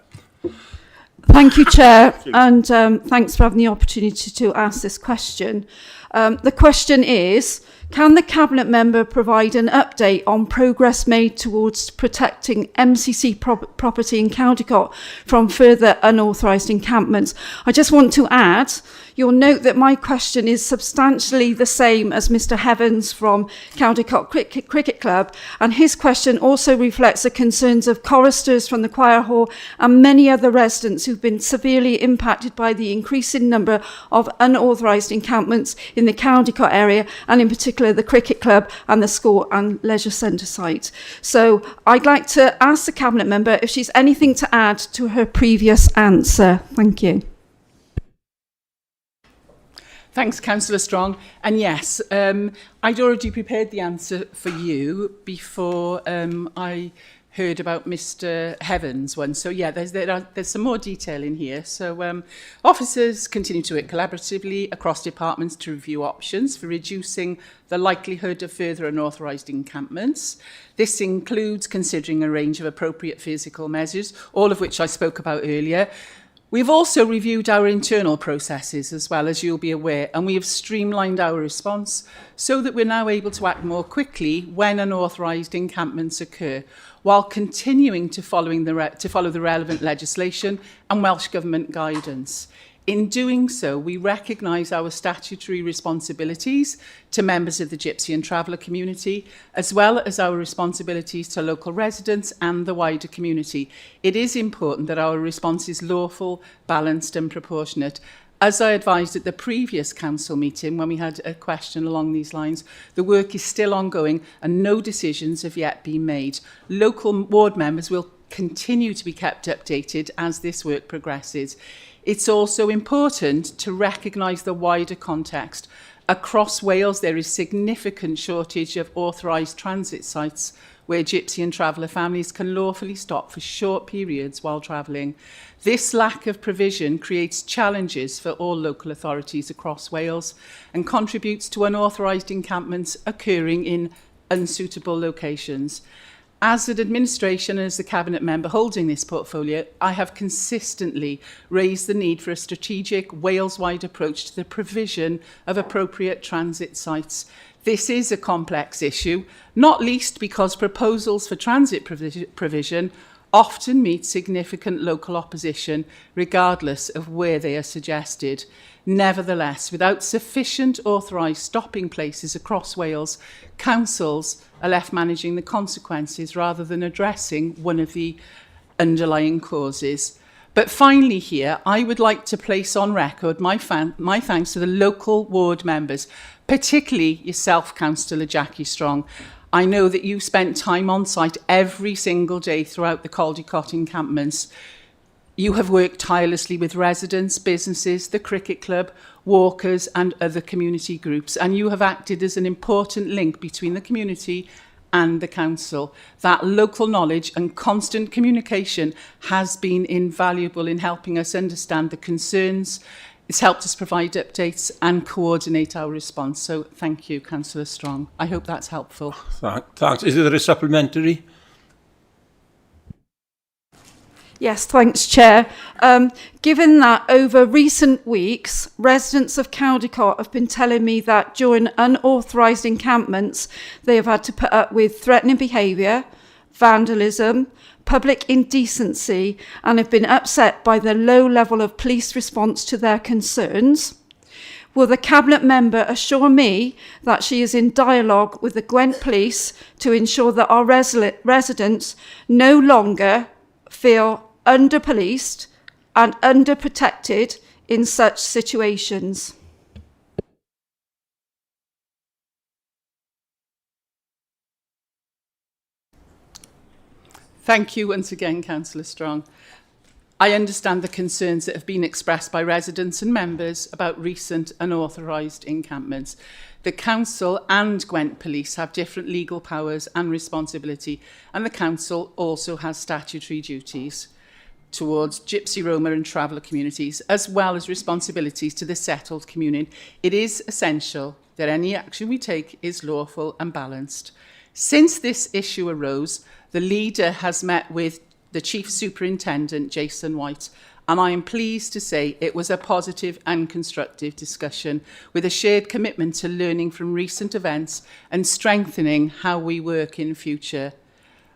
Thank you, Chair, and thanks for having the opportunity to ask this question. The question is, can the Cabinet Member provide an update on progress made towards protecting MCC property in Caldicot from further unauthorised encampments? I just want to add, you'll note that my question is substantially the same as Mr Heavens from Caldicot Cricket Club, and his question also reflects the concerns of choristers from the choir hall and many other residents who've been severely impacted by the increasing number of unauthorised encampments in the Caldicot area, and in particular the cricket club and the school and leisure centre site. So I'd like to ask the Cabinet Member if she's anything to add to her previous answer. Thank you. Thanks, Councillor Strong. And yes, I'd already prepared the answer for you before I heard about Mr Heavens' one. So yeah, there's some more detail in here. So officers continue to work collaboratively across departments to review options for reducing the likelihood of further unauthorised encampments. This includes considering a range of appropriate physical measures, all of which I spoke about earlier. We've also reviewed our internal processes as well, as you'll be aware, and we have streamlined our response so that we're now able to act more quickly when unauthorised encampments occur, while continuing to follow the relevant legislation and Welsh Government guidance. In doing so, we recognise our statutory responsibilities to members of the Gypsy and Traveller community, as well as our responsibilities to local residents and the wider community. It is important that our response is lawful, balanced and proportionate. As I advised at the previous council meeting when we had a question along these lines, the work is still ongoing and no decisions have yet been made. Local ward members will continue to be kept updated as this work progresses. It's also important to recognise the wider context. Across Wales, there is significant shortage of authorised transit sites where Gypsy and Traveller families can lawfully stop for short periods while travelling. This lack of provision creates challenges for all local authorities across Wales and contributes to unauthorised encampments occurring in unsuitable locations. As an administration and as the Cabinet Member holding this portfolio, I have consistently raised the need for a strategic Wales-wide approach to the provision of appropriate transit sites. This is a complex issue, not least because proposals for transit provision often meet significant local opposition, regardless of where they are suggested. Nevertheless, without sufficient authorised stopping places across Wales, councils are left managing the consequences rather than addressing one of the underlying causes. But finally here, I would like to place on record my thanks to the local ward members, particularly yourself, Councillor Jackie Strong. I know that you spent time on site every single day throughout the Caldicot encampments. You have worked tirelessly with residents, businesses, the cricket club, walkers and other community groups, and you have acted as an important link between the community and the council. That local knowledge and constant communication has been invaluable in helping us understand the concerns. It's helped us provide updates and coordinate our response. So thank you, Councillor Strong. I hope that's helpful. Thanks. Is there a supplementary? Yes, thanks, Chair. Given that over recent weeks, residents of Caldicot have been telling me that during unauthorised encampments, they have had to put up with threatening behaviour, vandalism, public indecency, and have been upset by the low level of police response to their concerns. Will the Cabinet member assure me that she is in dialogue with the Gwent Police to ensure that our residents no longer feel under-policed and under-protected in such situations? Thank you once again, Councillor Strong. I understand the concerns that have been expressed by residents and members about recent unauthorised encampments. The Council and Gwent Police have different legal powers and responsibility, and the Council also has statutory duties towards Gypsy, Roma and Traveller communities, as well as responsibilities to the settled community. It is essential that any action we take is lawful and balanced. Since this issue arose, the leader has met with the Chief Superintendent, Jason White, and I am pleased to say it was a positive and constructive discussion with a shared commitment to learning from recent events and strengthening how we work in future.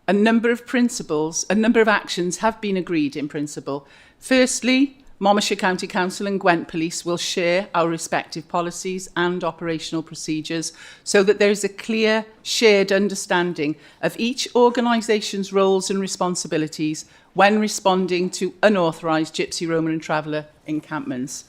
A number of actions have been agreed in principle. Firstly, Monmouthshire County Council and Gwent Police will share our respective policies and operational procedures so that there is a clear shared understanding of each organisation's roles and responsibilities when responding to unauthorised Gypsy, Roma and Traveller encampments.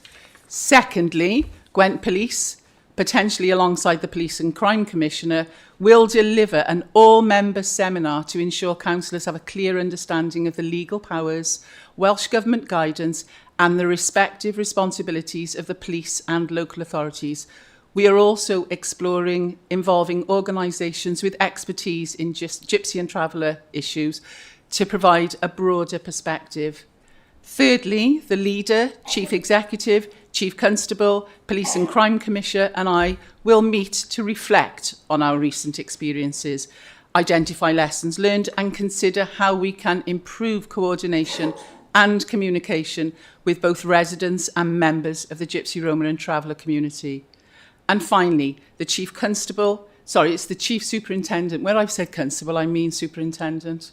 Secondly, Gwent Police, potentially alongside the Police and Crime Commissioner, will deliver an all-member seminar to ensure councillors have a clear understanding of the legal powers, Welsh Government guidance and the respective responsibilities of the police and local authorities. We are also exploring involving organisations with expertise in Gypsy and Traveller issues to provide a broader perspective. Thirdly, the leader, Chief Executive, Chief Constable, Police and Crime Commissioner and I will meet to reflect on our recent experiences, identify lessons learned and consider how we can improve coordination and communication with both residents and members of the Gypsy, Roma and Traveller community. And finally, the Chief Superintendent, where I've said Constable, I mean Superintendent,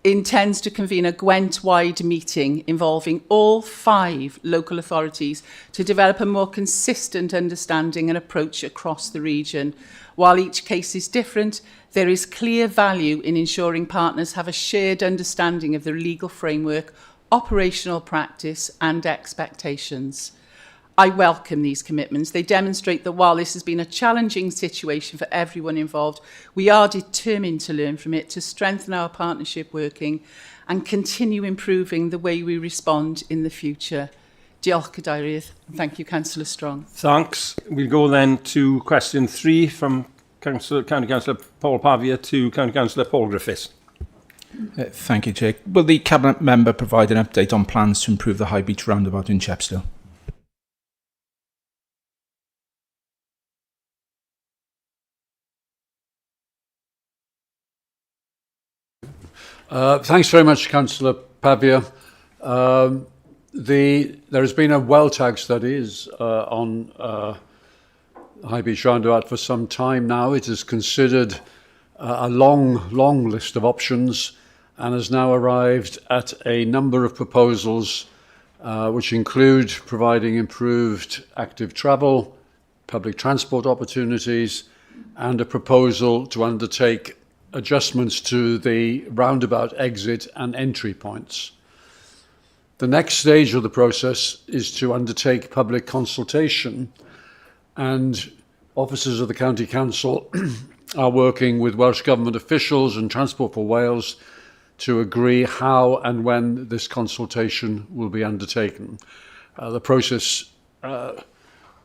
intends to convene a Gwent-wide meeting involving all 5 local authorities to develop a more consistent understanding and approach across the region. While each case is different, there is clear value in ensuring partners have a shared understanding of the legal framework, operational practice and expectations. I welcome these commitments. They demonstrate that while this has been a challenging situation for everyone involved, we are determined to learn from it, to strengthen our partnership working and continue improving the way we respond in the future. Diolch Cadeirydd. Thank you, Councillor Strong. Thanks. We'll go then to question 3 from County Councillor Paul Pavia to County Councillor Paul Griffiths. Thank you, Chair. Will the Cabinet member provide an update on plans to improve the High Beach roundabout in Chepstow? Thanks very much, Councillor Pavia. There has been a WellTag studies on High Beach roundabout for some time now. It has considered a long list of options and has now arrived at a number of proposals which include providing improved active travel, public transport opportunities, and a proposal to undertake adjustments to the roundabout exit and entry points. The next stage of the process is to undertake public consultation, and officers of the County Council are working with Welsh Government officials and Transport for Wales to agree how and when this consultation will be undertaken. The process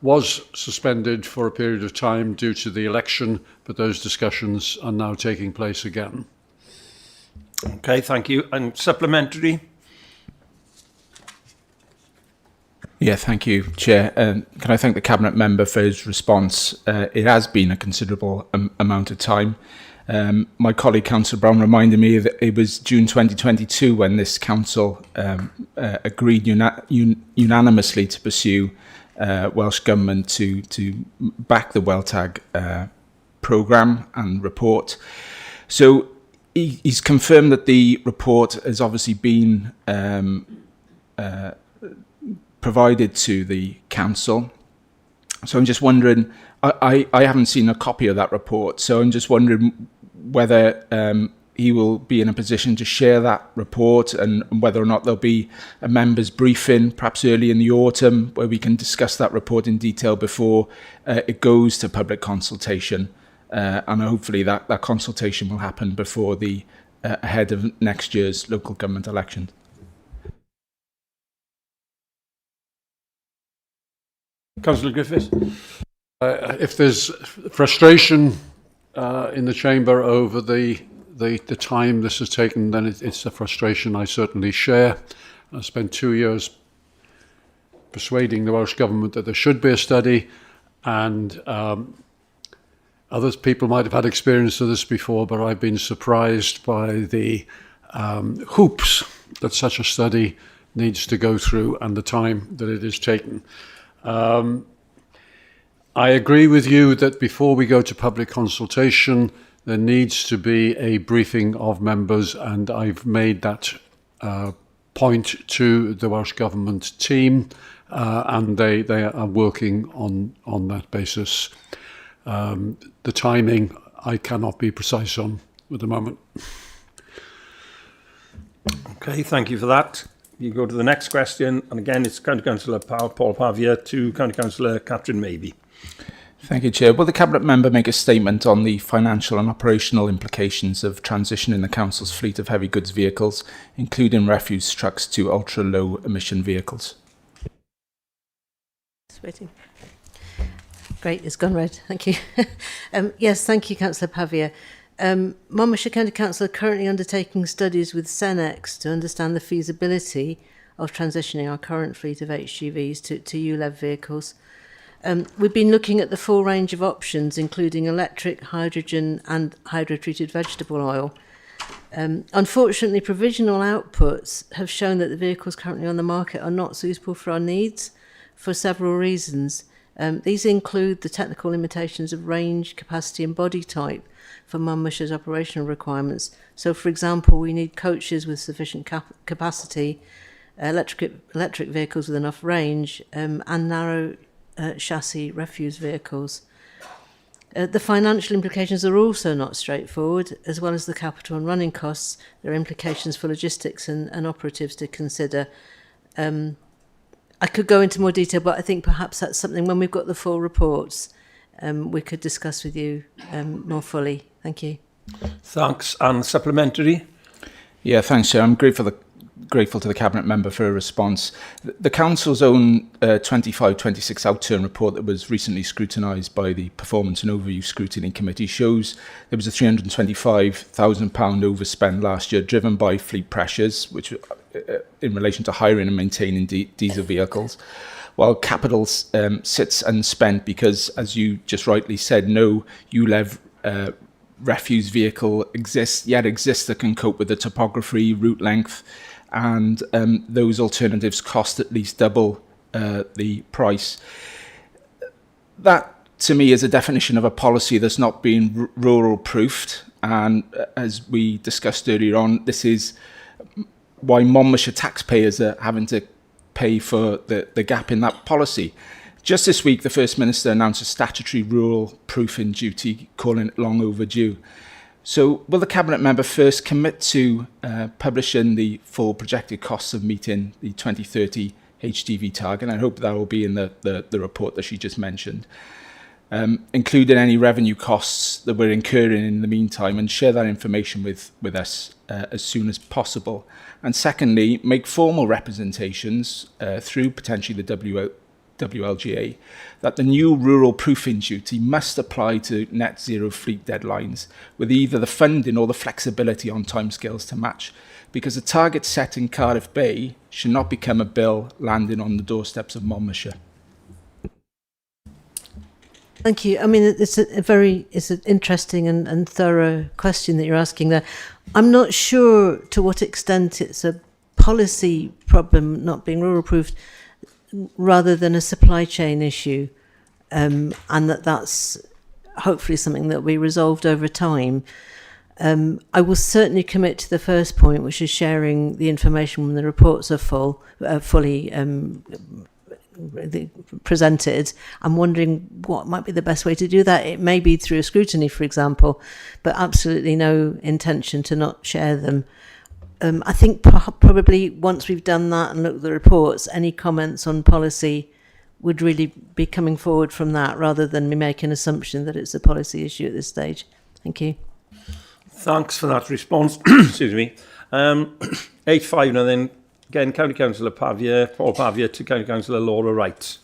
was suspended for a period of time due to the election, but those discussions are now taking place again. Okay, thank you. And supplementary? Yeah, thank you, Chair. Can I thank the Cabinet member for his response? It has been a considerable amount of time. My colleague, Councillor Brown, reminded me that it was June 2022 when this council agreed unanimously to pursue Welsh Government to back the WellTag programme and report. So he's confirmed that the report has obviously been provided to the council, So I'm just wondering, I haven't seen a copy of that report, so I'm just wondering whether he will be in a position to share that report, and whether or not there'll be a members' briefing, perhaps early in the autumn, where we can discuss that report in detail before it goes to public consultation. And hopefully that consultation will happen before the ahead of next year's local government elections. Councillor Griffiths. If there's frustration in the chamber over the time this has taken, then it's a frustration I certainly share. I spent 2 years persuading the Welsh Government that there should be a study, and other people might have had experience of this before, but I've been surprised by the hoops that such a study needs to go through and the time that it is taken. I agree with you that before we go to public consultation, there needs to be a briefing of members, and I've made that point to the Welsh Government team, and they are working on that basis. The timing I cannot be precise on at the moment. Okay, thank you for that. You go to the next question, and again, it's County Councillor Paul Pavia to County Councillor Catherine Maybe. Thank you, Chair. Will the Cabinet Member make a statement on the financial and operational implications of transitioning the Council's fleet of heavy goods vehicles, including refuse trucks, to ultra-low emission vehicles? Just waiting. Great, it's gone red. Thank you. Yes, thank you, Councillor Pavia. Monmouthshire County Council are currently undertaking studies with Cenex to understand the feasibility of transitioning our current fleet of HGVs to ULEV vehicles. We've been looking at the full range of options, including electric, hydrogen and hydro-treated vegetable oil. Unfortunately, provisional outputs have shown that the vehicles currently on the market are not suitable for our needs for several reasons. These include the technical limitations of range, capacity and body type for Monmouthshire's operational requirements. So, for example, we need coaches with sufficient capacity, electric vehicles with enough range, and narrow chassis refuse vehicles. The financial implications are also not straightforward. As well as the capital and running costs, there are implications for logistics and operatives to consider. I could go into more detail, but I think perhaps that's something when we've got the full reports, we could discuss with you more fully. Thank you. Thanks. And supplementary? Yeah, thanks, Chair. I'm grateful to the Cabinet Member for a response. The Council's own 25-26 outturn report that was recently scrutinised by the Performance and Overview Scrutiny Committee shows there was a £325,000 overspend last year, driven by fleet pressures, which in relation to hiring and maintaining diesel vehicles, while capital sits unspent because, as you just rightly said, no ULEV refuse vehicle exists that can cope with the topography, route length, and those alternatives cost at least double the price. That, to me, is a definition of a policy that's not been rural-proofed, and as we discussed earlier on, this is why Monmouthshire taxpayers are having to pay for the gap in that policy. Just this week, the First Minister announced a statutory rural proofing duty, calling it long overdue. So will the Cabinet Member first commit to publishing the full projected costs of meeting the 2030 HGV target? And I hope that will be in the report that she just mentioned, including any revenue costs that we're incurring in the meantime, and share that information with us as soon as possible. And secondly, make formal representations through potentially the WLGA that the new rural proofing duty must apply to net zero fleet deadlines, with either the funding or the flexibility on timescales to match, because the target set in Cardiff Bay should not become a bill landing on the doorsteps of Monmouthshire. Thank you. I mean, it's an interesting and thorough question that you're asking there. I'm not sure to what extent it's a policy problem not being rural-proofed rather than a supply chain issue, and that's hopefully something that will be resolved over time. I will certainly commit to the first point, which is sharing the information when the reports are fully presented. I'm wondering what might be the best way to do that. It may be through a scrutiny, for example, but absolutely no intention to not share them. I think probably once we've done that and looked at the reports, any comments on policy would really be coming forward from that, rather than me make an assumption that it's a policy issue at this stage. Thank you. Thanks for that response. Excuse me. 8-5 now then. Again, County Councillor Paul Pavia to County Councillor Laura Wright.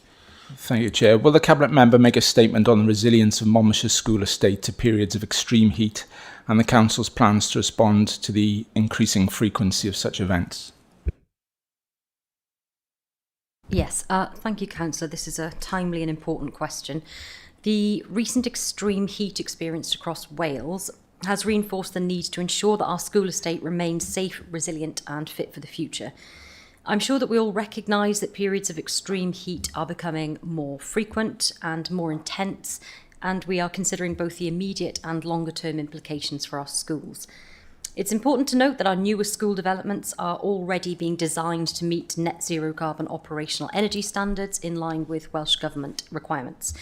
Thank you, Chair. Will the Cabinet Member make a statement on the resilience of Monmouthshire School Estate to periods of extreme heat and the Council's plans to respond to the increasing frequency of such events? Yes, thank you, Councillor. This is a timely and important question. The recent extreme heat experienced across Wales has reinforced the need to ensure that our school estate remains safe, resilient and fit for the future. I'm sure that we all recognise that periods of extreme heat are becoming more frequent and more intense, and we are considering both the immediate and longer term implications for our schools. It's important to note that our newest school developments are already being designed to meet net zero carbon operational energy standards in line with Welsh Government requirements.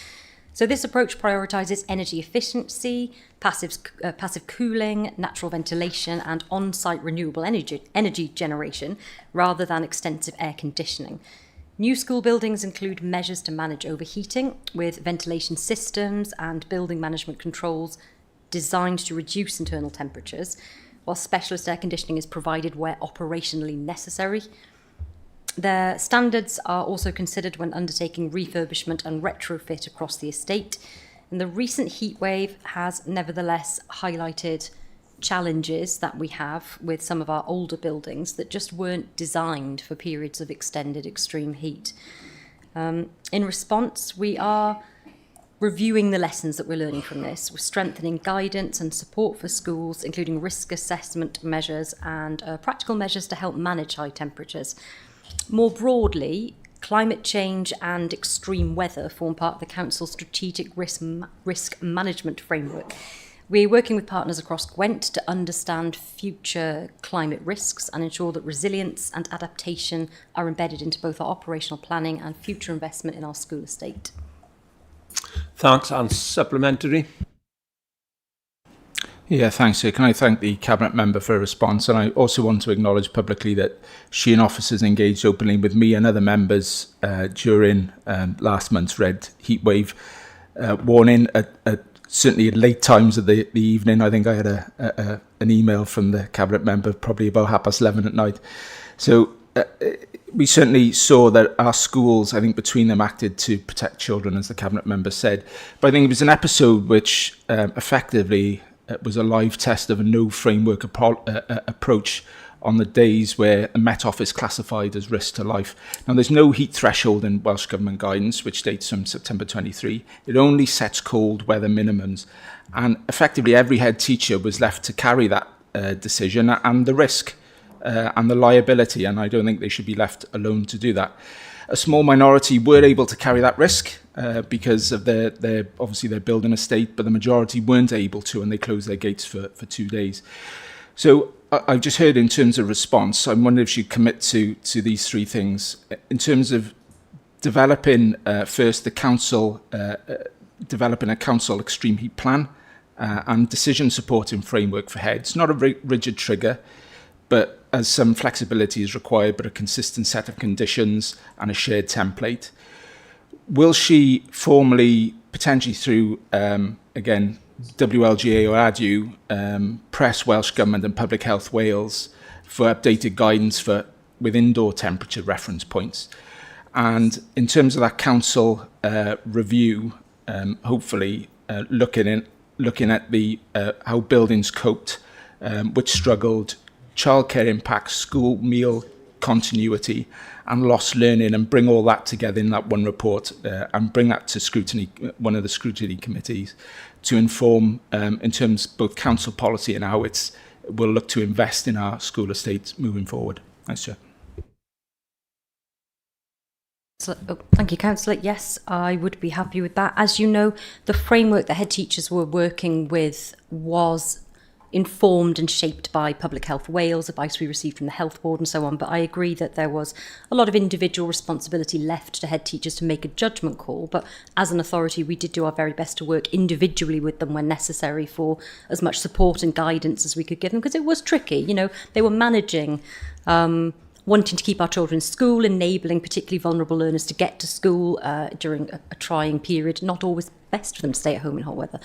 So this approach prioritises energy efficiency, passive cooling, natural ventilation and on-site renewable energy generation rather than extensive air conditioning. New school buildings include measures to manage overheating with ventilation systems and building management controls designed to reduce internal temperatures, while specialist air conditioning is provided where operationally necessary. Their standards are also considered when undertaking refurbishment and retrofit across the estate. And the recent heatwave has nevertheless highlighted challenges that we have with some of our older buildings that just weren't designed for periods of extended extreme heat. In response, we are reviewing the lessons that we're learning from this. We're strengthening guidance and support for schools, including risk assessment measures and practical measures to help manage high temperatures. More broadly, climate change and extreme weather form part of the Council's strategic risk management framework. We're working with partners across Gwent to understand future climate risks and ensure that resilience and adaptation are embedded into both our operational planning and future investment in our school estate. Thanks. And supplementary? Yeah, thanks, Sir. Can I thank the Cabinet Member for a response? And I also want to acknowledge publicly that she and officers engaged openly with me and other members during last month's red heatwave warning at certainly at late times of the evening. I think I had an email from the Cabinet Member probably about 11:30 at night. So we certainly saw that our schools, I think between them, acted to protect children, as the Cabinet Member said. But I think it was an episode which effectively was a live test of a no framework approach on the days where a Met Office classified as risk to life. Now, there's no heat threshold in Welsh Government guidance, which dates from September 23. It only sets cold weather minimums. And effectively, every head teacher was left to carry that decision and the risk and the liability. And I don't think they should be left alone to do that. A small minority were able to carry that risk because of their obviously their building estate, but the majority weren't able to, and they closed their gates for 2 days. So I've just heard in terms of response, I'm wondering if she'd commit to these three things. In terms of developing, first, the council, developing a council extreme heat plan and decision supporting framework for heads. Not a rigid trigger, but as some flexibility is required, but a consistent set of conditions and a shared template. Will she formally, potentially through, again, WLGA or ADU, press Welsh Government and Public Health Wales for updated guidance with indoor temperature reference points? And in terms of that council review, hopefully looking at the how buildings coped, which struggled, childcare impacts, school meal continuity and lost learning, and bring all that together in that one report and bring that to scrutiny, one of the scrutiny committees, to inform in terms of both council policy and how we'll look to invest in our school estates moving forward. Thanks, Chair. Thank you, Councillor. Yes, I would be happy with that. As you know, the framework that head teachers were working with was informed and shaped by Public Health Wales, advice we received from the Health Board and so on. But I agree that there was a lot of individual responsibility left to head teachers to make a judgment call. But as an authority, we did do our very best to work individually with them when necessary for as much support and guidance as we could give them, because it was tricky. You know, they were managing wanting to keep our children in school, enabling particularly vulnerable learners to get to school during a trying period. Not always best for them to stay at home in hot weather.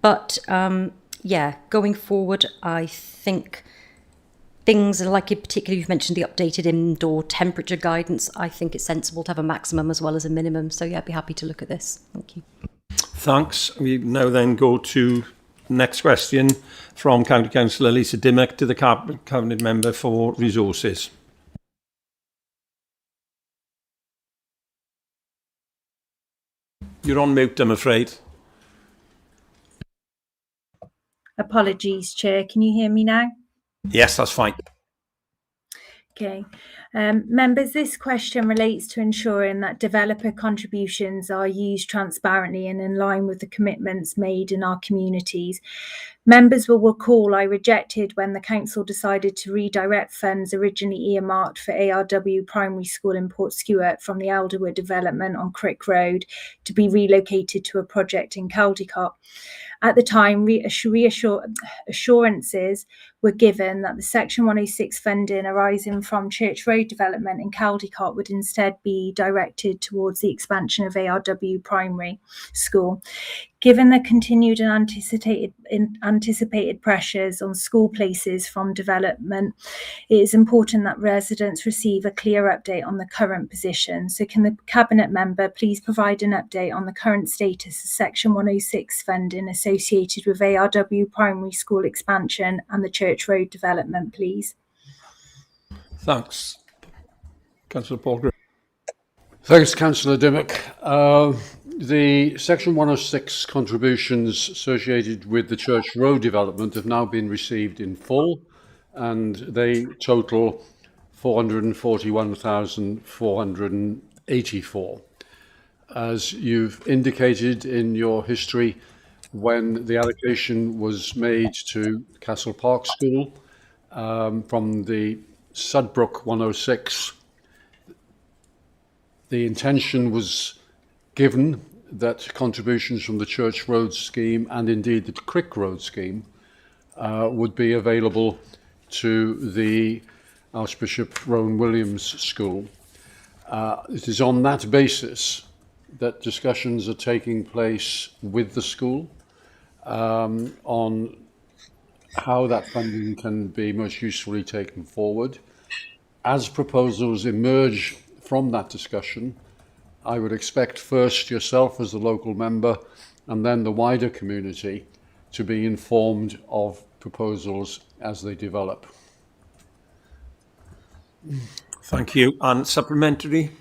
But yeah, going forward, I think things like, in particular, you've mentioned the updated indoor temperature guidance. I think it's sensible to have a maximum as well as a minimum. So yeah, I'd be happy to look at this. Thank you. Thanks. We now then go to next question from County Councillor Lisa Dimmock to the Cabinet Member for Resources. You're on mute, I'm afraid. Apologies, Chair. Can you hear me now? Yes, that's fine. Okay. Members, this question relates to ensuring that developer contributions are used transparently and in line with the commitments made in our communities. Members will recall I rejected when the council decided to redirect funds originally earmarked for ARW Primary School in Portskewart from the Alderwood development on Crick Road to be relocated to a project in Caldicot. At the time, assurances were given that the Section 106 funding arising from Church Road development in Caldicot would instead be directed towards the expansion of ARW Primary School. Given the continued and anticipated pressures on school places from development, it is important that residents receive a clear update on the current position. So can the Cabinet Member please provide an update on the current status of Section 106 funding associated with ARW Primary School expansion and the Church Road development, please? Thanks. Councillor Paul Griffin. Thanks, Councillor Dimmock. The Section 106 contributions associated with the Church Road development have now been received in full, and they total 441,484. As you've indicated in your history, when the allocation was made to Castle Park School from the Sudbrook 106, the intention was given that contributions from the Church Road scheme and indeed the Crick Road scheme would be available to the Archbishop Rowan Williams School. It is on that basis that discussions are taking place with the school on how that funding can be most usefully taken forward. As proposals emerge from that discussion, I would expect first yourself as the local member and then the wider community to be informed of proposals as they develop. Thank you. And supplementary?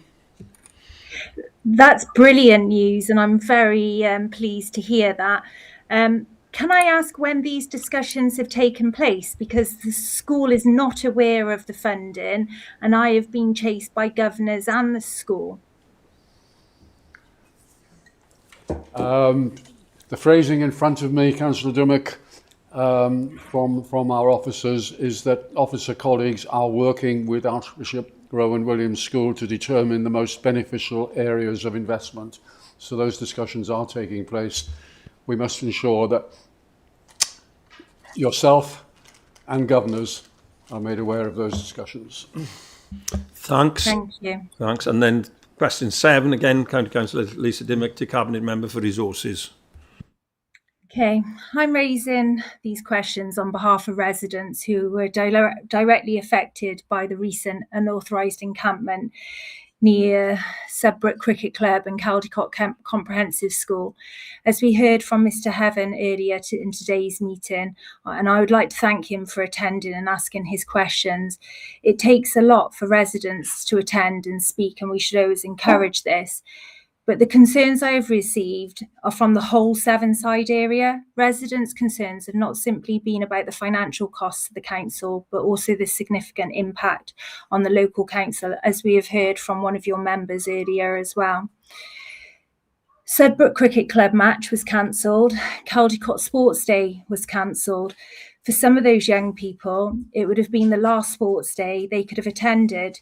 That's brilliant news, and I'm very pleased to hear that. Can I ask when these discussions have taken place? Because the school is not aware of the funding, and I have been chased by governors and the school. The phrasing in front of me, Councillor Dimmock, from our officers is that officer colleagues are working with Archbishop Rowan Williams School to determine the most beneficial areas of investment. So those discussions are taking place. We must ensure that yourself and governors are made aware of those discussions. Thanks. Thank you. Thanks. And then question 7, again, County Councillor Lisa Dimmock to Cabinet Member for Resources. Okay, I'm raising these questions on behalf of residents who were directly affected by the recent unauthorised encampment near Sudbrook Cricket Club and Caldicot Comprehensive School. As we heard from Mr Heaven earlier in today's meeting, and I would like to thank him for attending and asking his questions. It takes a lot for residents to attend and speak, and we should always encourage this. But the concerns I have received are from the whole Sevenside area. Residents' concerns have not simply been about the financial costs of the council, but also the significant impact on the local council, as we have heard from one of your members earlier as well. Sudbrook Cricket Club match was cancelled. Caldicot Sports Day was cancelled. For some of those young people, it would have been the last sports day they could have attended.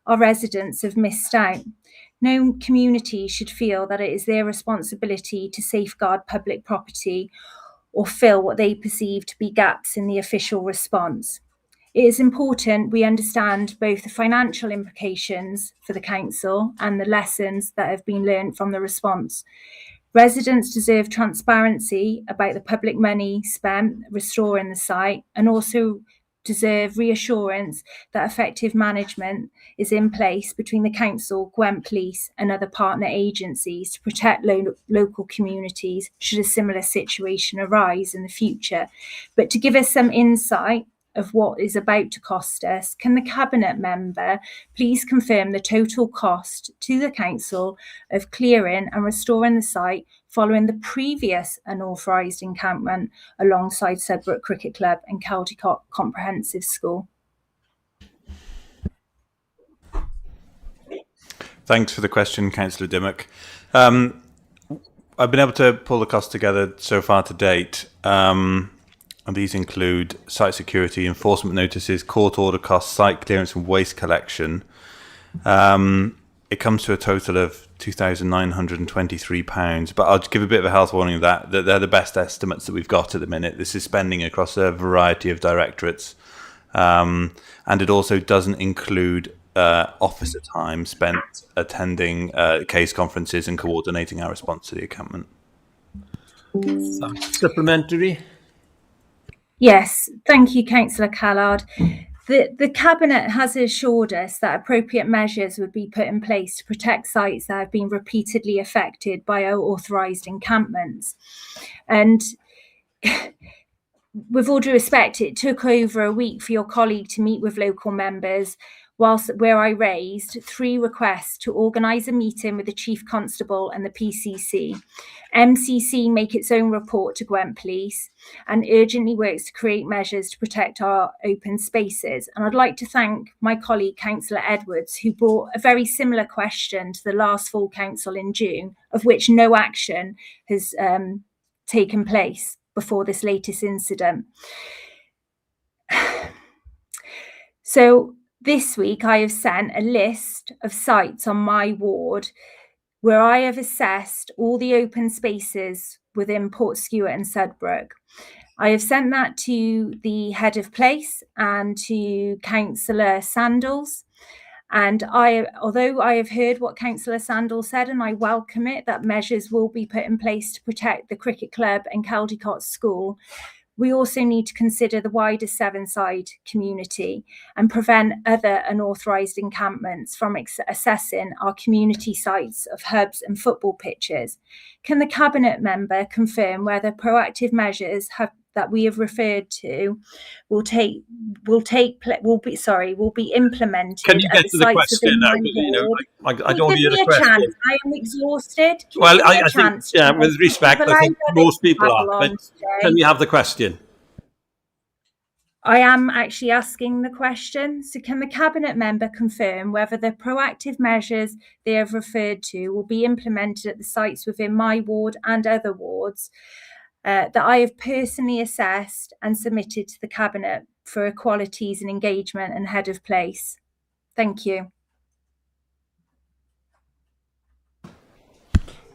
Our residents have missed out. No community should feel that it is their responsibility to safeguard public property or fill what they perceive to be gaps in the official response. It is important we understand both the financial implications for the council and the lessons that have been learned from the response. Residents deserve transparency about the public money spent restoring the site, and also deserve reassurance that effective management is in place between the council, Gwent Police and other partner agencies to protect local communities should a similar situation arise in the future. But to give us some insight of what is about to cost us, can the Cabinet member please confirm the total cost to the council of clearing and restoring the site following the previous unauthorised encampment alongside Sudbrook Cricket Club and Caldicot Comprehensive School? Thanks for the question, Councillor Dimmock. I've been able to pull the costs together so far to date. And these include site security, enforcement notices, court order costs, site clearance and waste collection. It comes to a total of £2,923, but I'll give a bit of a health warning that they're the best estimates that we've got at the minute. This is spending across a variety of directorates. And it also doesn't include officer time spent attending case conferences and coordinating our response to the encampment. Supplementary? Yes, thank you, Councillor Callard. The Cabinet has assured us that appropriate measures would be put in place to protect sites that have been repeatedly affected by unauthorised encampments. And with all due respect, it took over a week for your colleague to meet with local members, where I raised 3 requests to organise a meeting with the Chief Constable and the PCC. MCC make its own report to Gwent Police and urgently works to create measures to protect our open spaces. And I'd like to thank my colleague, Councillor Edwards, who brought a very similar question to the last full council in June, of which no action has taken place before this latest incident. So this week, I have sent a list of sites on my ward where I have assessed all the open spaces within Portskewer and Sudbrook. I have sent that to the head of place and to Councillor Sandals. And although I have heard what Councillor Sandals said, and I welcome it, that measures will be put in place to protect the cricket club and Caldicot School, we also need to consider the wider Sevenside community and prevent other unauthorised encampments from assessing our community sites of hubs and football pitches. Can the Cabinet member confirm whether proactive measures that we have referred to will be implemented? Can you get to the question now? I don't hear the question. Chance. I am exhausted. Well, I think, yeah, with respect, I think most people are. But can we have the question? I am actually asking the question. So can the Cabinet member confirm whether the proactive measures they have referred to will be implemented at the sites within my ward and other wards that I have personally assessed and submitted to the Cabinet for equalities and engagement and head of place? Thank you.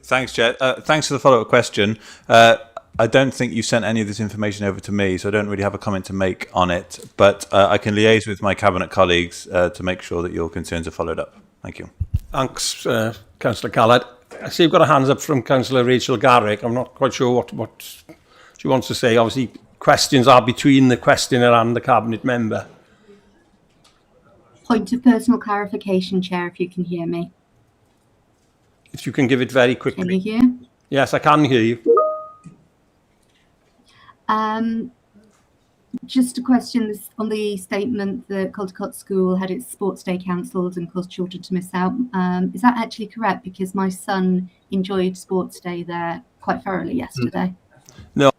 Thanks, Jet. Thanks for the follow-up question. I don't think you sent any of this information over to me, so I don't really have a comment to make on it, but I can liaise with my Cabinet colleagues to make sure that your concerns are followed up. Thank you. Thanks, Councillor Callard. I see you've got a hands up from Councillor Rachel Garrick. I'm not quite sure what she wants to say. Obviously, questions are between the questioner and the Cabinet member. Point of personal clarification, Chair, if you can hear me. If you can give it very quickly. Can you hear? Yes, I can hear you. Just a question on the statement that Caldicot School had its sports day cancelled and caused children to miss out. Is that actually correct? Because my son enjoyed sports day there quite thoroughly yesterday. No,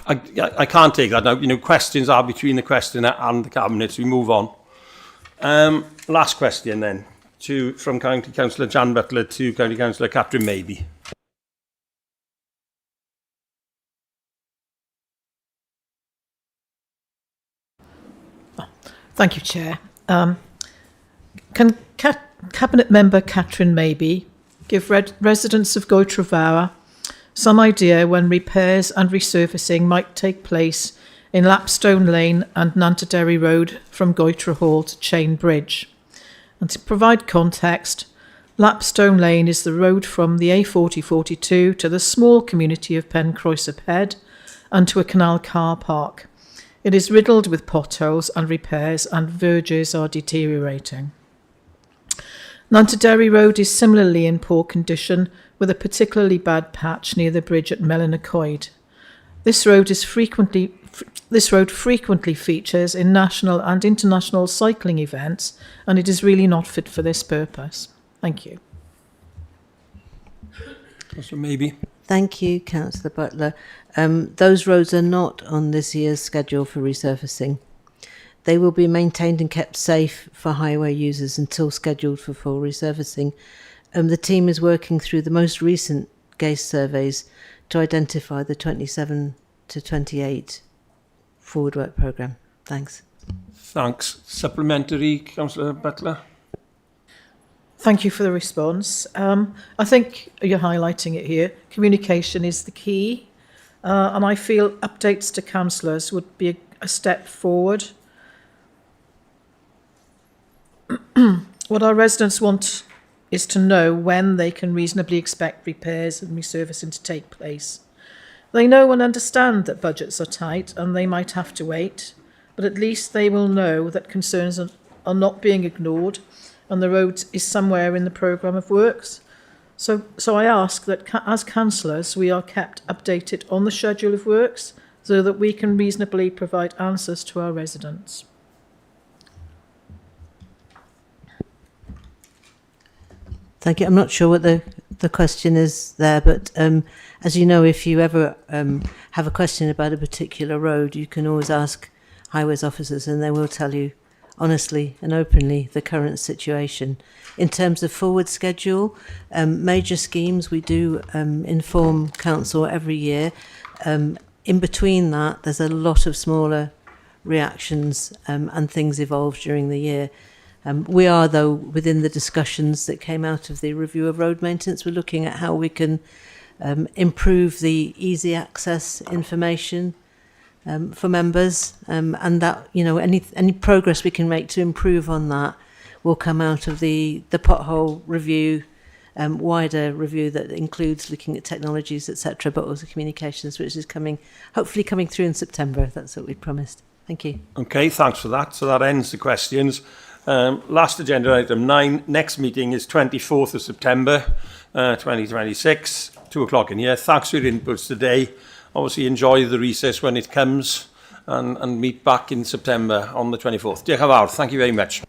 I can't take that now. You know, questions are between the questioner and the Cabinet, so we move on. Last question then, from County Councillor Jan Butler to County Councillor Catherine Maybe. Thank you, Chair. Can Cabinet Member Catherine Maybe give residents of Goitrevara some idea when repairs and resurfacing might take place in Lapstone Lane and Nantaderry Road from Goitre Hall to Chain Bridge? And to provide context, Lapstone Lane is the road from the A4042 to the small community of Pencroesop Head and to a canal car park. It is riddled with potholes and repairs, and verges are deteriorating. Nantaderry Road is similarly in poor condition, with a particularly bad patch near the bridge at Melanacoid. This road frequently features in national and international cycling events, and it is really not fit for this purpose. Thank you. Councillor Maybe. Thank you, Councillor Butler. Those roads are not on this year's schedule for resurfacing. They will be maintained and kept safe for highway users until scheduled for full resurfacing. The team is working through the most recent GACE surveys to identify the 27 to 28 forward work programme. Thanks. Thanks. Supplementary, Councillor Butler. Thank you for the response. I think you're highlighting it here. Communication is the key, and I feel updates to councillors would be a step forward. What our residents want is to know when they can reasonably expect repairs and resurfacing to take place. They know and understand that budgets are tight and they might have to wait, but at least they will know that concerns are not being ignored and the road is somewhere in the programme of works. So I ask that as councillors we are kept updated on the schedule of works so that we can reasonably provide answers to our residents. Thank you. I'm not sure what the question is there, but as you know, if you ever have a question about a particular road, you can always ask highways officers and they will tell you honestly and openly the current situation. In terms of forward schedule, major schemes, we do inform council every year. In between that, there's a lot of smaller reactions and things evolve during the year. We are, though, within the discussions that came out of the review of road maintenance, we're looking at how we can improve the easy access information for members, and that, you know, any progress we can make to improve on that will come out of the pothole review, wider review that includes looking at technologies, etc., but also communications, which is hopefully coming through in September. That's what we promised. Thank you. Okay, thanks for that. So that ends the questions. Last agenda item 9. Next meeting is 24th of September 2026, 2 o'clock in here. Thanks for your inputs today. Obviously enjoy the recess when it comes and meet back in September on the 24th. Diolch yn fawr. Thank you very much.